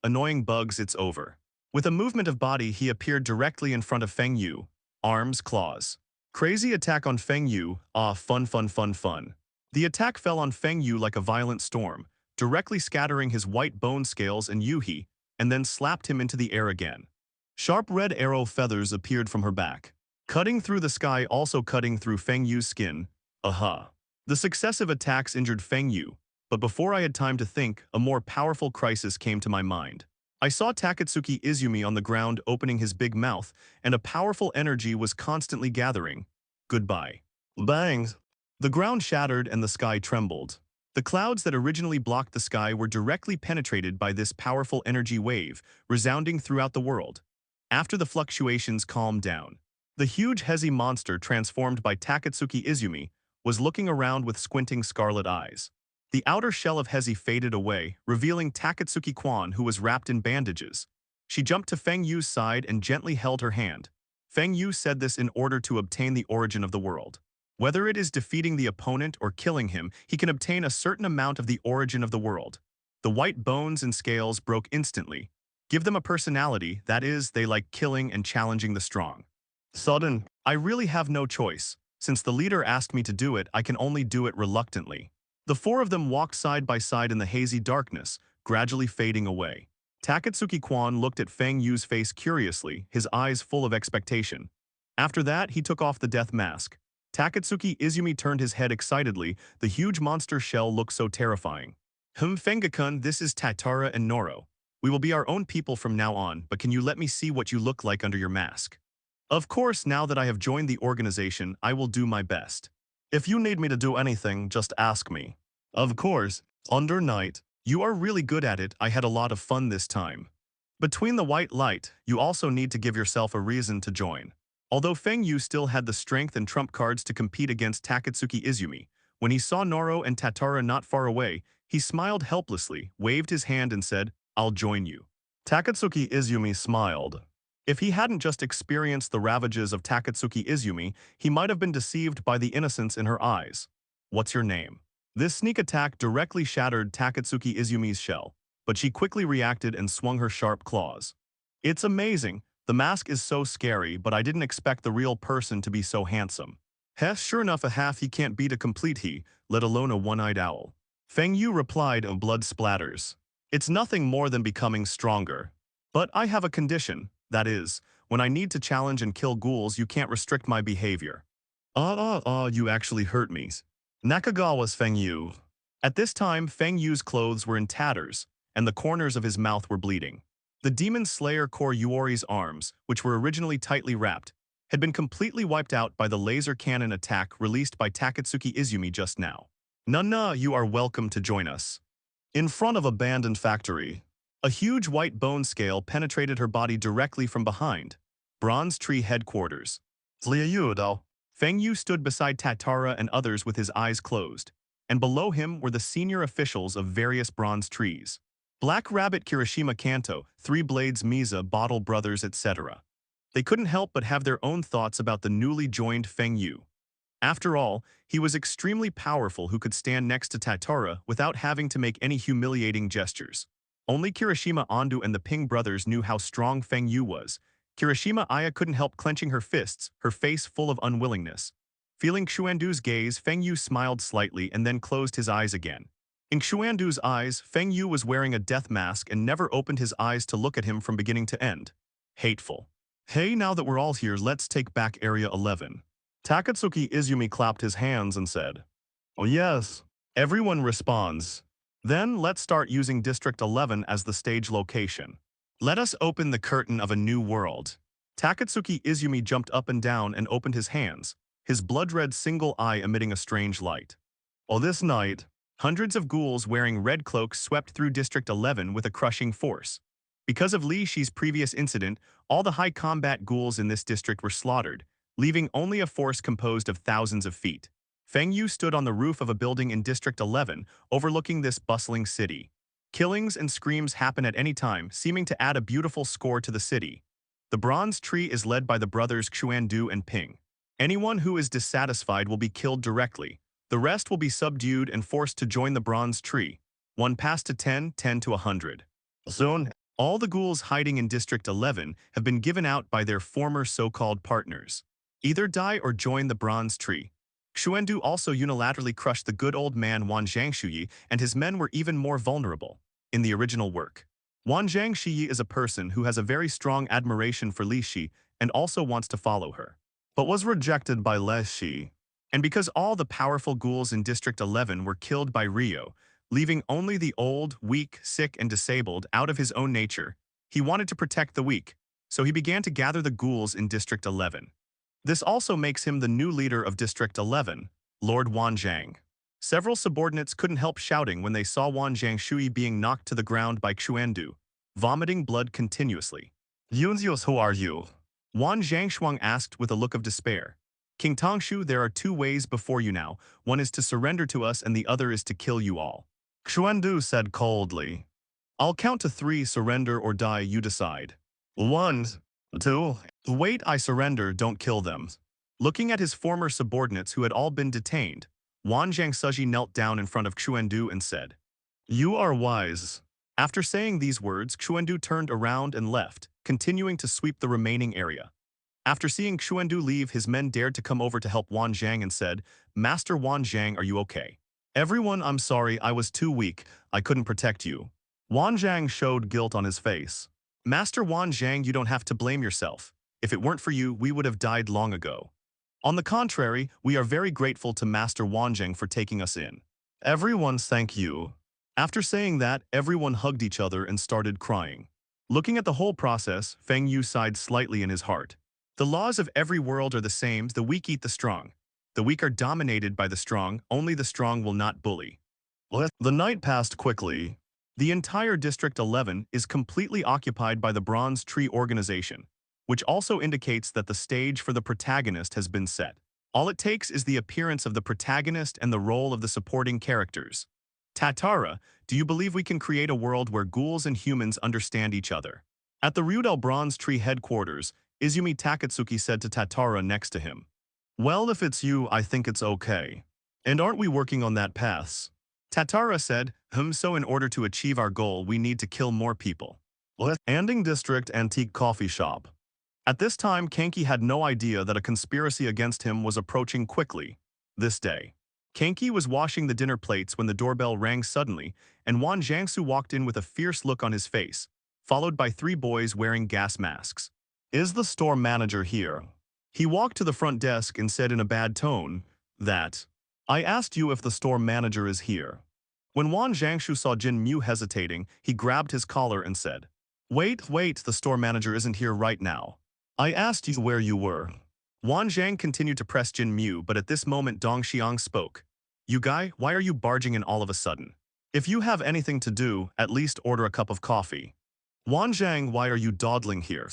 Annoying bugs, it's over. With a movement of body, he appeared directly in front of Feng Yu. Arms, claws. Crazy attack on Feng Yu. Ah, fun. The attack fell on Feng Yu like a violent storm, directly scattering his white bone scales and Yuhi, and then slapped him into the air again. Sharp red arrow feathers appeared from her back. Cutting through the sky, also cutting through Feng Yu's skin. Aha. The successive attacks injured Feng Yu, but before I had time to think, a more powerful crisis came to my mind. I saw Takatsuki Izumi on the ground opening his big mouth, and a powerful energy was constantly gathering. Goodbye. Bangs! The ground shattered and the sky trembled. The clouds that originally blocked the sky were directly penetrated by this powerful energy wave, resounding throughout the world. After the fluctuations calmed down, the huge Hezi monster transformed by Takatsuki Izumi was looking around with squinting scarlet eyes. The outer shell of Hezi faded away, revealing Takatsuki Kwan, who was wrapped in bandages. She jumped to Feng Yu's side and gently held her hand. Feng Yu said this in order to obtain the origin of the world. Whether it is defeating the opponent or killing him, he can obtain a certain amount of the origin of the world. The white bones and scales broke instantly. Give them a personality, that is, they like killing and challenging the strong. Sudden, I really have no choice. Since the leader asked me to do it, I can only do it reluctantly. The four of them walked side by side in the hazy darkness, gradually fading away. Takatsuki Kwan looked at Feng Yu's face curiously, his eyes full of expectation. After that, he took off the death mask. Takatsuki Izumi turned his head excitedly, the huge monster shell looked so terrifying. Fenga-kun, this is Tatara and Noro. We will be our own people from now on, but can you let me see what you look like under your mask? Of course, now that I have joined the organization, I will do my best. If you need me to do anything, just ask me. Of course, under night. You are really good at it, I had a lot of fun this time. Between the white light, you also need to give yourself a reason to join. Although Feng Yu still had the strength and trump cards to compete against Takatsuki Izumi, when he saw Noro and Tatara not far away, he smiled helplessly, waved his hand and said, I'll join you. Takatsuki Izumi smiled. If he hadn't just experienced the ravages of Takatsuki Izumi, he might have been deceived by the innocence in her eyes. What's your name? This sneak attack directly shattered Takatsuki Izumi's shell, but she quickly reacted and swung her sharp claws. It's amazing. The mask is so scary, but I didn't expect the real person to be so handsome. Heh, sure enough, a half he can't beat a complete he, let alone a one-eyed owl. Feng Yu replied, of blood splatters. It's nothing more than becoming stronger. But I have a condition. That is, when I need to challenge and kill ghouls, you can't restrict my behavior. You actually hurt me. Nakagawa's Feng Yu. At this time, Feng Yu's clothes were in tatters, and the corners of his mouth were bleeding. The demon slayer Koryuori's arms, which were originally tightly wrapped, had been completely wiped out by the laser cannon attack released by Takatsuki Izumi just now. Nana, you are welcome to join us. In front of abandoned factory, a huge white bone scale penetrated her body directly from behind. Bronze Tree headquarters. Feng Yu stood beside Tatara and others with his eyes closed, and below him were the senior officials of various bronze trees. Black Rabbit Kirishima Kanto, Three Blades Misa, Bottle Brothers, etc. They couldn't help but have their own thoughts about the newly joined Feng Yu. After all, he was extremely powerful who could stand next to Tatara without having to make any humiliating gestures. Only Kirishima Andu and the Ping brothers knew how strong Feng Yu was. Kirishima Aya couldn't help clenching her fists, her face full of unwillingness. Feeling Xuandu's gaze, Feng Yu smiled slightly and then closed his eyes again. In Xuandu's eyes, Feng Yu was wearing a death mask and never opened his eyes to look at him from beginning to end. Hateful. Hey, now that we're all here, let's take back Area 11. Takatsuki Izumi clapped his hands and said, Oh yes. Everyone responds. Then let's start using District 11 as the stage location. Let us open the curtain of a new world. Takatsuki Izumi jumped up and down and opened his hands, his blood-red single eye emitting a strange light. This night, hundreds of ghouls wearing red cloaks swept through District 11 with a crushing force. Because of Li Shi's previous incident, all the high combat ghouls in this district were slaughtered, leaving only a force composed of thousands of feet. Feng Yu stood on the roof of a building in District 11, overlooking this bustling city. Killings and screams happen at any time, seeming to add a beautiful score to the city. The Bronze Tree is led by the brothers Xuandu and Ping. Anyone who is dissatisfied will be killed directly. The rest will be subdued and forced to join the Bronze Tree. 1 pass to 10, 10 to 100. Soon, all the ghouls hiding in District 11 have been given out by their former so-called partners. Either die or join the Bronze Tree. Xuandu also unilaterally crushed the good old man Wan Zhangshuyi, and his men were even more vulnerable. In the original work, Wan Zhangshuyi is a person who has a very strong admiration for Li Shi and also wants to follow her. but was rejected by Leshy. And because all the powerful ghouls in District 11 were killed by Rio, leaving only the old, weak, sick, and disabled out of his own nature, he wanted to protect the weak, so he began to gather the ghouls in District 11. This also makes him the new leader of District 11, Lord Wanjiang. Several subordinates couldn't help shouting when they saw Wanjiang Shui being knocked to the ground by Xuandu, vomiting blood continuously. Yunzios, who are you? Wan Zhangshuang asked with a look of despair. King Tongshu, there are two ways before you now. One is to surrender to us and the other is to kill you all. Xuandu said coldly. I'll count to 3, surrender or die, you decide. 1, 2, wait, I surrender, don't kill them. Looking at his former subordinates who had all been detained, Wan Zhangsuji knelt down in front of Xuandu and said, You are wise. After saying these words, Xuandu turned around and left, continuing to sweep the remaining area. After seeing Xuandu leave, his men dared to come over to help Wan Zhang and said, Master Wan Zhang, are you okay? Everyone, I'm sorry, I was too weak, I couldn't protect you. Wan Zhang showed guilt on his face. Master Wan Zhang, you don't have to blame yourself. If it weren't for you, we would have died long ago. On the contrary, we are very grateful to Master Wan Zhang for taking us in. Everyone's thank you. After saying that, everyone hugged each other and started crying. Looking at the whole process, Feng Yu sighed slightly in his heart. The laws of every world are the same, the weak eat the strong. The weak are dominated by the strong, only the strong will not bully. The night passed quickly. The entire District 11 is completely occupied by the Bronze Tree organization, which also indicates that the stage for the protagonist has been set. All it takes is the appearance of the protagonist and the role of the supporting characters. Tatara, do you believe we can create a world where ghouls and humans understand each other? At the Ryudel Bronze Tree headquarters, Izumi Takatsuki said to Tatara next to him. Well, if it's you, I think it's okay. And aren't we working on that path? Tatara said, so in order to achieve our goal, we need to kill more people. Anding District Antique Coffee Shop. At this time, Kanki had no idea that a conspiracy against him was approaching quickly. This day, Kanki was washing the dinner plates when the doorbell rang suddenly, and Wan Jiangsu walked in with a fierce look on his face, followed by 3 boys wearing gas masks. Is the store manager here? He walked to the front desk and said in a bad tone that, I asked you if the store manager is here. When Wan Jiangshu saw Jin Mu hesitating, he grabbed his collar and said, Wait, the store manager isn't here right now. I asked you where you were. Wan Zhang continued to press Jin Mu, but at this moment Dong Xiang spoke. You guy, why are you barging in all of a sudden? If you have anything to do, at least order a cup of coffee. Wan Zhang, why are you dawdling here?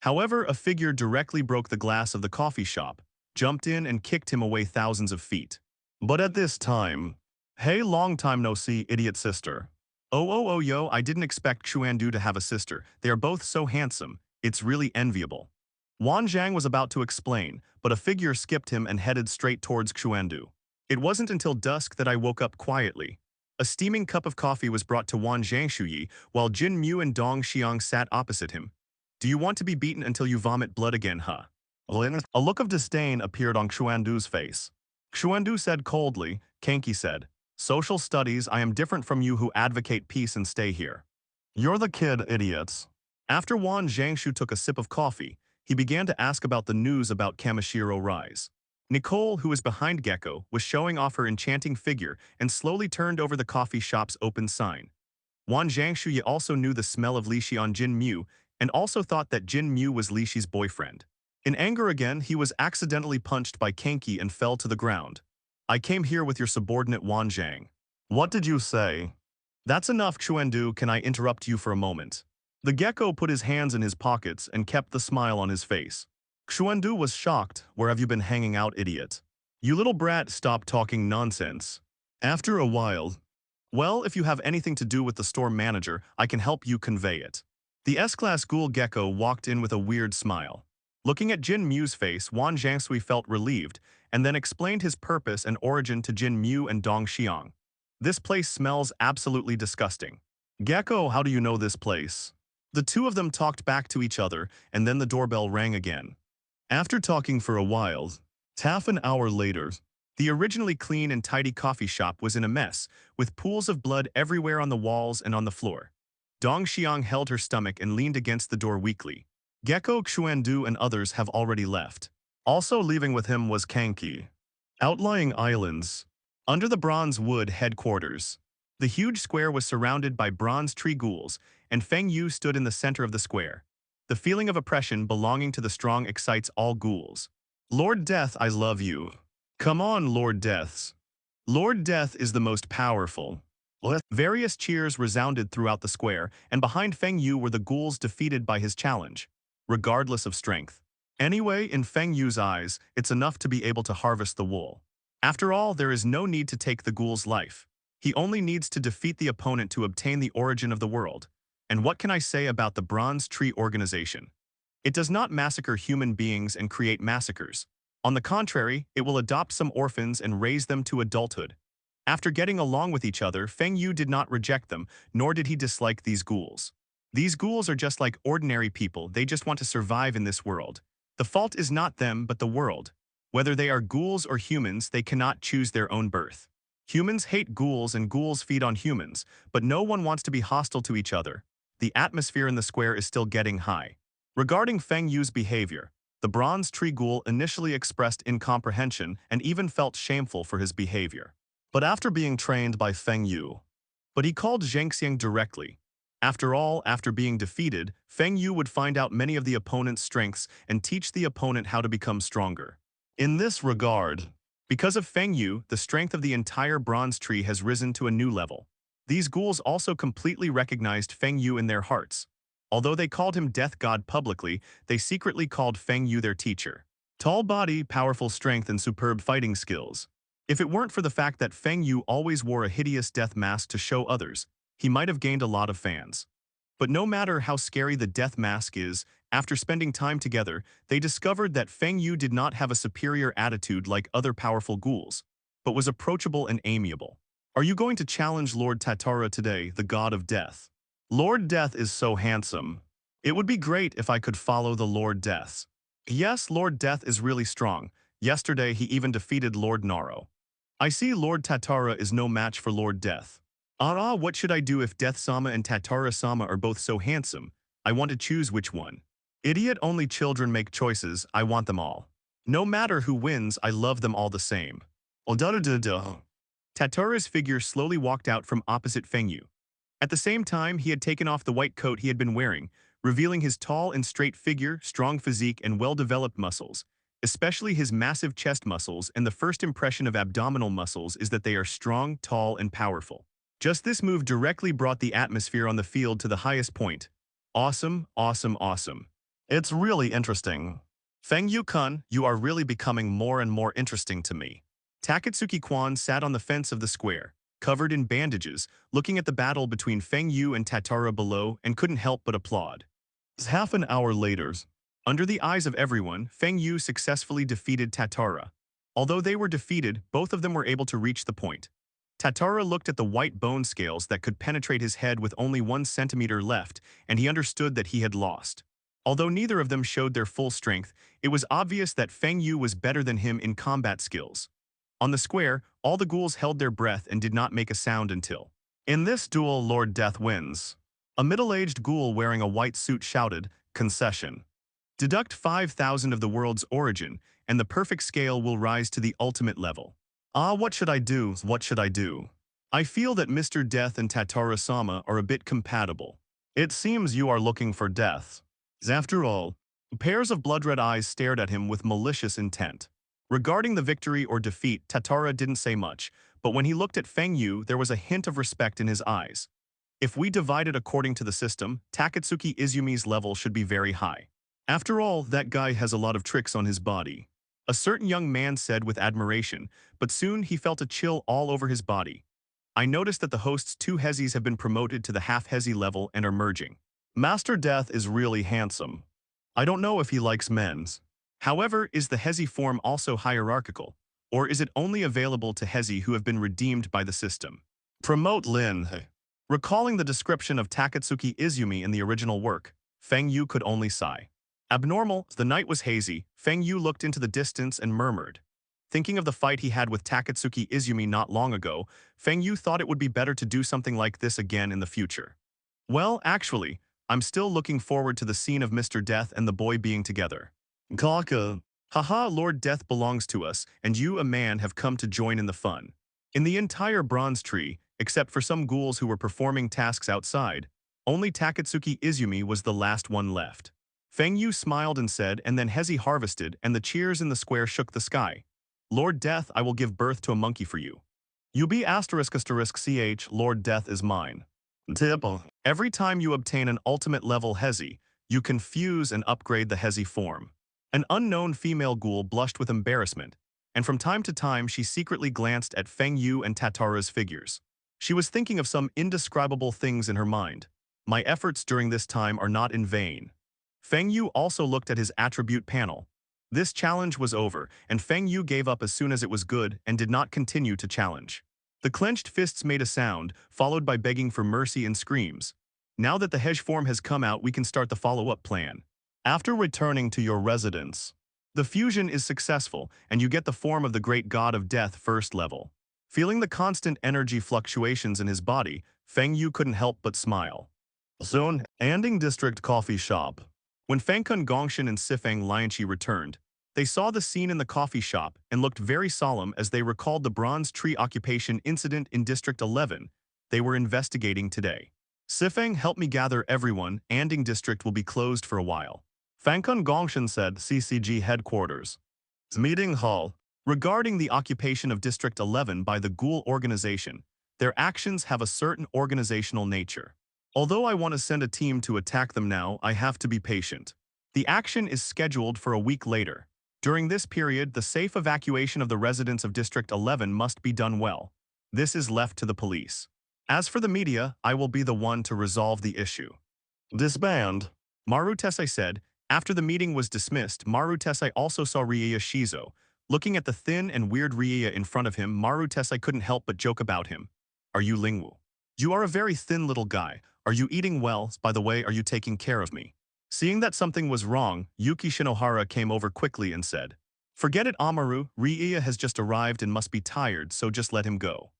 However, a figure directly broke the glass of the coffee shop, jumped in and kicked him away thousands of feet. But at this time, hey, long time no see, idiot sister. Oh, yo, I didn't expect Xuandu to have a sister. They are both so handsome, it's really enviable. Wan Zhang was about to explain, but a figure skipped him and headed straight towards Xuandu. It wasn't until dusk that I woke up quietly. A steaming cup of coffee was brought to Wan Zhangshuyi, while Jin Mu and Dong Xiang sat opposite him. Do you want to be beaten until you vomit blood again, huh? A look of disdain appeared on Xuandu's face. Xuandu said coldly, Kanki said, Social studies, I am different from you who advocate peace and stay here. You're the kid, idiots. After Wan Zhangshu took a sip of coffee, he began to ask about the news about Kamishiro Rise. Nicole, who was behind Gecko, was showing off her enchanting figure and slowly turned over the coffee shop's open sign. Wan Zhangshuyi also knew the smell of Lishi on Jin Mu and also thought that Jin Mu was Lishi's boyfriend. In anger again, he was accidentally punched by Kanki and fell to the ground. I came here with your subordinate Wan Zhang. What did you say? That's enough, Xuandu, can I interrupt you for a moment? The gecko put his hands in his pockets and kept the smile on his face. Xuandu was shocked. Where have you been hanging out, idiot? You little brat, stop talking nonsense. After a while, well, if you have anything to do with the store manager, I can help you convey it. The S-Class Ghoul Gecko walked in with a weird smile. Looking at Jin Mu's face, Wan Zhangsui felt relieved, and then explained his purpose and origin to Jin Mu and Dong Xiang. This place smells absolutely disgusting. Gecko, how do you know this place? The two of them talked back to each other, and then the doorbell rang again. After talking for a while, half an hour later, the originally clean and tidy coffee shop was in a mess, with pools of blood everywhere on the walls and on the floor. Dong Xiang held her stomach and leaned against the door weakly. Gecko, Xuandu, and others have already left. Also leaving with him was Kanki. Outlying islands. Under the Bronze Wood headquarters. The huge square was surrounded by bronze tree ghouls, and Feng Yu stood in the center of the square. The feeling of oppression belonging to the strong excites all ghouls. Lord Death, I love you. Come on, Lord Deaths. Lord Death is the most powerful. Various cheers resounded throughout the square, and behind Feng Yu were the ghouls defeated by his challenge, regardless of strength. Anyway, in Feng Yu's eyes, it's enough to be able to harvest the wool. After all, there is no need to take the ghoul's life. He only needs to defeat the opponent to obtain the origin of the world. And what can I say about the Bronze Tree Organization? It does not massacre human beings and create massacres. On the contrary, it will adopt some orphans and raise them to adulthood. After getting along with each other, Feng Yu did not reject them, nor did he dislike these ghouls. These ghouls are just like ordinary people, they just want to survive in this world. The fault is not them but the world. Whether they are ghouls or humans, they cannot choose their own birth. Humans hate ghouls and ghouls feed on humans, but no one wants to be hostile to each other. The atmosphere in the square is still getting high. Regarding Feng Yu's behavior, the Bronze Tree Ghoul initially expressed incomprehension and even felt shameful for his behavior. But after being trained by Feng Yu, he called Zhangxiang directly. After all, after being defeated, Feng Yu would find out many of the opponent's strengths and teach the opponent how to become stronger. In this regard, because of Feng Yu, the strength of the entire Bronze Tree has risen to a new level. These ghouls also completely recognized Feng Yu in their hearts. Although they called him Death God publicly, they secretly called Feng Yu their teacher. Tall body, powerful strength, and superb fighting skills. If it weren't for the fact that Feng Yu always wore a hideous death mask to show others, he might have gained a lot of fans. But no matter how scary the death mask is, after spending time together, they discovered that Feng Yu did not have a superior attitude like other powerful ghouls, but was approachable and amiable. Are you going to challenge Lord Tatara today, the god of death? Lord Death is so handsome. It would be great if I could follow the Lord Deaths. Yes, Lord Death is really strong. Yesterday he even defeated Lord Naro. I see Lord Tatara is no match for Lord Death. What should I do if Death-sama and Tatara-sama are both so handsome? I want to choose which one. Idiot, only children make choices, I want them all. No matter who wins, I love them all the same. Tatara's figure slowly walked out from opposite Feng Yu. At the same time, he had taken off the white coat he had been wearing, revealing his tall and straight figure, strong physique, and well-developed muscles, especially his massive chest muscles, and the first impression of abdominal muscles is that they are strong, tall, and powerful. Just this move directly brought the atmosphere on the field to the highest point. Awesome, awesome, awesome. It's really interesting. Feng Yu-kun, you are really becoming more and more interesting to me. Takatsuki-kwan sat on the fence of the square, covered in bandages, looking at the battle between Feng Yu and Tatara below and couldn't help but applaud. Half an hour later, under the eyes of everyone, Feng Yu successfully defeated Tatara. Although they were defeated, both of them were able to reach the point. Tatara looked at the white bone scales that could penetrate his head with only 1 centimeter left, and he understood that he had lost. Although neither of them showed their full strength, it was obvious that Feng Yu was better than him in combat skills. On the square, all the ghouls held their breath and did not make a sound until. In this duel, Lord Death wins. A middle-aged ghoul wearing a white suit shouted, "Concession. Deduct 5,000 of the world's origin, and the perfect scale will rise to the ultimate level." What should I do? What should I do? I feel that Mr. Death and Tatara-sama are a bit compatible. It seems you are looking for death. After all, pairs of blood-red eyes stared at him with malicious intent. Regarding the victory or defeat, Tatara didn't say much, but when he looked at Feng Yu, there was a hint of respect in his eyes. If we divide it according to the system, Takatsuki Izumi's level should be very high. After all, that guy has a lot of tricks on his body. A certain young man said with admiration, but soon he felt a chill all over his body. I noticed that the host's 2 Hezis have been promoted to the half Hezi level and are merging. Master Death is really handsome. I don't know if he likes men's. However, is the Hezi form also hierarchical, or is it only available to Hezi who have been redeemed by the system? Promote Lin. Recalling the description of Takatsuki Izumi in the original work, Feng Yu could only sigh. Abnormal, the night was hazy. Feng Yu looked into the distance and murmured. Thinking of the fight he had with Takatsuki Izumi not long ago, Feng Yu thought it would be better to do something like this again in the future. Well, actually, I'm still looking forward to the scene of Mr. Death and the boy being together. Kaka. Haha, Lord Death belongs to us, and you, a man, have come to join in the fun. In the entire bronze tree, except for some ghouls who were performing tasks outside, only Takatsuki Izumi was the last one left. Feng Yu smiled and said, and then Hezi harvested, and the cheers in the square shook the sky. Lord Death, I will give birth to a monkey for you. You be **ch, Lord Death is mine. Tip. Every time you obtain an ultimate level Hezi, you can fuse and upgrade the Hezi form. An unknown female ghoul blushed with embarrassment, and from time to time she secretly glanced at Feng Yu and Tatara's figures. She was thinking of some indescribable things in her mind. My efforts during this time are not in vain. Feng Yu also looked at his attribute panel. This challenge was over, and Feng Yu gave up as soon as it was good and did not continue to challenge. The clenched fists made a sound, followed by begging for mercy and screams. Now that the Hej form has come out, we can start the follow-up plan. After returning to your residence, the fusion is successful, and you get the form of the great god of death first level. Feeling the constant energy fluctuations in his body, Feng Yu couldn't help but smile. Soon, Anding District Coffee Shop. When Fangkun Gongshan and Sifang Lianqi returned, they saw the scene in the coffee shop and looked very solemn as they recalled the Bronze Tree occupation incident in District 11 they were investigating today. Sifang, help me gather everyone, Anding District will be closed for a while. Fangkun Gongshan said, CCG headquarters. Meeting hall. Regarding the occupation of District 11 by the Ghoul organization, their actions have a certain organizational nature. Although I want to send a team to attack them now, I have to be patient. The action is scheduled for a week later. During this period, the safe evacuation of the residents of District 11 must be done well. This is left to the police. As for the media, I will be the one to resolve the issue. Disband. Maru Tesai said. After the meeting was dismissed, Maru Tesai also saw Rieiya Shizo. Looking at the thin and weird Rieiya in front of him, Maru Tesai couldn't help but joke about him. Are you Lingwu? You are a very thin little guy. Are you eating well? By the way, are you taking care of me? Seeing that something was wrong, Yuki Shinohara came over quickly and said, Forget it, Amaru, Rieiya has just arrived and must be tired, so just let him go.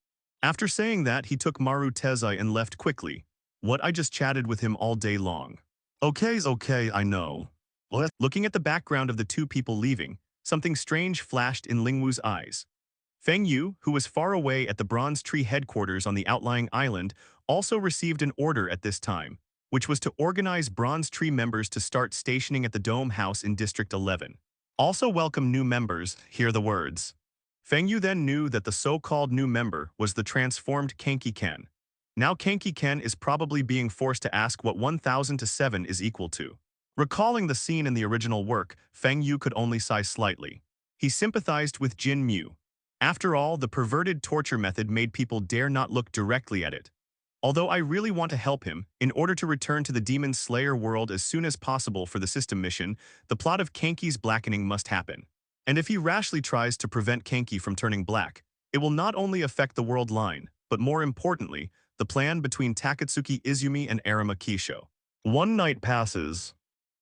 After saying that, he took Maru Tesai and left quickly. What, I just chatted with him all day long. Okay, I know. Looking at the background of the two people leaving, something strange flashed in Lingwu's eyes. Feng Yu, who was far away at the Bronze Tree headquarters on the outlying island, also received an order at this time, which was to organize Bronze Tree members to start stationing at the Dome House in District 11. Also welcome new members, hear the words. Feng Yu then knew that the so-called new member was the transformed Kanki Ken. Now Kanki Ken is probably being forced to ask what 1000 to 7 is equal to. Recalling the scene in the original work, Feng Yu could only sigh slightly. He sympathized with Jin Mu. After all, the perverted torture method made people dare not look directly at it. Although I really want to help him, in order to return to the Demon Slayer world as soon as possible for the system mission, the plot of Kanki's blackening must happen. And if he rashly tries to prevent Kanki from turning black, it will not only affect the world line, but more importantly, the plan between Takatsuki Izumi and Arima Kisho. One night passes.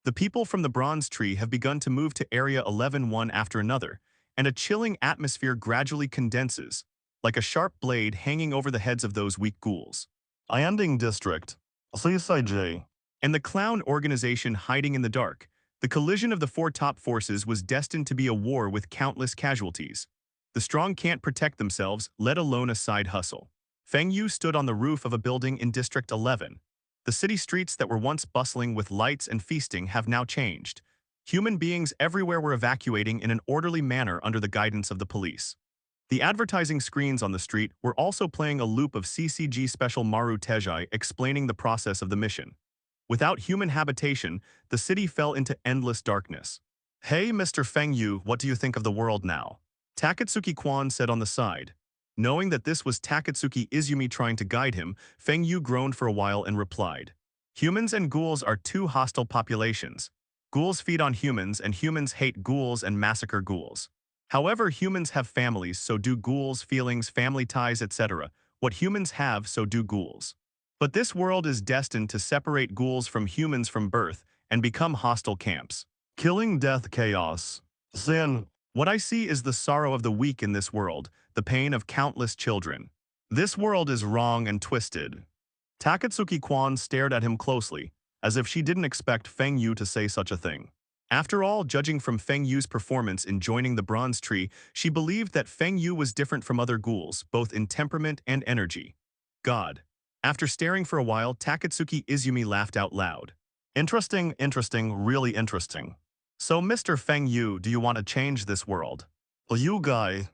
The people from the Bronze Tree have begun to move to Area 11 one after another, and a chilling atmosphere gradually condenses, like a sharp blade hanging over the heads of those weak ghouls. Anding District, CSIJ, and the clown organization hiding in the dark. The collision of the four top forces was destined to be a war with countless casualties. The strong can't protect themselves, let alone a side hustle. Feng Yu stood on the roof of a building in District 11. The city streets that were once bustling with lights and feasting have now changed. Human beings everywhere were evacuating in an orderly manner under the guidance of the police. The advertising screens on the street were also playing a loop of CCG Special Maru Tejai explaining the process of the mission. Without human habitation, the city fell into endless darkness. Hey, Mr. Feng Yu, what do you think of the world now? Takatsuki Kwan said on the side. Knowing that this was Takatsuki Izumi trying to guide him, Feng Yu groaned for a while and replied, Humans and ghouls are two hostile populations. Ghouls feed on humans, and humans hate ghouls and massacre ghouls. However, humans have families, so do ghouls, feelings, family ties, etc. What humans have, so do ghouls. But this world is destined to separate ghouls from humans from birth and become hostile camps. Killing, death, chaos, sin. What I see is the sorrow of the weak in this world, the pain of countless children. This world is wrong and twisted. Takatsuki Kwan stared at him closely, as if she didn't expect Feng Yu to say such a thing. After all, judging from Feng Yu's performance in joining the Bronze Tree, she believed that Feng Yu was different from other ghouls, both in temperament and energy. God. After staring for a while, Takatsuki Izumi laughed out loud. Interesting, interesting, really interesting. So, Mr. Feng Yu, do you want to change this world? Well, you guy.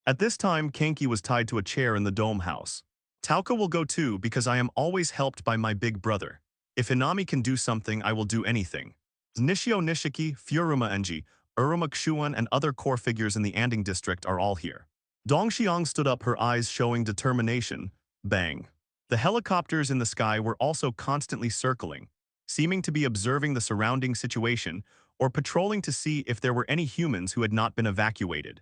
At this time, Kenki was tied to a chair in the dome house. Tauka will go too because I am always helped by my big brother. If Inami can do something, I will do anything. Nishio Nishiki, Furuma Enji, Uruma Kshuan, and other core figures in the Anding district are all here. Dongxiang stood up, her eyes showing determination. Bang. The helicopters in the sky were also constantly circling, seeming to be observing the surrounding situation or patrolling to see if there were any humans who had not been evacuated.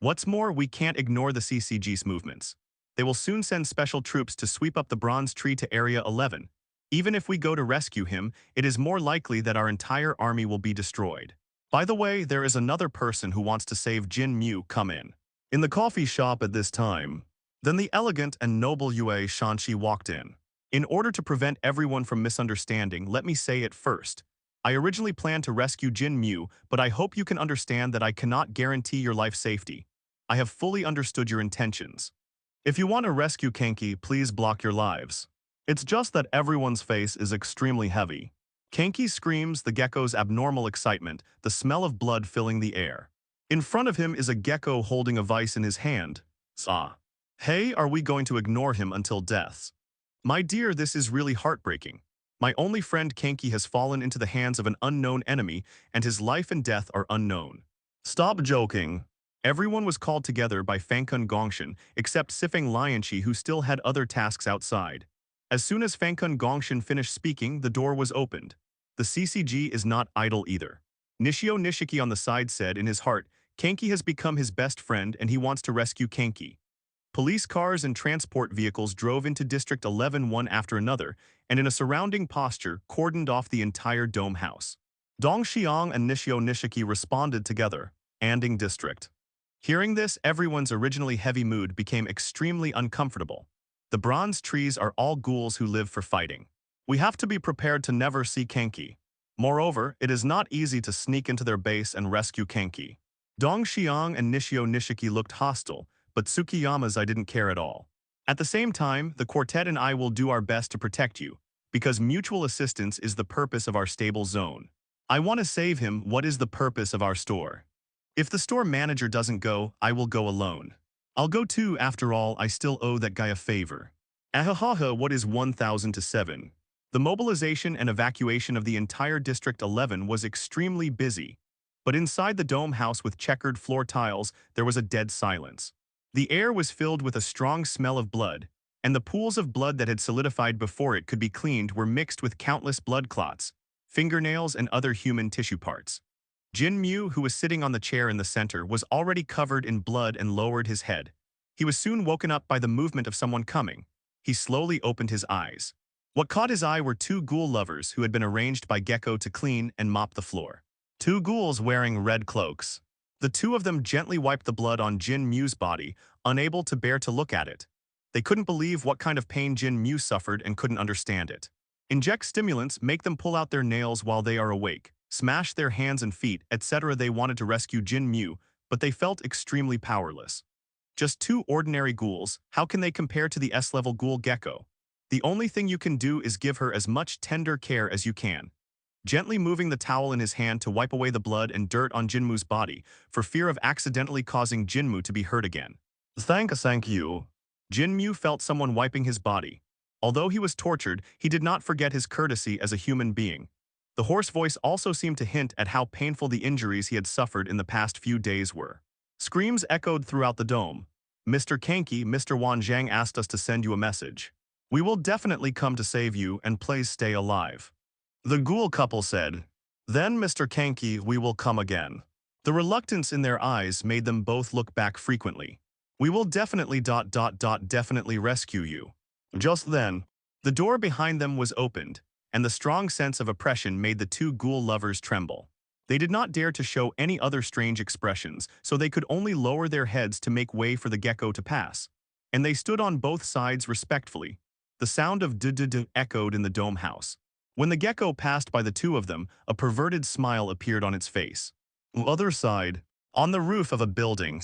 What's more, we can't ignore the CCG's movements. They will soon send special troops to sweep up the Bronze Tree to Area 11. Even if we go to rescue him, it is more likely that our entire army will be destroyed. By the way, there is another person who wants to save Jin Mu come in the coffee shop at this time. Then the elegant and noble Yue Shanxi walked in. In order to prevent everyone from misunderstanding, let me say it first. I originally planned to rescue Jin Mu, but I hope you can understand that I cannot guarantee your life safety. I have fully understood your intentions. If you want to rescue Kenki, please block your lives. It's just that everyone's face is extremely heavy. Kenki screams, the gecko's abnormal excitement, the smell of blood filling the air. In front of him is a gecko holding a vice in his hand. Ah. Hey, are we going to ignore him until death? My dear, this is really heartbreaking. My only friend Kenki has fallen into the hands of an unknown enemy, and his life and death are unknown. Stop joking. Everyone was called together by Fankun Gongshan, except Sifeng Lianqi, who still had other tasks outside. As soon as Fankun Gongshan finished speaking, the door was opened. The CCG is not idle either. Nishio Nishiki on the side said in his heart, Kenki has become his best friend and he wants to rescue Kenki. Police cars and transport vehicles drove into District 11 one after another, and in a surrounding posture, cordoned off the entire dome house. Dongxiang and Nishio Nishiki responded together, Anding District. Hearing this, everyone's originally heavy mood became extremely uncomfortable. The Bronze Trees are all ghouls who live for fighting. We have to be prepared to never see Kenki. Moreover, it is not easy to sneak into their base and rescue Kenki. Dongxiang and Nishio Nishiki looked hostile, but Tsukiyama's I didn't care at all. At the same time, the quartet and I will do our best to protect you, because mutual assistance is the purpose of our stable zone. I want to save him. What is the purpose of our store? If the store manager doesn't go, I will go alone. I'll go too, after all, I still owe that guy a favor. Ahahaha, what is 1,000 to 7? The mobilization and evacuation of the entire District 11 was extremely busy, but inside the dome house with checkered floor tiles, there was a dead silence. The air was filled with a strong smell of blood, and the pools of blood that had solidified before it could be cleaned were mixed with countless blood clots, fingernails, and other human tissue parts. Jin Mu, who was sitting on the chair in the center, was already covered in blood and lowered his head. He was soon woken up by the movement of someone coming. He slowly opened his eyes. What caught his eye were two ghoul lovers who had been arranged by Gecko to clean and mop the floor. Two ghouls wearing red cloaks. The two of them gently wiped the blood on Jin Mu's body, unable to bear to look at it. They couldn't believe what kind of pain Jin Mu suffered and couldn't understand it. Inject stimulants, make them pull out their nails while they are awake, smash their hands and feet, etc. They wanted to rescue Jin Mu, but they felt extremely powerless. Just two ordinary ghouls, how can they compare to the S-level ghoul Gecko? The only thing you can do is give her as much tender care as you can. Gently moving the towel in his hand to wipe away the blood and dirt on Jinmu's body, for fear of accidentally causing Jinmu to be hurt again. Thank you. Jinmu felt someone wiping his body. Although he was tortured, he did not forget his courtesy as a human being. The hoarse voice also seemed to hint at how painful the injuries he had suffered in the past few days were. Screams echoed throughout the dome. Mr. Kenki, Mr. Wanzhang asked us to send you a message. We will definitely come to save you and please stay alive. The ghoul couple said. Then, Mr. Kenki, we will come again. The reluctance in their eyes made them both look back frequently. We will definitely definitely rescue you. Just then, the door behind them was opened, and the strong sense of oppression made the two ghoul lovers tremble. They did not dare to show any other strange expressions, so they could only lower their heads to make way for the gecko to pass. And they stood on both sides respectfully. The sound of d-d-d echoed in the dome house. When the gecko passed by the two of them, a perverted smile appeared on its face. Other side, on the roof of a building,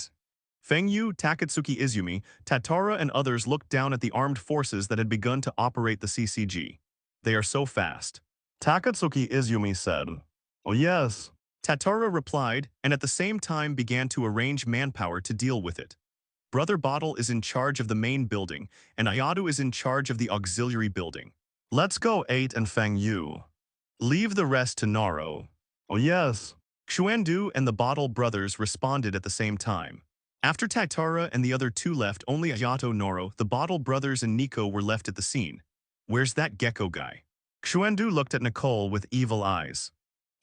Fengyu, Takatsuki Izumi, Tatara and others looked down at the armed forces that had begun to operate the CCG. They are so fast. Takatsuki Izumi said. Oh yes. Tatara replied, and at the same time began to arrange manpower to deal with it. Brother Bottle is in charge of the main building, and Ayadu is in charge of the auxiliary building. Let's go 8 and Fengyu. Leave the rest to Naro. Oh yes. Xuandu and the Bottle brothers responded at the same time. After Tatara and the other two left, only Ayato Noro, the Bottle brothers and Nico were left at the scene. Where's that gecko guy? Xuandu looked at Nicole with evil eyes.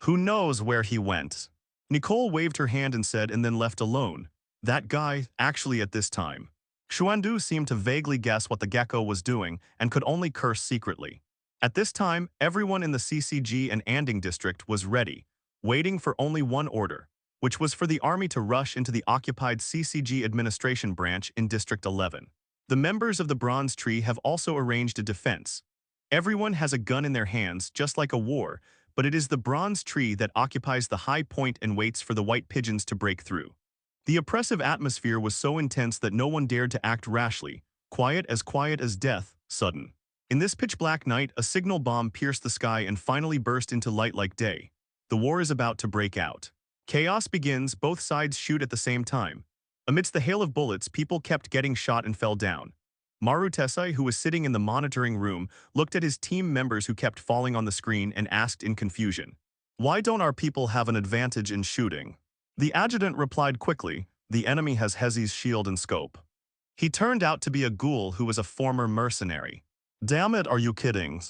Who knows where he went? Nicole waved her hand and said, and then left alone. That guy, actually at this time. Xuandu seemed to vaguely guess what the gecko was doing and could only curse secretly. At this time, everyone in the CCG and Anding district was ready, waiting for only one order, which was for the army to rush into the occupied CCG administration branch in District 11. The members of the Bronze Tree have also arranged a defense. Everyone has a gun in their hands, just like a war, but it is the Bronze Tree that occupies the high point and waits for the white pigeons to break through. The oppressive atmosphere was so intense that no one dared to act rashly, quiet as death, sudden. In this pitch-black night, a signal bomb pierced the sky and finally burst into light like day. The war is about to break out. Chaos begins, both sides shoot at the same time. Amidst the hail of bullets, people kept getting shot and fell down. Marutesai, who was sitting in the monitoring room, looked at his team members who kept falling on the screen and asked in confusion, "Why don't our people have an advantage in shooting?" The adjutant replied quickly, "The enemy has Hezi's shield and scope." He turned out to be a ghoul who was a former mercenary. "Damn it, are you kidding?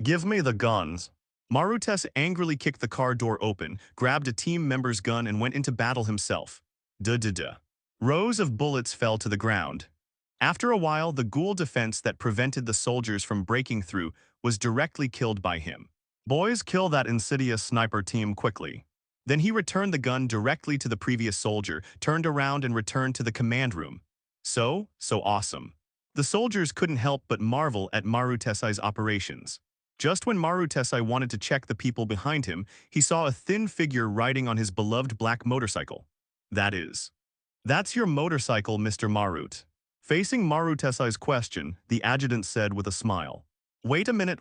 Give me the guns." Marutes angrily kicked the car door open, grabbed a team member's gun and went into battle himself. Duh. Rows of bullets fell to the ground. After a while, the ghoul defense that prevented the soldiers from breaking through was directly killed by him. "Boys, kill that insidious sniper team quickly." Then he returned the gun directly to the previous soldier, turned around and returned to the command room. So awesome. The soldiers couldn't help but marvel at Marutesai's operations. Just when Marutesai wanted to check the people behind him, he saw a thin figure riding on his beloved black motorcycle. "That's your motorcycle, Mr. Marut." Facing Marutesai's question, the adjutant said with a smile, wait a minute,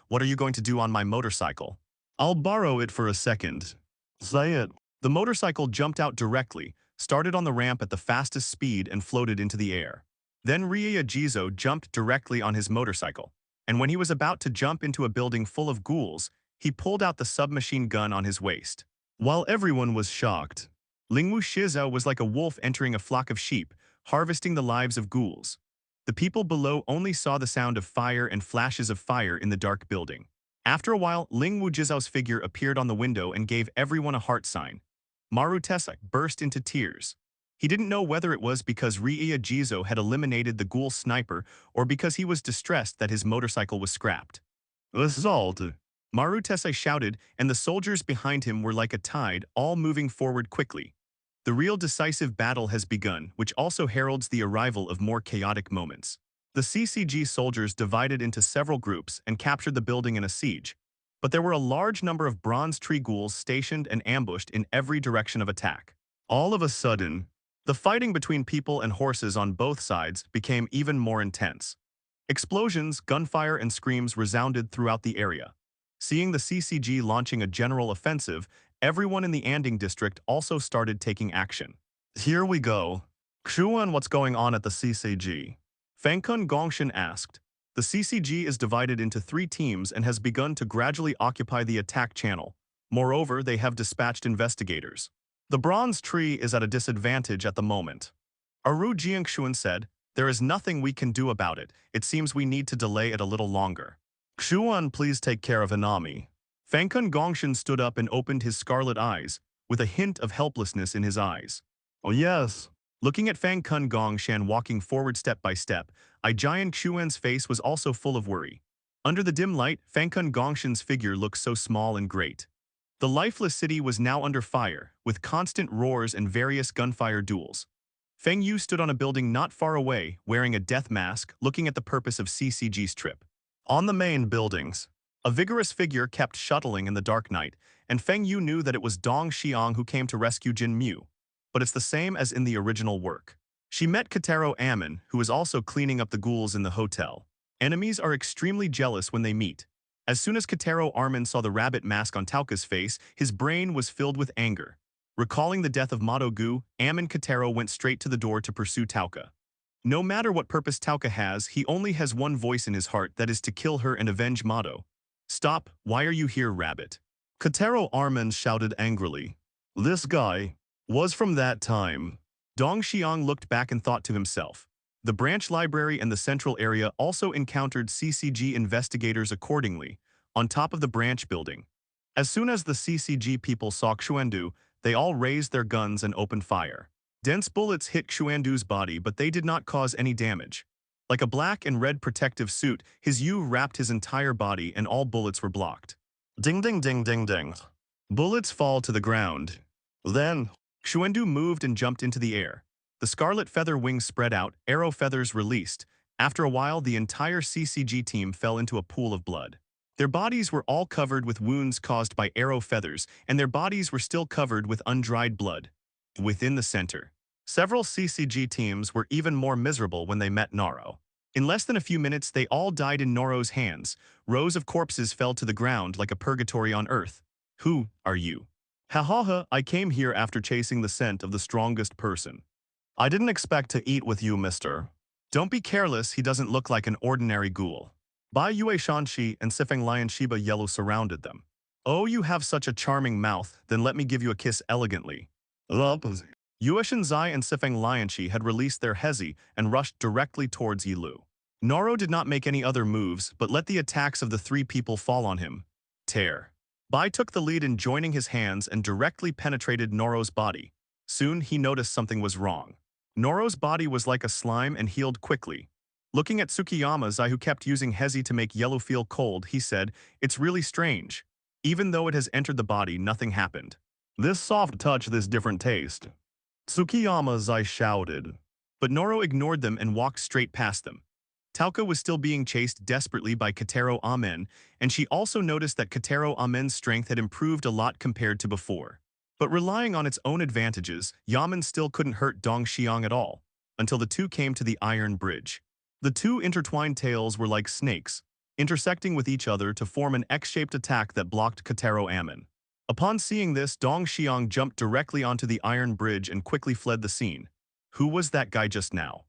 what are you going to do on my motorcycle?" "I'll borrow it for a second." "Say it." The motorcycle jumped out directly, started on the ramp at the fastest speed and floated into the air. Then Rie Jizo jumped directly on his motorcycle, and when he was about to jump into a building full of ghouls, he pulled out the submachine gun on his waist. While everyone was shocked, Lingwu Shizao was like a wolf entering a flock of sheep, harvesting the lives of ghouls. The people below only saw the sound of fire and flashes of fire in the dark building. After a while, Lingwu Jizao's figure appeared on the window and gave everyone a heart sign. Marutesai burst into tears. He didn't know whether it was because Rie Jizo had eliminated the ghoul sniper or because he was distressed that his motorcycle was scrapped. "Assault!" Marutesai shouted, and the soldiers behind him were like a tide, all moving forward quickly. The real decisive battle has begun, which also heralds the arrival of more chaotic moments. The CCG soldiers divided into several groups and captured the building in a siege, but there were a large number of Bronze Tree ghouls stationed and ambushed in every direction of attack. All of a sudden, the fighting between people and horses on both sides became even more intense. Explosions, gunfire, and screams resounded throughout the area. Seeing the CCG launching a general offensive, everyone in the Anding district also started taking action. "Here we go. Xuan, what's going on at the CCG?" Fangkun Gongshan asked. The CCG is divided into 3 teams and has begun to gradually occupy the attack channel. Moreover, they have dispatched investigators. "The Bronze Tree is at a disadvantage at the moment." Aru Jiangxuan said, "There is nothing we can do about it. It seems we need to delay it a little longer." "Xuan, please take care of Inami." Fangkun Gongshan stood up and opened his scarlet eyes, with a hint of helplessness in his eyes. "Oh yes." Looking at Fangkun Gongshan walking forward step by step, Aijian Xuan's face was also full of worry. Under the dim light, Fangkun Gongshan's figure looked so small and great. The lifeless city was now under fire, with constant roars and various gunfire duels. Feng Yu stood on a building not far away, wearing a death mask, looking at the purpose of CCG's trip. On the main buildings, A vigorous figure kept shuttling in the dark night, and Feng Yu knew that it was Dong Xiang who came to rescue Jin Mu. But it's the same as in the original work. She met Katero Ammon, who was also cleaning up the ghouls in the hotel. Enemies are extremely jealous when they meet. As soon as Katero Armin saw the rabbit mask on Tauka's face, his brain was filled with anger. Recalling the death of Madogu, Ammon Katero went straight to the door to pursue Tauka. No matter what purpose Tauka has, he only has one voice in his heart, that is to kill her and avenge Mado. "Stop, why are you here, rabbit?" Katero Armin shouted angrily. "This guy was from that time." Dong Xiang looked back and thought to himself. The branch library and the central area also encountered CCG investigators accordingly, on top of the branch building. As soon as the CCG people saw Xuandu, they all raised their guns and opened fire. Dense bullets hit Xuandu's body, but they did not cause any damage. Like a black and red protective suit, his Yu wrapped his entire body and all bullets were blocked. Ding ding ding ding ding. Bullets fall to the ground. Then, Xuandu moved and jumped into the air. The scarlet feather wings spread out, arrow feathers released. After a while, the entire CCG team fell into a pool of blood. Their bodies were all covered with wounds caused by arrow feathers, and their bodies were still covered with undried blood. Within the center, several CCG teams were even more miserable when they met Noro. In less than a few minutes, they all died in Noro's hands. Rows of corpses fell to the ground like a purgatory on earth. "Who are you?" "Ha ha ha, I came here after chasing the scent of the strongest person. I didn't expect to eat with you, mister." "Don't be careless, he doesn't look like an ordinary ghoul." Bai Yue Shanxi and Sifeng Lion Shiba Yellow surrounded them. "Oh, you have such a charming mouth, then let me give you a kiss elegantly." Yueshin Zai and Sifeng Lianqi had released their hezi and rushed directly towards Yilu. Noro did not make any other moves, but let the attacks of the three people fall on him. Tear. Bai took the lead in joining his hands and directly penetrated Noro's body. Soon he noticed something was wrong. Noro's body was like a slime and healed quickly. Looking at Tsukiyama Zai, who kept using hezi to make Yellow feel cold, he said, "It's really strange. Even though it has entered the body, nothing happened." "This soft touch, this different taste," Tsukiyama Zai shouted. But Noro ignored them and walked straight past them. Tauka was still being chased desperately by Katero Amen, and she also noticed that Katero Amen's strength had improved a lot compared to before. But relying on its own advantages, Yamen still couldn't hurt Dong Xiang at all, until the two came to the iron bridge. The two intertwined tails were like snakes, intersecting with each other to form an X-shaped attack that blocked Katero Amen. Upon seeing this, Dong Xiang jumped directly onto the iron bridge and quickly fled the scene. Who was that guy just now?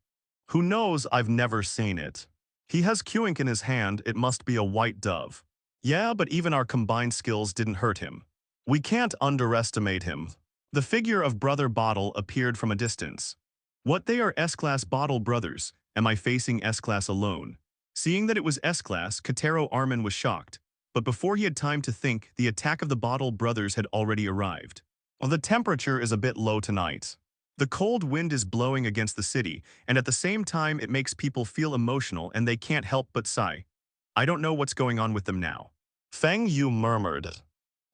Who knows, I've never seen it. He has Qink in his hand, it must be a white dove. Yeah, but even our combined skills didn't hurt him. We can't underestimate him. The figure of Brother Bottle appeared from a distance. What, they are S-Class Bottle brothers? Am I facing S-Class alone? Seeing that it was S-Class, Katero Armin was shocked. But before he had time to think, the attack of the Bottle brothers had already arrived. Well, the temperature is a bit low tonight. The cold wind is blowing against the city, and at the same time it makes people feel emotional and they can't help but sigh. I don't know what's going on with them now. Feng Yu murmured.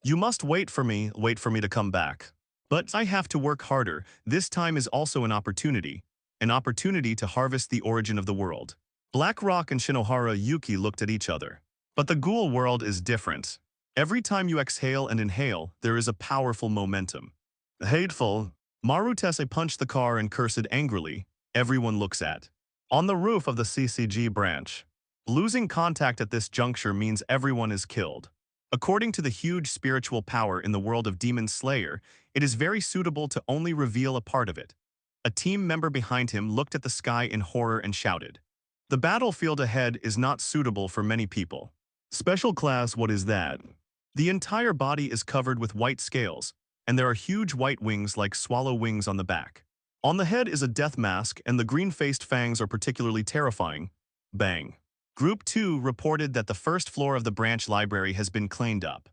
You must wait for me to come back. But I have to work harder. This time is also an opportunity to harvest the origin of the world. Blackrock and Shinohara Yuki looked at each other. But the ghoul world is different. Every time you exhale and inhale, there is a powerful momentum. Hateful. Marutese punched the car and cursed angrily. Everyone looks at. On the roof of the CCG branch. Losing contact at this juncture means everyone is killed. According to the huge spiritual power in the world of Demon Slayer, it is very suitable to only reveal a part of it. A team member behind him looked at the sky in horror and shouted. The battlefield ahead is not suitable for many people. Special class, what is that? The entire body is covered with white scales, and there are huge white wings like swallow wings on the back. On the head is a death mask, and the green-faced fangs are particularly terrifying. Bang. Group 2 reported that the first floor of the branch library has been cleaned up.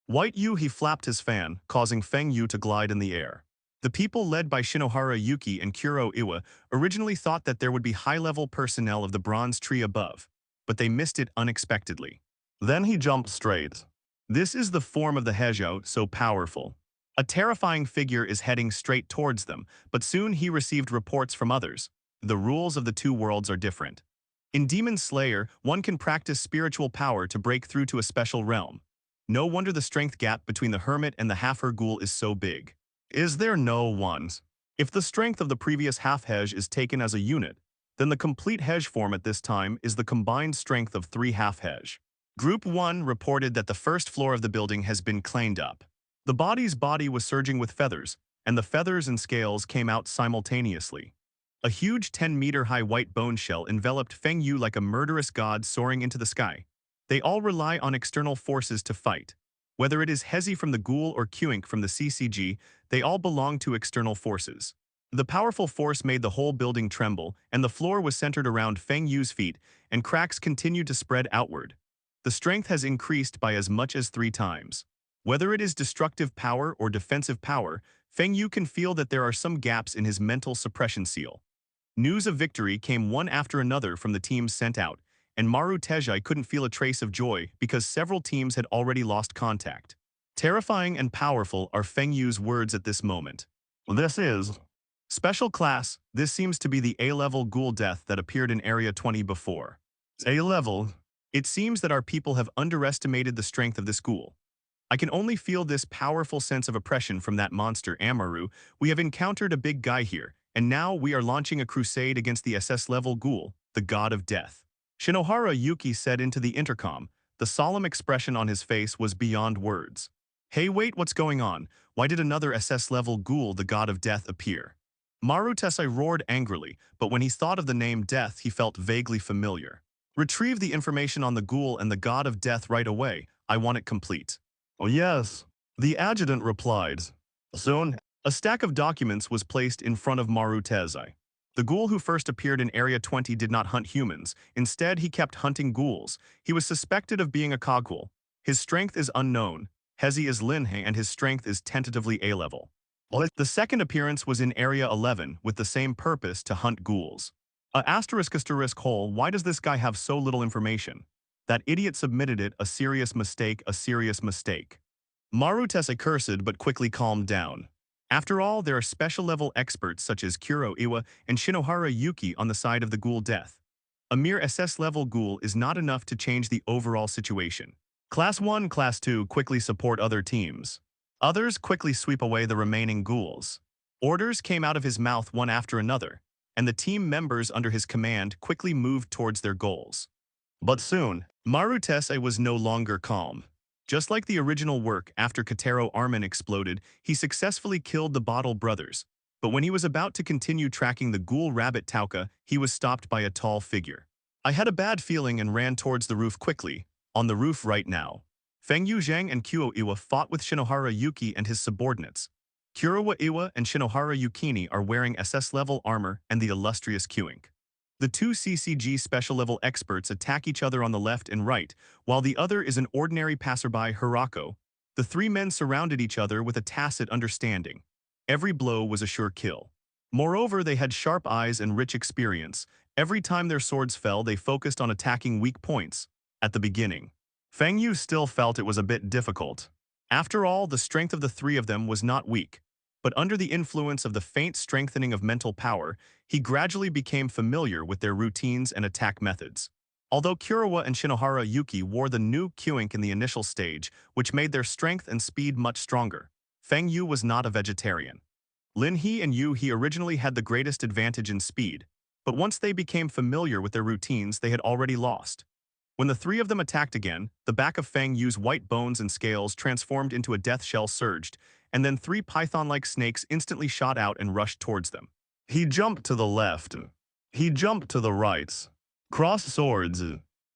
White Yu he flapped his fan, causing Feng Yu to glide in the air. The people led by Shinohara Yuki and Kuro Iwa originally thought that there would be high-level personnel of the bronze tree above, but they missed it unexpectedly. Then he jumped straight. This is the form of the Heizhou, so powerful. A terrifying figure is heading straight towards them, but soon he received reports from others. The rules of the two worlds are different. In Demon Slayer, one can practice spiritual power to break through to a special realm. No wonder the strength gap between the hermit and the half-her ghoul is so big. Is there no ones? If the strength of the previous half-hej is taken as a unit, then the complete hej form at this time is the combined strength of 3 half-hej. Group 1 reported that the first floor of the building has been cleaned up. The body's body was surging with feathers, and the feathers and scales came out simultaneously. A huge 10-meter-high white bone shell enveloped Feng Yu like a murderous god soaring into the sky. They all rely on external forces to fight. Whether it is Hezi from the Ghoul or Kuink from the CCG, they all belong to external forces. The powerful force made the whole building tremble, and the floor was centered around Feng Yu's feet, and cracks continued to spread outward. The strength has increased by as much as 3 times. Whether it is destructive power or defensive power, Feng Yu can feel that there are some gaps in his mental suppression seal. News of victory came one after another from the teams sent out, and Maru Tejai couldn't feel a trace of joy because several teams had already lost contact. Terrifying and powerful are Feng Yu's words at this moment. This is Special Class. This seems to be the A-level ghoul death that appeared in Area 20 before. A-level? It seems that our people have underestimated the strength of this ghoul. I can only feel this powerful sense of oppression from that monster Amaru. We have encountered a big guy here, and now we are launching a crusade against the SS-level ghoul, the god of death. Shinohara Yuki said into the intercom. The solemn expression on his face was beyond words. Hey, wait, what's going on? Why did another SS-level ghoul, the god of death, appear? Maru Tessai roared angrily, but when he thought of the name Death, he felt vaguely familiar. Retrieve the information on the ghoul and the god of death right away. I want it complete. Oh yes, the adjutant replied. Soon, a stack of documents was placed in front of Maru Tessai. The ghoul who first appeared in Area 20 did not hunt humans. Instead, he kept hunting ghouls. He was suspected of being a coghoul. His strength is unknown. Hezi is Linhe and his strength is tentatively A-level. The second appearance was in Area 11 with the same purpose to hunt ghouls. Asterisk hole, why does this guy have so little information? That idiot submitted it, a serious mistake, a serious mistake. Maru Tessai cursed but quickly calmed down. After all, there are special-level experts such as Kuro Iwa and Shinohara Yuki on the side of the ghoul death. A mere SS-level ghoul is not enough to change the overall situation. Class 1, Class 2 quickly support other teams. Others quickly sweep away the remaining ghouls. Orders came out of his mouth one after another, and the team members under his command quickly moved towards their goals. But soon, Maru Tessai was no longer calm. Just like the original work after Katero Armin exploded, he successfully killed the Bottle brothers. But when he was about to continue tracking the ghoul rabbit Tauka, he was stopped by a tall figure. I had a bad feeling and ran towards the roof quickly. On the roof right now. Feng Yu Zhang and Kuro Iwa fought with Shinohara Yuki and his subordinates. Kurowa Iwa and Shinohara Yukini are wearing SS-level armor and the illustrious Kuink. The 2 CCG special-level experts attack each other on the left and right, while the other is an ordinary passerby, Hirako. The 3 men surrounded each other with a tacit understanding. Every blow was a sure kill. Moreover, they had sharp eyes and rich experience. Every time their swords fell, they focused on attacking weak points. At the beginning, Feng Yu still felt it was a bit difficult. After all, the strength of the 3 of them was not weak. But under the influence of the faint strengthening of mental power, he gradually became familiar with their routines and attack methods. Although Kurowa and Shinohara Yuki wore the new Kuink in the initial stage, which made their strength and speed much stronger, Feng Yu was not a vegetarian. Lin He and Yu He originally had the greatest advantage in speed, but once they became familiar with their routines, they had already lost. When the 3 of them attacked again, the back of Feng Yu's white bones and scales transformed into a death shell surged, and then 3 python-like snakes instantly shot out and rushed towards them. He jumped to the left. He jumped to the right. Cross swords.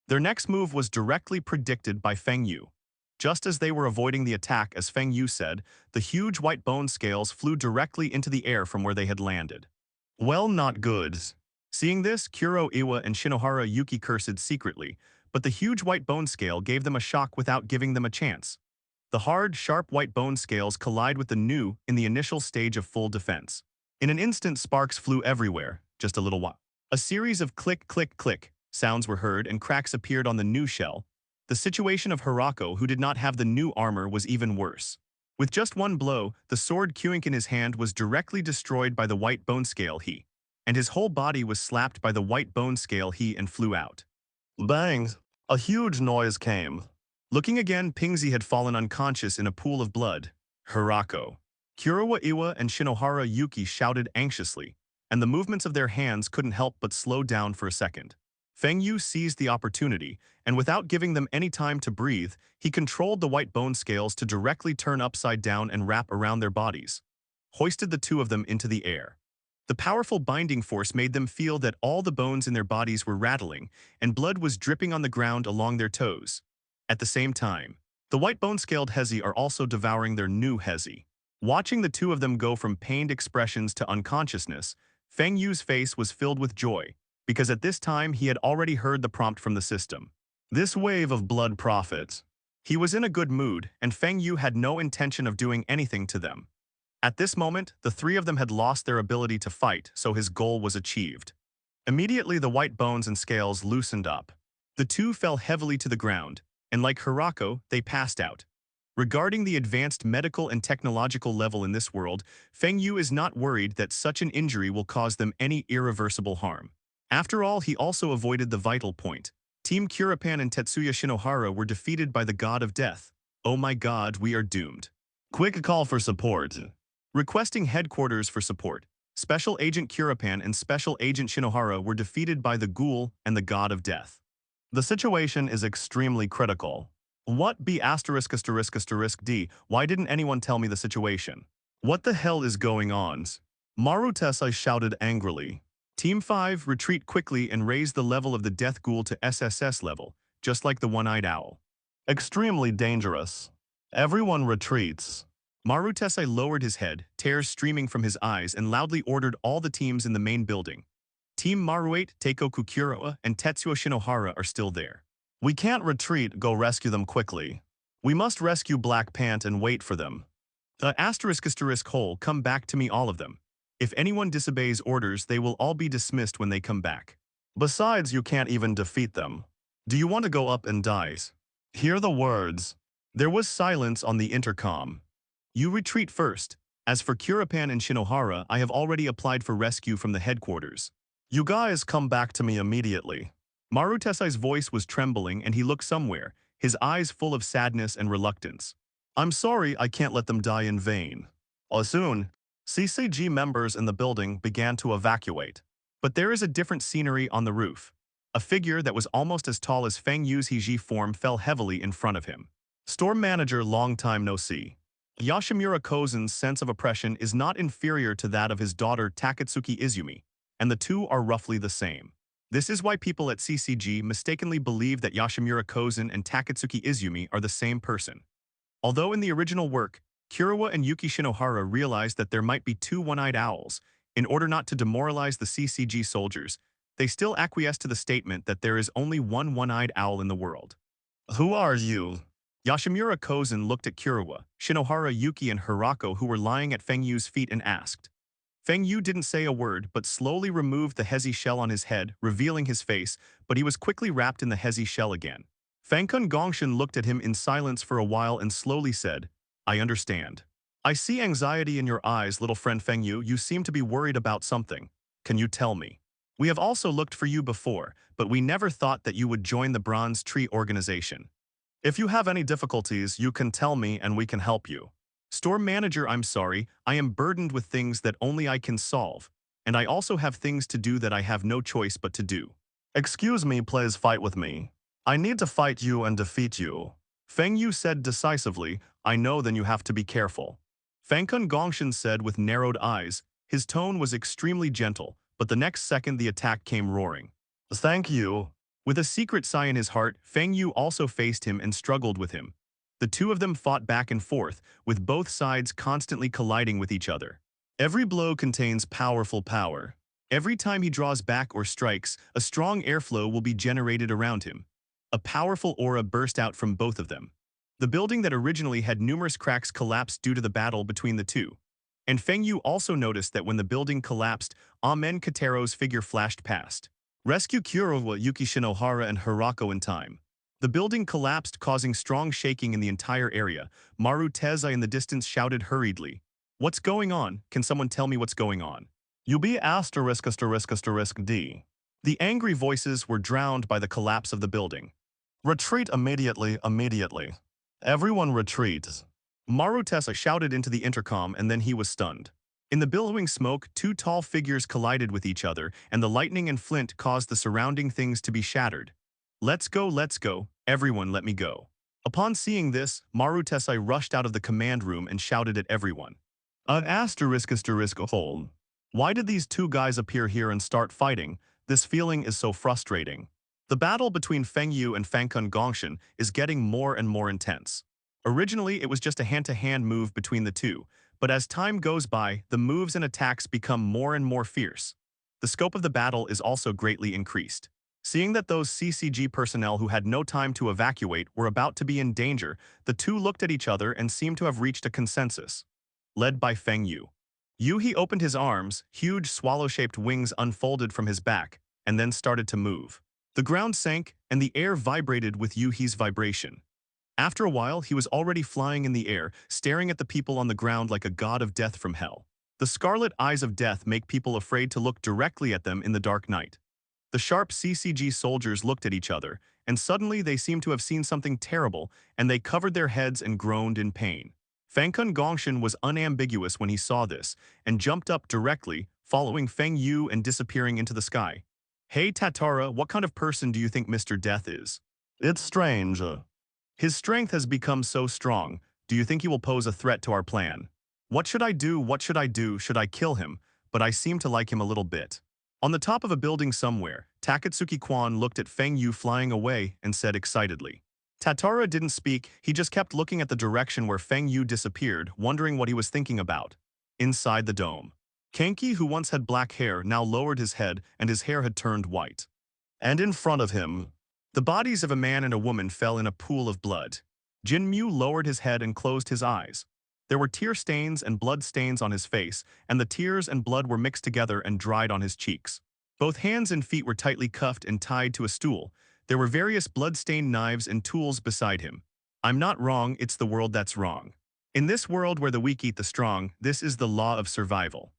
Their next move was directly predicted by Feng Yu. Just as they were avoiding the attack, as Feng Yu said, the huge white bone scales flew directly into the air from where they had landed. Well, not good. Seeing this, Kuro Iwa and Shinohara Yuki cursed secretly, but the huge white bone scale gave them a shock without giving them a chance. The hard, sharp white bone scales collide with the new in the initial stage of full defense. In an instant, sparks flew everywhere, just a little while. A series of click, click, click sounds were heard and cracks appeared on the new shell. The situation of Hirako, who did not have the new armor, was even worse. With just one blow, the sword Kuink in his hand was directly destroyed by the white bone scale he. and his whole body was slapped by the white bone scale and flew out. Bang! A huge noise came. Looking again, Pingzi had fallen unconscious in a pool of blood. Hirako, Kurowa Iwa and Shinohara Yuki shouted anxiously, and the movements of their hands couldn't help but slow down for a second. Feng Yu seized the opportunity, and without giving them any time to breathe, he controlled the white bone scales to directly turn upside down and wrap around their bodies, hoisted the two of them into the air. The powerful binding force made them feel that all the bones in their bodies were rattling, and blood was dripping on the ground along their toes. At the same time, the white bone-scaled Hezi are also devouring their new Hezi. Watching the two of them go from pained expressions to unconsciousness, Feng Yu's face was filled with joy, because at this time he had already heard the prompt from the system. This wave of blood profits. He was in a good mood, and Feng Yu had no intention of doing anything to them. At this moment, the three of them had lost their ability to fight, so his goal was achieved. Immediately, the white bones and scales loosened up. The two fell heavily to the ground, and like Hirako, they passed out. Regarding the advanced medical and technological level in this world, Feng Yu is not worried that such an injury will cause them any irreversible harm. After all, he also avoided the vital point. Team Kuripan and Tetsuya Shinohara were defeated by the god of death. Oh my god, we are doomed. Quick call for support. Requesting headquarters for support, Special Agent Kuripan and Special Agent Shinohara were defeated by the Ghoul and the God of Death. The situation is extremely critical. What B*******D? Why didn't anyone tell me the situation? What the hell is going on? Marutesai shouted angrily. Team 5, retreat quickly and raise the level of the Death Ghoul to SSS level, just like the one-eyed owl. Extremely dangerous. Everyone retreats. Marutesai lowered his head, tears streaming from his eyes, and loudly ordered all the teams in the main building. Team Maruate, Teikoku Kurowa, and Tetsuya Shinohara are still there. We can't retreat, go rescue them quickly. We must rescue Black Pant and wait for them. Hole, come back to me, all of them. If anyone disobeys orders, they will all be dismissed when they come back. Besides, you can't even defeat them. Do you want to go up and die? Hear the words. There was silence on the intercom. You retreat first. As for Kuripan and Shinohara, I have already applied for rescue from the headquarters. You guys come back to me immediately. Marutesai's voice was trembling and he looked somewhere, his eyes full of sadness and reluctance. I'm sorry, I can't let them die in vain. Soon, CCG members in the building began to evacuate. But there is a different scenery on the roof. A figure that was almost as tall as Feng Yu's Hiji form fell heavily in front of him. Storm Manager, long time no see. Yashimura Kozen's sense of oppression is not inferior to that of his daughter Takatsuki Izumi, and the two are roughly the same. This is why people at CCG mistakenly believe that Yashimura Kozen and Takatsuki Izumi are the same person. Although in the original work, Kurowa and Yuki Shinohara realized that there might be two one-eyed owls, in order not to demoralize the CCG soldiers, they still acquiesce to the statement that there is only one one-eyed owl in the world. Who are you? Yashimura Kozen looked at Kurowa, Shinohara, Yuki, and Hirako, who were lying at Feng Yu's feet, and asked. Feng Yu didn't say a word but slowly removed the Hezi shell on his head, revealing his face, but he was quickly wrapped in the Hezi shell again. Fangkun Gongshin looked at him in silence for a while and slowly said, I understand. I see anxiety in your eyes, little friend Feng Yu. You seem to be worried about something. Can you tell me? We have also looked for you before, but we never thought that you would join the Bronze Tree organization. If you have any difficulties, you can tell me and we can help you. Store manager, I'm sorry, I am burdened with things that only I can solve, and I also have things to do that I have no choice but to do. Excuse me, please fight with me. I need to fight you and defeat you. Feng Yu said decisively, I know, then you have to be careful. Fangkun Gongshin said with narrowed eyes. His tone was extremely gentle, but the next second the attack came roaring. Thank you. With a secret sigh in his heart, Feng Yu also faced him and struggled with him. The two of them fought back and forth, with both sides constantly colliding with each other. Every blow contains powerful power. Every time he draws back or strikes, a strong airflow will be generated around him. A powerful aura burst out from both of them. The building that originally had numerous cracks collapsed due to the battle between the two. And Feng Yu also noticed that when the building collapsed, Amen Katero's figure flashed past. Rescue Kurowa, Yuki Shinohara, and Hirako in time. The building collapsed, causing strong shaking in the entire area. Marutesai in the distance shouted hurriedly, What's going on? Can someone tell me what's going on? UB*****D. The angry voices were drowned by the collapse of the building. Retreat immediately, immediately. Everyone retreat. Marutesa shouted into the intercom and then he was stunned. In the billowing smoke, two tall figures collided with each other and the lightning and flint caused the surrounding things to be shattered. Let's go, everyone let me go. Upon seeing this, Marutesa rushed out of the command room and shouted at everyone. Hold. Why did these two guys appear here and start fighting? This feeling is so frustrating. The battle between Feng Yu and Fangkun Gongshan is getting more and more intense. Originally, it was just a hand-to-hand move between the two, but as time goes by, the moves and attacks become more and more fierce. The scope of the battle is also greatly increased. Seeing that those CCG personnel who had no time to evacuate were about to be in danger, the two looked at each other and seemed to have reached a consensus. Led by Feng Yu. He opened his arms, huge swallow-shaped wings unfolded from his back, and then started to move. The ground sank, and the air vibrated with Yuhi's vibration. After a while, he was already flying in the air, staring at the people on the ground like a god of death from hell. The scarlet eyes of death make people afraid to look directly at them in the dark night. The sharp CCG soldiers looked at each other, and suddenly they seemed to have seen something terrible, and they covered their heads and groaned in pain. Fangkun Gongshan was unambiguous when he saw this, and jumped up directly, following Feng Yu and disappearing into the sky. Hey Tatara, what kind of person do you think Mr. Death is? It's strange. His strength has become so strong. Do you think he will pose a threat to our plan? What should I do? What should I do? Should I kill him? But I seem to like him a little bit. On the top of a building somewhere, Takatsuki Kwan looked at Feng Yu flying away and said excitedly. Tatara didn't speak, he just kept looking at the direction where Feng Yu disappeared, wondering what he was thinking about. Inside the dome. Kenki, who once had black hair, now lowered his head and his hair had turned white. And in front of him, the bodies of a man and a woman fell in a pool of blood. Jinmu lowered his head and closed his eyes. There were tear stains and blood stains on his face, and the tears and blood were mixed together and dried on his cheeks. Both hands and feet were tightly cuffed and tied to a stool. There were various blood-stained knives and tools beside him. I'm not wrong, it's the world that's wrong. In this world where the weak eat the strong, this is the law of survival.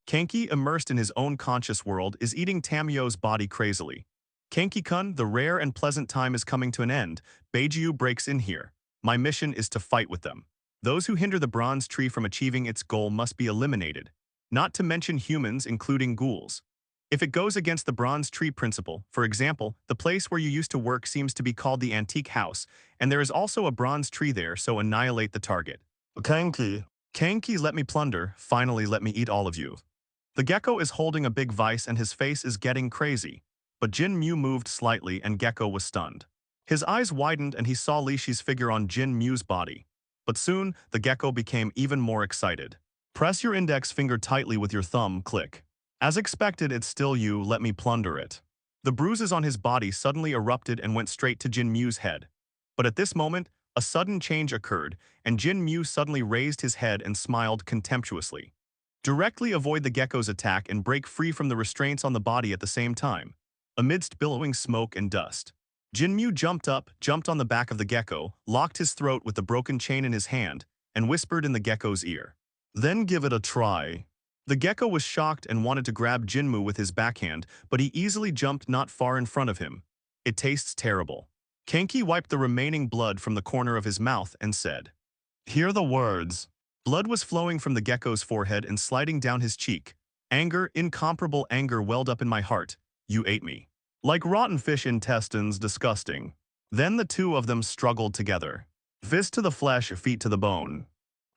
Kenki, immersed in his own conscious world, is eating Tamio's body crazily. Kenki-kun, the rare and pleasant time is coming to an end. Beiju breaks in here. My mission is to fight with them. Those who hinder the bronze tree from achieving its goal must be eliminated. Not to mention humans, including ghouls. If it goes against the bronze tree principle, for example, the place where you used to work seems to be called the antique house, and there is also a bronze tree there, so annihilate the target. Kenki, let me plunder, finally let me eat all of you. The gecko is holding a big vice and his face is getting crazy. But Jin Mu moved slightly and Gecko was stunned. His eyes widened and he saw Li Shi's figure on Jin Mu's body. But soon, the gecko became even more excited. Press your index finger tightly with your thumb, click. As expected, it's still you, let me plunder it. The bruises on his body suddenly erupted and went straight to Jin Mu's head. But at this moment, a sudden change occurred, and Jin Mu suddenly raised his head and smiled contemptuously. Directly avoid the gecko's attack and break free from the restraints on the body at the same time. Amidst billowing smoke and dust, Jin Mu jumped up, jumped on the back of the gecko, locked his throat with the broken chain in his hand, and whispered in the gecko's ear. Then give it a try. The gecko was shocked and wanted to grab Jinmu with his backhand, but he easily jumped not far in front of him. It tastes terrible. Kenki wiped the remaining blood from the corner of his mouth and said, Hear the words. Blood was flowing from the gecko's forehead and sliding down his cheek. Anger, incomparable anger welled up in my heart. You ate me. Like rotten fish intestines, disgusting. Then the two of them struggled together. Fist to the flesh, feet to the bone.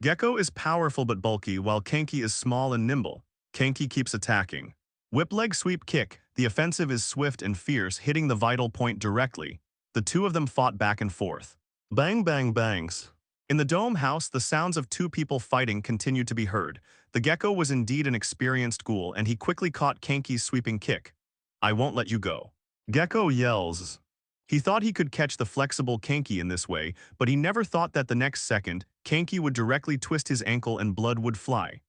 Gecko is powerful but bulky, while Kenki is small and nimble. Kenki keeps attacking. Whip leg sweep kick. The offensive is swift and fierce, hitting the vital point directly. The two of them fought back and forth. Bang bang bangs. In the dome house, the sounds of two people fighting continued to be heard. The gecko was indeed an experienced ghoul, and he quickly caught Kenki's sweeping kick. I won't let you go. Gecko yells. He thought he could catch the flexible Kenki in this way, but he never thought that the next second, Kenki would directly twist his ankle and blood would fly.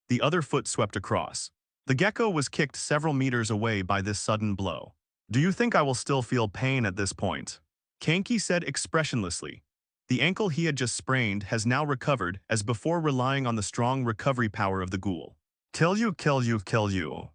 The other foot swept across. The gecko was kicked several meters away by this sudden blow. Do you think I will still feel pain at this point? Kenki said expressionlessly. The ankle he had just sprained has now recovered, as before, relying on the strong recovery power of the ghoul. Kill you, kill you, kill you.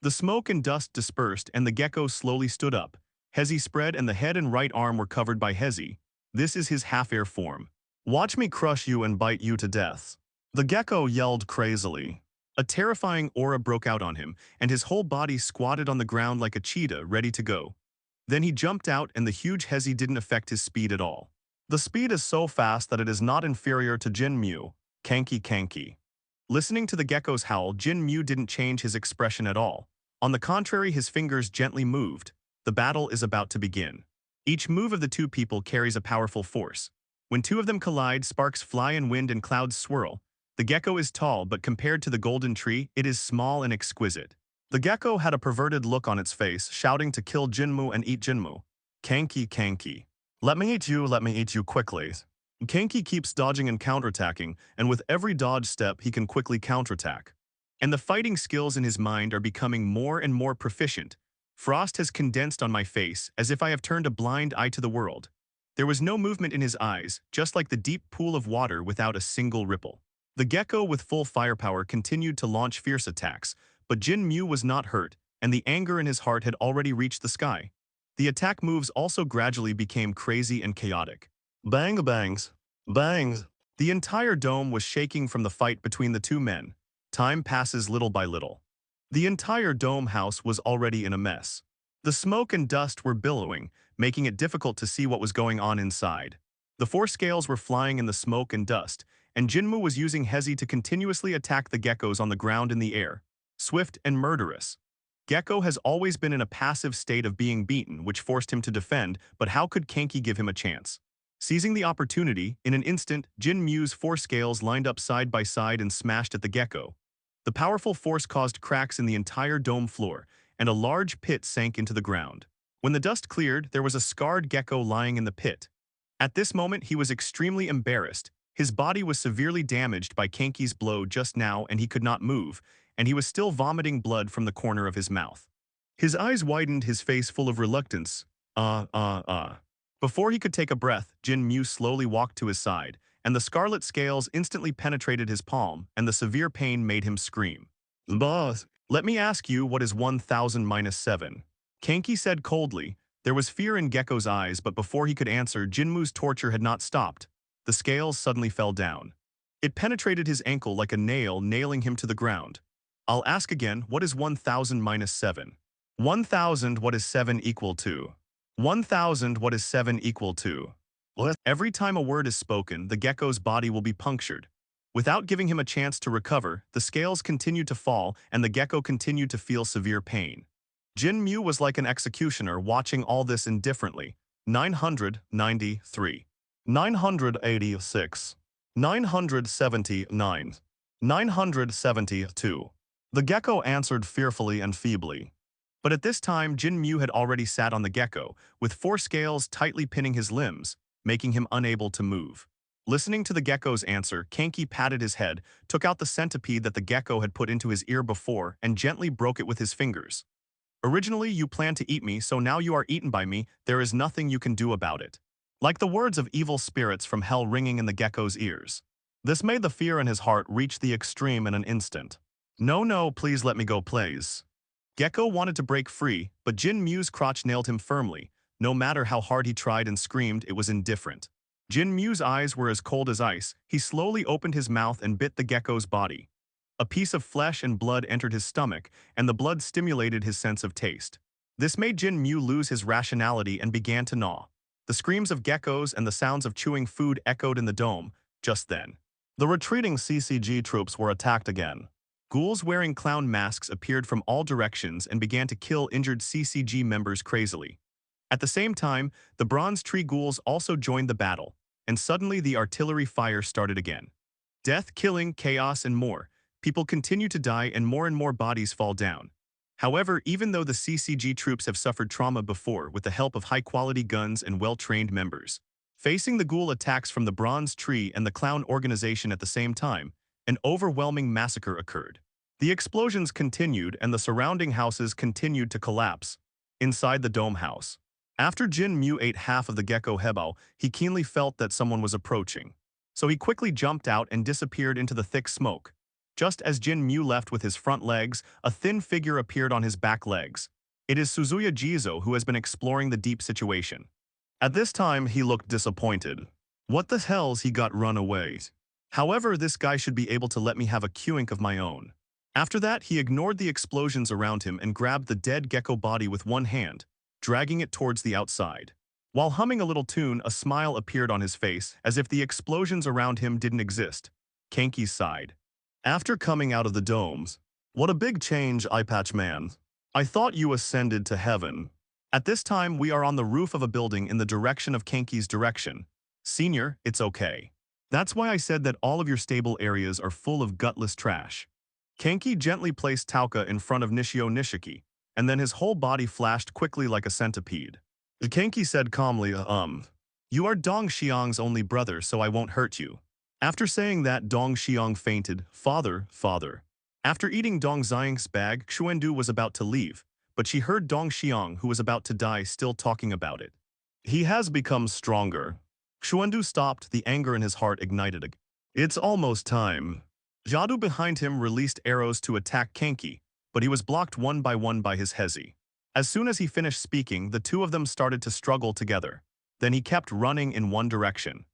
The smoke and dust dispersed and the gecko slowly stood up. Hezi spread and the head and right arm were covered by Hezi. This is his half-air form. Watch me crush you and bite you to death. The gecko yelled crazily. A terrifying aura broke out on him, and his whole body squatted on the ground like a cheetah ready to go. Then he jumped out and the huge Hezi didn't affect his speed at all. The speed is so fast that it is not inferior to Jin Mu, Kanki Kanki. Listening to the gecko's howl, Jin Mu didn't change his expression at all. On the contrary, his fingers gently moved. The battle is about to begin. Each move of the two people carries a powerful force. When two of them collide, sparks fly and wind and clouds swirl. The gecko is tall, but compared to the golden tree, it is small and exquisite. The gecko had a perverted look on its face, shouting to kill Jinmu and eat Jinmu. Kanki Kanki. Let me eat you quickly. Kanki keeps dodging and counterattacking, and with every dodge step he can quickly counterattack. And the fighting skills in his mind are becoming more and more proficient. Frost has condensed on my face, as if I have turned a blind eye to the world. There was no movement in his eyes, just like the deep pool of water without a single ripple. The gecko with full firepower continued to launch fierce attacks, but Jin Mu was not hurt, and the anger in his heart had already reached the sky. The attack moves also gradually became crazy and chaotic. Bang bangs, bangs. The entire dome was shaking from the fight between the two men. Time passes little by little. The entire dome house was already in a mess. The smoke and dust were billowing, making it difficult to see what was going on inside. The four scales were flying in the smoke and dust, and Jinmu was using Hezi to continuously attack the geckos on the ground in the air. Swift and murderous. Gecko has always been in a passive state of being beaten, which forced him to defend, but how could Kanki give him a chance? Seizing the opportunity, in an instant, Jin Mu's four scales lined up side by side and smashed at the gecko. The powerful force caused cracks in the entire dome floor, and a large pit sank into the ground. When the dust cleared, there was a scarred gecko lying in the pit. At this moment, he was extremely embarrassed. His body was severely damaged by Kanki's blow just now and he could not move, and he was still vomiting blood from the corner of his mouth. His eyes widened, his face full of reluctance. Before he could take a breath, Jin Mu slowly walked to his side, and the scarlet scales instantly penetrated his palm, and the severe pain made him scream. Boss, let me ask you what is 1000 minus 7? Kanki said coldly. There was fear in Gecko's eyes, but before he could answer, Jinmu's torture had not stopped. The scales suddenly fell down. It penetrated his ankle like a nail, nailing him to the ground. I'll ask again, what is 1000 minus 7? 1000, what is 7 equal to? 1000, what is 7 equal to? What? Every time a word is spoken, the gecko's body will be punctured. Without giving him a chance to recover, the scales continued to fall and the gecko continued to feel severe pain. Jin Mu was like an executioner watching all this indifferently. 993. 986. 979. 972. The gecko answered fearfully and feebly. But at this time, Jin Mu had already sat on the gecko, with four scales tightly pinning his limbs, making him unable to move. Listening to the gecko's answer, Kanki patted his head, took out the centipede that the gecko had put into his ear before, and gently broke it with his fingers. Originally, you planned to eat me, so now you are eaten by me. There is nothing you can do about it. Like the words of evil spirits from hell ringing in the gecko's ears. This made the fear in his heart reach the extreme in an instant. No, please let me go, please. Gecko wanted to break free, but Jin Mu's crotch nailed him firmly. No matter how hard he tried and screamed, it was indifferent. Jin Mu's eyes were as cold as ice. He slowly opened his mouth and bit the gecko's body. A piece of flesh and blood entered his stomach, and the blood stimulated his sense of taste. This made Jin Mu lose his rationality and began to gnaw. The screams of geckos and the sounds of chewing food echoed in the dome. Just then, the retreating CCG troops were attacked again. Ghouls wearing clown masks appeared from all directions and began to kill injured CCG members crazily. At the same time, the Bronze Tree ghouls also joined the battle, and suddenly the artillery fire started again. Death, killing, chaos, and more. People continue to die and more bodies fall down. However, even though the CCG troops have suffered trauma before with the help of high-quality guns and well-trained members, facing the ghoul attacks from the Bronze Tree and the clown organization at the same time, an overwhelming massacre occurred. The explosions continued and the surrounding houses continued to collapse. Inside the dome house, after Jin Mu ate half of the gecko hebao, he keenly felt that someone was approaching. So he quickly jumped out and disappeared into the thick smoke. Just as Jin Mu left with his front legs, a thin figure appeared on his back legs. It is Suzuya Jizo who has been exploring the deep situation. At this time, he looked disappointed. What the hell's he got run away? However, this guy should be able to let me have a quink of my own. After that, he ignored the explosions around him and grabbed the dead gecko body with one hand, dragging it towards the outside. While humming a little tune, a smile appeared on his face, as if the explosions around him didn't exist. Kanki sighed. After coming out of the domes, what a big change, Eyepatch Man. I thought you ascended to heaven. At this time, we are on the roof of a building in the direction of Kanki's direction. Senior, it's okay. That's why I said that all of your stable areas are full of gutless trash. Kanki gently placed Tauka in front of Nishio Nishiki, and then his whole body flashed quickly like a centipede. Kanki said calmly, You are Dong Xiang's only brother, so I won't hurt you. After saying that, Dong Xiang fainted, Father, father. After eating Dong Xiang's bag, Xuandu was about to leave, but she heard Dong Xiang, who was about to die, still talking about it. He has become stronger. Xuandu stopped, the anger in his heart ignited. It's almost time. Yadu behind him released arrows to attack Kanki, but he was blocked one by his Hezi. As soon as he finished speaking, the two of them started to struggle together. Then he kept running in one direction.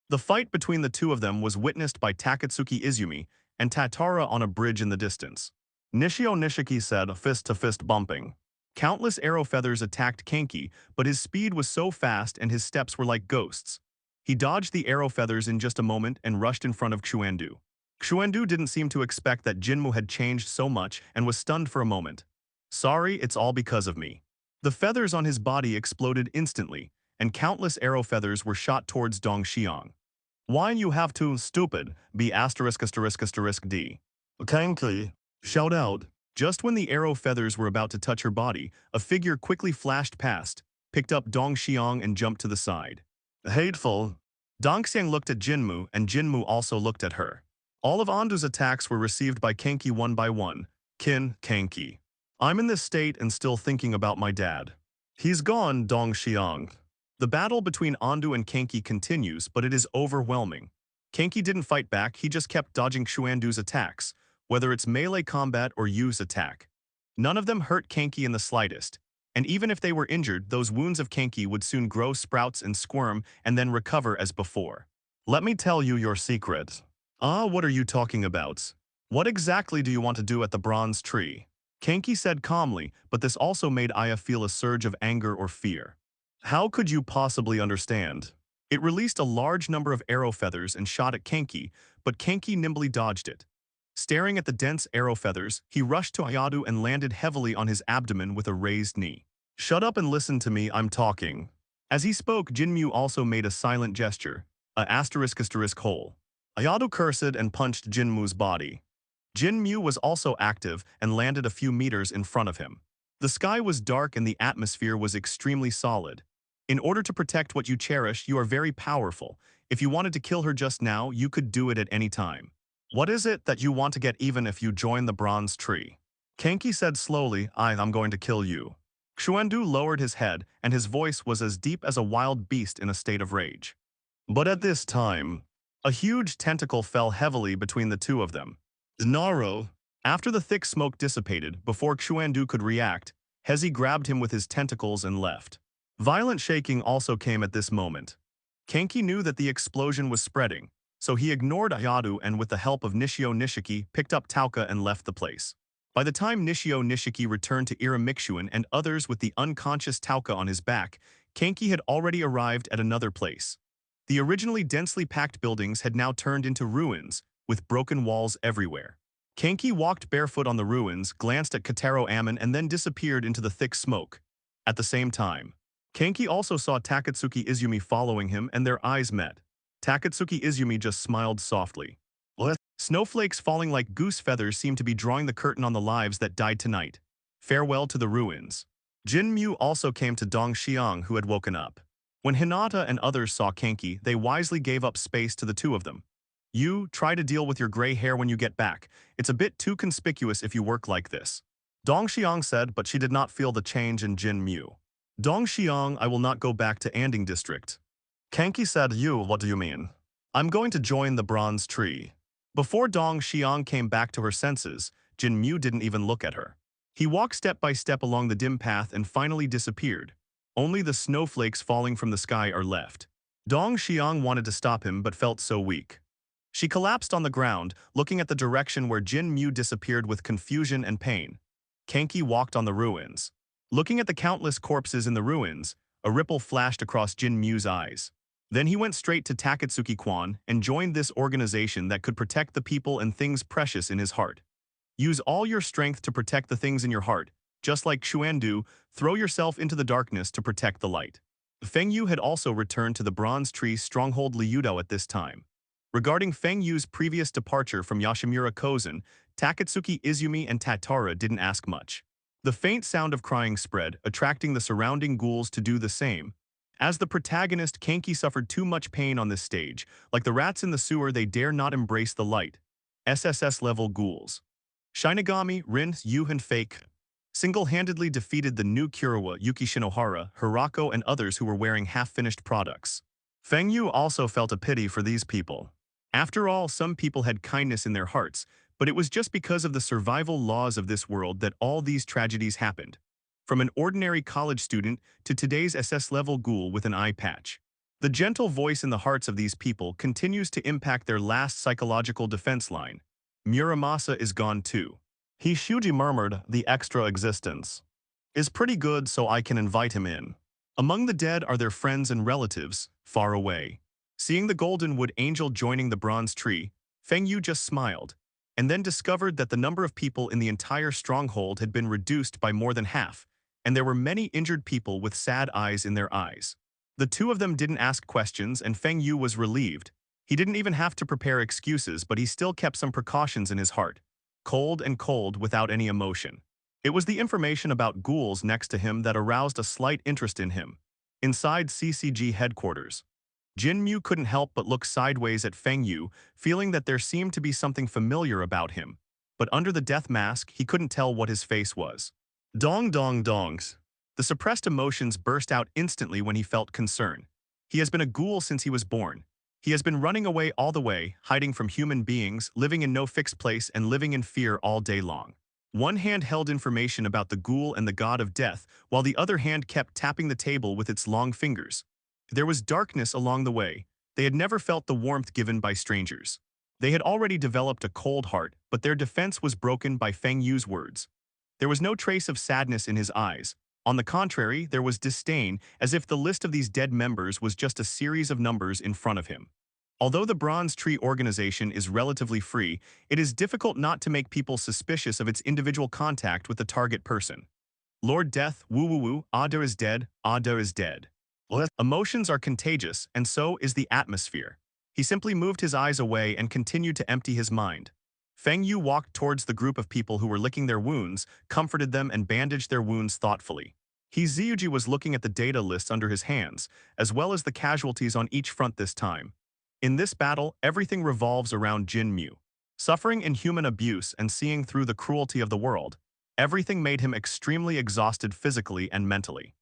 The fight between the two of them was witnessed by Takatsuki Izumi and Tatara on a bridge in the distance. Nishio Nishiki said, fist-to-fist bumping. Countless arrow feathers attacked Kanki, but his speed was so fast and his steps were like ghosts. He dodged the arrow feathers in just a moment and rushed in front of Xuandu. Xuandu didn't seem to expect that Jinmu had changed so much and was stunned for a moment. Sorry, it's all because of me. The feathers on his body exploded instantly, and countless arrow feathers were shot towards Dong Xiang. Why you have to, stupid, be *****D. Kanki, shout out. Just when the arrow feathers were about to touch her body, a figure quickly flashed past, picked up Dong Xiang and jumped to the side. Hateful. Dong Xiang looked at Jinmu, and Jinmu also looked at her. All of Andu's attacks were received by Kanki one by one. Kanki. I'm in this state and still thinking about my dad. He's gone, Dong Xiang. The battle between Andu and Kanki continues, but it is overwhelming. Kanki didn't fight back, he just kept dodging Xuandu's attacks, whether it's melee combat or Yu's attack. None of them hurt Kanki in the slightest, and even if they were injured, those wounds of Kanki would soon grow sprouts and squirm and then recover as before. Let me tell you your secret. What are you talking about? What exactly do you want to do at the bronze tree? Kanki said calmly, but this also made Aya feel a surge of anger or fear. How could you possibly understand? It released a large number of arrow feathers and shot at Kanki, but Kanki nimbly dodged it. Staring at the dense arrow feathers, he rushed to Ayadu and landed heavily on his abdomen with a raised knee. Shut up and listen to me, I'm talking. As he spoke, Jinmu also made a silent gesture, **** hole. Ayadu cursed and punched Jinmu's body. Jinmu was also active and landed a few meters in front of him. The sky was dark and the atmosphere was extremely solid. In order to protect what you cherish, you are very powerful. If you wanted to kill her just now, you could do it at any time. What is it that you want to get even if you join the bronze tree? Kanki said slowly, I'm going to kill you. Xuandu lowered his head, and his voice was as deep as a wild beast in a state of rage. But at this time, a huge tentacle fell heavily between the two of them. Naro. After the thick smoke dissipated, before Xuandu could react, Hezi grabbed him with his tentacles and left. Violent shaking also came at this moment. Kanki knew that the explosion was spreading, so he ignored Ayadu and with the help of Nishio Nishiki picked up Tauka and left the place. By the time Nishio Nishiki returned to Iramixuan and others with the unconscious Tauka on his back, Kanki had already arrived at another place. The originally densely packed buildings had now turned into ruins, with broken walls everywhere. Kanki walked barefoot on the ruins, glanced at Kataro Ammon and then disappeared into the thick smoke. At the same time, Kanki also saw Takatsuki Izumi following him and their eyes met. Takatsuki Izumi just smiled softly. What? Snowflakes falling like goose feathers seemed to be drawing the curtain on the lives that died tonight. Farewell to the ruins. Jinmu also came to Dong Xiang, who had woken up. When Hinata and others saw Kanki, they wisely gave up space to the two of them. You, try to deal with your gray hair when you get back. It's a bit too conspicuous if you work like this. Dong Xiang said, but she did not feel the change in Jinmu. Dong Xiang, I will not go back to Anding District. Kanki said, what do you mean? I'm going to join the bronze tree. Before Dong Xiang came back to her senses, Jin Mu didn't even look at her. He walked step by step along the dim path and finally disappeared. Only the snowflakes falling from the sky are left. Dong Xiang wanted to stop him but felt so weak. She collapsed on the ground, looking at the direction where Jin Mu disappeared with confusion and pain. Kanki walked on the ruins. Looking at the countless corpses in the ruins, a ripple flashed across Jin Mu's eyes. Then he went straight to Takatsuki Kwan and joined this organization that could protect the people and things precious in his heart. Use all your strength to protect the things in your heart. Just like Xuandu, throw yourself into the darkness to protect the light. Feng Yu had also returned to the Bronze Tree stronghold Liudao at this time. Regarding Feng Yu's previous departure from Yashimura Kozen, Takatsuki Izumi and Tatara didn't ask much. The faint sound of crying spread, attracting the surrounding ghouls to do the same. As the protagonist, Kanki suffered too much pain on this stage. Like the rats in the sewer, they dare not embrace the light. SSS-level ghouls. Shinigami, Rin, Yu and Fake single-handedly defeated the new Kurawa, Yuki Shinohara, Hirako and others who were wearing half-finished products. Feng Yu also felt a pity for these people. After all, some people had kindness in their hearts, but it was just because of the survival laws of this world that all these tragedies happened. From an ordinary college student to today's SS-level ghoul with an eye patch. The gentle voice in the hearts of these people continues to impact their last psychological defense line. Muramasa is gone too. Shuji murmured, the extra existence is pretty good, so I can invite him in. Among the dead are their friends and relatives, far away. Seeing the Golden Wood Angel joining the Bronze Tree, Feng Yu just smiled, and then discovered that the number of people in the entire stronghold had been reduced by more than half, and there were many injured people with sad eyes in their eyes. The two of them didn't ask questions, and Feng Yu was relieved. He didn't even have to prepare excuses, but he still kept some precautions in his heart. Cold and cold without any emotion. It was the information about ghouls next to him that aroused a slight interest in him. Inside CCG headquarters, Jin Mu couldn't help but look sideways at Feng Yu, feeling that there seemed to be something familiar about him. But under the death mask, he couldn't tell what his face was. Dong dong dongs. The suppressed emotions burst out instantly when he felt concern. He has been a ghoul since he was born. He has been running away all the way, hiding from human beings, living in no fixed place and living in fear all day long. One hand held information about the ghoul and the god of death, while the other hand kept tapping the table with its long fingers. There was darkness along the way. They had never felt the warmth given by strangers. They had already developed a cold heart, but their defense was broken by Feng Yu's words. There was no trace of sadness in his eyes. On the contrary, there was disdain, as if the list of these dead members was just a series of numbers in front of him. Although the Bronze Tree organization is relatively free, it is difficult not to make people suspicious of its individual contact with the target person. Lord Death, woo-woo-woo, Ada is dead, Ada is dead. Emotions are contagious, and so is the atmosphere. He simply moved his eyes away and continued to empty his mind. Feng Yu walked towards the group of people who were licking their wounds, comforted them and bandaged their wounds thoughtfully. Ziyuji was looking at the data lists under his hands, as well as the casualties on each front this time. In this battle, everything revolves around Jin Mu. Suffering inhuman abuse and seeing through the cruelty of the world, everything made him extremely exhausted physically and mentally.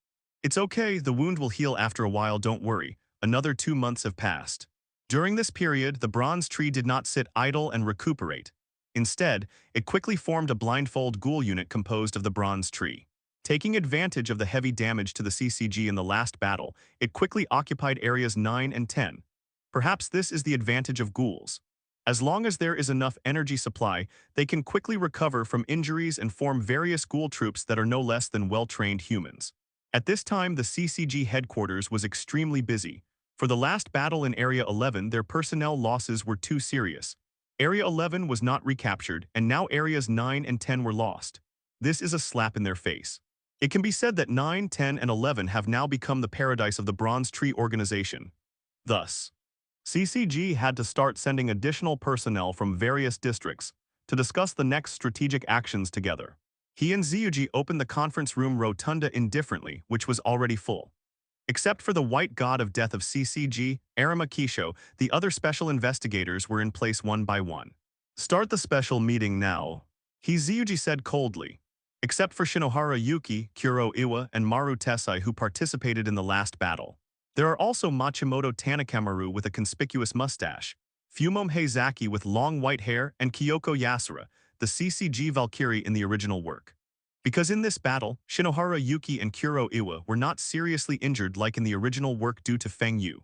It's okay, the wound will heal after a while, don't worry. Another 2 months have passed. During this period, the Bronze Tree did not sit idle and recuperate. Instead, it quickly formed a blindfold ghoul unit composed of the Bronze Tree. Taking advantage of the heavy damage to the CCG in the last battle, it quickly occupied areas 9 and 10. Perhaps this is the advantage of ghouls. As long as there is enough energy supply, they can quickly recover from injuries and form various ghoul troops that are no less than well-trained humans. At this time, the CCG headquarters was extremely busy. For the last battle in Area 11, their personnel losses were too serious. Area 11 was not recaptured, and now Areas 9 and 10 were lost. This is a slap in their face. It can be said that 9, 10, and 11 have now become the paradise of the Bronze Tree organization. Thus, CCG had to start sending additional personnel from various districts to discuss the next strategic actions together. He and Ziyuji opened the conference room rotunda indifferently, which was already full. Except for the white god of death of CCG, Arima Kisho, the other special investigators were in place one by one. Start the special meeting now, Ziyuji said coldly. Except for Shinohara Yuki, Kuro Iwa, and Maru Tesai who participated in the last battle. There are also Machimoto Tanakamaru with a conspicuous mustache. Fumome Heizaki with long white hair, and Kyoko Yasura, the CCG Valkyrie in the original work. Because in this battle, Shinohara Yuki and Kuro Iwa were not seriously injured like in the original work due to Feng Yu.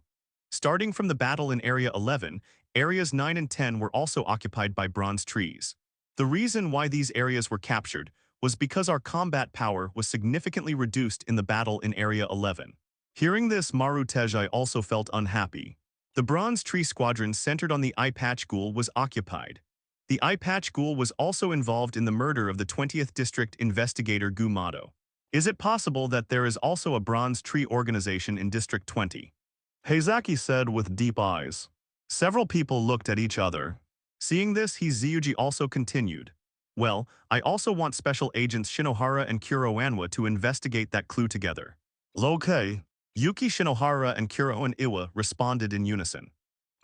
Starting from the battle in Area 11, Areas 9 and 10 were also occupied by bronze trees. The reason why these areas were captured was because our combat power was significantly reduced in the battle in Area 11. Hearing this, Maru Tejai also felt unhappy. The Bronze Tree Squadron centered on the Eye Patch Ghoul was occupied. The Eye Patch Ghoul was also involved in the murder of the 20th District Investigator Gumado. Is it possible that there is also a Bronze Tree organization in District 20? Heizaki said with deep eyes. Several people looked at each other. Seeing this, Hizuyuji also continued. Well, I also want Special Agents Shinohara and Kuro Anwa to investigate that clue together. Okay. Yuki Shinohara and Kuro and Iwa responded in unison.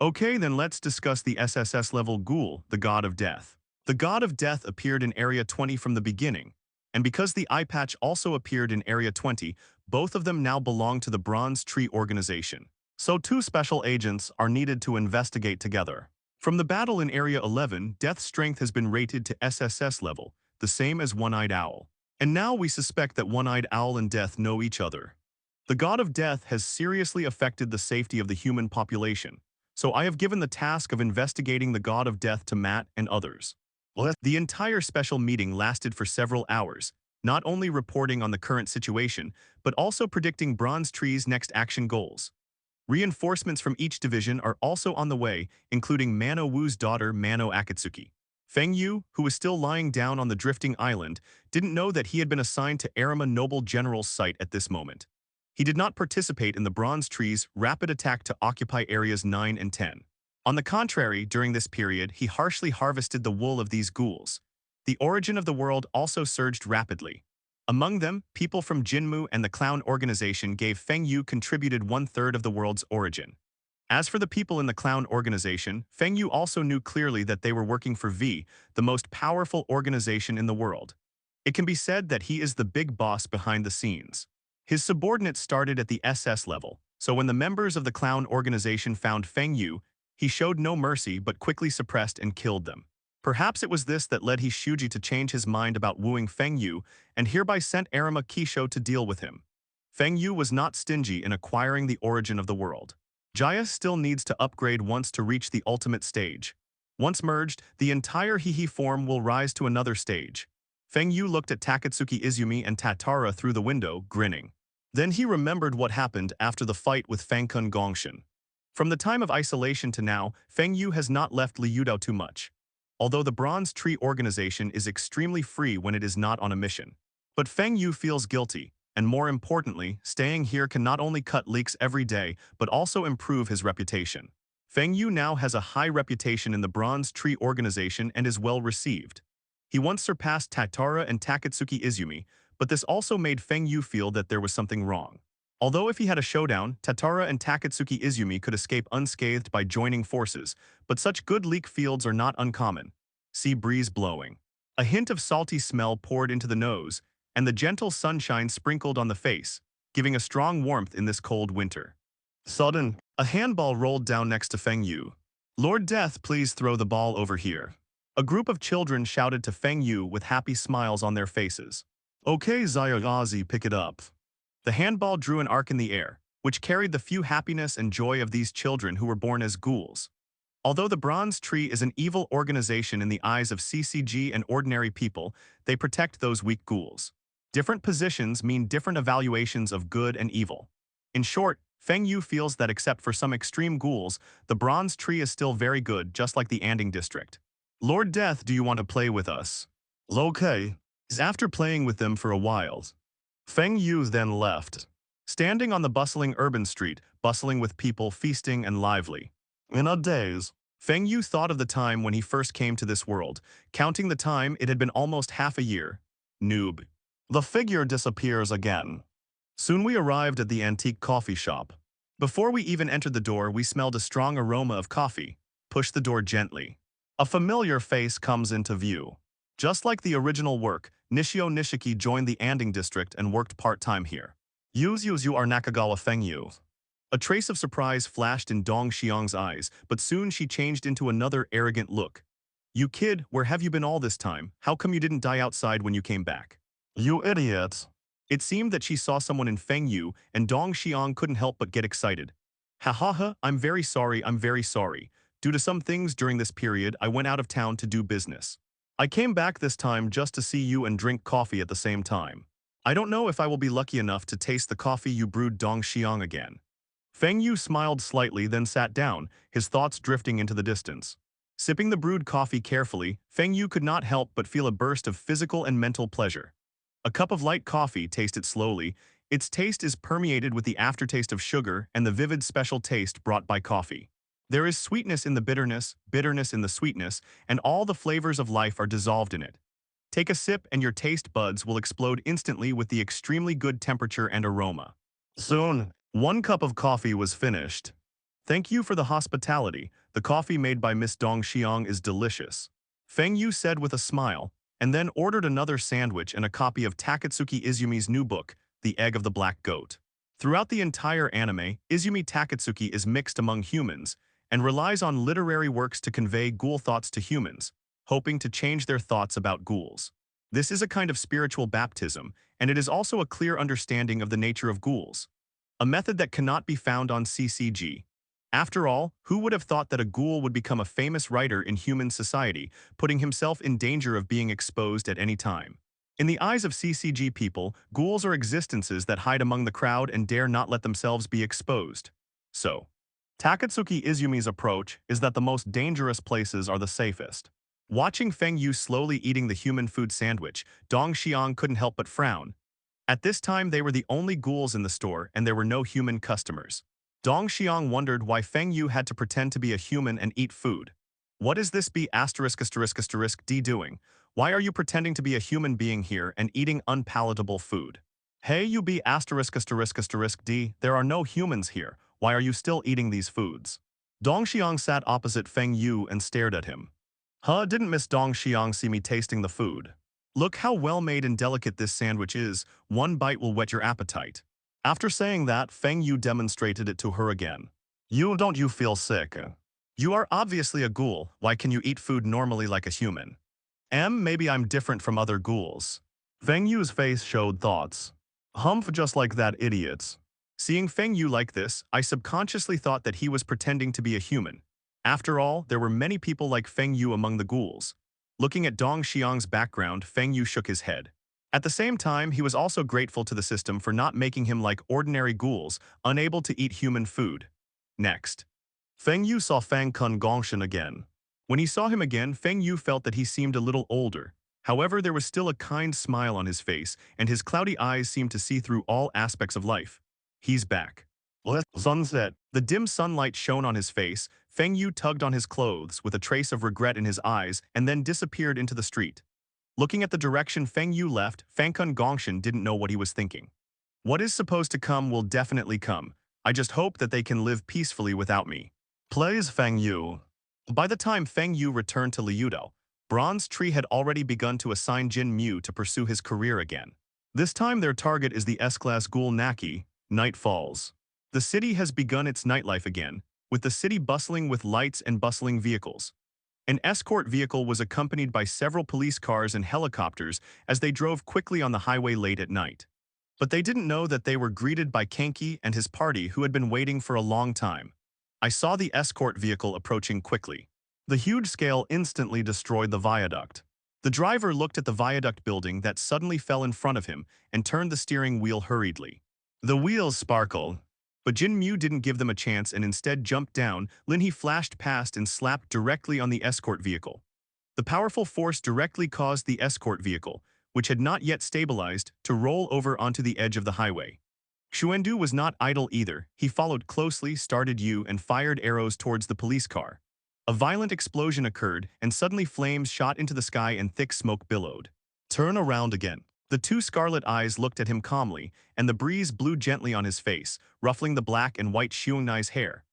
Okay, then let's discuss the SSS-level Ghoul, the God of Death. The God of Death appeared in Area 20 from the beginning, and because the Eye Patch also appeared in Area 20, both of them now belong to the Bronze Tree organization. So 2 special agents are needed to investigate together. From the battle in Area 11, Death's strength has been rated to SSS level, the same as One-Eyed Owl. And now we suspect that One-Eyed Owl and Death know each other. The God of Death has seriously affected the safety of the human population, so I have given the task of investigating the God of Death to Matt and others. The entire special meeting lasted for several hours, not only reporting on the current situation, but also predicting Bronze Tree's next action goals. Reinforcements from each division are also on the way, including Mano Wu's daughter Mano Akatsuki. Feng Yu, who was still lying down on the drifting island, didn't know that he had been assigned to Arima Noble General's site at this moment. He did not participate in the Bronze Tree's rapid attack to occupy Areas 9 and 10. On the contrary, during this period, he harshly harvested the wool of these ghouls. The origin of the world also surged rapidly. Among them, people from Jinmu and the Clown Organization gave Feng Yu contributed 1/3 of the world's origin. As for the people in the Clown Organization, Feng Yu also knew clearly that they were working for V, the most powerful organization in the world. It can be said that he is the big boss behind the scenes. His subordinates started at the SS level, so when the members of the Clown Organization found Feng Yu, he showed no mercy but quickly suppressed and killed them. Perhaps it was this that led Hishuji to change his mind about wooing Feng Yu and hereby sent Arima Kisho to deal with him. Feng Yu was not stingy in acquiring the origin of the world. Jaya still needs to upgrade once to reach the ultimate stage. Once merged, the entire Hihi form will rise to another stage. Feng Yu looked at Takatsuki Izumi and Tatara through the window, grinning. Then he remembered what happened after the fight with Fangkun Gongshin. From the time of isolation to now, Feng Yu has not left Liudao too much. Although the Bronze Tree organization is extremely free when it is not on a mission. But Feng Yu feels guilty, and more importantly, staying here can not only cut leaks every day, but also improve his reputation. Feng Yu now has a high reputation in the Bronze Tree organization and is well received. He once surpassed Tatara and Takatsuki Izumi, but this also made Feng Yu feel that there was something wrong. Although if he had a showdown, Tatara and Takatsuki Izumi could escape unscathed by joining forces, but such good leak fields are not uncommon. See breeze blowing. A hint of salty smell poured into the nose, and the gentle sunshine sprinkled on the face, giving a strong warmth in this cold winter. Sudden, a handball rolled down next to Feng Yu. Lord Death, please throw the ball over here. A group of children shouted to Feng Yu with happy smiles on their faces. Okay, Zayazi, pick it up. The handball drew an arc in the air, which carried the few happiness and joy of these children who were born as ghouls. Although the Bronze Tree is an evil organization in the eyes of CCG and ordinary people, they protect those weak ghouls. Different positions mean different evaluations of good and evil. In short, Feng Yu feels that except for some extreme ghouls, the Bronze Tree is still very good, just like the Anding District. Lord Death, do you want to play with us? Okay. After playing with them for a while, Feng Yu then left. Standing on the bustling urban street, bustling with people feasting and lively. In a daze, Feng Yu thought of the time when he first came to this world. Counting the time, it had been almost half a year. Noob. The figure disappears again. Soon we arrived at the antique coffee shop. Before we even entered the door, we smelled a strong aroma of coffee. Push the door gently. A familiar face comes into view. Just like the original work, Nishio Nishiki joined the Anding District and worked part-time here. You are Nakagawa Feng Yu. A trace of surprise flashed in Dong Xiang's eyes, but soon she changed into another arrogant look. You kid, where have you been all this time? How come you didn't die outside when you came back? You idiot. It seemed that she saw someone in Feng Yu, and Dong Xiang couldn't help but get excited. Ha ha ha, I'm very sorry. Due to some things during this period, I went out of town to do business. I came back this time just to see you and drink coffee at the same time. I don't know if I will be lucky enough to taste the coffee you brewed, Dong Xiang again. Feng Yu smiled slightly, then sat down, his thoughts drifting into the distance. Sipping the brewed coffee carefully, Feng Yu could not help but feel a burst of physical and mental pleasure. A cup of light coffee, tasted slowly, its taste is permeated with the aftertaste of sugar and the vivid special taste brought by coffee. There is sweetness in the bitterness, bitterness in the sweetness, and all the flavors of life are dissolved in it. Take a sip and your taste buds will explode instantly with the extremely good temperature and aroma. Soon, one cup of coffee was finished. Thank you for the hospitality. The coffee made by Miss Dong Xiang is delicious. Feng Yu said with a smile, and then ordered another sandwich and a copy of Takatsuki Izumi's new book, The Egg of the Black Goat. Throughout the entire anime, Izumi Takatsuki is mixed among humans and relies on literary works to convey ghoul thoughts to humans, hoping to change their thoughts about ghouls. This is a kind of spiritual baptism, and it is also a clear understanding of the nature of ghouls, a method that cannot be found on CCG. After all, who would have thought that a ghoul would become a famous writer in human society, putting himself in danger of being exposed at any time? In the eyes of CCG people, ghouls are existences that hide among the crowd and dare not let themselves be exposed. So, Takatsuki Izumi's approach is that the most dangerous places are the safest. Watching Feng Yu slowly eating the human food sandwich, Dong Xiang couldn't help but frown. At this time they were the only ghouls in the store and there were no human customers. Dong Xiang wondered why Feng Yu had to pretend to be a human and eat food. What is this B***** D doing? Why are you pretending to be a human being here and eating unpalatable food? Hey you B***** D, there are no humans here. Why are you still eating these foods? Dong Xiang sat opposite Feng Yu and stared at him. Huh, didn't Miss Dong Xiang see me tasting the food? Look how well made and delicate this sandwich is, one bite will whet your appetite. After saying that, Feng Yu demonstrated it to her again. Don't you feel sick? You are obviously a ghoul, why can you eat food normally like a human? Maybe I'm different from other ghouls. Feng Yu's face showed thoughts. Humph, just like that idiots. Seeing Feng Yu like this, I subconsciously thought that he was pretending to be a human. After all, there were many people like Feng Yu among the ghouls. Looking at Dong Xiang's background, Feng Yu shook his head. At the same time, he was also grateful to the system for not making him like ordinary ghouls, unable to eat human food. Next, Feng Yu saw Fang Kun Gongshan again. When he saw him again, Feng Yu felt that he seemed a little older. However, there was still a kind smile on his face, and his cloudy eyes seemed to see through all aspects of life. He's back. Sunset. The dim sunlight shone on his face. Feng Yu tugged on his clothes with a trace of regret in his eyes and then disappeared into the street. Looking at the direction Feng Yu left, Fangkun Gongshan didn't know what he was thinking. What is supposed to come will definitely come. I just hope that they can live peacefully without me. Plays Feng Yu. By the time Feng Yu returned to Liudo, Bronze Tree had already begun to assign Jin Mu to pursue his career again. This time their target is the S-Class Ghoul Naki, Night Falls. The city has begun its nightlife again, with the city bustling with lights and bustling vehicles. An escort vehicle was accompanied by several police cars and helicopters as they drove quickly on the highway late at night. But they didn't know that they were greeted by Kanki and his party who had been waiting for a long time. I saw the escort vehicle approaching quickly. The huge scale instantly destroyed the viaduct. The driver looked at the viaduct building that suddenly fell in front of him and turned the steering wheel hurriedly. The wheels sparkled. But Jin Mu didn't give them a chance and instead jumped down. He flashed past and slapped directly on the escort vehicle. The powerful force directly caused the escort vehicle, which had not yet stabilized, to roll over onto the edge of the highway. Xuandu was not idle either. He followed closely, started U, and fired arrows towards the police car. A violent explosion occurred, and suddenly flames shot into the sky and thick smoke billowed. Turn around again. The two scarlet eyes looked at him calmly, and the breeze blew gently on his face, ruffling the black and white Xiongni's hair.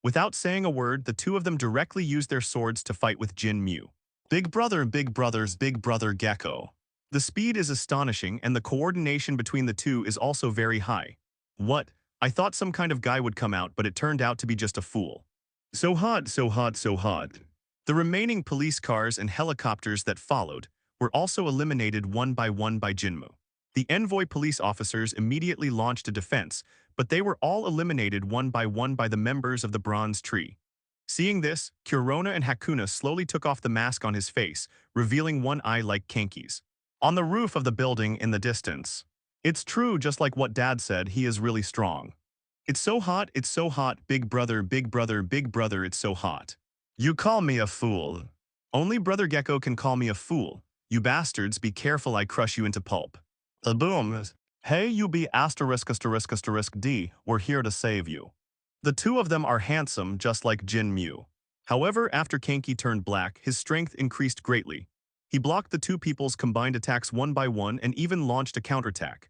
Without saying a word, the two of them directly used their swords to fight with Jin Mu. Big brother Gecko. The speed is astonishing, and the coordination between the two is also very high. What? I thought some kind of guy would come out, but it turned out to be just a fool. So hot, so hot, so hot. The remaining police cars and helicopters that followed were also eliminated one by Jinmu. The envoy police officers immediately launched a defense, but they were all eliminated one by the members of the Bronze Tree. Seeing this, Kurona and Hakuna slowly took off the mask on his face, revealing one eye like Kanki's. On the roof of the building in the distance. It's true, just like what Dad said, he is really strong. It's so hot, big brother, big brother, big brother, it's so hot. You call me a fool. Only Brother Gecko can call me a fool. You bastards, be careful I crush you into pulp. Boom. Hey, you be ****D, we're here to save you. The two of them are handsome, just like Jin Mu. However, after Kanki turned black, his strength increased greatly. He blocked the two people's combined attacks one by one and even launched a counterattack.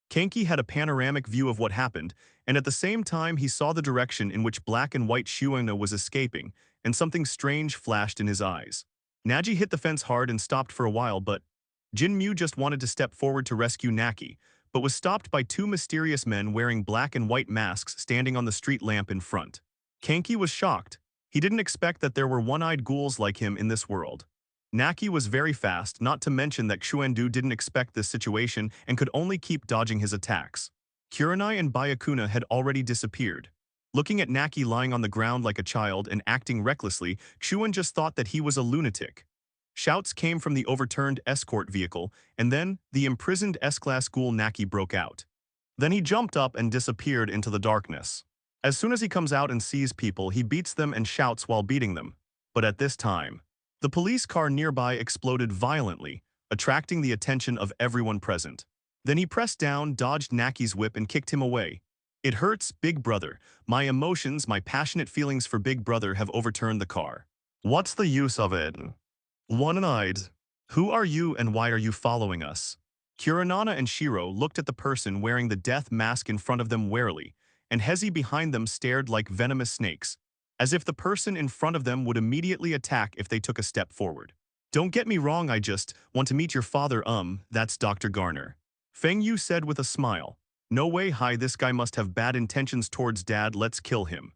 Kanki had a panoramic view of what happened, and at the same time he saw the direction in which black and white Shuana was escaping, and something strange flashed in his eyes. Naji hit the fence hard and stopped for a while, but Jinmu just wanted to step forward to rescue Naki, but was stopped by two mysterious men wearing black and white masks standing on the street lamp in front. Kanki was shocked. He didn't expect that there were one-eyed ghouls like him in this world. Naki was very fast, not to mention that Xuandu didn't expect this situation and could only keep dodging his attacks. Kurenai and Bayakuna had already disappeared. Looking at Naki lying on the ground like a child and acting recklessly, Xuan just thought that he was a lunatic. Shouts came from the overturned escort vehicle, and then the imprisoned S-class ghoul Naki broke out. Then he jumped up and disappeared into the darkness. As soon as he comes out and sees people, he beats them and shouts while beating them. But at this time, the police car nearby exploded violently, attracting the attention of everyone present. Then he pressed down, dodged Naki's whip and kicked him away. It hurts, Big Brother. My emotions, my passionate feelings for Big Brother have overturned the car. What's the use of it? One-eyed. Who are you and why are you following us? Kurenana and Shiro looked at the person wearing the death mask in front of them warily, and Hezi behind them stared like venomous snakes, as if the person in front of them would immediately attack if they took a step forward. Don't get me wrong, I just want to meet your father, that's Dr. Garner. Feng Yu said with a smile. No way, hi, this guy must have bad intentions towards Dad, let's kill him.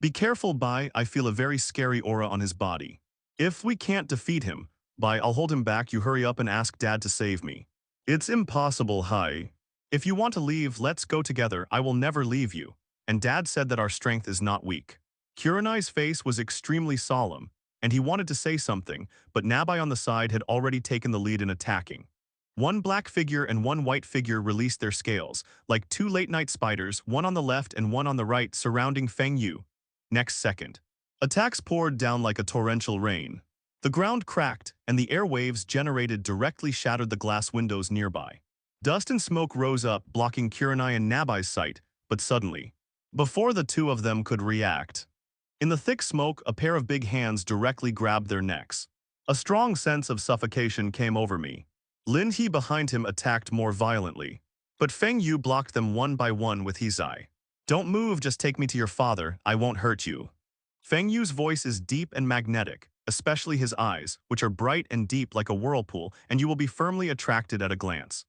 Be careful, Bai, I feel a very scary aura on his body. If we can't defeat him, Bai, I'll hold him back, you hurry up and ask Dad to save me. It's impossible, hi. If you want to leave, let's go together, I will never leave you. And Dad said that our strength is not weak. Kurenai's face was extremely solemn, and he wanted to say something, but Nabai on the side had already taken the lead in attacking. One black figure and one white figure released their scales, like two late-night spiders, one on the left and one on the right, surrounding Feng Yu. Next second, attacks poured down like a torrential rain. The ground cracked, and the airwaves generated directly shattered the glass windows nearby. Dust and smoke rose up, blocking Kurenai and Nabai's sight, but suddenly, before the two of them could react, in the thick smoke, a pair of big hands directly grabbed their necks. A strong sense of suffocation came over me. Lin He behind him attacked more violently, but Feng Yu blocked them one by one with his eye. Don't move, just take me to your father, I won't hurt you. Feng Yu's voice is deep and magnetic, especially his eyes, which are bright and deep like a whirlpool, and you will be firmly attracted at a glance.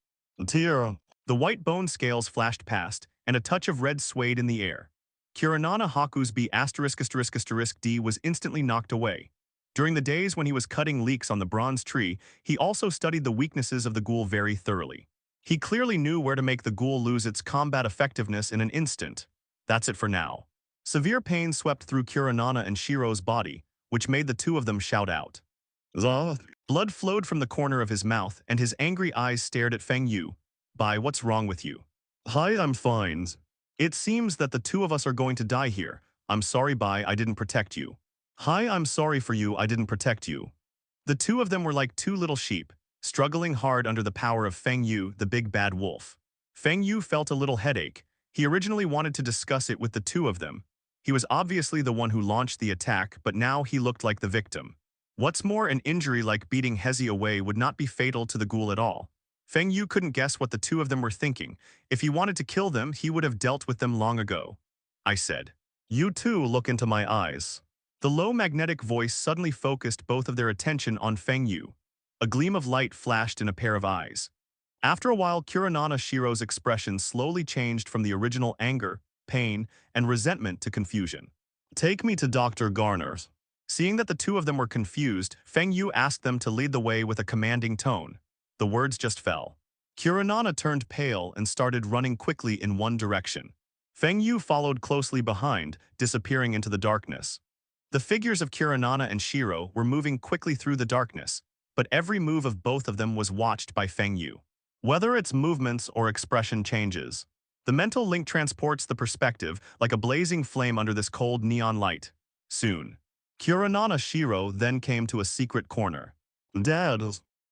Tear. The white bone scales flashed past, and a touch of red swayed in the air. Kurenana Haku's B*****D was instantly knocked away. During the days when he was cutting leeks on the Bronze Tree, he also studied the weaknesses of the ghoul very thoroughly. He clearly knew where to make the ghoul lose its combat effectiveness in an instant. That's it for now. Severe pain swept through Kurenana and Shiro's body, which made the two of them shout out. Blood flowed from the corner of his mouth, and his angry eyes stared at Feng Yu. Bai, what's wrong with you? Hi, I'm fine. It seems that the two of us are going to die here. I'm sorry, Bai, I didn't protect you. Hi, I'm sorry for you, I didn't protect you. The two of them were like two little sheep, struggling hard under the power of Feng Yu, the big bad wolf. Feng Yu felt a little headache. He originally wanted to discuss it with the two of them. He was obviously the one who launched the attack, but now he looked like the victim. What's more, an injury like beating Hezi away would not be fatal to the ghoul at all. Feng Yu couldn't guess what the two of them were thinking. If he wanted to kill them, he would have dealt with them long ago. I said, "You too, look into my eyes." The low magnetic voice suddenly focused both of their attention on Feng Yu. A gleam of light flashed in a pair of eyes. After a while, Kurenana Shiro's expression slowly changed from the original anger pain, and resentment to confusion. Take me to Dr. Garner's. Seeing that the two of them were confused, Feng Yu asked them to lead the way with a commanding tone. The words just fell. Kuranana turned pale and started running quickly in one direction. Feng Yu followed closely behind, disappearing into the darkness. The figures of Kuranana and Shiro were moving quickly through the darkness, but every move of both of them was watched by Feng Yu. Whether its movements or expression changes, the mental link transports the perspective like a blazing flame under this cold neon light. Soon, Kuranana Shiro then came to a secret corner. Dad.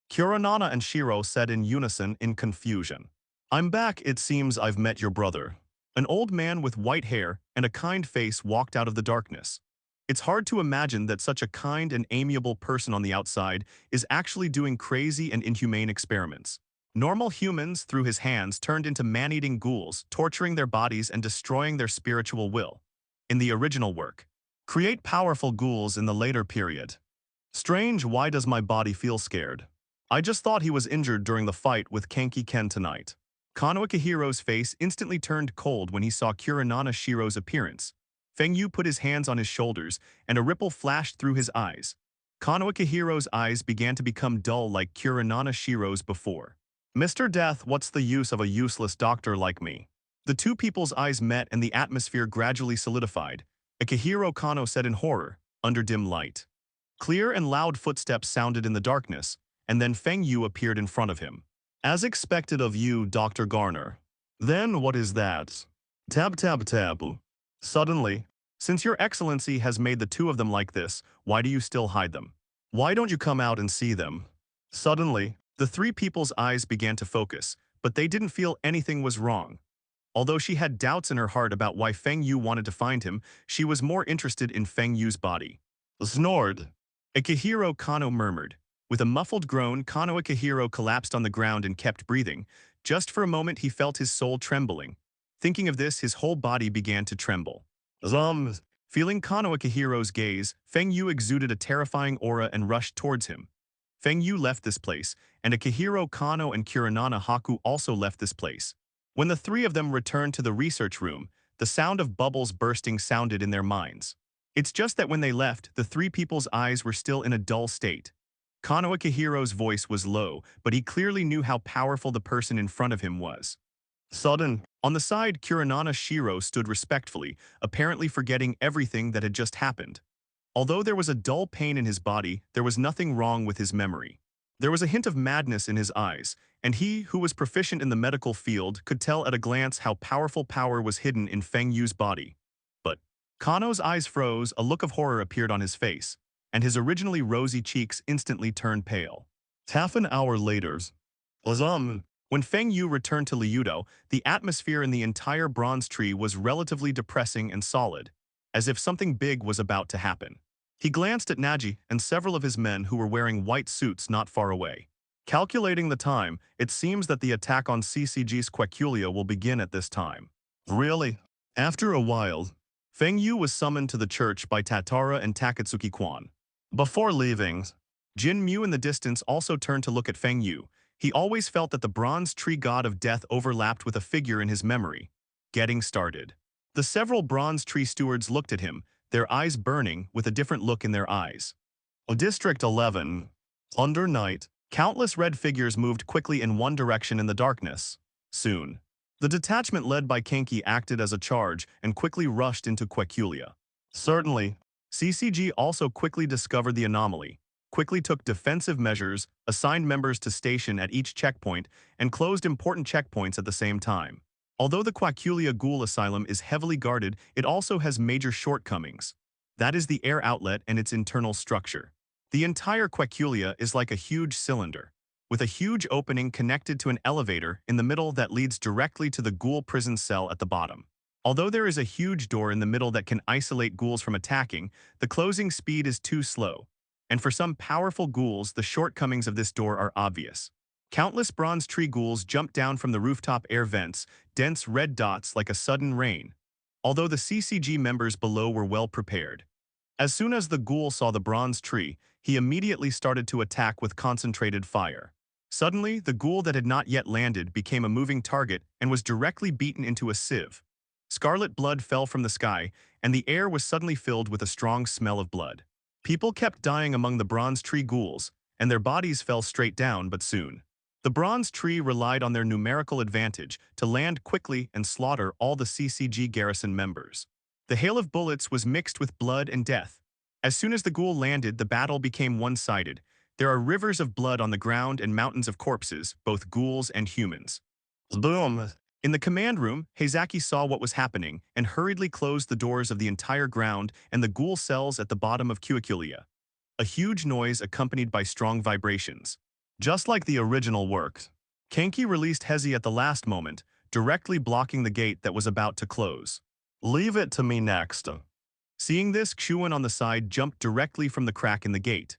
Kuranana and Shiro said in unison in confusion. I'm back, it seems I've met your brother. An old man with white hair and a kind face walked out of the darkness. It's hard to imagine that such a kind and amiable person on the outside is actually doing crazy and inhumane experiments. Normal humans, through his hands, turned into man-eating ghouls, torturing their bodies and destroying their spiritual will. In the original work, create powerful ghouls in the later period. Strange, why does my body feel scared? I just thought he was injured during the fight with Kanki Ken tonight. Konoha Kahiro's face instantly turned cold when he saw Kuranana Shiro's appearance. Feng Yu put his hands on his shoulders, and a ripple flashed through his eyes. Konoha Kahiro's eyes began to become dull like Kuranana Shiro's before. Mr. Death, what's the use of a useless doctor like me? The two people's eyes met and the atmosphere gradually solidified. Akihiro Kano said in horror, under dim light. Clear and loud footsteps sounded in the darkness, and then Feng Yu appeared in front of him. As expected of you, Dr. Garner. Then what is that? Tab tab tab. Suddenly, since your excellency has made the two of them like this, why do you still hide them? Why don't you come out and see them? Suddenly, the three people's eyes began to focus, but they didn't feel anything was wrong. Although she had doubts in her heart about why Feng Yu wanted to find him, she was more interested in Feng Yu's body. Snored. Akihiro Kano murmured. With a muffled groan, Kano Akihiro collapsed on the ground and kept breathing. Just for a moment he felt his soul trembling. Thinking of this, his whole body began to tremble. Feeling Kano Akihiro's gaze, Feng Yu exuded a terrifying aura and rushed towards him. Feng Yu left this place, and Akihiro Kano and Kuranana Haku also left this place. When the three of them returned to the research room, the sound of bubbles bursting sounded in their minds. It's just that when they left, the three people's eyes were still in a dull state. Kano Akihiro's voice was low, but he clearly knew how powerful the person in front of him was. Sudden. On the side, Kuranana Shiro stood respectfully, apparently forgetting everything that had just happened. Although there was a dull pain in his body, there was nothing wrong with his memory. There was a hint of madness in his eyes, and he, who was proficient in the medical field, could tell at a glance how powerful power was hidden in Feng Yu's body. But Kano's eyes froze, a look of horror appeared on his face, and his originally rosy cheeks instantly turned pale. Half an hour later, when Feng Yu returned to Liudo, the atmosphere in the entire bronze tree was relatively depressing and solid, as if something big was about to happen. He glanced at Naji and several of his men who were wearing white suits not far away. Calculating the time, it seems that the attack on CCG's Queculia will begin at this time. Really? After a while, Feng Yu was summoned to the church by Tatara and Takatsuki Kwan. Before leaving, Jin Mu in the distance also turned to look at Feng Yu. He always felt that the bronze tree god of death overlapped with a figure in his memory. Getting started. The several bronze tree stewards looked at him, their eyes burning with a different look in their eyes. District 11. Under night, countless red figures moved quickly in one direction in the darkness. Soon, the detachment led by Kenki acted as a charge and quickly rushed into Queculia. Certainly, CCG also quickly discovered the anomaly, quickly took defensive measures, assigned members to station at each checkpoint, and closed important checkpoints at the same time. Although the Queculia Ghoul Asylum is heavily guarded, it also has major shortcomings. That is the air outlet and its internal structure. The entire Queculia is like a huge cylinder, with a huge opening connected to an elevator in the middle that leads directly to the ghoul prison cell at the bottom. Although there is a huge door in the middle that can isolate ghouls from attacking, the closing speed is too slow. And for some powerful ghouls, the shortcomings of this door are obvious. Countless bronze tree ghouls jumped down from the rooftop air vents, dense red dots like a sudden rain. Although the CCG members below were well prepared. As soon as the ghoul saw the bronze tree, he immediately started to attack with concentrated fire. Suddenly, the ghoul that had not yet landed became a moving target and was directly beaten into a sieve. Scarlet blood fell from the sky, and the air was suddenly filled with a strong smell of blood. People kept dying among the bronze tree ghouls, and their bodies fell straight down but soon. The bronze tree relied on their numerical advantage to land quickly and slaughter all the CCG garrison members. The hail of bullets was mixed with blood and death. As soon as the ghoul landed, the battle became one-sided. There are rivers of blood on the ground and mountains of corpses, both ghouls and humans. Boom! In the command room, Heizaki saw what was happening and hurriedly closed the doors of the entire ground and the ghoul cells at the bottom of Cuiculia. A huge noise accompanied by strong vibrations. Just like the original work, Kanki released Hezi at the last moment, directly blocking the gate that was about to close. Leave it to me next. Seeing this, Xuan on the side jumped directly from the crack in the gate.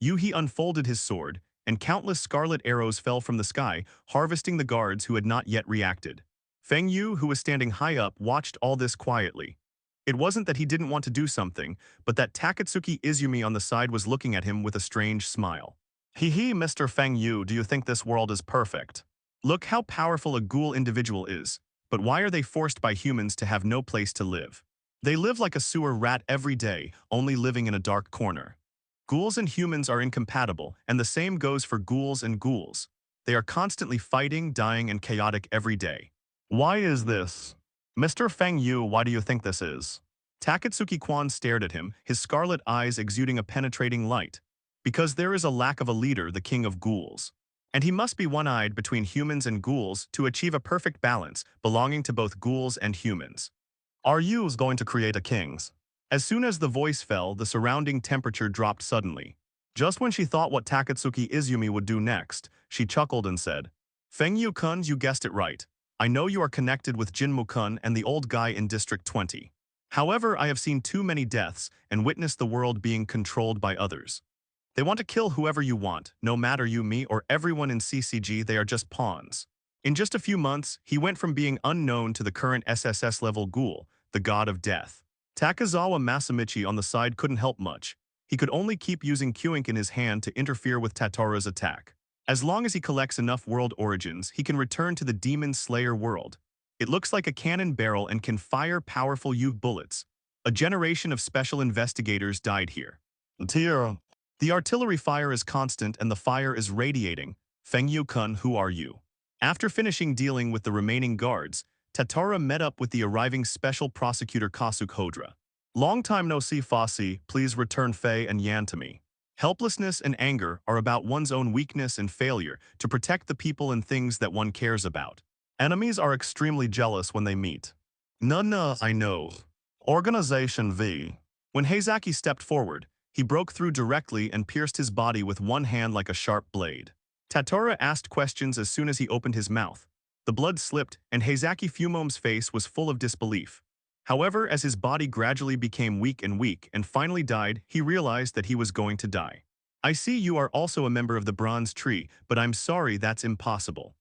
Yuhi unfolded his sword, and countless scarlet arrows fell from the sky, harvesting the guards who had not yet reacted. Feng Yu, who was standing high up, watched all this quietly. It wasn't that he didn't want to do something, but that Takatsuki Izumi on the side was looking at him with a strange smile. Hee, Mr. Feng Yu, do you think this world is perfect? Look how powerful a ghoul individual is, but why are they forced by humans to have no place to live? They live like a sewer rat every day, only living in a dark corner. Ghouls and humans are incompatible, and the same goes for ghouls and ghouls. They are constantly fighting, dying, and chaotic every day. Why is this? Mr. Feng Yu, why do you think this is? Takatsuki Quan stared at him, his scarlet eyes exuding a penetrating light. Because there is a lack of a leader, the king of ghouls. And he must be one-eyed between humans and ghouls to achieve a perfect balance belonging to both ghouls and humans. Are you going to create a king's? As soon as the voice fell, the surrounding temperature dropped suddenly. Just when she thought what Takatsuki Izumi would do next, she chuckled and said, Feng Yu-kun, you guessed it right. I know you are connected with Jinmu-kun and the old guy in District 20. However, I have seen too many deaths and witnessed the world being controlled by others. They want to kill whoever you want, no matter you, me, or everyone in CCG, they are just pawns. In just a few months, he went from being unknown to the current SSS-level ghoul, the god of death. Takazawa Masamichi on the side couldn't help much. He could only keep using Cuink in his hand to interfere with Tatora's attack. As long as he collects enough world origins, he can return to the Demon Slayer world. It looks like a cannon barrel and can fire powerful bullets. A generation of special investigators died here. The artillery fire is constant and the fire is radiating. Feng Yu-kun, who are you? After finishing dealing with the remaining guards, Tatora met up with the arriving special prosecutor Kasuk Hodra. Long time no see, Fossey, please return Fei and Yan to me. Helplessness and anger are about one's own weakness and failure to protect the people and things that one cares about. Enemies are extremely jealous when they meet. No, I know. Organization V. When Heizaki stepped forward, he broke through directly and pierced his body with one hand like a sharp blade. Tatora asked questions as soon as he opened his mouth. The blood slipped, and Heizaki Fumome's face was full of disbelief. However, as his body gradually became weak and finally died, he realized that he was going to die. I see you are also a member of the Bronze Tree, but I'm sorry, that's impossible.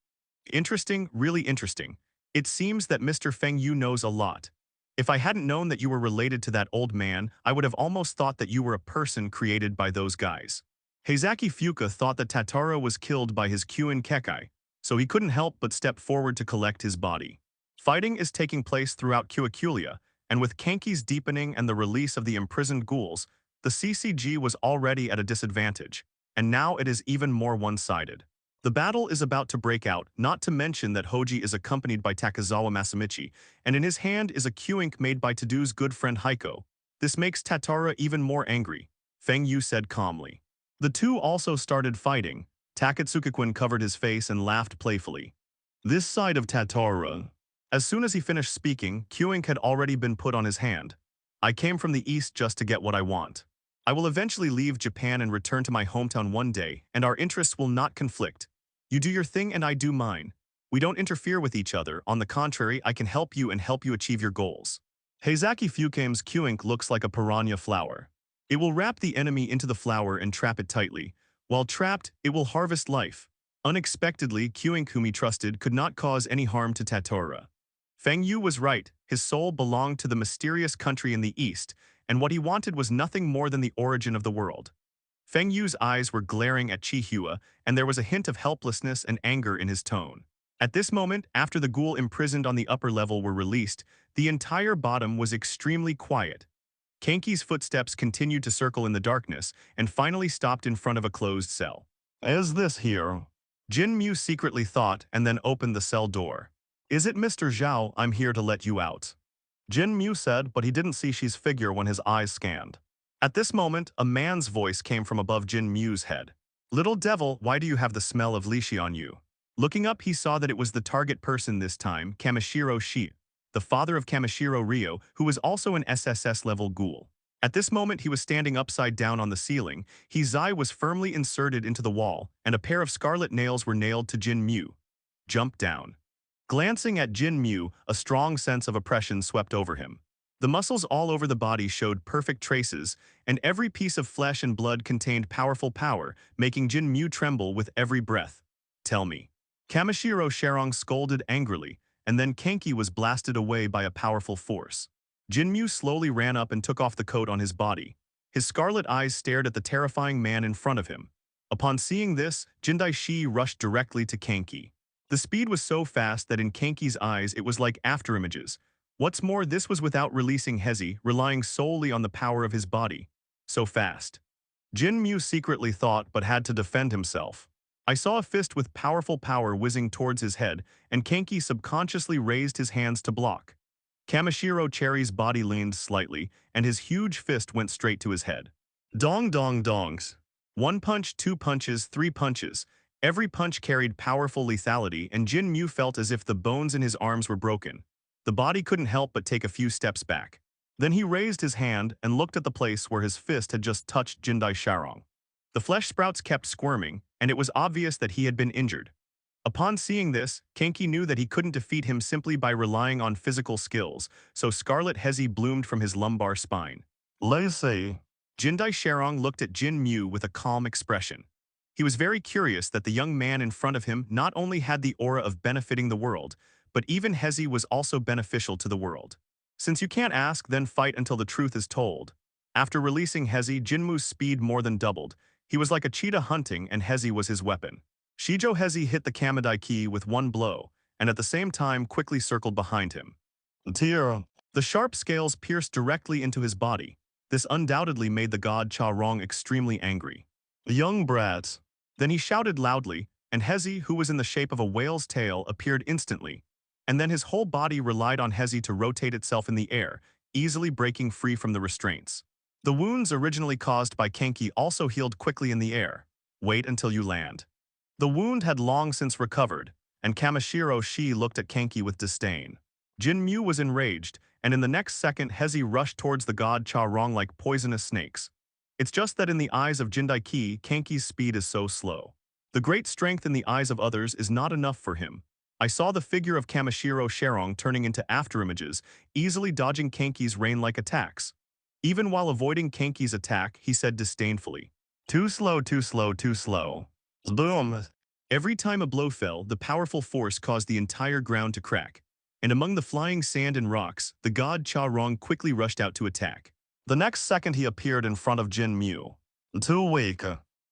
Interesting, really interesting. It seems that Mr. Feng Yu knows a lot. If I hadn't known that you were related to that old man, I would have almost thought that you were a person created by those guys. Heizaki Fuka thought that Tatara was killed by his Kyuin Kekai, so he couldn't help but step forward to collect his body. Fighting is taking place throughout Cuiculia, and with Kanki's deepening and the release of the imprisoned ghouls, the CCG was already at a disadvantage, and now it is even more one-sided. The battle is about to break out, not to mention that Hoji is accompanied by Takazawa Masamichi, and in his hand is a Q-ink made by Tadu's good friend Heiko. This makes Tatara even more angry, Feng Yu said calmly. The two also started fighting. Takatsukikun covered his face and laughed playfully. This side of Tatara. As soon as he finished speaking, Q-ink had already been put on his hand. I came from the east just to get what I want. I will eventually leave Japan and return to my hometown one day, and our interests will not conflict. You do your thing and I do mine. We don't interfere with each other, on the contrary, I can help you and help you achieve your goals. Heizaki Fukame's Q-ink looks like a piranha flower. It will wrap the enemy into the flower and trap it tightly. While trapped, it will harvest life. Unexpectedly, Q-ink, whom he trusted, could not cause any harm to Tatora. Feng Yu was right, his soul belonged to the mysterious country in the east, and what he wanted was nothing more than the origin of the world. Feng Yu's eyes were glaring at Chihua, and there was a hint of helplessness and anger in his tone. At this moment, after the ghoul imprisoned on the upper level were released, the entire bottom was extremely quiet. Kanki's footsteps continued to circle in the darkness and finally stopped in front of a closed cell. Is this here? Jin Mu secretly thought and then opened the cell door. Is it Mr. Zhao? I'm here to let you out. Jin Mu said, but he didn't see Shi's figure when his eyes scanned. At this moment, a man's voice came from above Jin Mu's head. Little devil, why do you have the smell of Lishi on you? Looking up, he saw that it was the target person this time, Kamishiro Shi, the father of Kamishiro Ryo, who was also an SSS-level ghoul. At this moment, he was standing upside down on the ceiling. His eye was firmly inserted into the wall, and a pair of scarlet nails were nailed to Jin Mu. Jump down. Glancing at Jin Mu, a strong sense of oppression swept over him. The muscles all over the body showed perfect traces, and every piece of flesh and blood contained powerful power, making Jin Mu tremble with every breath. Tell me. Kamishiro Sharong scolded angrily, and then Kanki was blasted away by a powerful force. Jin Mu slowly ran up and took off the coat on his body. His scarlet eyes stared at the terrifying man in front of him. Upon seeing this, Jindai Shi rushed directly to Kanki. The speed was so fast that in Kanki's eyes it was like afterimages. What's more, this was without releasing Hezi, relying solely on the power of his body. So fast. Jin Mu secretly thought but had to defend himself. I saw a fist with powerful power whizzing towards his head, and Kanki subconsciously raised his hands to block. Kamishiro Cherry's body leaned slightly, and his huge fist went straight to his head. Dong dong dongs. 1 punch, 2 punches, 3 punches. Every punch carried powerful lethality, and Jin Mu felt as if the bones in his arms were broken. The body couldn't help but take a few steps back. Then he raised his hand and looked at the place where his fist had just touched Jindai Sharong. The flesh sprouts kept squirming, and it was obvious that he had been injured. Upon seeing this, Kanki knew that he couldn't defeat him simply by relying on physical skills, so scarlet Hezi bloomed from his lumbar spine. Lacy. Jindai Sharong looked at Jin Mu with a calm expression. He was very curious that the young man in front of him not only had the aura of benefiting the world, but even Hezi was also beneficial to the world. Since you can't ask, then fight until the truth is told. After releasing Hezi, Jinmu's speed more than doubled. He was like a cheetah hunting, and Hezi was his weapon. Shijo Hezi hit the Kamadai key with one blow, and at the same time quickly circled behind him. Tear. The sharp scales pierced directly into his body. This undoubtedly made the god Cha Rong extremely angry. Young brats. Then he shouted loudly, and Hezi, who was in the shape of a whale's tail, appeared instantly. And then his whole body relied on Hezi to rotate itself in the air, easily breaking free from the restraints. The wounds originally caused by Kanki also healed quickly in the air. Wait until you land. The wound had long since recovered, and Kamishiro Shi looked at Kanki with disdain. Jin Mu was enraged, and in the next second Hezi rushed towards the god Cha Rong like poisonous snakes. It's just that in the eyes of Jindai Ki, Kanki's speed is so slow. The great strength in the eyes of others is not enough for him. I saw the figure of Kamishiro Sharong turning into afterimages, easily dodging Kanki's rain-like attacks. Even while avoiding Kanki's attack, he said disdainfully, "Too slow, too slow, too slow." Boom! Every time a blow fell, the powerful force caused the entire ground to crack. And among the flying sand and rocks, the god Cha Rong quickly rushed out to attack. The next second he appeared in front of Jin Mu. Too weak.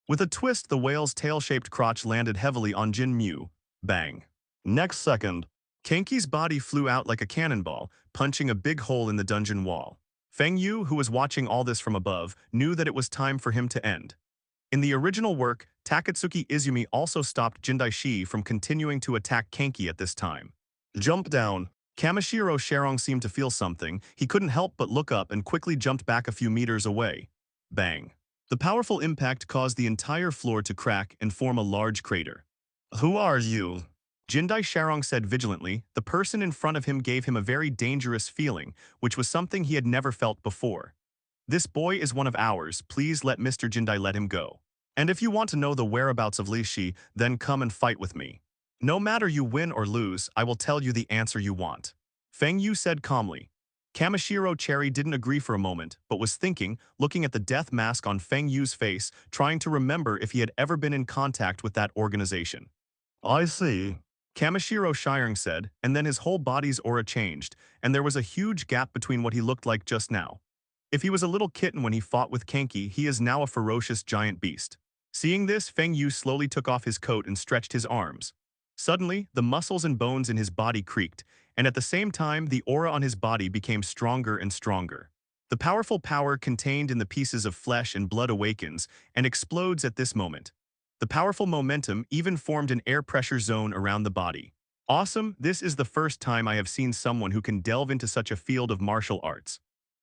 With a twist, the whale's tail-shaped crotch landed heavily on Jin Mu. Bang. Next second, Kanki's body flew out like a cannonball, punching a big hole in the dungeon wall. Feng Yu, who was watching all this from above, knew that it was time for him to end. In the original work, Takatsuki Izumi also stopped Jindai Shi from continuing to attack Kanki at this time. Jump down. Kamishiro Sharong seemed to feel something. He couldn't help but look up and quickly jumped back a few meters away. Bang. The powerful impact caused the entire floor to crack and form a large crater. Who are you? Jindai Sharong said vigilantly. The person in front of him gave him a very dangerous feeling, which was something he had never felt before. This boy is one of ours. Please let Mr. Jindai let him go. And if you want to know the whereabouts of Li Shi, then come and fight with me. No matter you win or lose, I will tell you the answer you want. Feng Yu said calmly. Kamishiro Cherry didn't agree for a moment, but was thinking, looking at the death mask on Feng Yu's face, trying to remember if he had ever been in contact with that organization. I see. Kamishiro Shiring said, and then his whole body's aura changed, and there was a huge gap between what he looked like just now. If he was a little kitten when he fought with Kanki, he is now a ferocious giant beast. Seeing this, Feng Yu slowly took off his coat and stretched his arms. Suddenly, the muscles and bones in his body creaked, and at the same time, the aura on his body became stronger and stronger. The powerful power contained in the pieces of flesh and blood awakens and explodes at this moment. The powerful momentum even formed an air pressure zone around the body. Awesome, this is the first time I have seen someone who can delve into such a field of martial arts.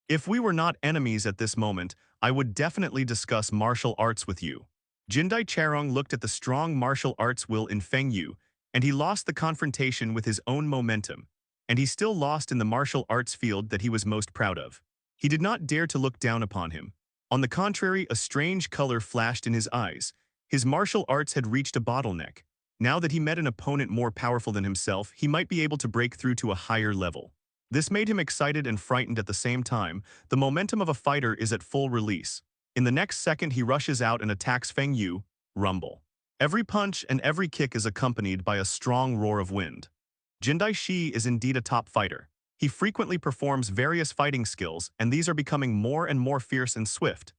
If we were not enemies at this moment, I would definitely discuss martial arts with you. Jindai Charong looked at the strong martial arts will in Feng Yu, and he lost the confrontation with his own momentum, and he still lost in the martial arts field that he was most proud of. He did not dare to look down upon him. On the contrary, a strange color flashed in his eyes. His martial arts had reached a bottleneck. Now that he met an opponent more powerful than himself, he might be able to break through to a higher level. This made him excited and frightened at the same time. The momentum of a fighter is at full release. In the next second, he rushes out and attacks Feng Yu. Rumble. Every punch and every kick is accompanied by a strong roar of wind. Jindai Shi is indeed a top fighter. He frequently performs various fighting skills, and these are becoming more and more fierce and swift.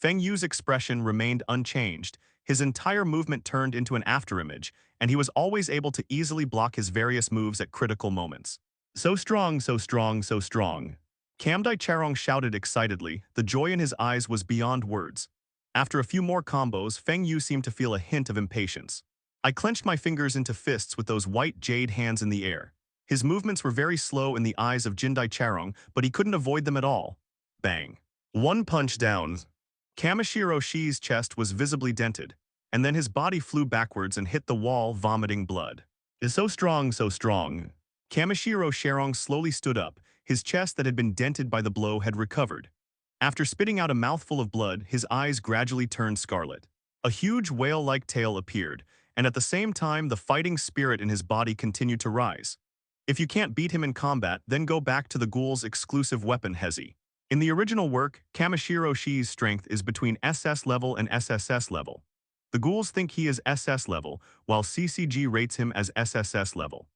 Feng Yu's expression remained unchanged. His entire movement turned into an afterimage, and he was always able to easily block his various moves at critical moments. So strong, so strong, so strong. Kamdai Charong shouted excitedly. The joy in his eyes was beyond words. After a few more combos, Feng Yu seemed to feel a hint of impatience. I clenched my fingers into fists with those white jade hands in the air. His movements were very slow in the eyes of Jindai Charong, but he couldn't avoid them at all. Bang. One punch down. Kamishiro Shi's chest was visibly dented, and then his body flew backwards and hit the wall, vomiting blood. Is so strong, so strong. Kamishiro Sharong slowly stood up. His chest that had been dented by the blow had recovered. After spitting out a mouthful of blood, his eyes gradually turned scarlet. A huge whale-like tail appeared, and at the same time the fighting spirit in his body continued to rise. If you can't beat him in combat, then go back to the Ghoul's exclusive weapon Hezi. In the original work, Kamishiro Shi's strength is between SS level and SSS level. The Ghouls think he is SS level, while CCG rates him as SSS level.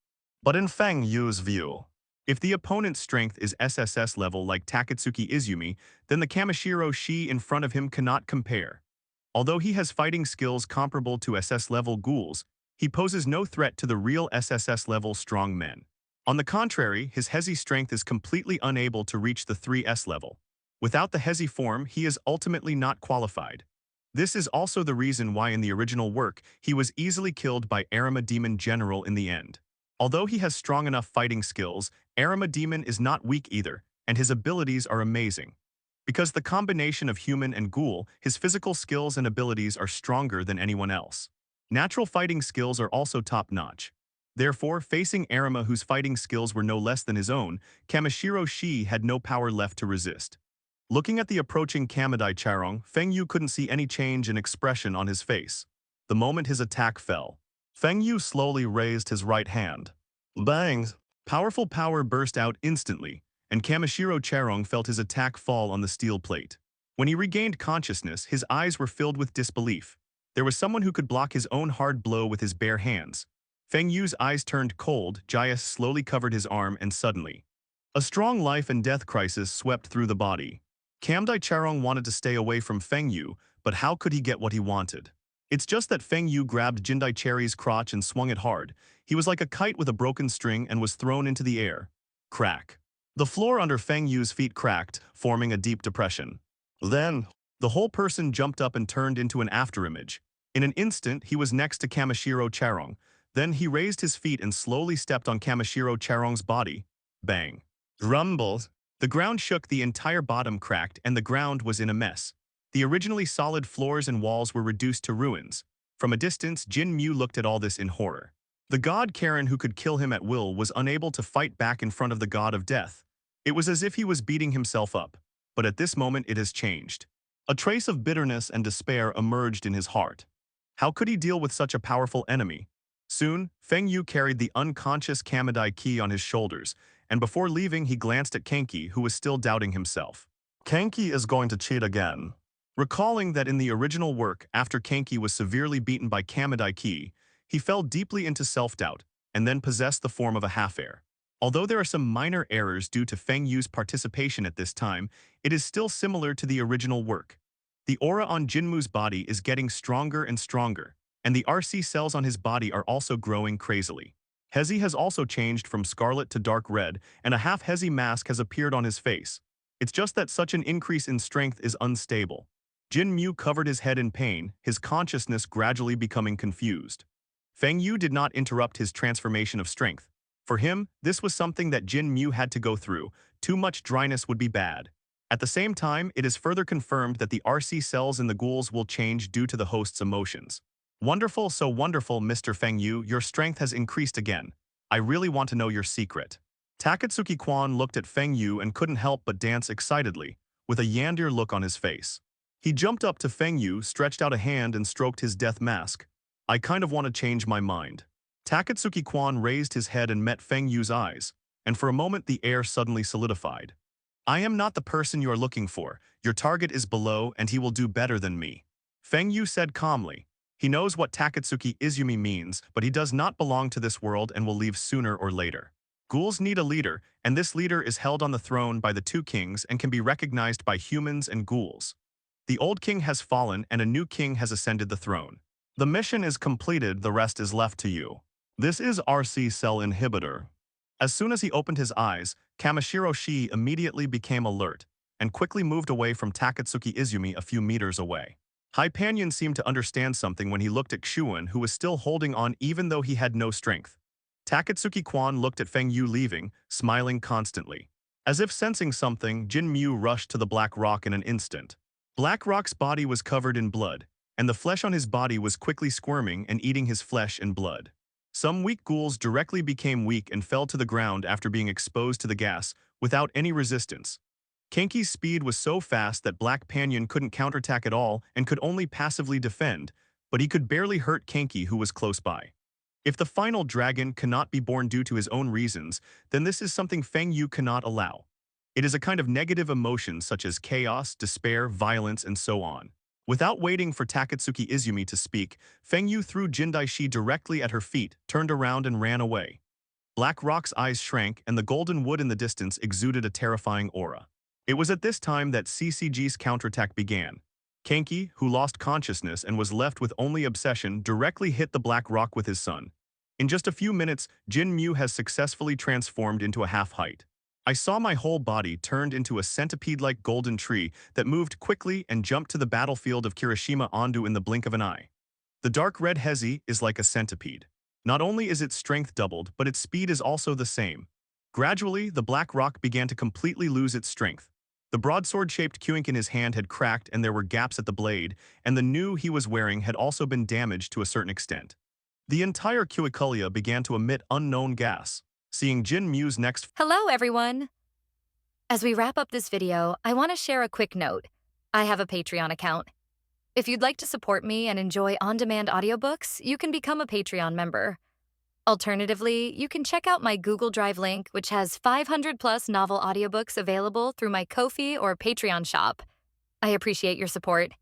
But in Feng Yu's view, if the opponent's strength is SSS level like Takatsuki Izumi, then the Kamishiro Shi in front of him cannot compare. Although he has fighting skills comparable to SS-level Ghouls, he poses no threat to the real SSS-level strong men. On the contrary, his Hezi strength is completely unable to reach the 3S level. Without the Hezi form, he is ultimately not qualified. This is also the reason why in the original work, he was easily killed by Arima Demon General in the end. Although he has strong enough fighting skills, Arima Demon is not weak either, and his abilities are amazing. Because the combination of human and ghoul, his physical skills and abilities are stronger than anyone else. Natural fighting skills are also top-notch. Therefore, facing Arima whose fighting skills were no less than his own, Kamishiro Shi had no power left to resist. Looking at the approaching Kamidai Charong, Feng Yu couldn't see any change in expression on his face. The moment his attack fell, Feng Yu slowly raised his right hand. Bang! Powerful power burst out instantly, and Kamishiro Charong felt his attack fall on the steel plate. When he regained consciousness, his eyes were filled with disbelief. There was someone who could block his own hard blow with his bare hands. Feng Yu's eyes turned cold, Jayas slowly covered his arm, and suddenly, a strong life and death crisis swept through the body. Kamdai Charong wanted to stay away from Feng Yu, but how could he get what he wanted? It's just that Feng Yu grabbed Jindai Cherry's crotch and swung it hard. He was like a kite with a broken string and was thrown into the air. Crack. The floor under Feng Yu's feet cracked, forming a deep depression. Then, the whole person jumped up and turned into an afterimage. In an instant, he was next to Kamishiro Charong. Then he raised his feet and slowly stepped on Kamishiro Charong's body. Bang. Rumbled. The ground shook, the entire bottom cracked, and the ground was in a mess. The originally solid floors and walls were reduced to ruins. From a distance, Jin Mu looked at all this in horror. The god Karen who could kill him at will was unable to fight back in front of the god of death. It was as if he was beating himself up. But at this moment it has changed. A trace of bitterness and despair emerged in his heart. How could he deal with such a powerful enemy? Soon, Feng Yu carried the unconscious Kamidai key on his shoulders, and before leaving he glanced at Kenki, who was still doubting himself. Kenki is going to cheat again. Recalling that in the original work, after Kenki was severely beaten by Kamidai Ki, he fell deeply into self-doubt, and then possessed the form of a half-heir. Although there are some minor errors due to Feng Yu's participation at this time, it is still similar to the original work. The aura on Jinmu's body is getting stronger and stronger. and the RC cells on his body are also growing crazily. Hezi has also changed from scarlet to dark red, and a half-Hezi mask has appeared on his face. It's just that such an increase in strength is unstable. Jin Mu covered his head in pain, his consciousness gradually becoming confused. Feng Yu did not interrupt his transformation of strength. For him, this was something that Jin Mu had to go through. Too much dryness would be bad. At the same time, it is further confirmed that the RC cells in the ghouls will change due to the host's emotions. Wonderful, so wonderful, Mr. Feng Yu, your strength has increased again. I really want to know your secret. Takatsuki Quan looked at Feng Yu and couldn't help but dance excitedly, with a yandere look on his face. He jumped up to Feng Yu, stretched out a hand and stroked his death mask. I kind of want to change my mind. Takatsuki Quan raised his head and met Feng Yu's eyes, and for a moment the air suddenly solidified. I am not the person you are looking for. Your target is below and he will do better than me. Feng Yu said calmly. He knows what Takatsuki Izumi means, but he does not belong to this world and will leave sooner or later. Ghouls need a leader, and this leader is held on the throne by the two kings and can be recognized by humans and ghouls. The old king has fallen and a new king has ascended the throne. The mission is completed, the rest is left to you. This is RC cell inhibitor. As soon as he opened his eyes, Kamishiro Shi immediately became alert and quickly moved away from Takatsuki Izumi a few meters away. Hypanion seemed to understand something when he looked at Xuan, who was still holding on even though he had no strength. Takatsuki Quan looked at Feng Yu leaving, smiling constantly. As if sensing something, Jin Mu rushed to the Black Rock in an instant. Black Rock's body was covered in blood, and the flesh on his body was quickly squirming and eating his flesh and blood. Some weak ghouls directly became weak and fell to the ground after being exposed to the gas, without any resistance. Kenki's speed was so fast that Black Panion couldn't counterattack at all and could only passively defend, but he could barely hurt Kenki, who was close by. If the final dragon cannot be born due to his own reasons, then this is something Feng Yu cannot allow. It is a kind of negative emotion such as chaos, despair, violence, and so on. Without waiting for Takatsuki Izumi to speak, Feng Yu threw Jindai Shi directly at her feet, turned around and ran away. Black Rock's eyes shrank and the golden wood in the distance exuded a terrifying aura. It was at this time that CCG's counterattack began. Kenki, who lost consciousness and was left with only obsession, directly hit the Black Rock with his son. In just a few minutes, Jin Mu has successfully transformed into a half-height. I saw my whole body turned into a centipede-like golden tree that moved quickly and jumped to the battlefield of Kirishima Ondu in the blink of an eye. The dark red Hezi is like a centipede. Not only is its strength doubled, but its speed is also the same. Gradually, the Black Rock began to completely lose its strength. The broadsword-shaped Kuink in his hand had cracked and there were gaps at the blade, and the new he was wearing had also been damaged to a certain extent. The entire Kuikulia began to emit unknown gas. Seeing Jin Mu's next— Hello, everyone! As we wrap up this video, I want to share a quick note. I have a Patreon account. If you'd like to support me and enjoy on-demand audiobooks, you can become a Patreon member. Alternatively, you can check out my Google Drive link, which has 500+ novel audiobooks available through my Ko-fi or Patreon shop. I appreciate your support.